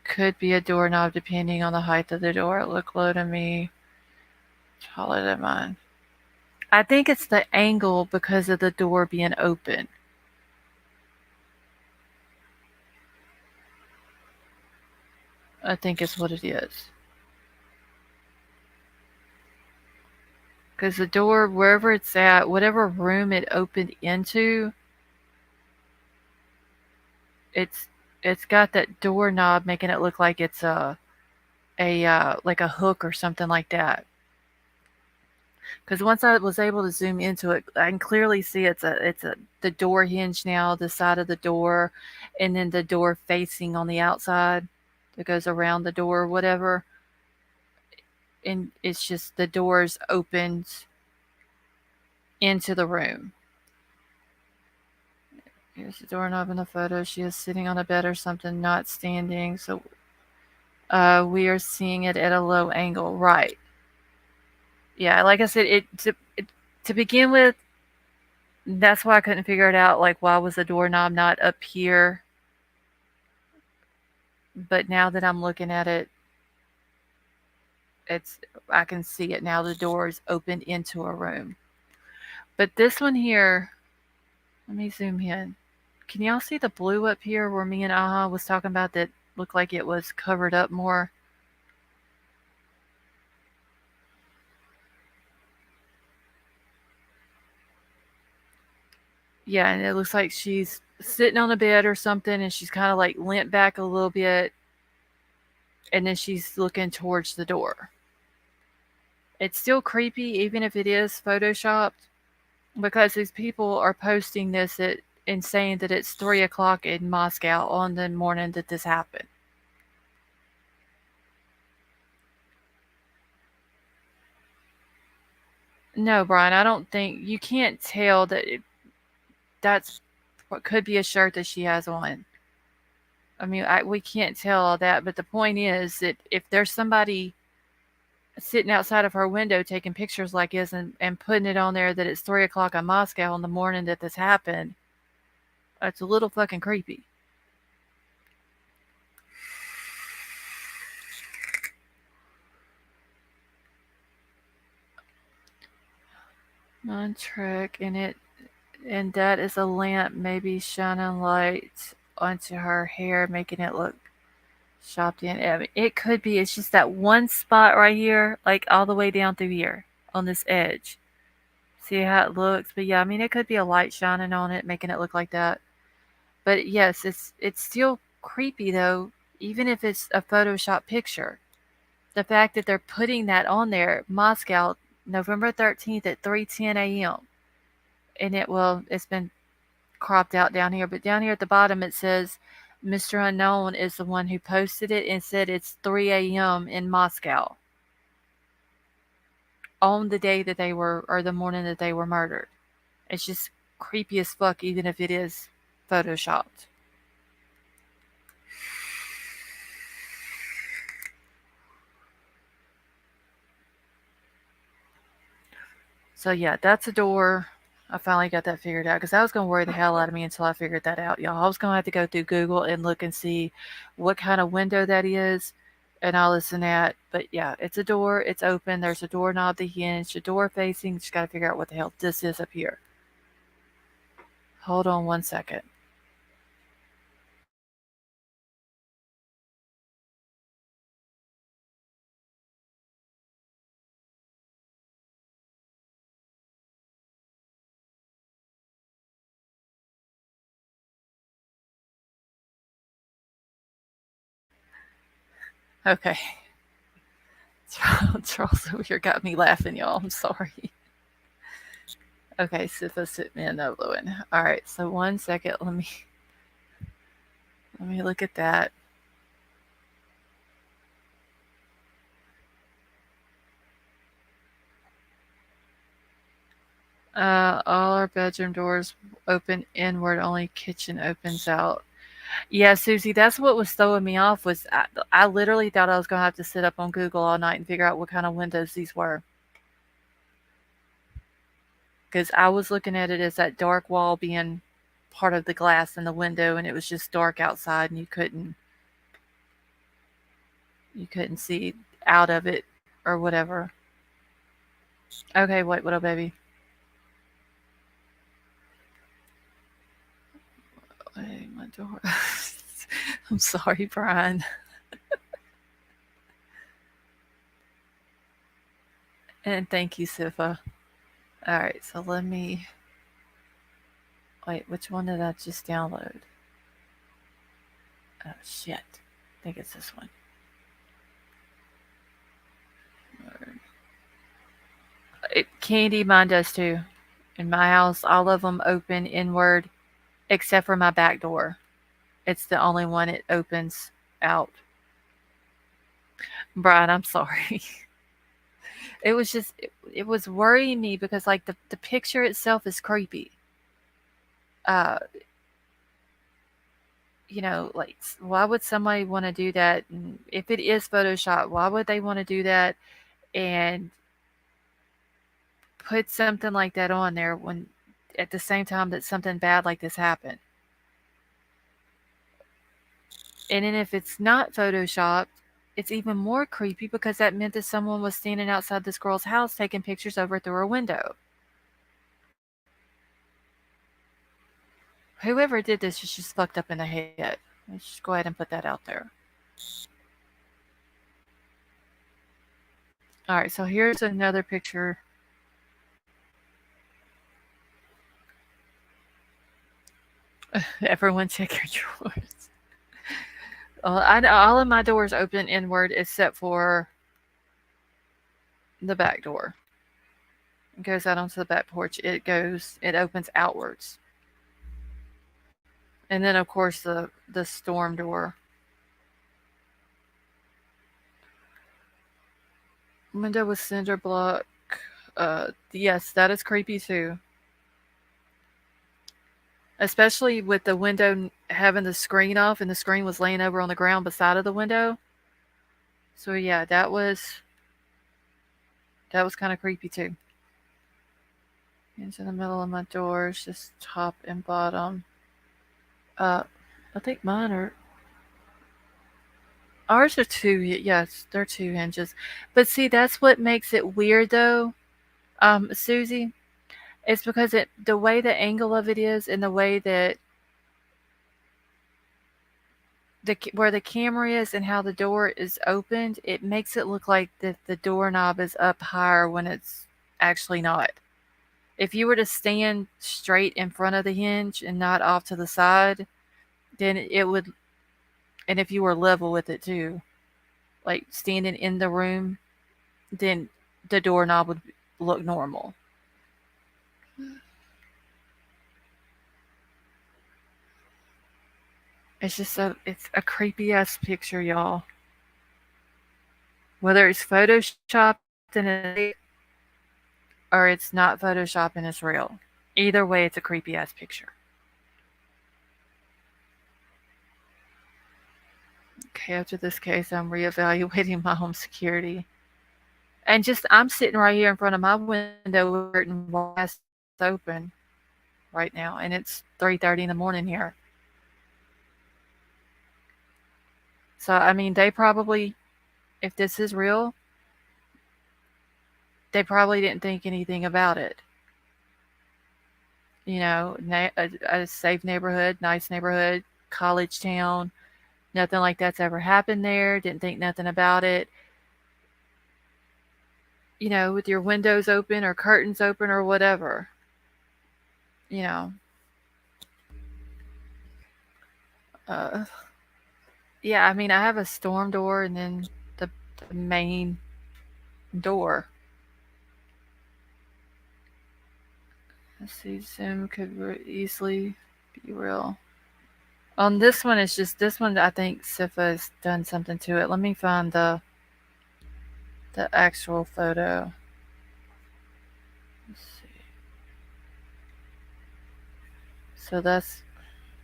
could be a doorknob depending on the height of the door. It looked low to me. Taller than mine. I think it's the angle because of the door being open. I think it's what it is. Because the door, wherever it's at, whatever room it opened into, it's it's got that doorknob making it look like it's a like a hook or something like that. Because once I was able to zoom into it, I can clearly see it's a the door hinge now, the side of the door, and then the door facing on the outside that goes around the door, whatever. And it's just the doors opened into the room. Here's the doorknob in the photo. She is sitting on a bed or something, not standing. So we are seeing it at a low angle, right? Yeah, like I said, to begin with, that's why I couldn't figure it out. Like, why was the doorknob not up here? But now that I'm looking at it, it's I can see it now. The door is opened into a room. But this one here, let me zoom in. Can y'all see the blue up here where me and Aha was talking about that looked like it was covered up more? Yeah, and it looks like she's sitting on a bed or something and she's kind of like leant back a little bit and then she's looking towards the door. It's still creepy even if it is photoshopped because these people are posting this and saying that it's 3 o'clock in Moscow on the morning that this happened. No, Brian, I don't think you can't tell that that's what could be a shirt that she has on. I mean, we can't tell all that, but the point is that if there's somebody sitting outside of her window taking pictures like this and putting it on there that it's 3 o'clock in Moscow on the morning that this happened, it's a little fucking creepy. On track, and that is a lamp maybe shining light onto her hair, making it look shopped in. I mean, it could be. It's just that one spot right here, like all the way down through here on this edge. See how it looks? But yeah, I mean, it could be a light shining on it, making it look like that. But yes, it's still creepy though, even if it's a Photoshop picture. The fact that they're putting that on there, Moscow, November 13th at 3:10 a.m. And it's been cropped out down here, but down here at the bottom it says Mr. Unknown is the one who posted it and said it's 3 a.m. in Moscow on the day that they were, or the morning that they were murdered. It's just creepy as fuck, even if it is photoshopped. So yeah, that's a door. I finally got that figured out because that was going to worry the hell out of me until I figured that out, y'all. I was going to have to go through Google and look and see what kind of window that is and all this and that. But yeah, it's a door. It's open. There's a doorknob, the hinge, the door facing. Just got to figure out what the hell this is up here. Hold on one second. Okay. Charles over here got me laughing, y'all. I'm sorry. Okay, Sifa sit me no Lewin. All right, so 1 second. Let me look at that. All our bedroom doors open inward. Only kitchen opens out. Yeah, Susie, that's what was throwing me off. Was I literally thought I was gonna have to sit up on Google all night and figure out what kind of windows these were. Because I was looking at it as that dark wall being part of the glass in the window, and it was just dark outside, and you couldn't see out of it or whatever. Okay, wait, what up, baby? Wait, my door. I'm sorry, Brian. And thank you, Sifa. All right, so let me. Wait, which one did I just download? Oh, shit. I think it's this one. Candy, mine does too. In my house, all of them open inward except for my back door. It's the only one it opens out. Brian, I'm sorry. It was just, it was worrying me because, like, the picture itself is creepy. Uh, like, why would somebody want to do that? And if it is Photoshop, why would they want to do that and put something like that on there when at the same time that something bad like this happened? And then if it's not photoshopped, it's even more creepy because that meant that someone was standing outside this girl's house taking pictures over through her window. Whoever did this is just fucked up in the head. Let's just go ahead and put that out there. All right, so here's another picture. Everyone check your drawers. All of my doors open inward except for the back door. It goes out onto the back porch. It opens outwards. And then, of course, the storm door. Window with cinder block. Yes, that is creepy too. Especially with the window having the screen off and the screen was laying over on the ground beside of the window. So yeah, that was kind of creepy too. Into the middle of my doors, just top and bottom. I think mine are ours are two. Yes, they're 2 hinges. But see, that's what makes it weird though, Susie. It's because the way the angle of it is and the way that where the camera is and how the door is opened, it makes it look like the doorknob is up higher when it's actually not. If you were to stand straight in front of the hinge and not off to the side, then it would, and if you were level with it too, like standing in the room, then the doorknob would look normal. It's a creepy ass picture, y'all. Whether it's photoshopped and it's or it's not photoshopped and it's real. Either way, it's a creepy ass picture. Okay, after this case, I'm reevaluating my home security. And just, I'm sitting right here in front of my window with the curtain wide open right now, and it's 3:30 in the morning here. So, I mean, they probably, if this is real, they probably didn't think anything about it. A safe neighborhood, nice neighborhood, college town, nothing like that's ever happened there, didn't think nothing about it. With your windows open or curtains open or whatever. You know. Uh, yeah, I mean, I have a storm door and then the main door. Let's see, Zoom could easily be real. On this one, it's just this one. I think Sifa has done something to it. Let me find the actual photo. Let's see. So that's,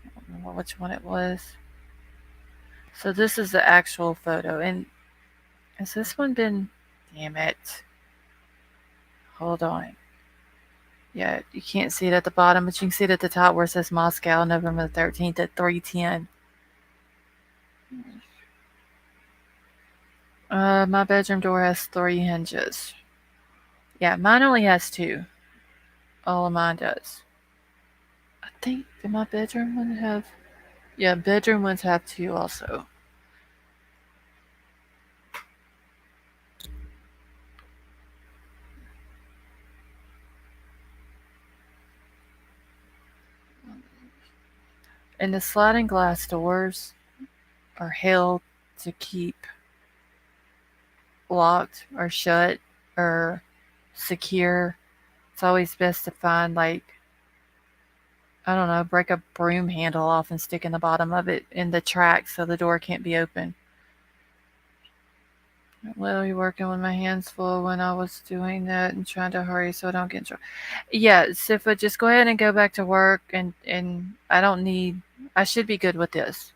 I don't remember which one it was. So this is the actual photo, and has this one been? Damn it! Hold on. Yeah, you can't see it at the bottom, but you can see it at the top where it says Moscow, November the 13th at 3:10. My bedroom door has 3 hinges. Yeah, mine only has 2. All of mine does. I think, did my bedroom one have? Yeah, bedroom ones have 2 also. And the sliding glass doors, or held to keep locked or shut or secure. It's always best to find, like, I don't know, break a broom handle off and stick in the bottom of it in the track so the door can't be open. Literally working with my hands full when I was doing that and trying to hurry so I don't get in trouble. Yeah, Sifa, just go ahead and go back to work, and I should be good with this.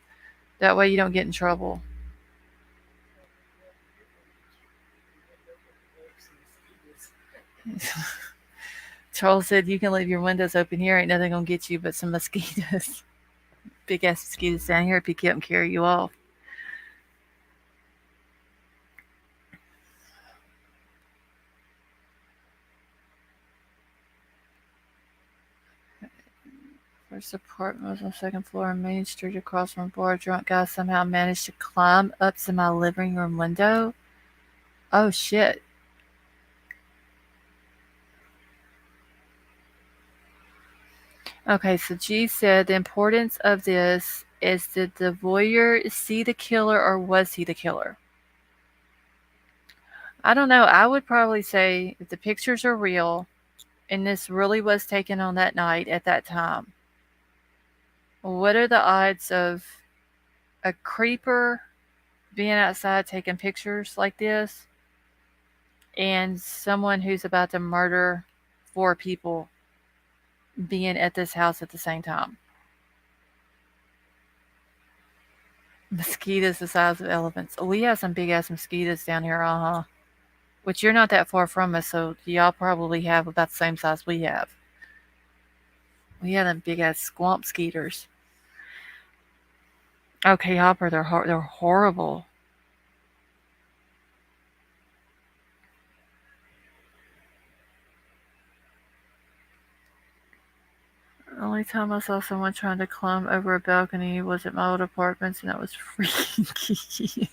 That way you don't get in trouble. Charles said you can leave your windows open here. Ain't nothing gonna get you but some mosquitoes. Big ass mosquitoes down here pick you up and carry you off. First apartment was on the second floor on Main Street across from a bar. A drunk guy somehow managed to climb up to my living room window. Oh shit. Okay, so G said the importance of this is, did the voyeur see the killer or was he the killer? I don't know. I would probably say if the pictures are real and this really was taken on that night at that time, what are the odds of a creeper being outside taking pictures like this and someone who's about to murder 4 people being at this house at the same time? Mosquitoes the size of elephants. We have some big ass mosquitoes down here, which you're not that far from us, so y'all probably have about the same size we have. We have them big ass squamp skeeters. Okay, Hopper, they're horrible. The only time I saw someone trying to climb over a balcony was at my old apartments, and that was freaky.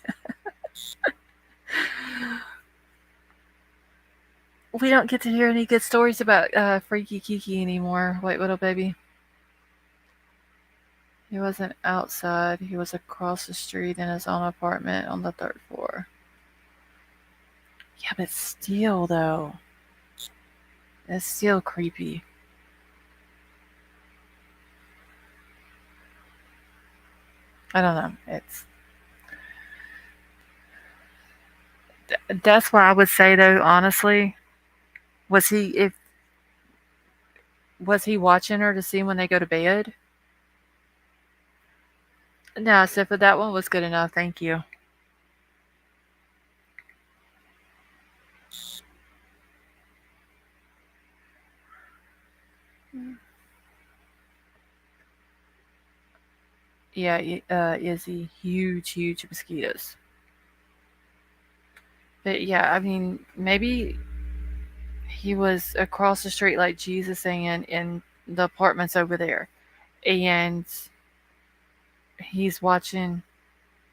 We don't get to hear any good stories about Freaky Kiki anymore. Wait, little baby. He wasn't outside. He was across the street in his own apartment on the 3rd floor. Yeah, but still, though. It's still creepy. I don't know. That's why I would say, though, honestly, was he watching her to see when they go to bed? No, so for that one was good enough. Thank you. Yeah, Izzy, huge mosquitoes. But yeah, I mean, maybe he was across the street, like Jesus saying, in the apartments over there, and he's watching,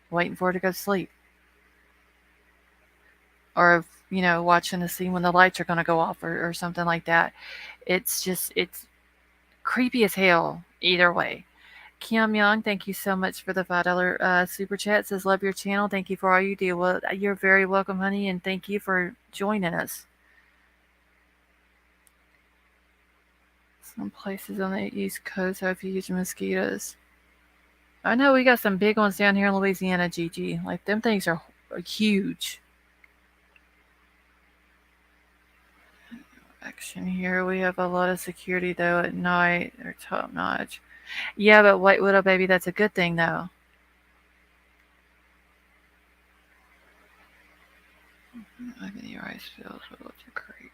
waiting for her to go to sleep, or watching to see when the lights are going to go off, or something like that. It's creepy as hell either way. Kim Young, thank you so much for the $5 super chat. Says, love your channel. Thank you for all you do. Well, you're very welcome, honey, and thank you for joining us. Some places on the East Coast have huge mosquitoes. I know we got some big ones down here in Louisiana, Gigi. Like, them things are huge. Action here. We have a lot of security, though, at night. They're top notch. Yeah, but White Widow, baby, that's a good thing, though. Agony rice fields with lots of creeps.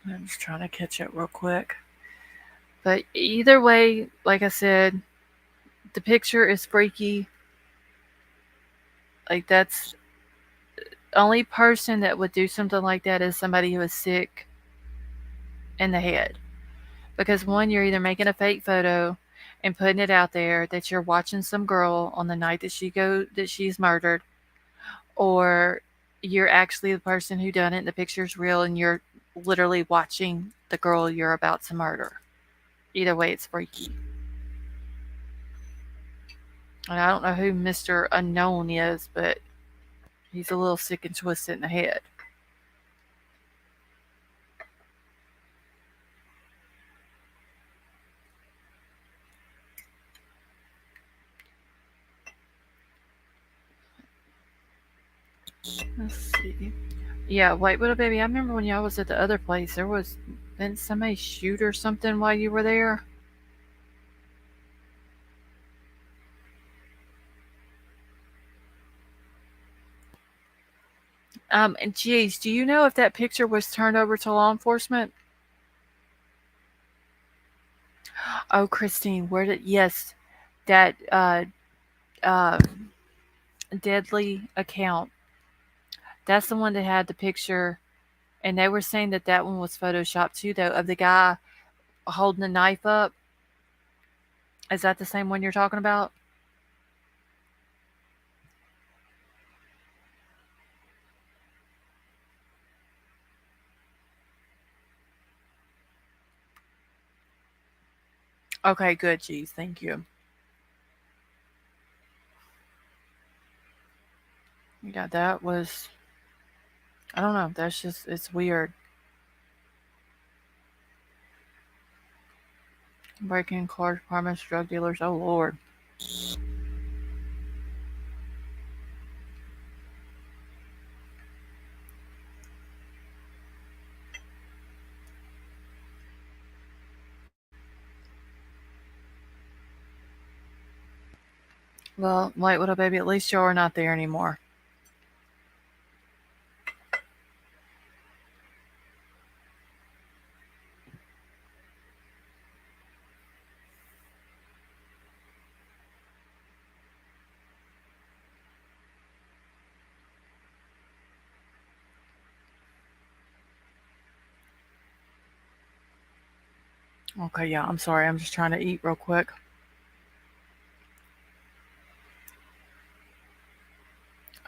I'm just trying to catch up real quick. But either way, like I said, the picture is freaky. Like, that's the only person that would do something like that is somebody who is sick in the head. Because one, you're either making a fake photo and putting it out there that you're watching some girl on the night that she's murdered, or you're actually the person who done it and the picture's real and you're literally watching the girl you're about to murder. Either way, it's freaky. And I don't know who Mr. Unknown is, but he's a little sick and twisted in the head. Let's see. Yeah, White Widow Baby, I remember when y'all was at the other place, didn't somebody shoot or something while you were there? And geez, do you know if that picture was turned over to law enforcement? Oh, Christine, yes, that um, deadly account. That's the one that had the picture, and they were saying that that one was photoshopped too, though, of the guy holding the knife up. Is that the same one you're talking about? Okay, good, geez, thank you. Yeah, that was, I don't know, it's weird. Breaking car departments, drug dealers, oh Lord. Well, White Widow Baby, at least y'all are not there anymore. Okay, yeah, I'm sorry, I'm just trying to eat real quick.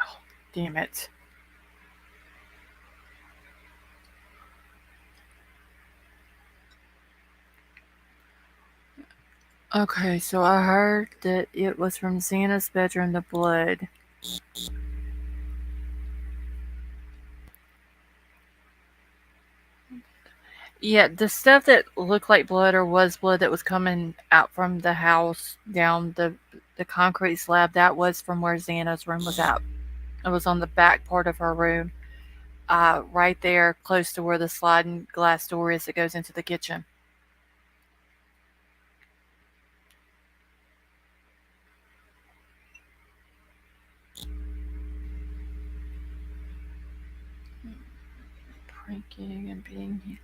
Oh, damn it. Okay, so I heard that it was from Xana's bedroom, the blood. Yeah, the stuff that looked like blood or was blood that was coming out from the house down the concrete slab, that was from where Xana's room was at. It was on the back part of her room, right there, close to where the sliding glass door is that goes into the kitchen. Pranking and being.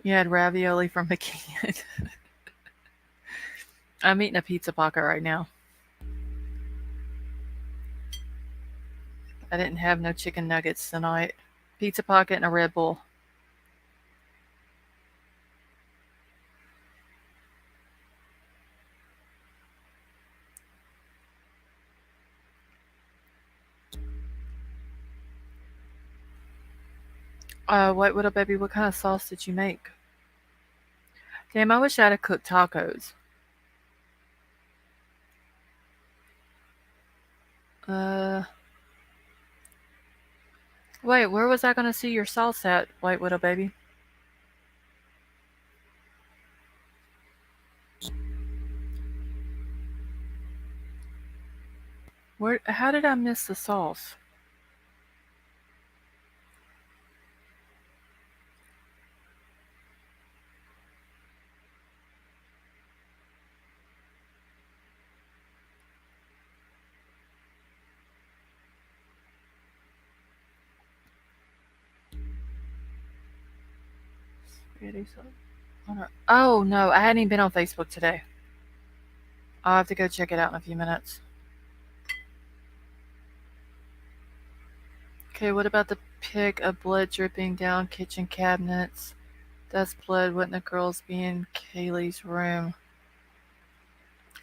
You had ravioli from a can. I'm eating a pizza pocket right now. I didn't have no chicken nuggets tonight. Pizza pocket and a Red Bull. White Widow Baby, what kind of sauce did you make? Damn, I wish I had cooked tacos. Uh, Wait, where was I gonna see your sauce at, White Widow Baby? Where? How did I miss the sauce? Spaghetti sauce. Oh no, I hadn't even been on Facebook today. I'll have to go check it out in a few minutes. Okay, what about the pic of blood dripping down kitchen cabinets? That's blood. Wouldn't the girls be in Kaylee's room?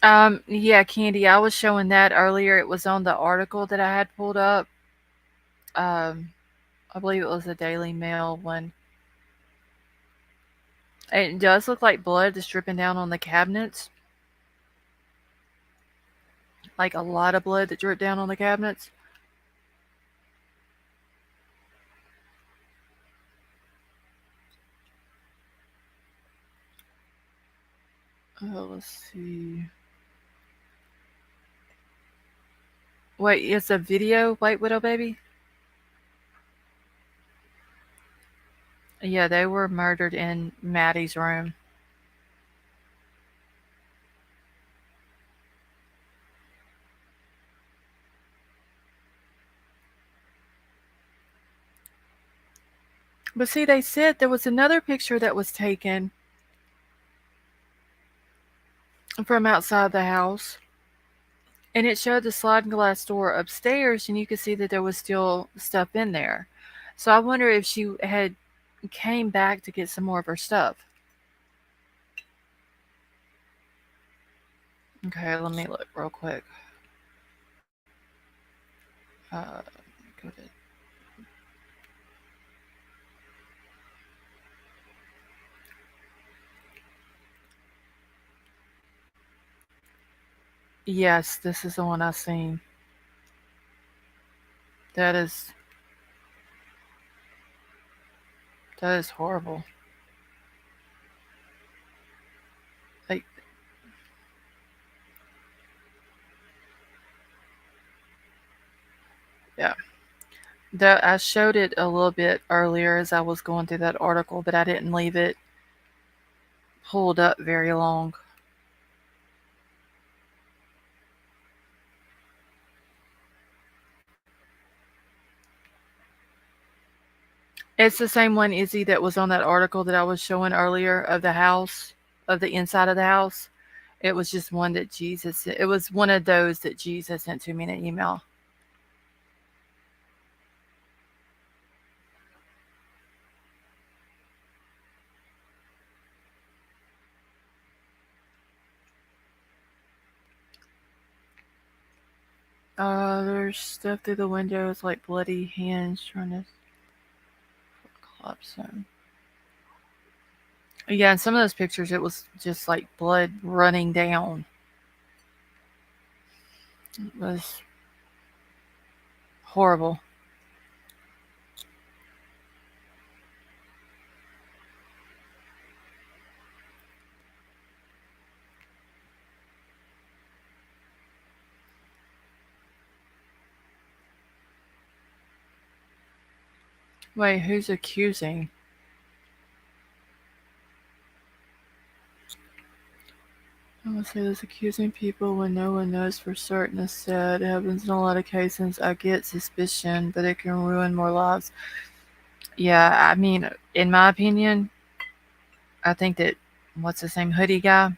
Yeah, Candy, I was showing that earlier. It was on the article that I had pulled up. Um, I believe it was a Daily Mail one. It does look like blood is dripping down on the cabinets. Like a lot of blood that dripped down on the cabinets. Oh, let's see. Wait, it's a video, White Widow Baby? Yeah, they were murdered in Maddie's room. But see, they said there was another picture that was taken from outside the house. And it showed the sliding glass door upstairs, and you could see that there was still stuff in there. So I wonder if she had came back to get some more of her stuff. Okay, let me look real quick. Go to Yes, this is the one I seen. That is horrible. Like, yeah. That I showed it a little bit earlier as I was going through that article, but I didn't leave it pulled up very long. It's the same one, Izzy, that was on that article that I was showing earlier of the house, of the inside of the house. It was just one that Jesus, it was one of those that Jesus sent to me in an email. There's stuff through the windows like bloody hands trying to collapse them. Yeah, in some of those pictures, it was just like blood running down. It was horrible. Wait, who's accusing? I would say this accusing people when no one knows for certain is sad. It happens in a lot of cases. I get suspicion, but it can ruin more lives. Yeah, I mean, in my opinion, I think that what's his name, hoodie guy,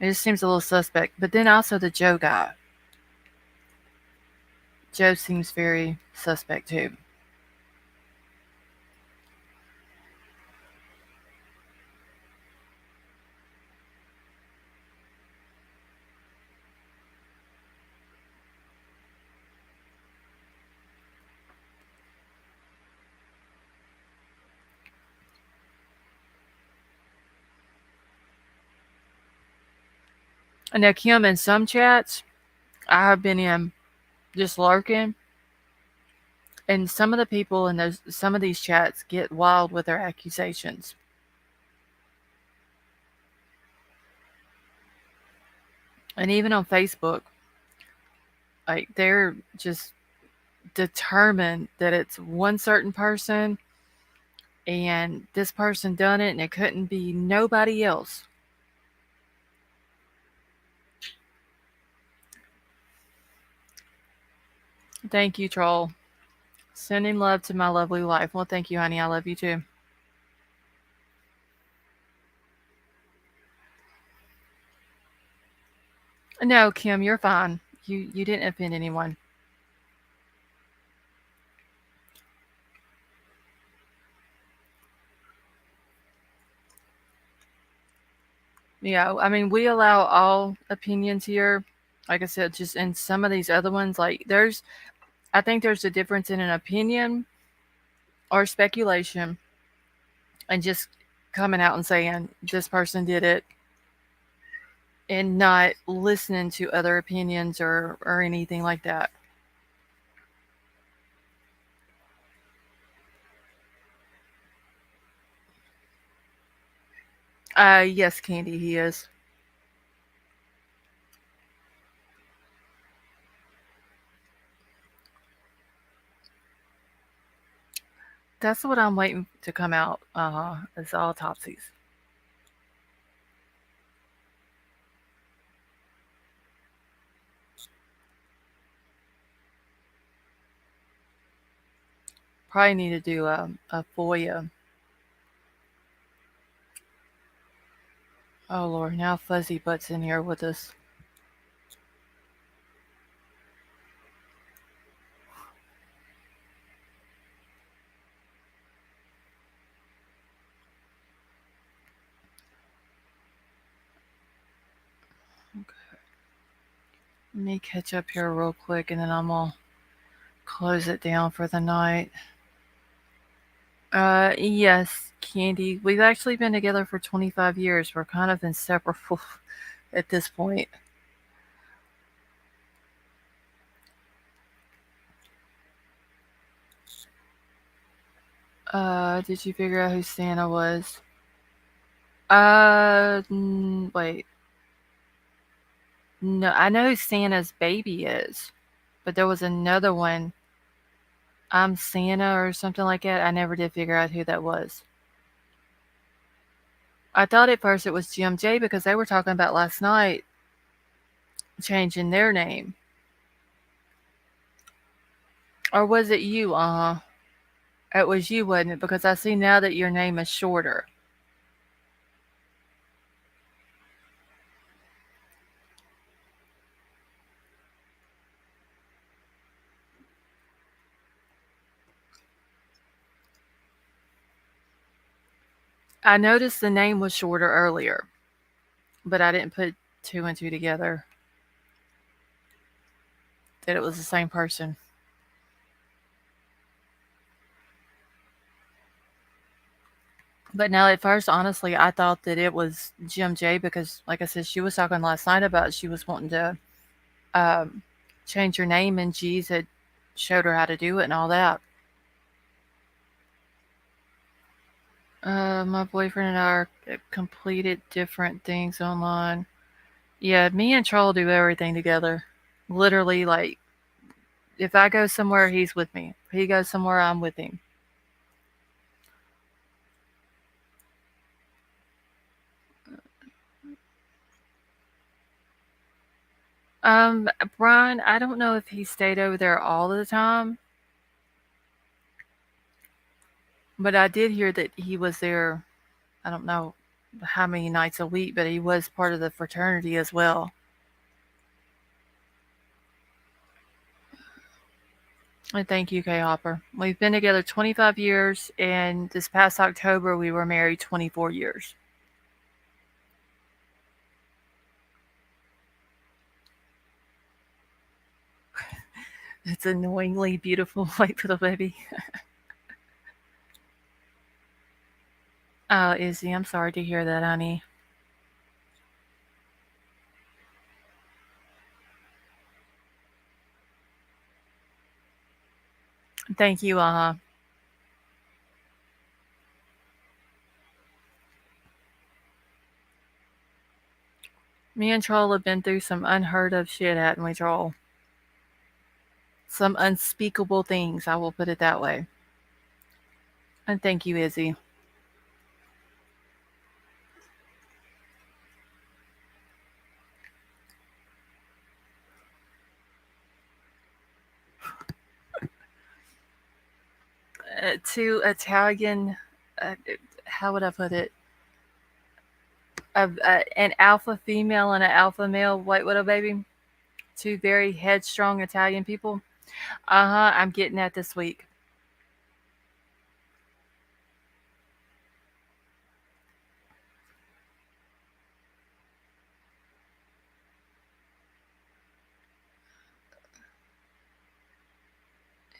it just seems a little suspect. But then also the Joe guy. Joe seems very suspect too. And now, Kim, in some chats, I have been in just lurking, and some of the people in some of these chats get wild with their accusations. And even on Facebook, like they're just determined that it's one certain person and this person done it and it couldn't be nobody else. Thank you, troll. Sending love to my lovely wife. Well, thank you, honey. I love you too. No, Kim, you're fine. You didn't offend anyone. Yeah, I mean, we allow all opinions here. Like I said, just in some of these other ones, like I think there's a difference in an opinion or speculation and just coming out and saying this person did it and not listening to other opinions or anything like that. Yes, Candy, he is. That's what I'm waiting to come out. Is autopsies. Probably need to do a FOIA. Oh Lord, now Fuzzy Butt's in here with us. Okay. Let me catch up here real quick and then I'm gonna close it down for the night. Yes, Candy. We've actually been together for 25 years. We're kind of inseparable at this point. Did you figure out who Santa was? Wait. No, I know who Santa's baby is, but there was another one. I'm Santa or something like that. I never did figure out who that was. I thought at first it was Jim J because they were talking about last night changing their name. Or was it you? It was you, wasn't it? Because I see now that your name is shorter. I noticed the name was shorter earlier, but I didn't put two and two together that it was the same person. But now, at first, honestly, I thought that it was Jim J because, like I said, she was talking last night about she was wanting to um, change her name, and G's had showed her how to do it and all that. My boyfriend and I are completed different things online. Yeah, me and Troll do everything together. Literally, like, if I go somewhere, he's with me. If he goes somewhere, I'm with him. Um, Brian, I don't know if he stayed over there all the time, but I did hear that he was there. I don't know how many nights a week, but he was part of the fraternity as well. And thank you, Kay Hopper. We've been together 25 years, and this past October, we were married 24 years. It's annoyingly beautiful white little baby. Oh, Izzy, I'm sorry to hear that, honey. Thank you, Me and Troll have been through some unheard of shit, hadn't we, Troll? Some unspeakable things, I will put it that way. And thank you, Izzy. Two Italian, uh, how would I put it? An alpha female and an alpha male white widow baby. Two very headstrong Italian people. I'm getting that this week.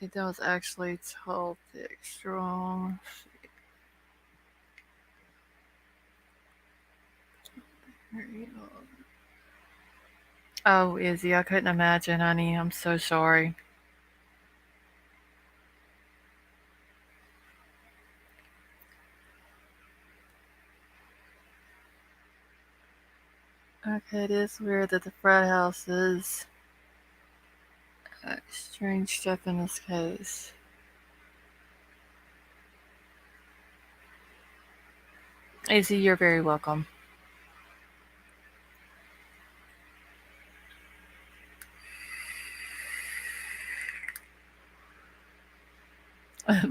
That was actually tall, thick, strong. Oh, Izzy, I couldn't imagine, honey. I'm so sorry. Okay, it is weird that the frat house is strange stuff in this case. Izzy, you're very welcome.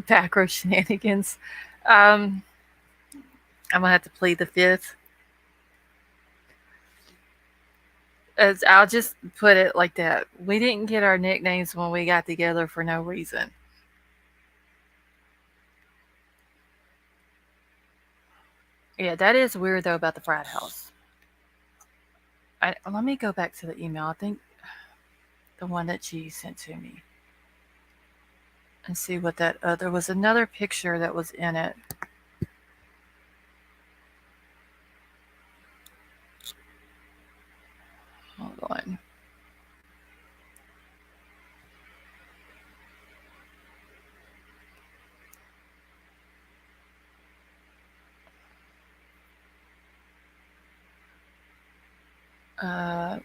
Back row shenanigans. Um, I'm gonna have to plead the fifth. As I'll just put it like that. We didn't get our nicknames when we got together for no reason. Yeah, that is weird though about the frat house. Let me go back to the email. I think the one that G sent to me and see what that. There was another picture that was in it. Hold on.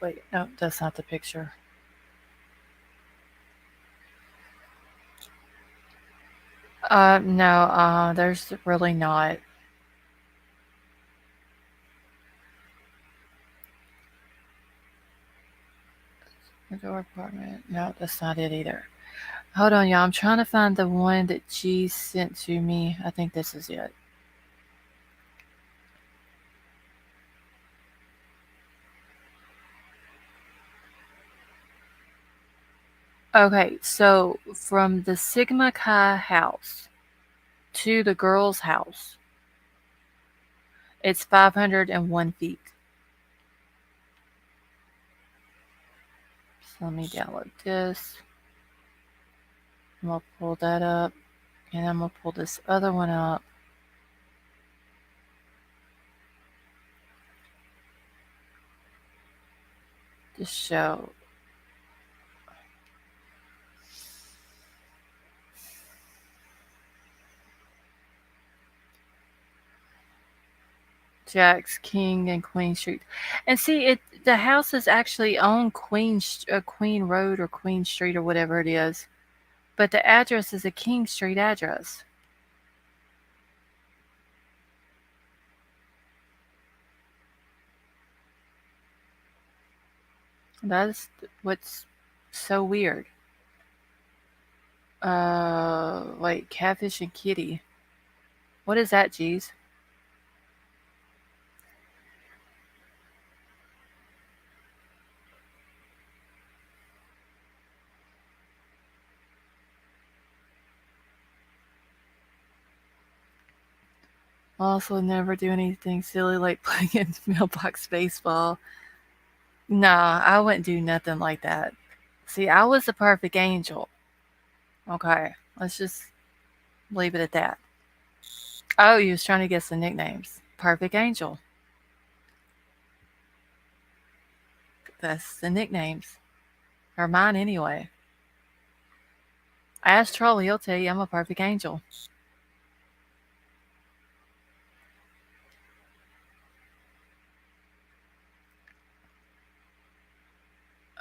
Wait, no, that's not the picture. No, there's really not. The door apartment. No, that's not it either. Hold on, y'all. I'm trying to find the one that G sent to me. I think this is it. Okay, so from the Sigma Chi house to the girls' house, it's 501 feet. So let me download this. I'm going to pull that up. And I'm going to pull this other one up. To show. Jack's King and Queen Street. And see, the house is actually on Queen Road or Queen Street or whatever it is. But the address is a King Street address. That's what's so weird. Wait, Catfish and Kitty. What is that, geez? Also, never do anything silly like playing in mailbox baseball. Nah, I wouldn't do nothing like that. See, I was the perfect angel. Okay, let's just leave it at that. Oh, you was trying to guess the nicknames. Perfect Angel. That's the nicknames. Or mine anyway. Ask Troll, he'll tell you I'm a perfect angel.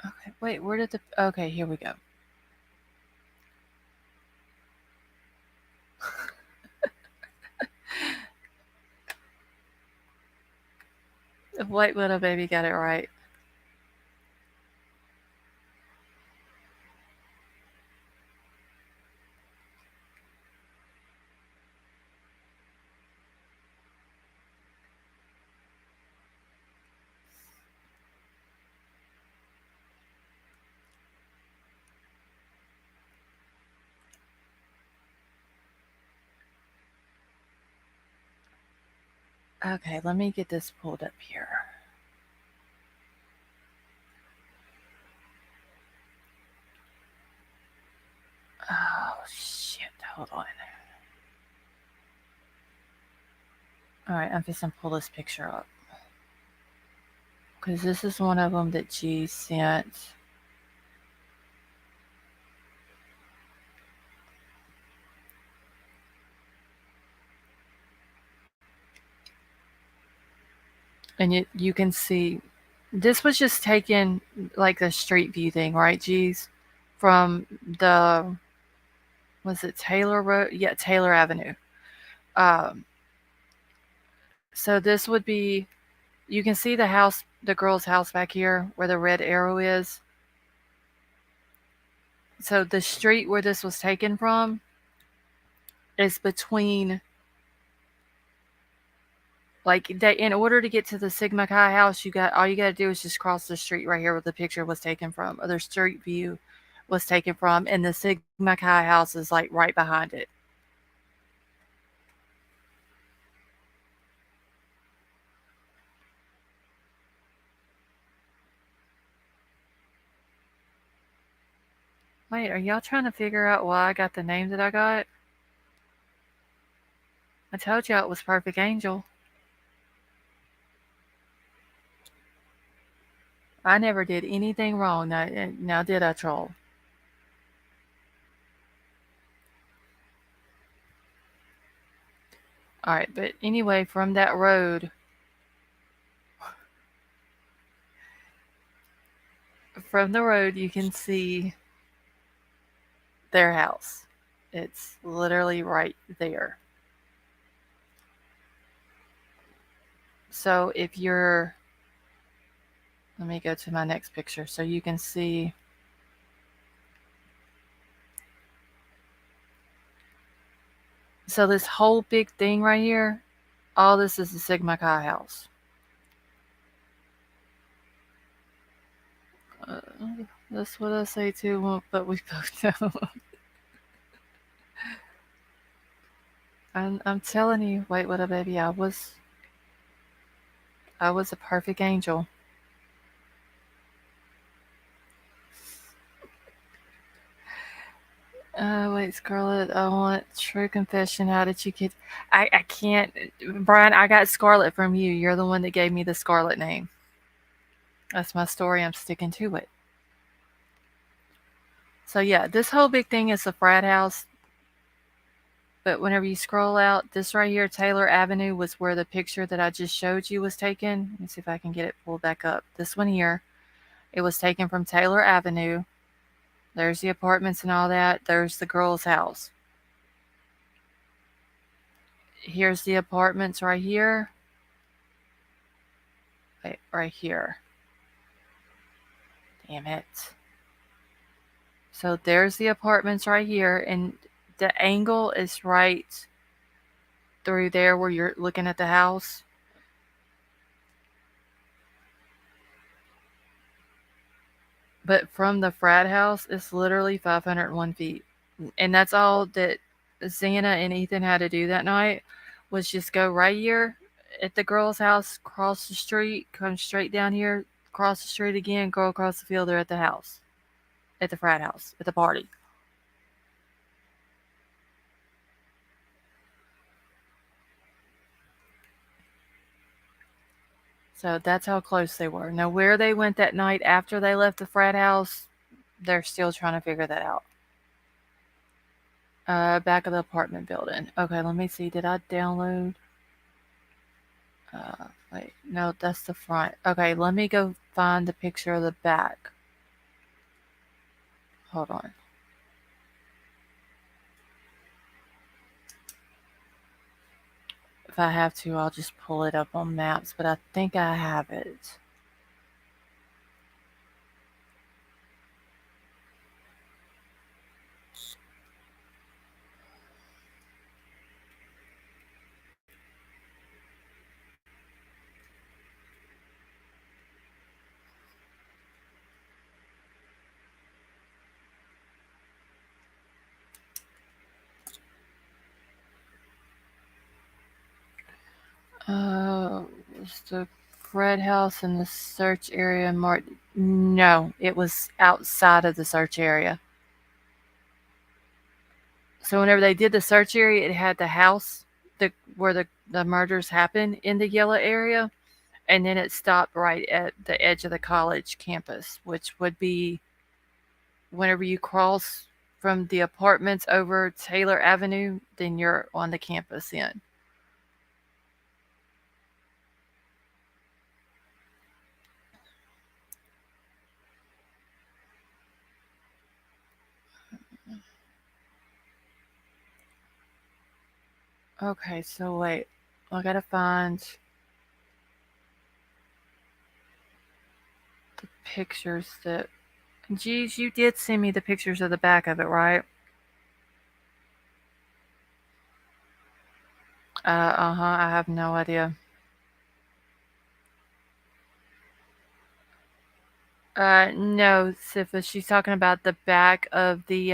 Okay, wait, where did the... Okay, here we go. White Widow Baby got it right. Okay, let me get this pulled up here. Oh, shit. Hold on. All right, I'm just gonna pull this picture up because this is one of them that G sent. And you can see this was just taken like the street view thing, right, G's? From the, was it Taylor Road? Yeah, Taylor Avenue. Um, so this would be, you can see the house, the girl's house back here where the red arrow is. So the street where this was taken from is between, like, that. In order to get to the Sigma Chi house, all you got to do is just cross the street right here where the picture was taken from, or the street view was taken from, and the Sigma Chi house is like right behind it. Wait, are y'all trying to figure out why I got the name that I got? I told y'all it was Perfect Angel. I never did anything wrong. Now did I, troll? Alright, but anyway, from that road, you can see their house. It's literally right there. So if you're, let me go to my next picture so you can see. So this whole big thing right here, all this is the Sigma Chi house. That's what I say too, but we both know. I'm telling you, wait, what a baby! I was a perfect angel. Wait, Scarlett, I want true confession. How did you get? I can't, Brian. I got Scarlett from you. You're the one that gave me the Scarlett name. That's my story. I'm sticking to it. So yeah, this whole big thing is a frat house. But whenever you scroll out, this right here, Taylor Avenue, was where the picture that I just showed you was taken. Let me see if I can get it pulled back up. This one here, it was taken from Taylor Avenue. There's the apartments and all that. There's the girl's house. Here's the apartments right here. Wait, right here. Damn it. So there's the apartments right here, and the angle is right through there where you're looking at the house. But from the frat house, it's literally 501 feet. And that's all that Xana and Ethan had to do that night, was just go right here at the girl's house, cross the street, come straight down here, cross the street again, go across the field. They're at the house, at the frat house, at the party. So that's how close they were. Now, where they went that night after they left the frat house, they're still trying to figure that out. Back of the apartment building. Okay, let me see. Did I download? Wait, no, that's the front. Okay, let me go find the picture of the back. Hold on. If I have to, I'll just pull it up on maps, but I think I have it. Was the Fred house in the search area marked? No, it was outside of the search area. So whenever they did the search area, it had the house where the murders happened in the yellow area, and then it stopped right at the edge of the college campus, which would be whenever you cross from the apartments over Taylor Avenue, then you're on the campus then. Okay, so wait. I gotta find the pictures that. Geez, you did send me the pictures of the back of it, right? I have no idea. No, Sifa, she's talking about the back of the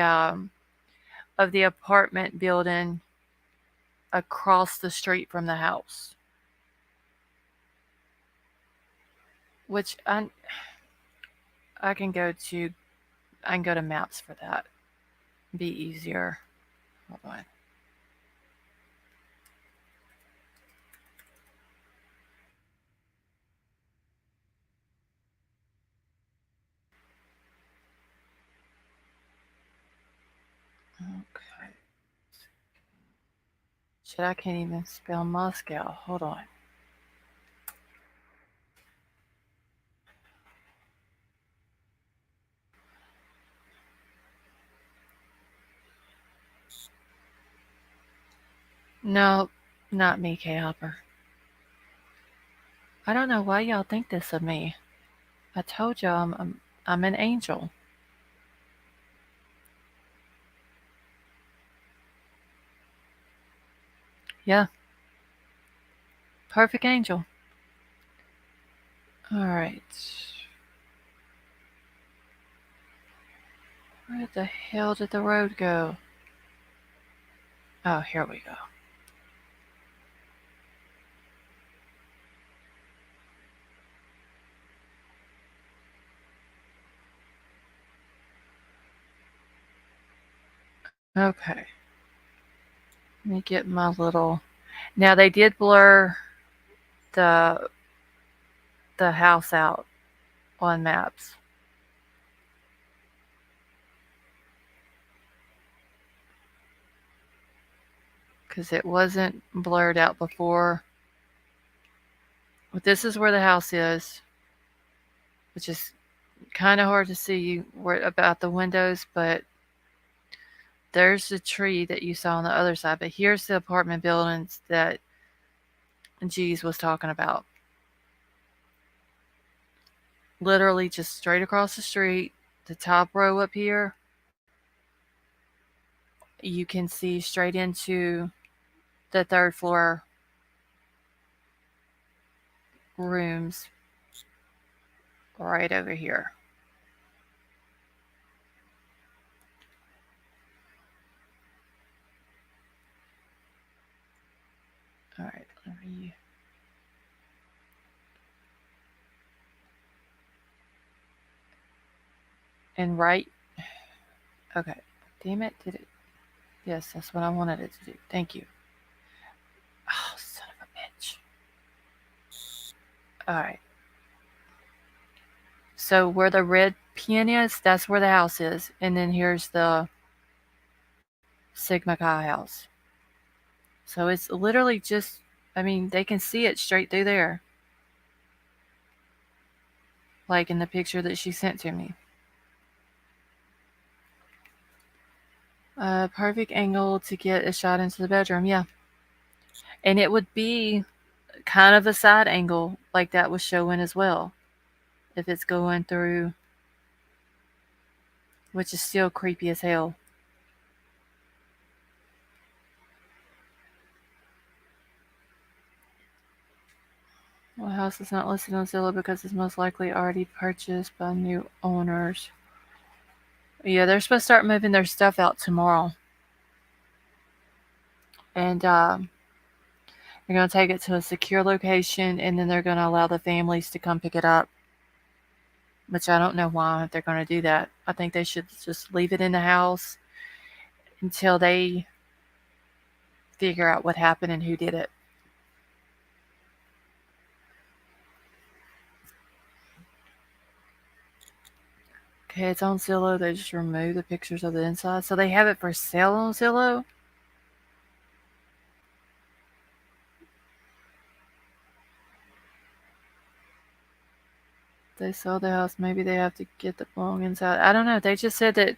apartment building across the street from the house. Which I can go to I can go to maps for that. Be easier. Hold on. Okay. Shit, I can't even spell Moscow. Hold on. No, not me, K Hopper. I don't know why y'all think this of me. I told y'all I'm an angel. Yeah, perfect angel. All right. Where the hell did the road go? Oh, here we go. Okay. Let me get my little. Now they did blur the the house out on maps. Because it wasn't blurred out before. But this is where the house is, which is kind of hard to see about the windows, but there's the tree that you saw on the other side. But here's the apartment buildings that G's was talking about. Literally just straight across the street, the top row up here, you can see straight into the third floor rooms right over here. All right, let me. And right. Okay. Damn it, did it? Yes, that's what I wanted it to do. Thank you. Oh, son of a bitch. Alright. So where the red pin is, that's where the house is. And then here's the Sigma Chi house. So it's literally just, I mean, they can see it straight through there. Like in the picture that she sent to me. Perfect angle to get a shot into the bedroom, yeah. And it would be kind of a side angle like that was showing as well. If it's going through, which is still creepy as hell. Well, house is not listed on Zillow because it's most likely already purchased by new owners. Yeah, they're supposed to start moving their stuff out tomorrow. And they're going to take it to a secure location, and then they're going to allow the families to come pick it up. Which I don't know why they're going to do that. I think they should just leave it in the house. until they figure out what happened and who did it. Okay, it's on Zillow. They just remove the pictures of the inside. So they have it for sale on Zillow? They sold the house. Maybe they have to get the belongings out. I don't know. They just said that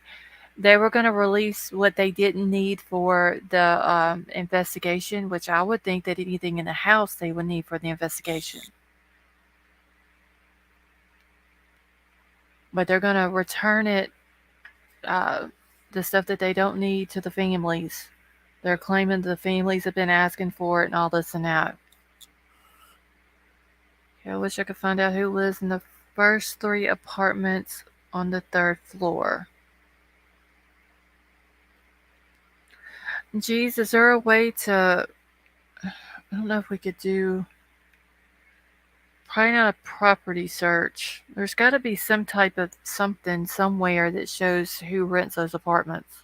they were going to release what they didn't need for the investigation, which I would think that anything in the house they would need for the investigation. But they're going to return it, the stuff that they don't need, to the families. They're claiming the families have been asking for it and all this and that. I wish I could find out who lives in the first 3 apartments on the 3rd floor. Geez, is there a way to... I don't know if we could do... Probably not a property search. There's got to be some type of something somewhere that shows who rents those apartments.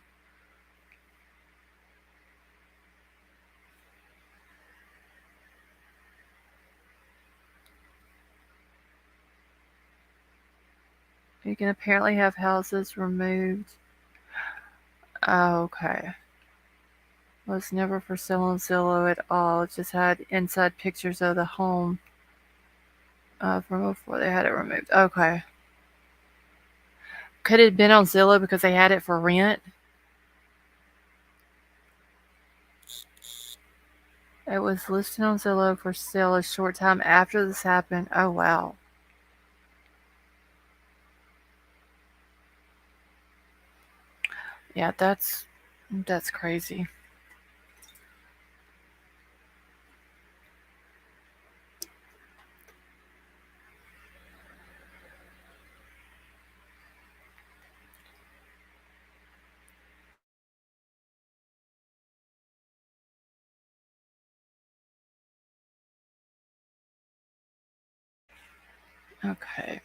You can apparently have houses removed. Oh, okay. Was never for sale on Zillow at all. It just had inside pictures of the home from before they had it removed. Okay. Could it have been on Zillow because they had it for rent? It was listed on Zillow for sale a short time after this happened. Oh, wow. Yeah, that's crazy. Okay.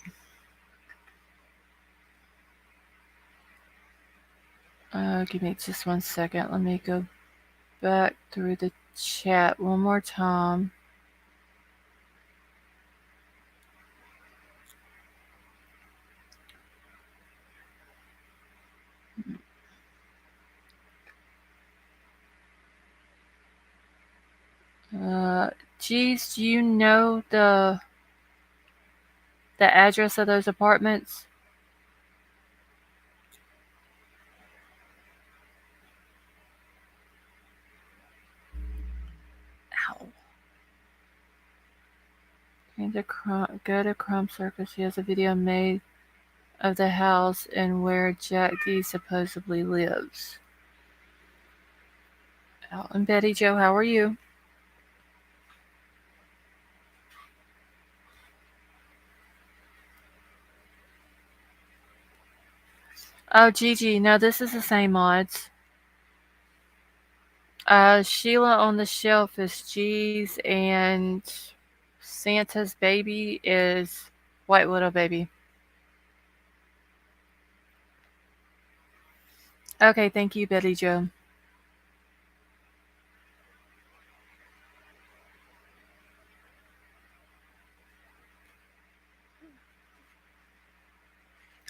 Give me just 1 second. Let me go back through the chat one more time. Geez, do you know the address of those apartments? Ow. Go to Crumb Circus. He has a video made of the house and where Jack D supposedly lives. And Betty Joe, how are you? Oh, Gigi, no, this is the same mods. Sheila on the Shelf is G's, and Santa's Baby is White Widow Baby. Okay, thank you, Betty Joe.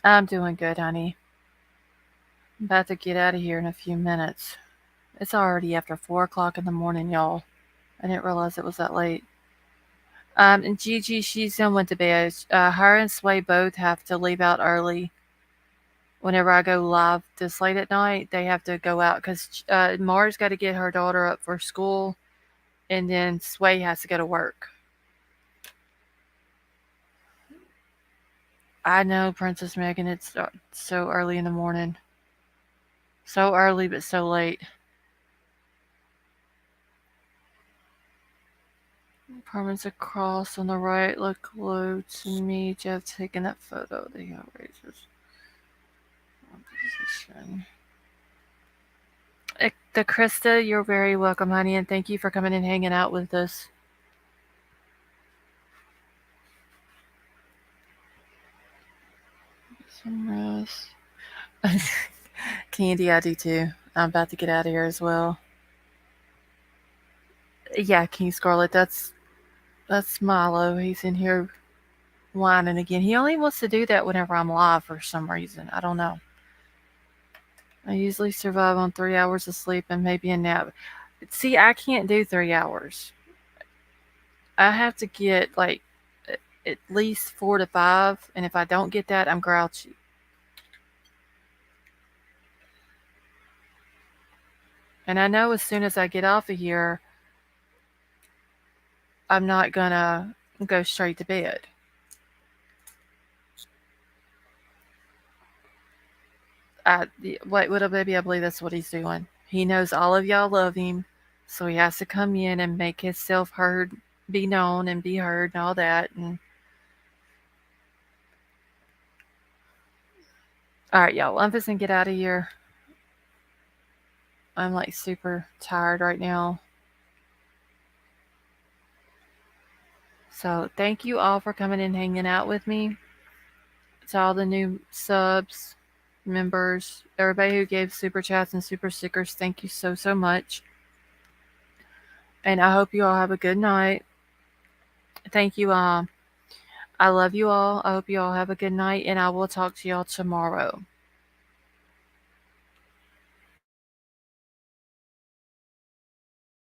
I'm doing good, honey. I'm about to get out of here in a few minutes. It's already after 4 o'clock in the morning, y'all. I didn't realize it was that late. And Gigi, she's done went to bed. Her and Sway both have to leave out early. Whenever I go live this late at night, they have to go out because Mars got to get her daughter up for school, and then Sway has to go to work. I know, Princess Megan, it's so early in the morning. So early, but so late. Apartments across on the right look low to me. Jeff taking that photo. The outrageous position. The Krista, you're very welcome, honey, and thank you for coming and hanging out with us. Some rest. Candy, I do too. I'm about to get out of here as well. Yeah, King Scarlet, that's Milo. He's in here whining again. He only wants to do that whenever I'm live for some reason. I don't know. I usually survive on 3 hours of sleep and maybe a nap. See, I can't do 3 hours. I have to get like at least 4 to 5, and if I don't get that, I'm grouchy. And I know as soon as I get off of here, I'm not gonna go straight to bed. What a baby, I believe that's what he's doing. He knows all of y'all love him, so he has to come in and make himself heard, be known, and be heard, and all that. And all right, y'all, I'm just gonna get out of here. I'm like super tired right now. So thank you all for coming and hanging out with me. To all the new subs, members, everybody who gave super chats and super stickers, thank you so, so much. And I hope you all have a good night. Thank you all. I love you all. I hope you all have a good night, and I will talk to y'all tomorrow.